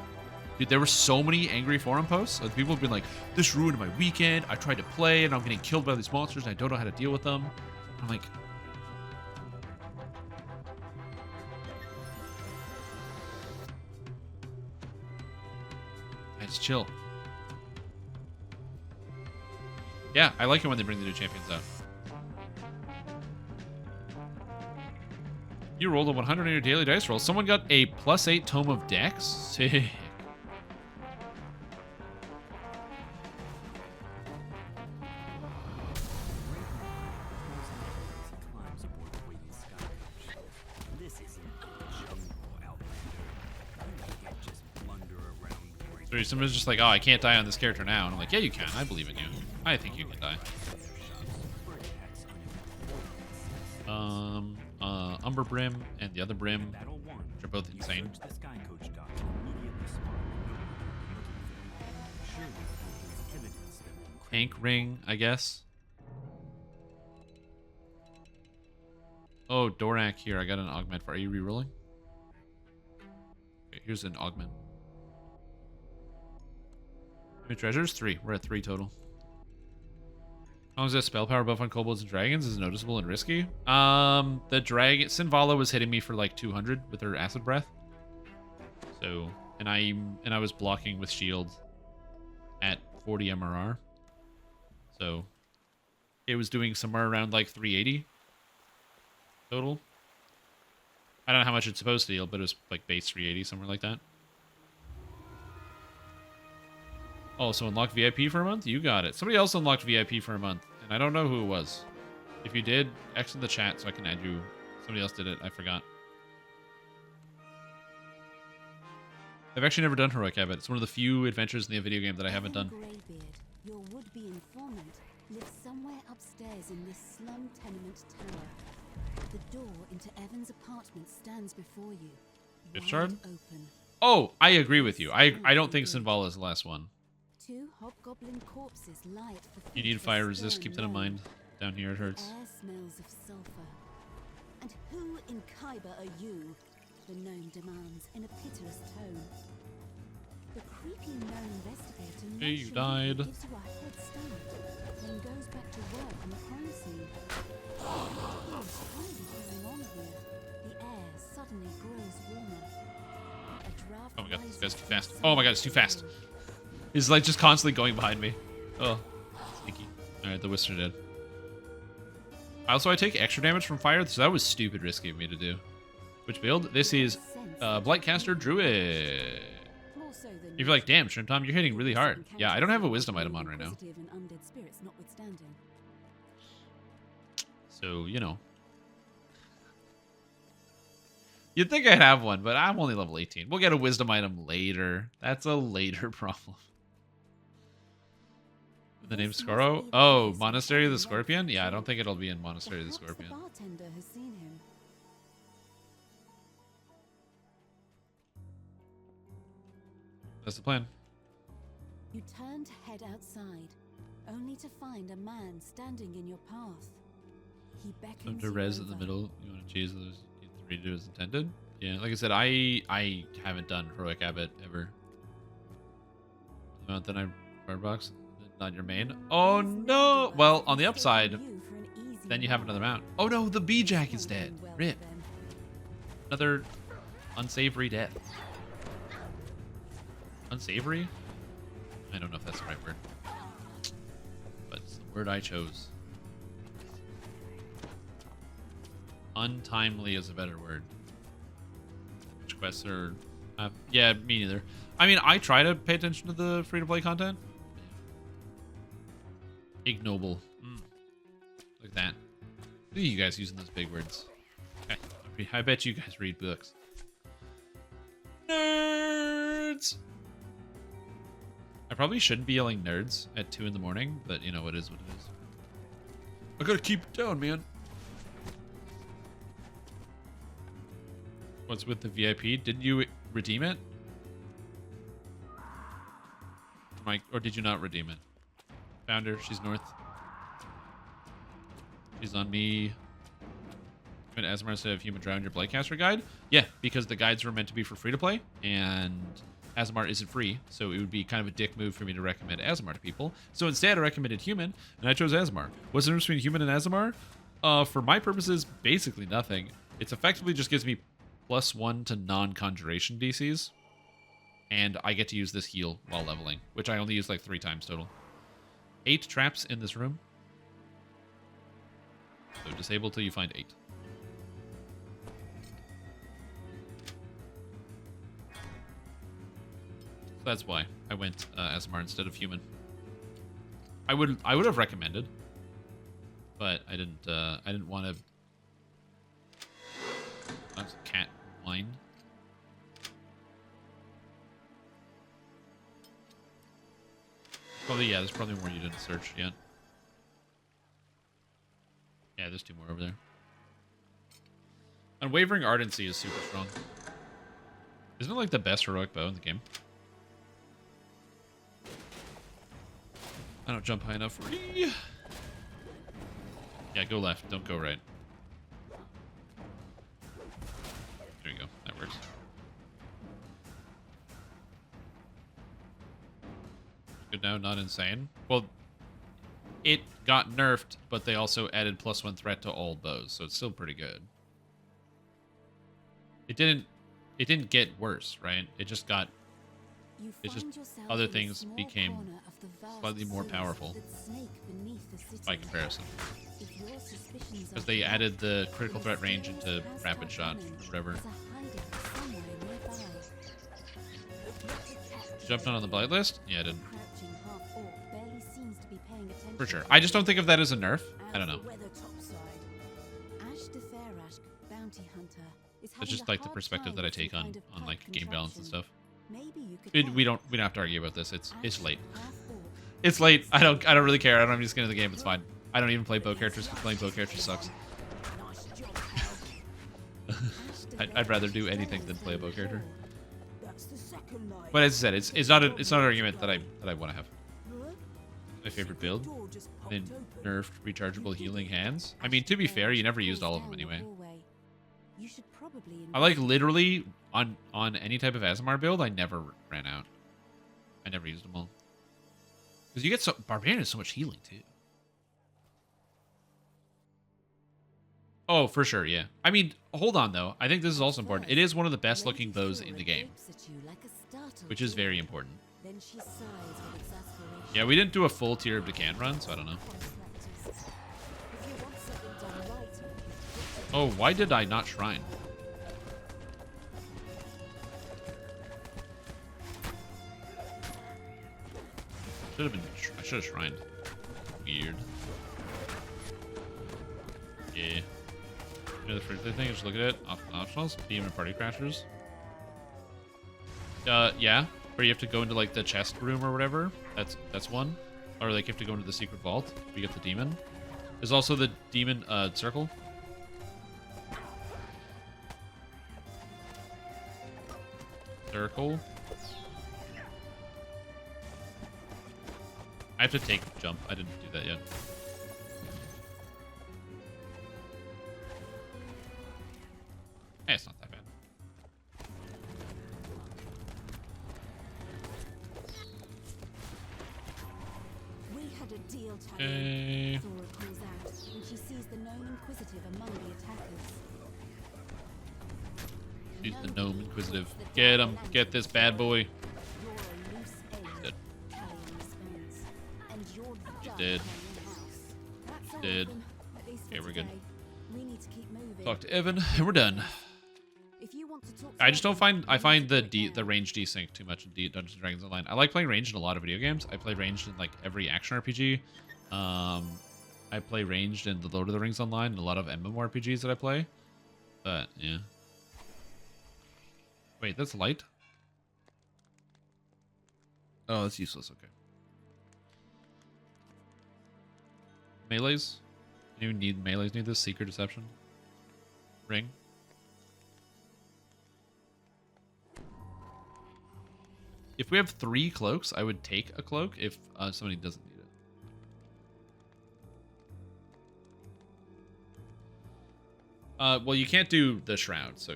Dude, there were so many angry forum posts. People have been like, this ruined my weekend. I tried to play and I'm getting killed by these monsters and I don't know how to deal with them. I'm like, just chill. Yeah, I like it when they bring the new champions out. You rolled a 100 on your daily dice roll. Someone got a +8 Tome of Dex? Sick. So someone's just like, oh, I can't die on this character now. And I'm like, yeah, you can. I believe in you. I think you can die. Umber Brim and the other Brim, which are both insane. Tank Ring, I guess. Oh, Dorak here. I got an augment for. Are you rerolling? Okay, here's an augment. How many treasures? 3. We're at 3 total. As long as that spell power buff on kobolds and dragons is noticeable and risky. The dragon Sinvala was hitting me for like 200 with her acid breath. So, and I was blocking with shield at 40 MRR. So, it was doing somewhere around like 380 total. I don't know how much it's supposed to heal, but it was like base 380, somewhere like that. Oh, so unlocked VIP for a month? You got it. Somebody else unlocked VIP for a month, and I don't know who it was. If you did, X in the chat so I can add you. Somebody else did it. I forgot. I've actually never done Heroic Habit. It's one of the few adventures in the video game that I haven't done. Greybeard, your would-be informant, lives somewhere upstairs in this slum tenement tower. The door into Evan's apartment stands before you. Gift shard? Open. Oh, I agree with you. I don't think Sinvala is the last one. 2 hobgoblin corpses lie at the feet You need of a fire resist. stone Keep that in wall. mind. Down here it hurts. Air smells of sulfur. And who in Khyber are you? The gnome demands in a pitiless tone. The creepy gnome investigator Hey, you nonchalantly died. gives you a head start, then goes back to work on the crime scene. What is really going on here? The air suddenly grows warmer. A draft Oh my god, this rises guy's too from fast. the Oh my god, side it's too of the fast. room. He's like just constantly going behind me. Oh, sneaky. Alright, the Whistler did. Also, I take extra damage from fire, so that was stupid risky of me to do. Which build? This is Blightcaster Druid. More so than If you're like, damn, Strimtom, you're hitting really hard. Yeah, I don't have a wisdom item on right now. Inquisitive and undead spirits notwithstanding. So, you know. You'd think I'd have one, but I'm only level 18. We'll get a wisdom item later. That's a later problem. The name Scoro? Oh, Monastery of the Scorpion? Yeah, I don't think it'll be in Monastery of the Perhaps Scorpion. the bartender has seen him. That's the plan. You turn to head outside, only to find a man standing in your path. He beckons Come to you res in the over. middle. You want to chase those read it as intended? Yeah, like I said, I haven't done Heroic Habit ever. Then I Firebox, not your main. Oh no! Well, on the upside, then you have another mount. Oh no, the bee jack is dead. Rip. Another unsavory death. Unsavory? I don't know if that's the right word. But it's the word I chose. Untimely is a better word. Which quests are... yeah, me neither. I mean, I try to pay attention to the free-to-play content. Ignoble. Look at that. Look at you guys using those big words. Okay. I bet you guys read books. Nerds! I probably shouldn't be yelling nerds at 2 in the morning, but you know, it is what it is. I gotta keep it down, man. What's with the VIP? Didn't you redeem it? Or did you not redeem it? Found her. She's north. She's on me. And Asmar instead of Human Drown your Blightcaster guide? Yeah, because the guides were meant to be for free to play, and Asmar isn't free, so it would be kind of a dick move for me to recommend Asmar to people. So instead, I recommended Human, and I chose Asmar. What's the difference between Human and Asmar? For my purposes, basically nothing. It's effectively just gives me +1 to non-conjuration DCs, and I get to use this heal while leveling, which I only use like 3 times total. 8 traps in this room. So disable till you find 8. So that's why I went Asmar instead of human. I would have recommended, but I didn't want to. That's a cat whine. Probably, yeah, there's probably more you didn't search yet. Yeah, there's 2 more over there. Unwavering Ardency is super strong. Isn't it like the best heroic bow in the game? I don't jump high enough. Yeah, go left. Don't go right. There you go. That works. Good now, not insane. Well, it got nerfed, but they also added +1 threat to all bows, so it's still pretty good. It didn't get worse, right? It just got other things became slightly more powerful by comparison. Because they added the critical threat range into rapid shot or whatever. Jumped on the blight list? Yeah, I did. For sure. I just don't think of that as a nerf. I don't know. It's just like the perspective that I take on like game balance and stuff. We don't have to argue about this. It's late. It's late. I don't really care. I don't have any skin in the game. It's fine. I don't even play bow characters because playing bow characters sucks. I'd rather do anything than play a bow character. But as I said, it's not an argument that I want to have. My favorite build. Then nerfed rechargeable healing hands. I mean, to be fair, you never used all of them anyway. I like literally on any type of Azamar build, I never ran out. I never used them all. Because you get Barbarian has so much healing too. Oh, for sure, yeah. I mean, hold on though. I think this is also important. It is one of the best looking bows in the game, which is very important. Yeah, we didn't do a full tier of Decan run, so I don't know. Oh, why did I not shrine? I should have shrined. Weird. Yeah. You know the first thing, just look at it. Optionals, Demon Party Crashers. Yeah. Where you have to go into like the chest room or whatever. That's one. Or like you have to go into the secret vault. We get the demon. There's also the demon circle. Circle. I have to take jump. I didn't do that yet. Hey, it's not that bad. We had a deal, Okay. Thora calls out when she sees the gnome inquisitive among the attackers. She's the gnome inquisitive. Get him. Get this bad boy. Dead. He's dead. Dead. Okay, we're good. Talk to Evan, and we're done. I just don't find I find the range desync too much in Dungeons & Dragons Online. I like playing ranged in a lot of video games. I play ranged in like every action RPG. I play ranged in the Lord of the Rings Online and a lot of MMORPGs that I play. But yeah. Wait, that's light? Oh, that's useless. Okay. Melees? You need melees. Need this secret deception ring. If we have 3 cloaks, I would take a cloak if somebody doesn't need it. Well, you can't do the shroud, so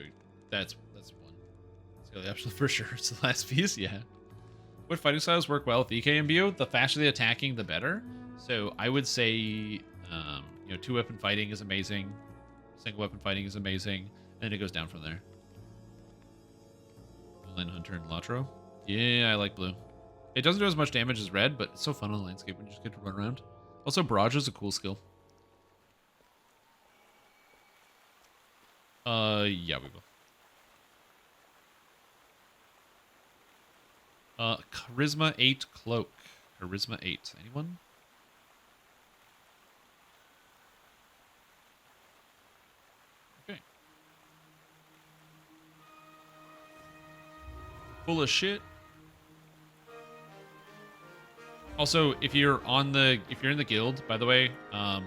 that's one. It's the only option for sure. It's the last piece, yeah. What fighting styles work well with EK and BO? The faster the attacking, the better. So I would say, you know, 2-weapon fighting is amazing. Single weapon fighting is amazing. And it goes down from there. Lynn, Hunter, and Latro. Yeah, I like blue. It doesn't do as much damage as red, but it's so fun on the landscape when you just get to run around. Also, barrage is a cool skill. Yeah, we will. Charisma 8 cloak. Charisma 8. Anyone? Okay. Full of shit. Also, if you're in the guild, by the way,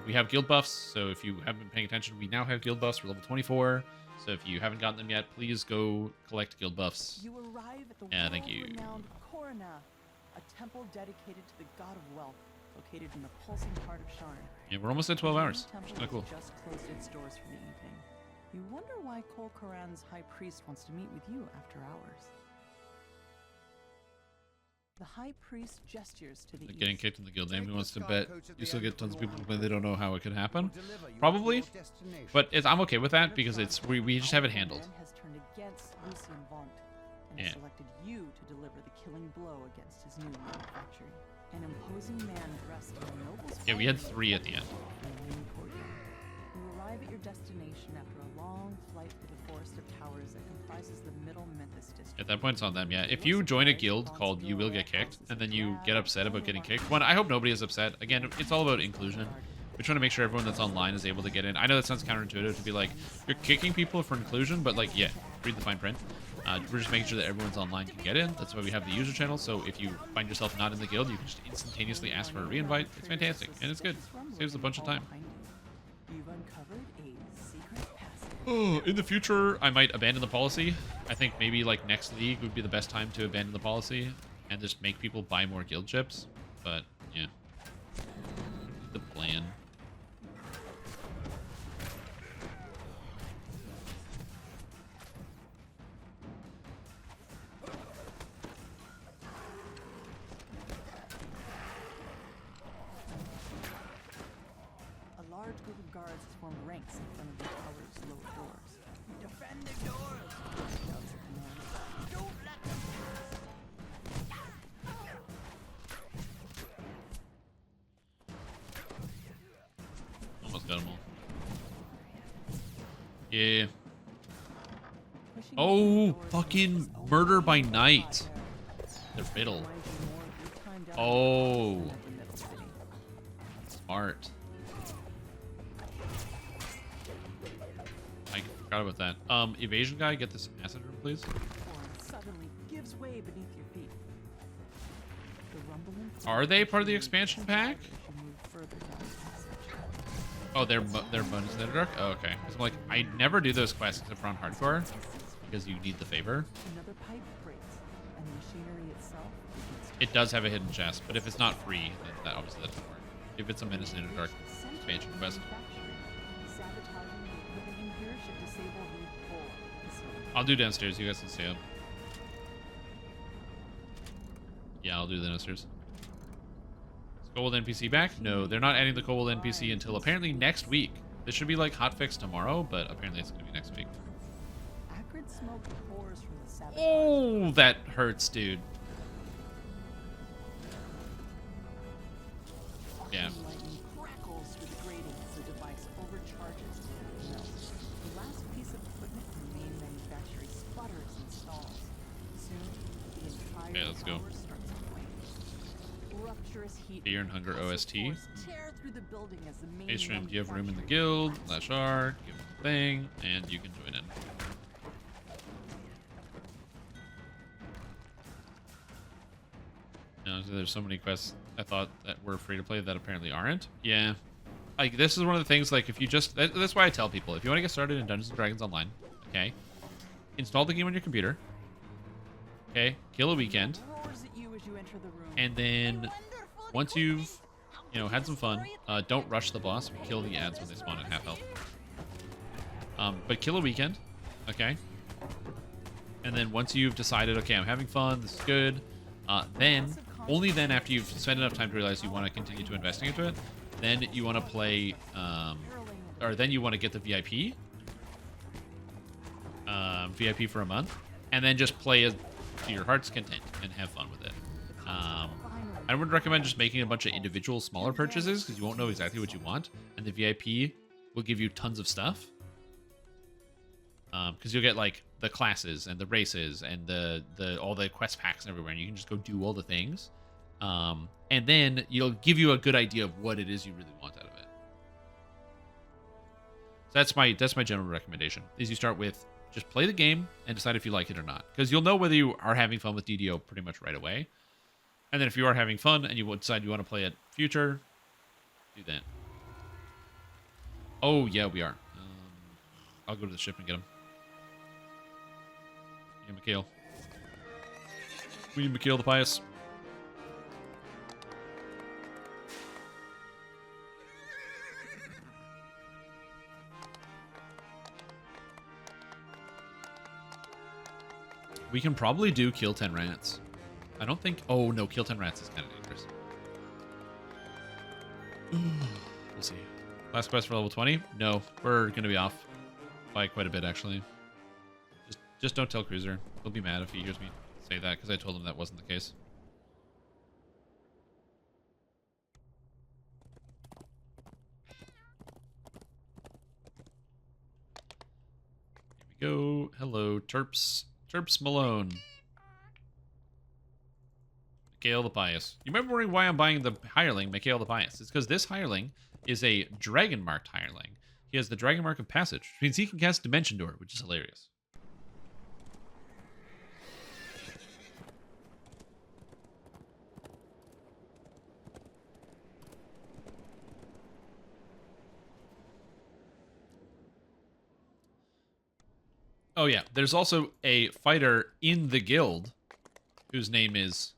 we have guild buffs. So if you haven't been paying attention, we now have guild buffs. We're level 24. So if you haven't gotten them yet, please go collect guild buffs. You arrive at the thank you. world-renowned Korana, a temple dedicated to the god of wealth, located in the pulsing heart of Sharn. Yeah, we're almost at 12 hours. The temple Kind of cool. has just closed its doors for the evening. You wonder why Kol Karan's high priest wants to meet with you after hours. The high priest gestures to the Like getting east. kicked in the guild name. He wants to bet. You still get tons of people when they don't know how it could happen. Probably, but I'm okay with that because it's we just have it handled. Has turned against Lucien Vaunt and has selected you to deliver the killing blow against his new manufactory. An imposing man dressed in a noble Yeah, we had 3 at the end. You arrive at your destination after a long flight through the forest of towers that comprises the middle Memphis district. At that point, it's on them. Yeah, if you join a guild called "You Will Get Kicked" and then you get upset about getting kicked, one, I hope nobody is upset. Again, it's all about inclusion. We're trying to make sure everyone that's online is able to get in. I know that sounds counterintuitive to be like, you're kicking people for inclusion, but like, yeah, read the fine print. We're just making sure that everyone's online can get in. That's why we have the user channel. So if you find yourself not in the guild, you can just instantaneously ask for a reinvite. It's fantastic, and it's good. Saves a bunch of time. You've uncovered a secret passage. Oh, in the future, I might abandon the policy. I think maybe like next league would be the best time to abandon the policy and just make people buy more guild chips. But yeah, the plan. A large group of guards has formed ranks in front of the tower's lower doors. Defend the doors! Shouts a command. Don't let them Almost got them all. Yeah. Oh, fucking murder by night. The riddle. Oh. Smart. I forgot about that. Evasion guy, get this acid room, please. suddenly gives way beneath your feet. The rumbling Are they part of the expansion pack? as you move further down the passage. Oh, they're bonus in the dark. Oh, okay. 'Cause I'm like, I never do those quests except for on hardcore because you need the favor. Another pipe breaks, and the machinery itself begins to It does have a hidden chest, but if it's not free, then that obviously doesn't work. If it's a Menace in the Dark expansion quest, sabotaging the equipment in here should disable the whole facility. I'll do downstairs. You guys can stay up. Yeah, I'll do the downstairs. Is Gold NPC back? No, they're not adding the Gold NPC until apparently next week. This should be like hotfix tomorrow, but apparently it's going to be next week. Acrid smoke pours from the sabotage. Oh, that hurts, dude. Yeah. Lightning crackles through the grating as the device overcharges and melts. The last piece of equipment in the main manufacturing sputters and stalls. Soon, the entire Okay, let's go. tower starts to flame. Rupturous heat Fear and Hunger OST. tear through the building as the main Hey, Shrimp, do you have room in the manufacturing guild? Slash R, give it the thing, and you can join in. Now, there's so many quests I thought that were free to play that apparently aren't. Yeah. Like, this is one of the things, like, if you just... That's why I tell people, if you want to get started in Dungeons & Dragons Online, okay, install the game on your computer, okay, kill a weekend, roars at you as you enter the room. and then once you've, had some fun, don't rush the boss. Kill the ads when they spawn at half health. But kill a weekend, okay? And then once you've decided, okay, I'm having fun, this is good, then, only then after you've spent enough time to realize you want to continue to investing into it, then you want to play, or then you want to get the VIP, VIP for a month, and then just play as to your heart's content and have fun with it. I would recommend just making a bunch of individual smaller purchases because you won't know exactly what you want, and the VIP will give you tons of stuff. Because you'll get like the classes and the races and the all the quest packs and everywhere, and you can just go do all the things. And then you'll give you a good idea of what it is you really want out of it. So that's my general recommendation. Is you start with just play the game and decide if you like it or not, because you'll know whether you are having fun with DDO pretty much right away. And then if you are having fun and you decide you want to play it future, do that. Oh yeah, we are. I'll go to the ship and get him. Yeah, Mikhail. We need Mikhail the Pious. We can probably do kill 10 rats. I don't think... Oh, no, kill 10 rats is kind of dangerous. We'll see. Last quest for level 20? No, we're going to be off by quite a bit, actually. Just don't tell Cruiser. He'll be mad if he hears me say that, because I told him that wasn't the case. Here we go. Hello, Terps. Terps Malone. Mikhail the Pious. You remember wondering why I'm buying the hireling, Mikhail the Pious? It's because this hireling is a dragon marked hireling. He has the dragon mark of passage, which means he can cast Dimension Door, which is hilarious. Oh yeah, there's also a fighter in the guild whose name is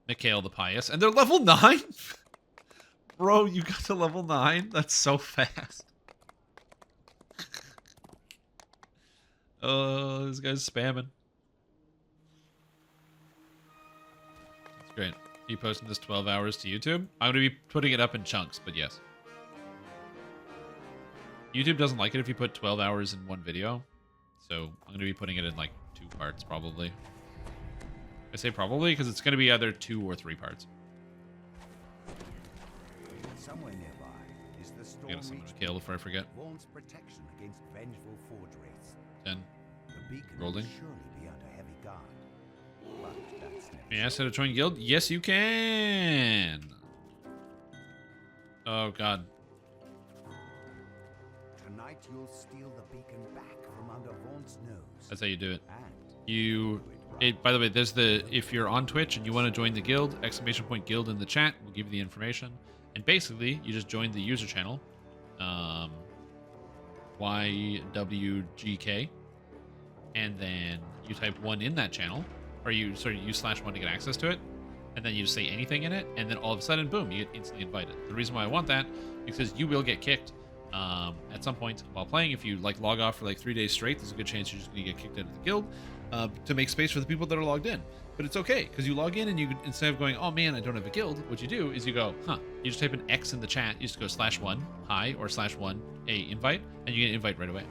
Mikhail the Pious, and they're level 9? Bro, you got to level 9? That's so fast. Oh, this guy's spamming. That's great. Are you posting this 12 hours to YouTube? I'm going to be putting it up in chunks, but yes. YouTube doesn't like it if you put 12 hours in one video. So I'm going to be putting it in like 2 parts, probably. I say probably because it's going to be either 2 or 3 parts. Somewhere nearby is the storm. I gotta summon Mikhail before I forget. Vaughn's protection against vengeful forge wraiths. 10. The beacon Rolling. will surely be under heavy guard. But that's never May I ask how to join guild? Yes, you can. Oh God. Tonight you'll steal the beacon back from under Vaughn's nose. That's how you do it. And By the way, there's the, if you're on Twitch and you want to join the guild, !guild in the chat will give you the information. And basically, you just join the user channel, YWGK, and then you type 1 in that channel, or you use /1 to get access to it, and then you just say anything in it, and then all of a sudden, boom, you get instantly invited. The reason why I want that is because you will get kicked at some point while playing. If you like log off for like 3 days straight, there's a good chance you're just going to get kicked out of the guild to make space for the people that are logged in. But it's okay, because you log in and you, instead of going, oh man, I don't have a guild, what you do is you go, you just type an X in the chat, you just go /1 hi or /1 a invite, and you get an invite right away.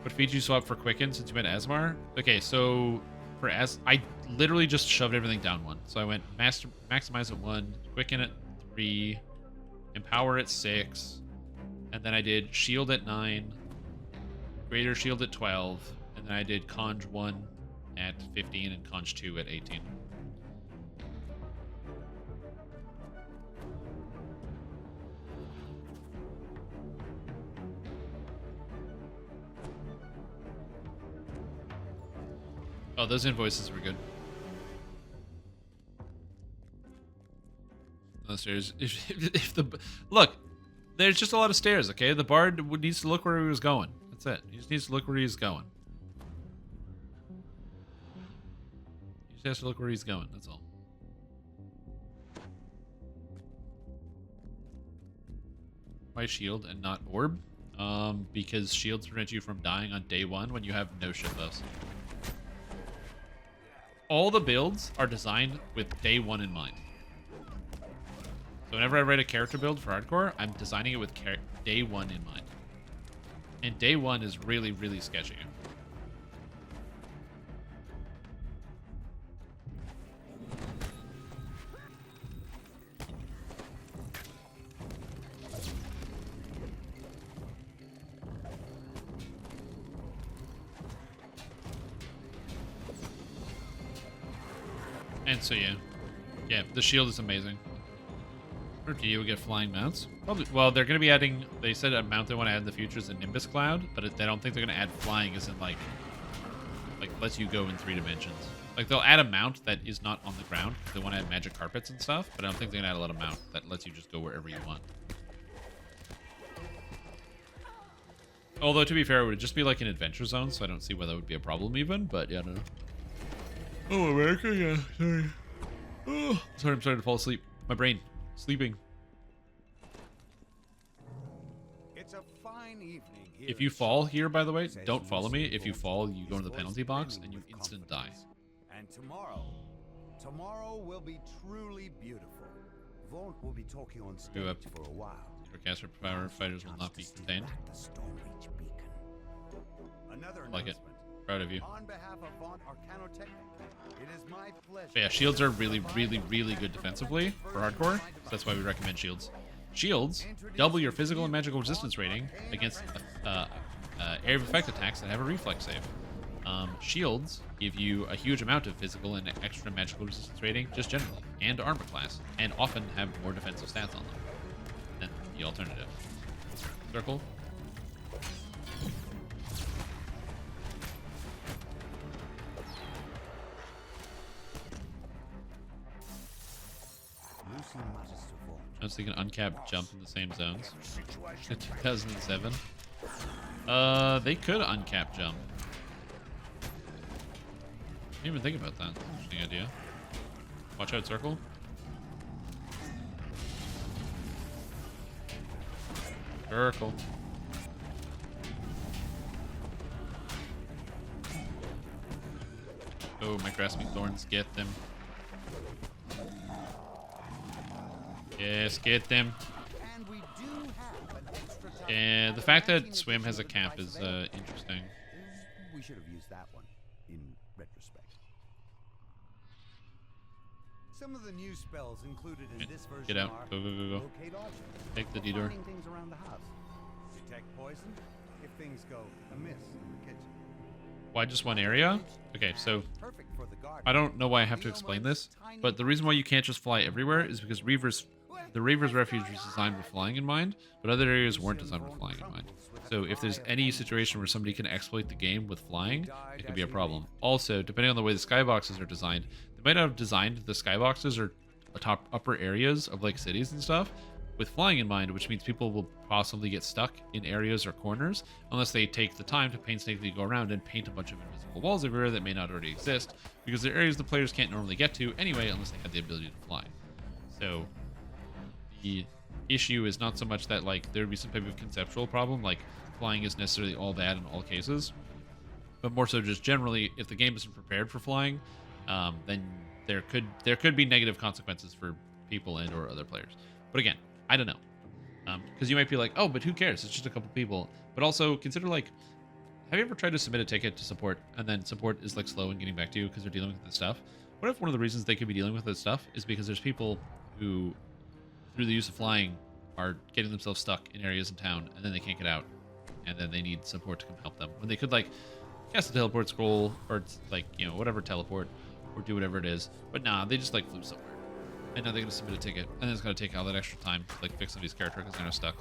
What feed you swap for Quicken since you went Asmar? Okay, so for I literally just shoved everything down 1. So I went maximize at 1, Quicken at 3, Empower at 6, and then I did Shield at 9, Greater Shield at 12, and then I did Conj 1 at 15 and Conj 2 at 18. Oh, those invoices were good. The stairs. If the look, there's just a lot of stairs. Okay, the bard needs to look where he was going. That's it. He just needs to look where he's going. He just has to look where he's going. That's all. Why shield and not orb? Because shields prevent you from dying on day 1 when you have no shit buffs. All the builds are designed with day 1 in mind. So whenever I write a character build for hardcore, I'm designing it with day 1 in mind. And day 1 is really, really sketchy. And so yeah, the shield is amazing. Or do you get flying mounts? Probably. Well, they're going to be adding. They said a mount they want to add in the future is a Nimbus Cloud, but they don't think they're going to add flying as in like lets you go in 3 dimensions. Like they'll add a mount that is not on the ground. They want to add magic carpets and stuff, but I don't think they're going to add a lot of mount that lets you just go wherever you want. Although to be fair, it would just be like an adventure zone, so I don't see why that would be a problem even. But yeah, I don't know. Oh, America, yeah. Sorry. Oh, sorry, I'm starting to fall asleep. My brain sleeping. It's a fine evening here. If you fall here, by the way, don't follow me. If you fall, you go into the penalty box and you instant die. And tomorrow will be truly beautiful. Vaughn will be talking on stage for a while. Blightcaster firefighters will not be contained. Another Like it. Proud of you. On behalf of Vaughn Arcanotech, it is my pleasure. But yeah, shields are really, really, really good defensively for hardcore. So that's why we recommend shields. Shields double your physical and magical resistance rating against area of effect attacks that have a reflex save. Shields give you a huge amount of physical and extra magical resistance rating, just generally, and armor class, and often have more defensive stats on them than the alternative. Circle. Notice they can uncap jump in the same zones. In 2007. They could uncap jump. I didn't even think about that. Interesting idea. Watch out, circle. Circle. Oh, my grasping thorns, get them. Yes, get them. And the fact that Swim has a camp is interesting. We should have used that one in retrospect. Some of the new spells included in this version Get out. are Go, go, go, go. locate objects, Take the or detour. finding things around the house. Detect poison if things go amiss in the kitchen. Why just one area? Okay, so I don't know why I have to explain this, but the reason why you can't just fly everywhere is because the Reaver's Refuge was designed with flying in mind, but other areas weren't designed with flying in mind. So if there's any situation where somebody can exploit the game with flying, it could be a problem. Also, depending on the way the skyboxes are designed, they might not have designed the skyboxes or upper areas of like cities and stuff with flying in mind, which means people will possibly get stuck in areas or corners unless they take the time to painstakingly go around and paint a bunch of invisible walls everywhere that may not already exist, because they're areas the players can't normally get to anyway unless they have the ability to fly. So the issue is not so much that like there would be some type of conceptual problem, like flying is necessarily all bad in all cases, but more so just generally, if the game isn't prepared for flying, then there could be negative consequences for people and or other players. But again, I don't know, because you might be like, oh, but who cares? It's just a couple people. But also consider, like, have you ever tried to submit a ticket to support and then support is like slow in getting back to you because they're dealing with this stuff? What if one of the reasons they could be dealing with this stuff is because there's people who, through the use of flying, are getting themselves stuck in areas in town and then they can't get out, and then they need support to come help them when they could like cast a teleport scroll or like, you know, whatever teleport or do whatever it is. But nah, they just like flew somewhere. And now they're going to submit a ticket, and then it's going to take all that extra time to like fix somebody's character because they're now stuck.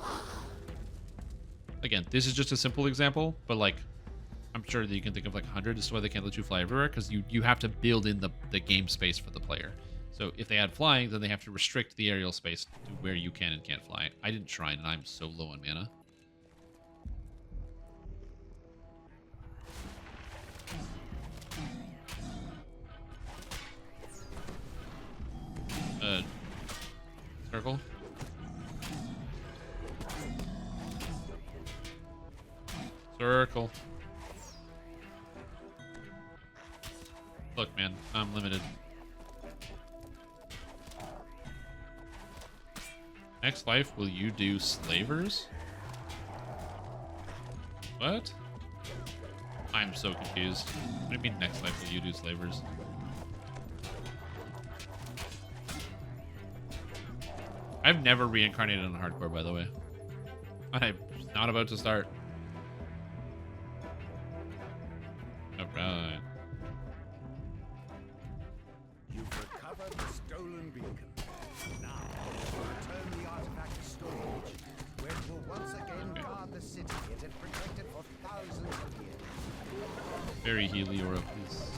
Again, this is just a simple example, but like, I'm sure that you can think of like 100 as to why they can't let you fly everywhere, because you have to build in the game space for the player. So if they add flying, then they have to restrict the aerial space to where you can and can't fly. I didn't try, and I'm so low on mana. Circle. Circle. Look, man, I'm limited. Next life, will you do slavers? What? I'm so confused. What do you mean next life, will you do slavers? I've never reincarnated on hardcore, by the way. I'm not about to start. Alright. strong beacon. Now, return the artifact to storage, where it will once again guard the city it had protected for thousands of years. Very Heliora, please.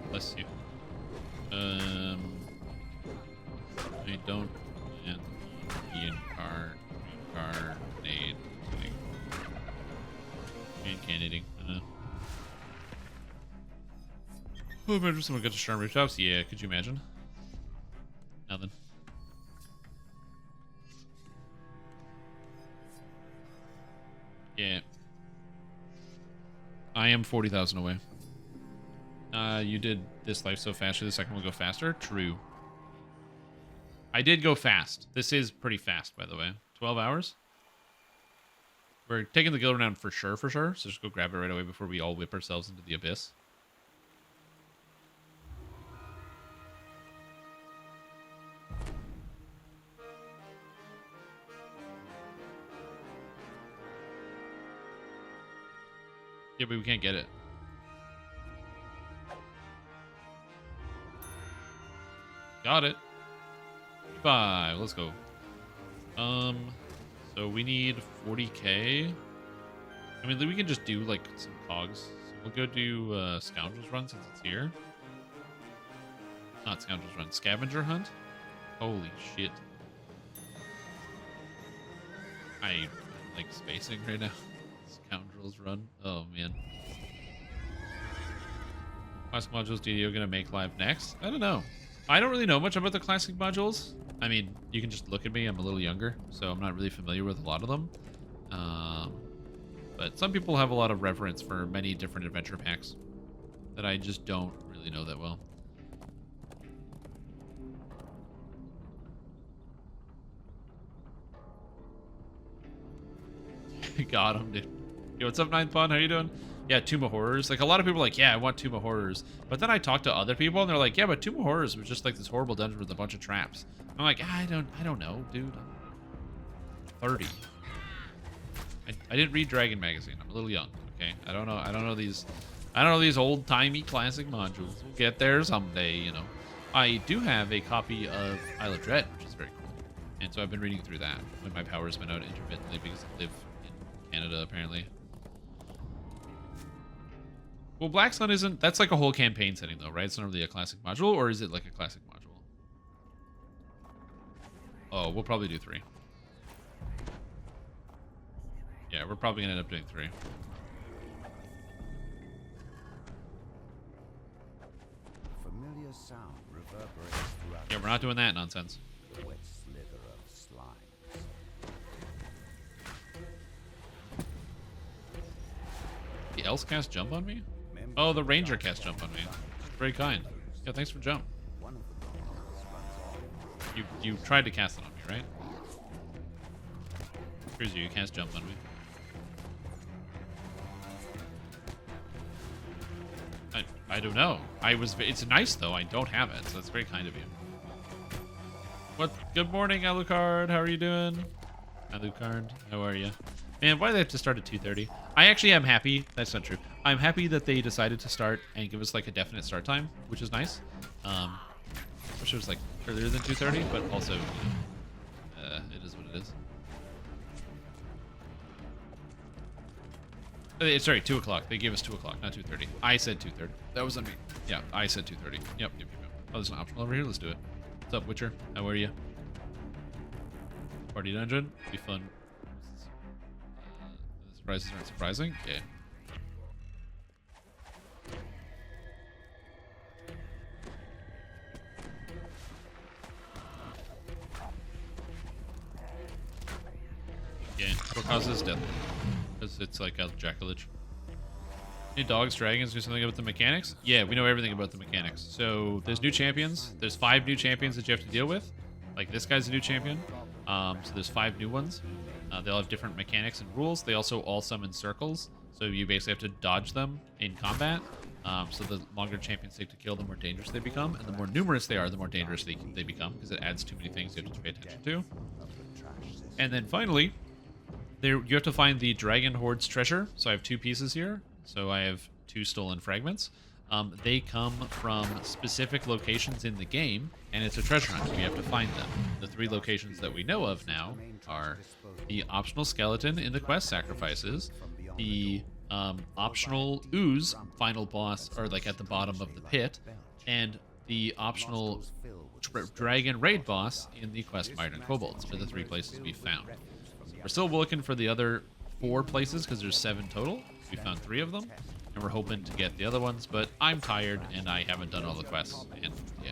Bless you. I don't plan on reincarnating. Reincarnating. Oh, imagine someone got to Charm Rooftops? Yeah, could you imagine? Nothing. Yeah. I am 40,000 away. You did this life so fast, the second will go faster? True. I did go fast. This is pretty fast, by the way. 12 hours? We're taking the guild renown for sure, So just go grab it right away before we all whip ourselves into the abyss. Yeah, but we can't get it. Got it. 5. Let's go. So we need 40k. I mean, we can just do like some cogs. So we'll go do Scoundrels Run since it's here. Not Scoundrels Run, Scavenger Hunt. Holy shit. I like spacing right now. Scoundrels Run. Oh man. Classic modules DDO gonna make live next? I don't know. I don't really know much about the classic modules. I mean, you can just look at me. I'm a little younger, so I'm not really familiar with a lot of them. But some people have a lot of reverence for many different adventure packs that I just don't really know that well. Got him, dude. Yo, what's up, Ninth Pond? How you doing? Yeah, Tomb of Horrors. Like, a lot of people are like, yeah, I want Tomb of Horrors. But then I talk to other people, and they're like, yeah, but Tomb of Horrors was just like this horrible dungeon with a bunch of traps. I'm like, I don't know, dude. I'm 30. I didn't read Dragon Magazine. I'm a little young, okay? I don't know these old-timey classic modules. We'll get there someday, you know. I do have a copy of Isle of Dread, which is very cool. And so I've been reading through that when my power's been out intermittently because I live in Canada, apparently. Well, Black Sun isn't... That's like a whole campaign setting, though, right? It's not really a classic module, or is it like a classic module? Oh, we'll probably do 3. Yeah, we're probably going to end up doing 3. Familiar sound reverberates throughout. Yeah, we're not doing that nonsense. The wet slither of slimes. The elves cast jump on me? Oh, the ranger cast jump on me. Very kind. Yeah, thanks for jump. You tried to cast it on me, right? Here's you cast jump on me. I don't know. It's nice though. I don't have it, so it's very kind of you. What? Good morning, Alucard. How are you doing? Alucard, how are you? Man, why do they have to start at 2:30? I actually am happy. That's not true. I'm happy that they decided to start and give us like a definite start time, which is nice. Wish it was like earlier than 2:30, but also, it is what it is. Sorry, 2 o'clock. They gave us 2 o'clock, not 2:30. I said 2:30. That was on me. Yeah, I said 2:30. Yep. Oh, there's an optional over here. Let's do it. What's up, Witcher? How are you? Party dungeon. Be fun. The surprises aren't surprising. Yeah. Yeah. What causes death? Because it's like a jackalage. Any dogs, dragons, do something about the mechanics? Yeah, we know everything about the mechanics. So there's new champions. There's 5 new champions that you have to deal with. Like this guy's a new champion. So there's 5 new ones. They all have different mechanics and rules. They also all summon circles. So you basically have to dodge them in combat. So the longer champions take to kill, the more dangerous they become. And the more numerous they are, the more dangerous they become. Because it adds too many things you have to pay attention to. And then finally, you have to find the Dragon Horde's treasure. So I have 2 pieces here. So I have 2 stolen fragments. They come from specific locations in the game, and it's a treasure hunt. We have to find them. The 3 locations that we know of now are the optional skeleton in the quest sacrifices, the optional ooze final boss, or like at the bottom of the pit, and the optional dragon raid boss in the quest Mired in Kobolds are the 3 places we found. We're still looking for the other 4 places because there's 7 total. We found 3 of them, and we're hoping to get the other ones, but I'm tired and I haven't done all the quests, and yeah.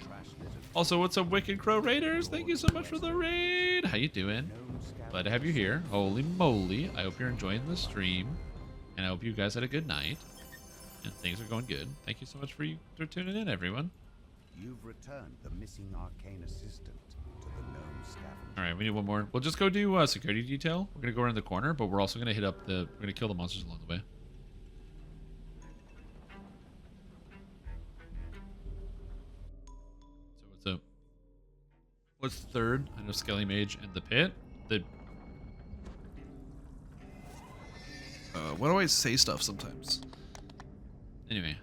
Also, what's up, Wicked Crow Raiders? Thank you so much for the raid. How you doing? Glad to have you here. Holy moly. I hope you're enjoying the stream, and I hope you guys had a good night, and things are going good. Thank you so much for tuning in, everyone. You've returned the missing arcane assistant to the gnome scavenger. All right, we need one more. We'll just go do security detail. We're gonna go around the corner, but we're also gonna hit up the. We're gonna kill the monsters along the way. So what's up? What's third? I know Skelly Mage and the Pit. The. Why do I say stuff sometimes? Anyway.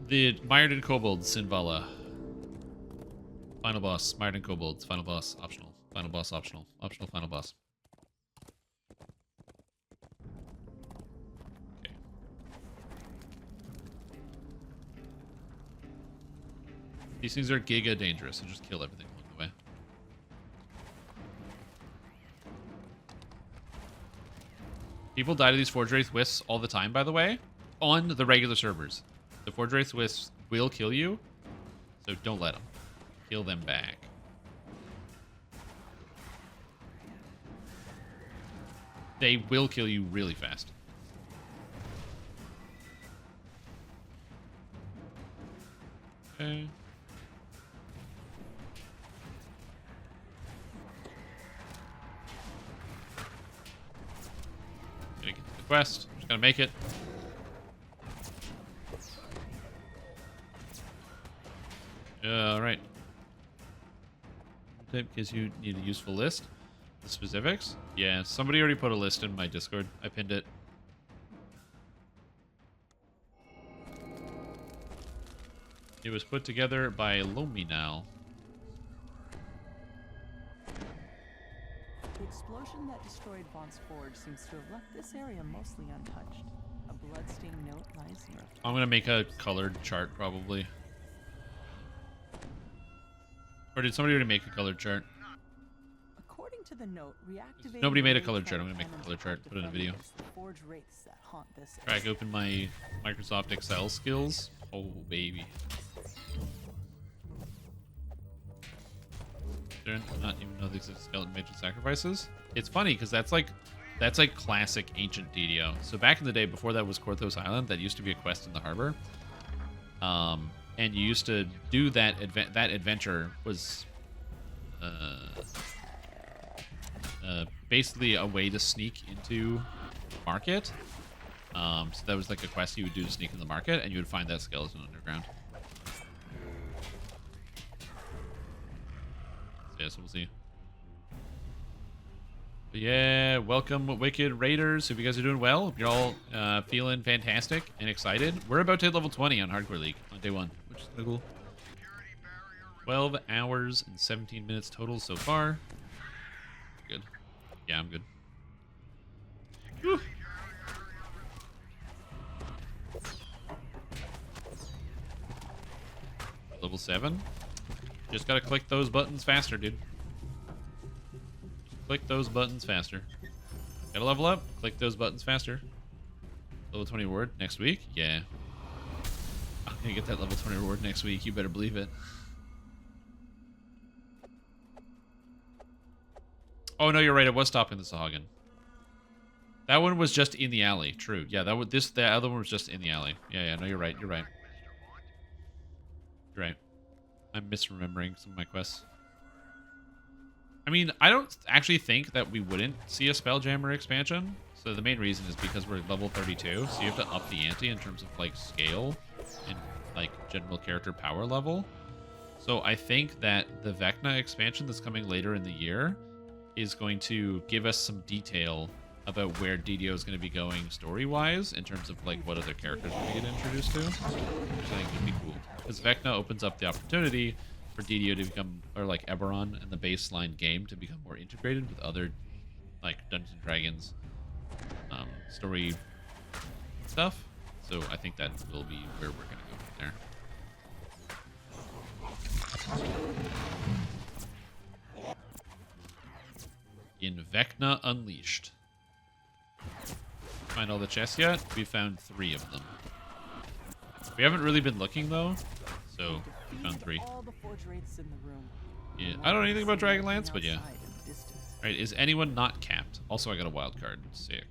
The Mired in Kobolds, Sinvala. Final boss, Mired in Kobolds, final boss, optional. Final boss, optional. Optional, final boss. Okay. These things are giga dangerous, so just kill everything along the way. People die to these Forge Wraith Wisps all the time, by the way, on the regular servers. The Forge Wraith Wisps will kill you, so don't let them. Kill them back. They will kill you really fast. Okay. Gonna get to the quest. I'm just gonna make it. Alright. Because you need a useful list. The specifics? Yeah, somebody already put a list in my Discord. I pinned it. It was put together by Lominal. The explosion that destroyed Vaughn's Forge seems to have left this area mostly untouched. A bloodstained note lies here. I'm gonna make a colored chart, probably. Or did somebody already make a colored chart? According to the note, reactivating Nobody made a colored chart. I'm gonna make a colored chart. Put it in a video. the Forge wraiths that haunt this Crack open my Microsoft Excel skills. Oh baby. Did I not even know these exist skeleton mages sacrifices? It's funny because that's like classic ancient DDO. So back in the day, before that was Korthos Island, that used to be a quest in the harbor. And you used to do that adventure was basically a way to sneak into market. So that was like a quest you would do to sneak in the market, and you would find that skeleton underground. So yeah, so we'll see. But yeah, welcome, Wicked Raiders. Hope you guys are doing well. Hope you're all feeling fantastic and excited. We're about to hit level 20 on Hardcore League on day 1, which is kind of cool. 12 hours and 17 minutes total so far. Good. Yeah, I'm good. Whew. Level 7. Just gotta click those buttons faster, dude. Click those buttons faster. Gotta level up. Click those buttons faster. Level 20 reward next week? Yeah. I'm gonna get that level 20 reward next week. You better believe it. Oh no, you're right. It was stopping the Sahagin. That one was just in the alley. True. Yeah, the other one was just in the alley. Yeah. No, you're right. You're right. You're right. I'm misremembering some of my quests. I mean, I don't actually think that we wouldn't see a Spelljammer expansion. So the main reason is because we're level 32, so you have to up the ante in terms of like scale and like general character power level. So I think that the Vecna expansion that's coming later in the year is going to give us some detail about where DDO is going to be going story-wise in terms of like what other characters we get introduced to, which I think would be cool. Because Vecna opens up the opportunity for DDO to become, or like Eberron and the baseline game to become more integrated with other like Dungeons and Dragons story stuff. So I think that will be where we're going to go from there. In Vecna Unleashed. Find all the chests yet? We found 3 of them. We haven't really been looking though, so we found 3. Yeah, I don't know anything about Dragonlance, but yeah. Alright, is anyone not capped? Also, I got a wild card. Sick.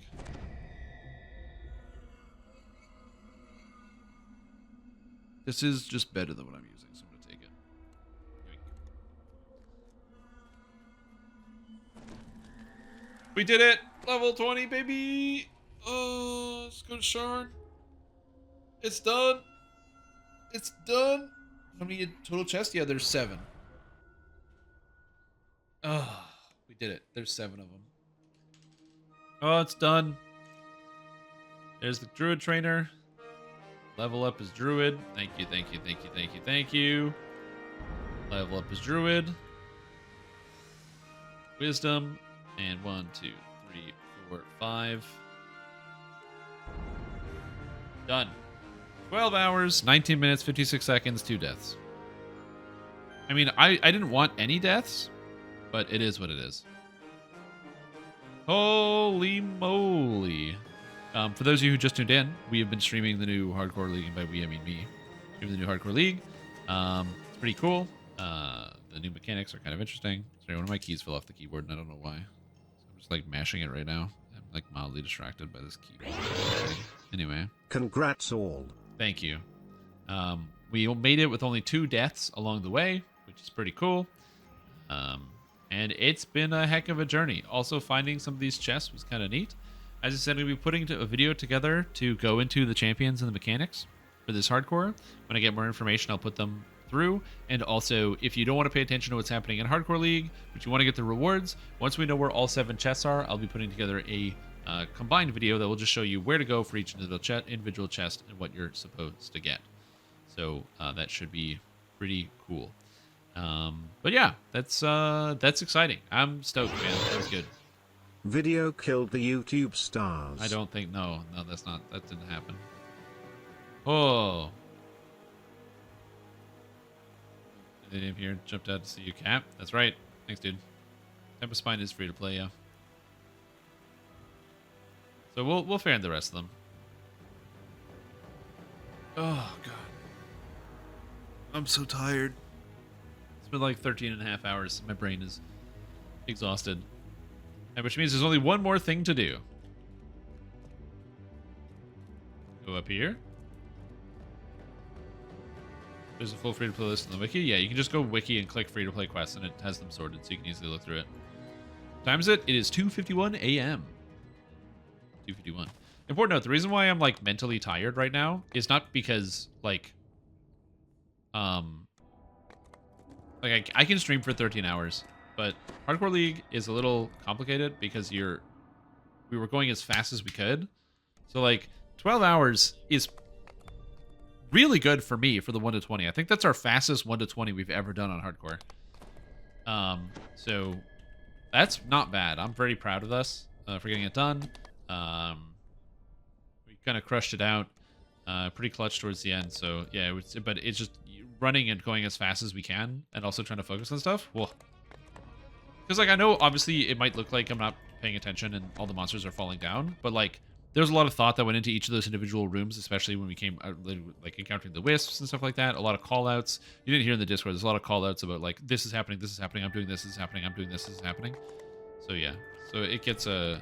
This is just better than what I'm using, so I'm gonna take it. We did it! Level 20, baby! Oh, let's go to Sharn. It's done. It's done. How many total chests? Yeah, there's 7. Oh, we did it. There's 7 of them. Oh, it's done. There's the Druid Trainer. Level up as Druid. Thank you, thank you, thank you, thank you, thank you. Level up as Druid. Wisdom. And 1, 2, 3, 4, 5. Done. 12 hours, 19 minutes, 56 seconds, 2 deaths. I mean, I didn't want any deaths, but it is what it is. Holy moly. For those of you who just tuned in, we have been streaming the new Hardcore League, and by we, I mean me. Streaming the new Hardcore League. It's pretty cool. The new mechanics are kind of interesting. Sorry, one of my keys fell off the keyboard, and I don't know why. So I'm just, like, mashing it right now. I'm, like, mildly distracted by this keyboard. Anyway. Congrats all. Thank you. We made it with only 2 deaths along the way, which is pretty cool. And it's been a heck of a journey. Also, finding some of these chests was kind of neat. As I said, I'm going to be putting a video together to go into the champions and the mechanics for this hardcore. When I get more information, I'll put them through. And also, if you don't want to pay attention to what's happening in Hardcore League, but you want to get the rewards, once we know where all 7 chests are, I'll be putting together a combined video that will just show you where to go for each individual chest and what you're supposed to get. So that should be pretty cool. But yeah, that's exciting. I'm stoked, man. That was good. Video killed the YouTube stars. I don't think no, that didn't happen. Oh. Anything here jumped out to see you, Cap. That's right. Thanks, dude. Temper Spine is free to play, yeah. So we'll fan the rest of them. Oh god. I'm so tired. It's been like 13 and a half hours. My brain is exhausted. And which means there's only one more thing to do. Go up here. There's a full free-to-play list on the wiki. Yeah, you can just go wiki and click free-to-play quests, and it has them sorted, so you can easily look through it. Time is it? It is 2:51 a.m. 2:51. Important note, the reason why I'm, like, mentally tired right now is not because, like, I can stream for 13 hours, but Hardcore League is a little complicated because we were going as fast as we could. So, like, 12 hours is really good for me for the 1 to 20. I think that's our fastest 1 to 20 we've ever done on Hardcore. So that's not bad. I'm very proud of us for getting it done. We kind of crushed it out. Pretty clutch towards the end. So yeah, but it's just running and going as fast as we can, and also trying to focus on stuff. Whoa. Because like I know obviously it might look like I'm not paying attention and all the monsters are falling down, but like there's a lot of thought that went into each of those individual rooms, especially when we came like encountering the wisps and stuff like that. A lot of call outs. You didn't hear in the Discord, there's a lot of call outs about like this is happening, I'm doing this is happening, I'm doing this is happening. So yeah. So it gets it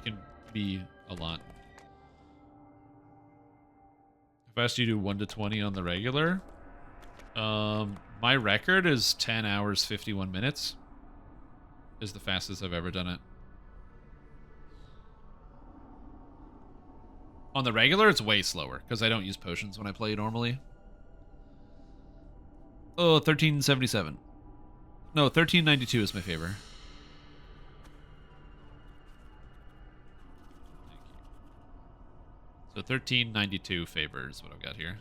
can be a lot. If I asked you to do 1 to 20 on the regular, my record is 10 hours 51 minutes. Is the fastest I've ever done it. On the regular, it's way slower because I don't use potions when I play normally. Oh, 1377. No, 1392 is my favor. So 1392 favor is what I've got here.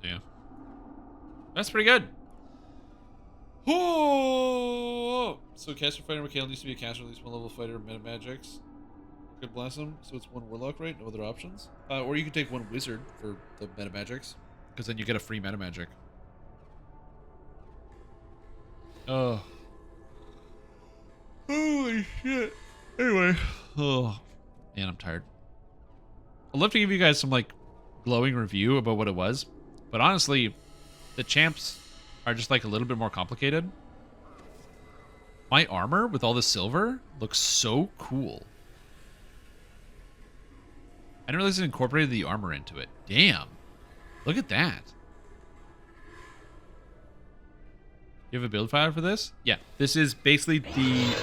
So yeah. That's pretty good. Oh! So caster fighter Mikhail needs to be a caster, at least one level fighter, meta magics. God bless him. So it's one warlock, right? No other options. Or you can take one wizard for the meta magics, because then you get a free meta magic. Oh. Holy shit. Anyway. Oh. Man, I'm tired. I'd love to give you guys some, like, glowing review about what it was. But honestly, the champs are just, like, a little bit more complicated. My armor with all the silver looks so cool. I didn't realize it incorporated the armor into it. Damn. Look at that. You have a build file for this? Yeah. This is basically the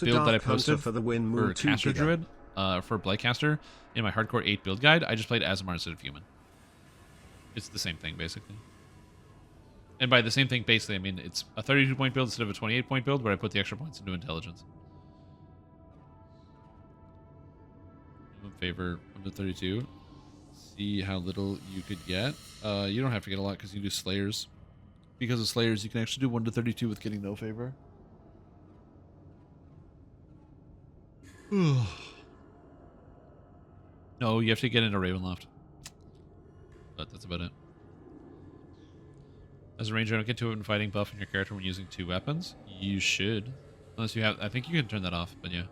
build that I posted for the win, for Caster Druid, for Blightcaster in my Hardcore 8 build guide. I just played Azamar instead of Human. It's the same thing, basically. And by the same thing, basically, I mean it's a 32-point build instead of a 28-point build where I put the extra points into intelligence. In favor of the 32. See how little you could get. You don't have to get a lot because you do Slayers. Because of Slayers, you can actually do 1 to 32 with getting no favor. No, you have to get into Ravenloft. But that's about it. As a ranger, don't get 2 weapon fighting buff in your character when using 2 weapons. You should. Unless you have... I think you can turn that off, but yeah.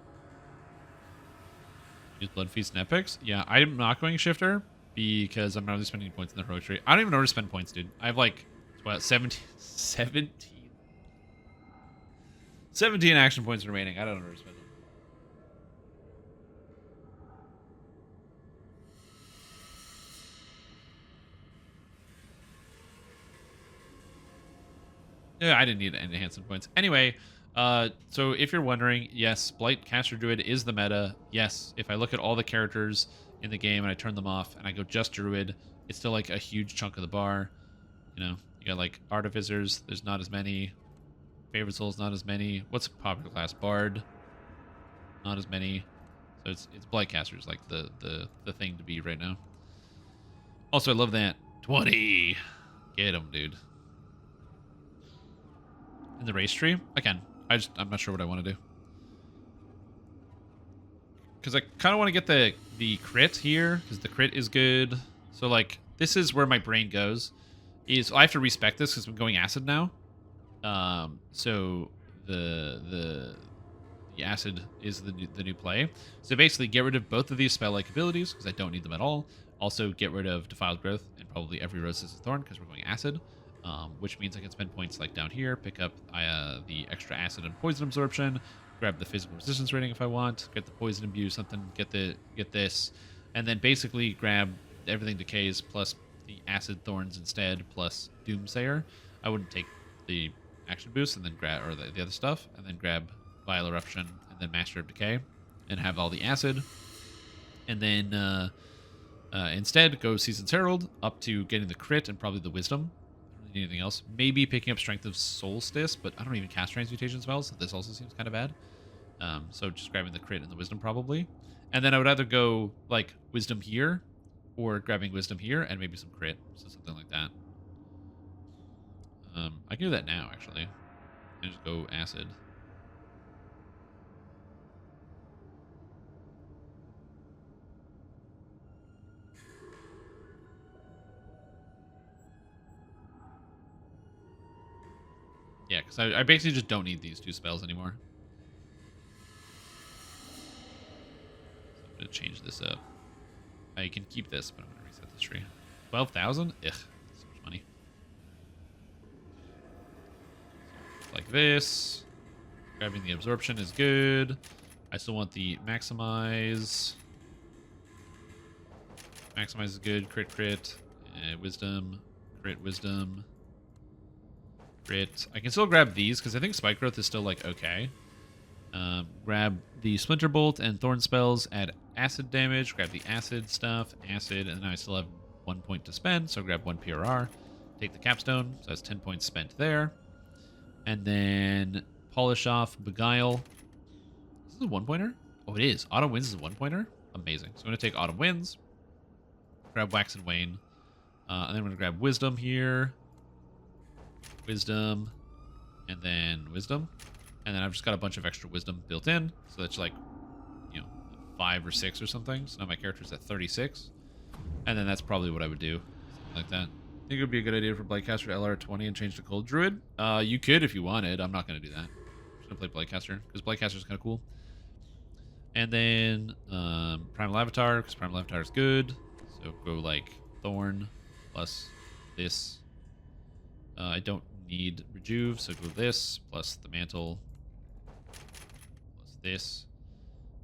Use Blood Feast and Epics? Yeah, I'm not going Shifter because I'm not really spending points in the heroic tree. I don't even know where to spend points, dude. I have like, what, 17 action points remaining. I don't know where to spend them. Yeah, I didn't need any enhancement points. Anyway, so if you're wondering, yes, Blightcaster Druid is the meta. Yes, if I look at all the characters in the game and I turn them off and I go just Druid, it's still like a huge chunk of the bar. You know, you got like Artificers, there's not as many. Favorite Souls, not as many. What's a popular class? Bard, not as many. So it's Blightcaster's like the thing to be right now. Also, I love that 20. Get him, dude. In the race tree? Again, I'm not sure what I want to do. Because I kind of want to get the crit here, because the crit is good. So, like, this is where my brain goes. I have to respec this because I'm going acid now. So the acid is the new play. So basically, get rid of both of these spell-like abilities because I don't need them at all. Also, get rid of Defiled Growth and probably every Rose Thorn because we're going acid. Which means I can spend points like down here, pick up the extra acid and poison absorption, grab the physical resistance rating if I want, get the poison imbue, something, get this, and then basically grab everything decays plus the acid thorns instead plus Doomsayer. I wouldn't take the action boost and then grab or the other stuff, and then grab Vile Eruption and then Master of Decay, and have all the acid, and then instead go Season's Herald up to getting the crit and probably the wisdom. Anything else? Maybe picking up Strength of Solstice, but I don't even cast Transmutation spells, so this also seems kind of bad. So just grabbing the crit and the wisdom probably. And then I would either go like wisdom here or grabbing wisdom here and maybe some crit, so something like that. I can do that now actually. And just go acid. Yeah, because I basically just don't need these 2 spells anymore. So I'm going to change this up. I can keep this, but I'm going to reset this tree. 12,000? Ugh, that's so much money. Like this. Grabbing the absorption is good. I still want the maximize. Maximize is good. Crit, crit. Wisdom. Crit, wisdom. Crit. I can still grab these because I think Spike Growth is still like okay. Grab the Splinter Bolt and Thorn spells, add acid damage, grab the acid stuff, acid, and then I still have 1 point to spend, so grab 1 PRR. Take the capstone, so that's 10 points spent there. And then polish off Beguile. Is this a 1-pointer? Oh, it is. Autumn Winds is a 1-pointer? Amazing. So I'm going to take Autumn Winds, grab Wax and Wane, and then I'm going to grab Wisdom here. Wisdom, and then Wisdom. And then I've just got a bunch of extra Wisdom built in, so that's like, you know, 5 or 6 or something. So now my character's at 36. And then that's probably what I would do. Something like that. I think it would be a good idea for Blightcaster to LR 20 and change to Cold Druid. You could if you wanted. I'm not going to do that. I'm just going to play Blightcaster, because Blightcaster is kind of cool. And then Primal Avatar, because Primal Avatar is good. So go like Thorn plus this. I don't need Rejuve, so go this plus the Mantle plus this.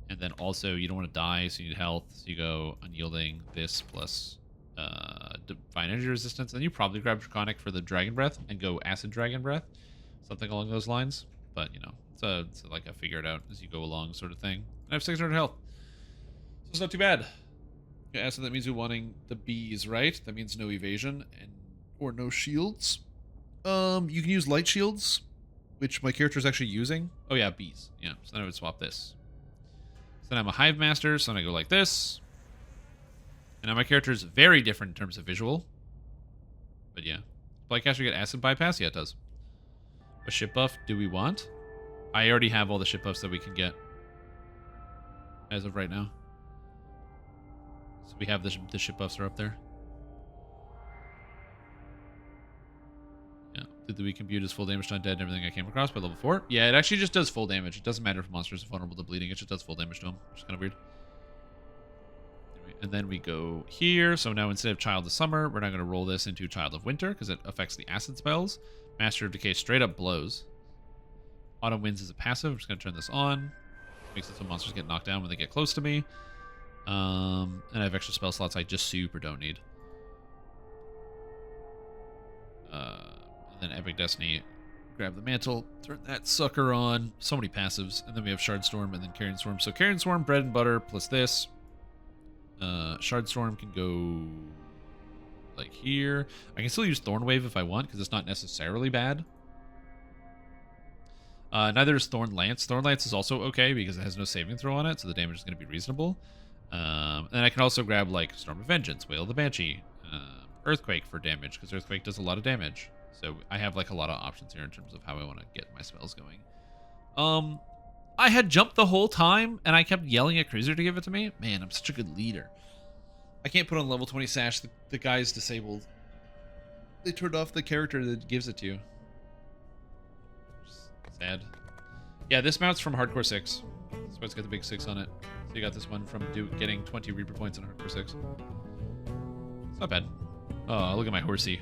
And then also you don't want to die, so you need health. So you go Unyielding, this plus Divine Energy Resistance. And you probably grab Draconic for the Dragon Breath and go Acid Dragon Breath. Something along those lines. But, you know, it's like a figure it out as you go along sort of thing. And I have 600 health. So it's not too bad. Yeah, so that means you're wanting the bees, right? That means no evasion and or no shields. You can use light shields, which my character is actually using. Oh yeah, bees. Yeah, so then I would swap this. So then I'm a Hive Master, so then I go like this. And now my character is very different in terms of visual. But yeah. Blightcaster get Acid Bypass? Yeah, it does. A ship buff do we want? I already have all the ship buffs that we can get. As of right now. So we have the ship buffs are up there. Yeah. Did the weak compute is full damage to undead and everything I came across by level 4? Yeah, it actually just does full damage. It doesn't matter if monsters are vulnerable to bleeding. It just does full damage to them, which is kind of weird. Anyway, and then we go here. So now instead of Child of Summer, we're not going to roll this into Child of Winter because it affects the acid spells. Master of Decay straight up blows. Autumn Winds is a passive. I'm just going to turn this on. Makes it so monsters get knocked down when they get close to me. And I have extra spell slots I just super don't need. And then Epic Destiny, grab the Mantle, turn that sucker on. So many passives. And then we have Shardstorm and then Carrion Swarm. So Carrion Swarm, bread and butter, plus this. Shardstorm can go like here. I can still use Thorn Wave if I want, because it's not necessarily bad. Neither is Thorn Lance. Thorn Lance is also okay because it has no saving throw on it, so the damage is going to be reasonable. And I can also grab like Storm of Vengeance, Wail of the Banshee, Earthquake for damage, because Earthquake does a lot of damage. So I have like a lot of options here in terms of how I want to get my spells going. I had jumped the whole time, and I kept yelling at Cruiser to give it to me. Man, I'm such a good leader. I can't put on level 20 Sash. The guy's disabled. They turned off the character that gives it to you. Sad. Yeah, this mount's from Hardcore 6. That's why it's got the big 6 on it. So you got this one from getting 20 Reaper points in Hardcore 6. It's not bad. Oh, look at my horsey.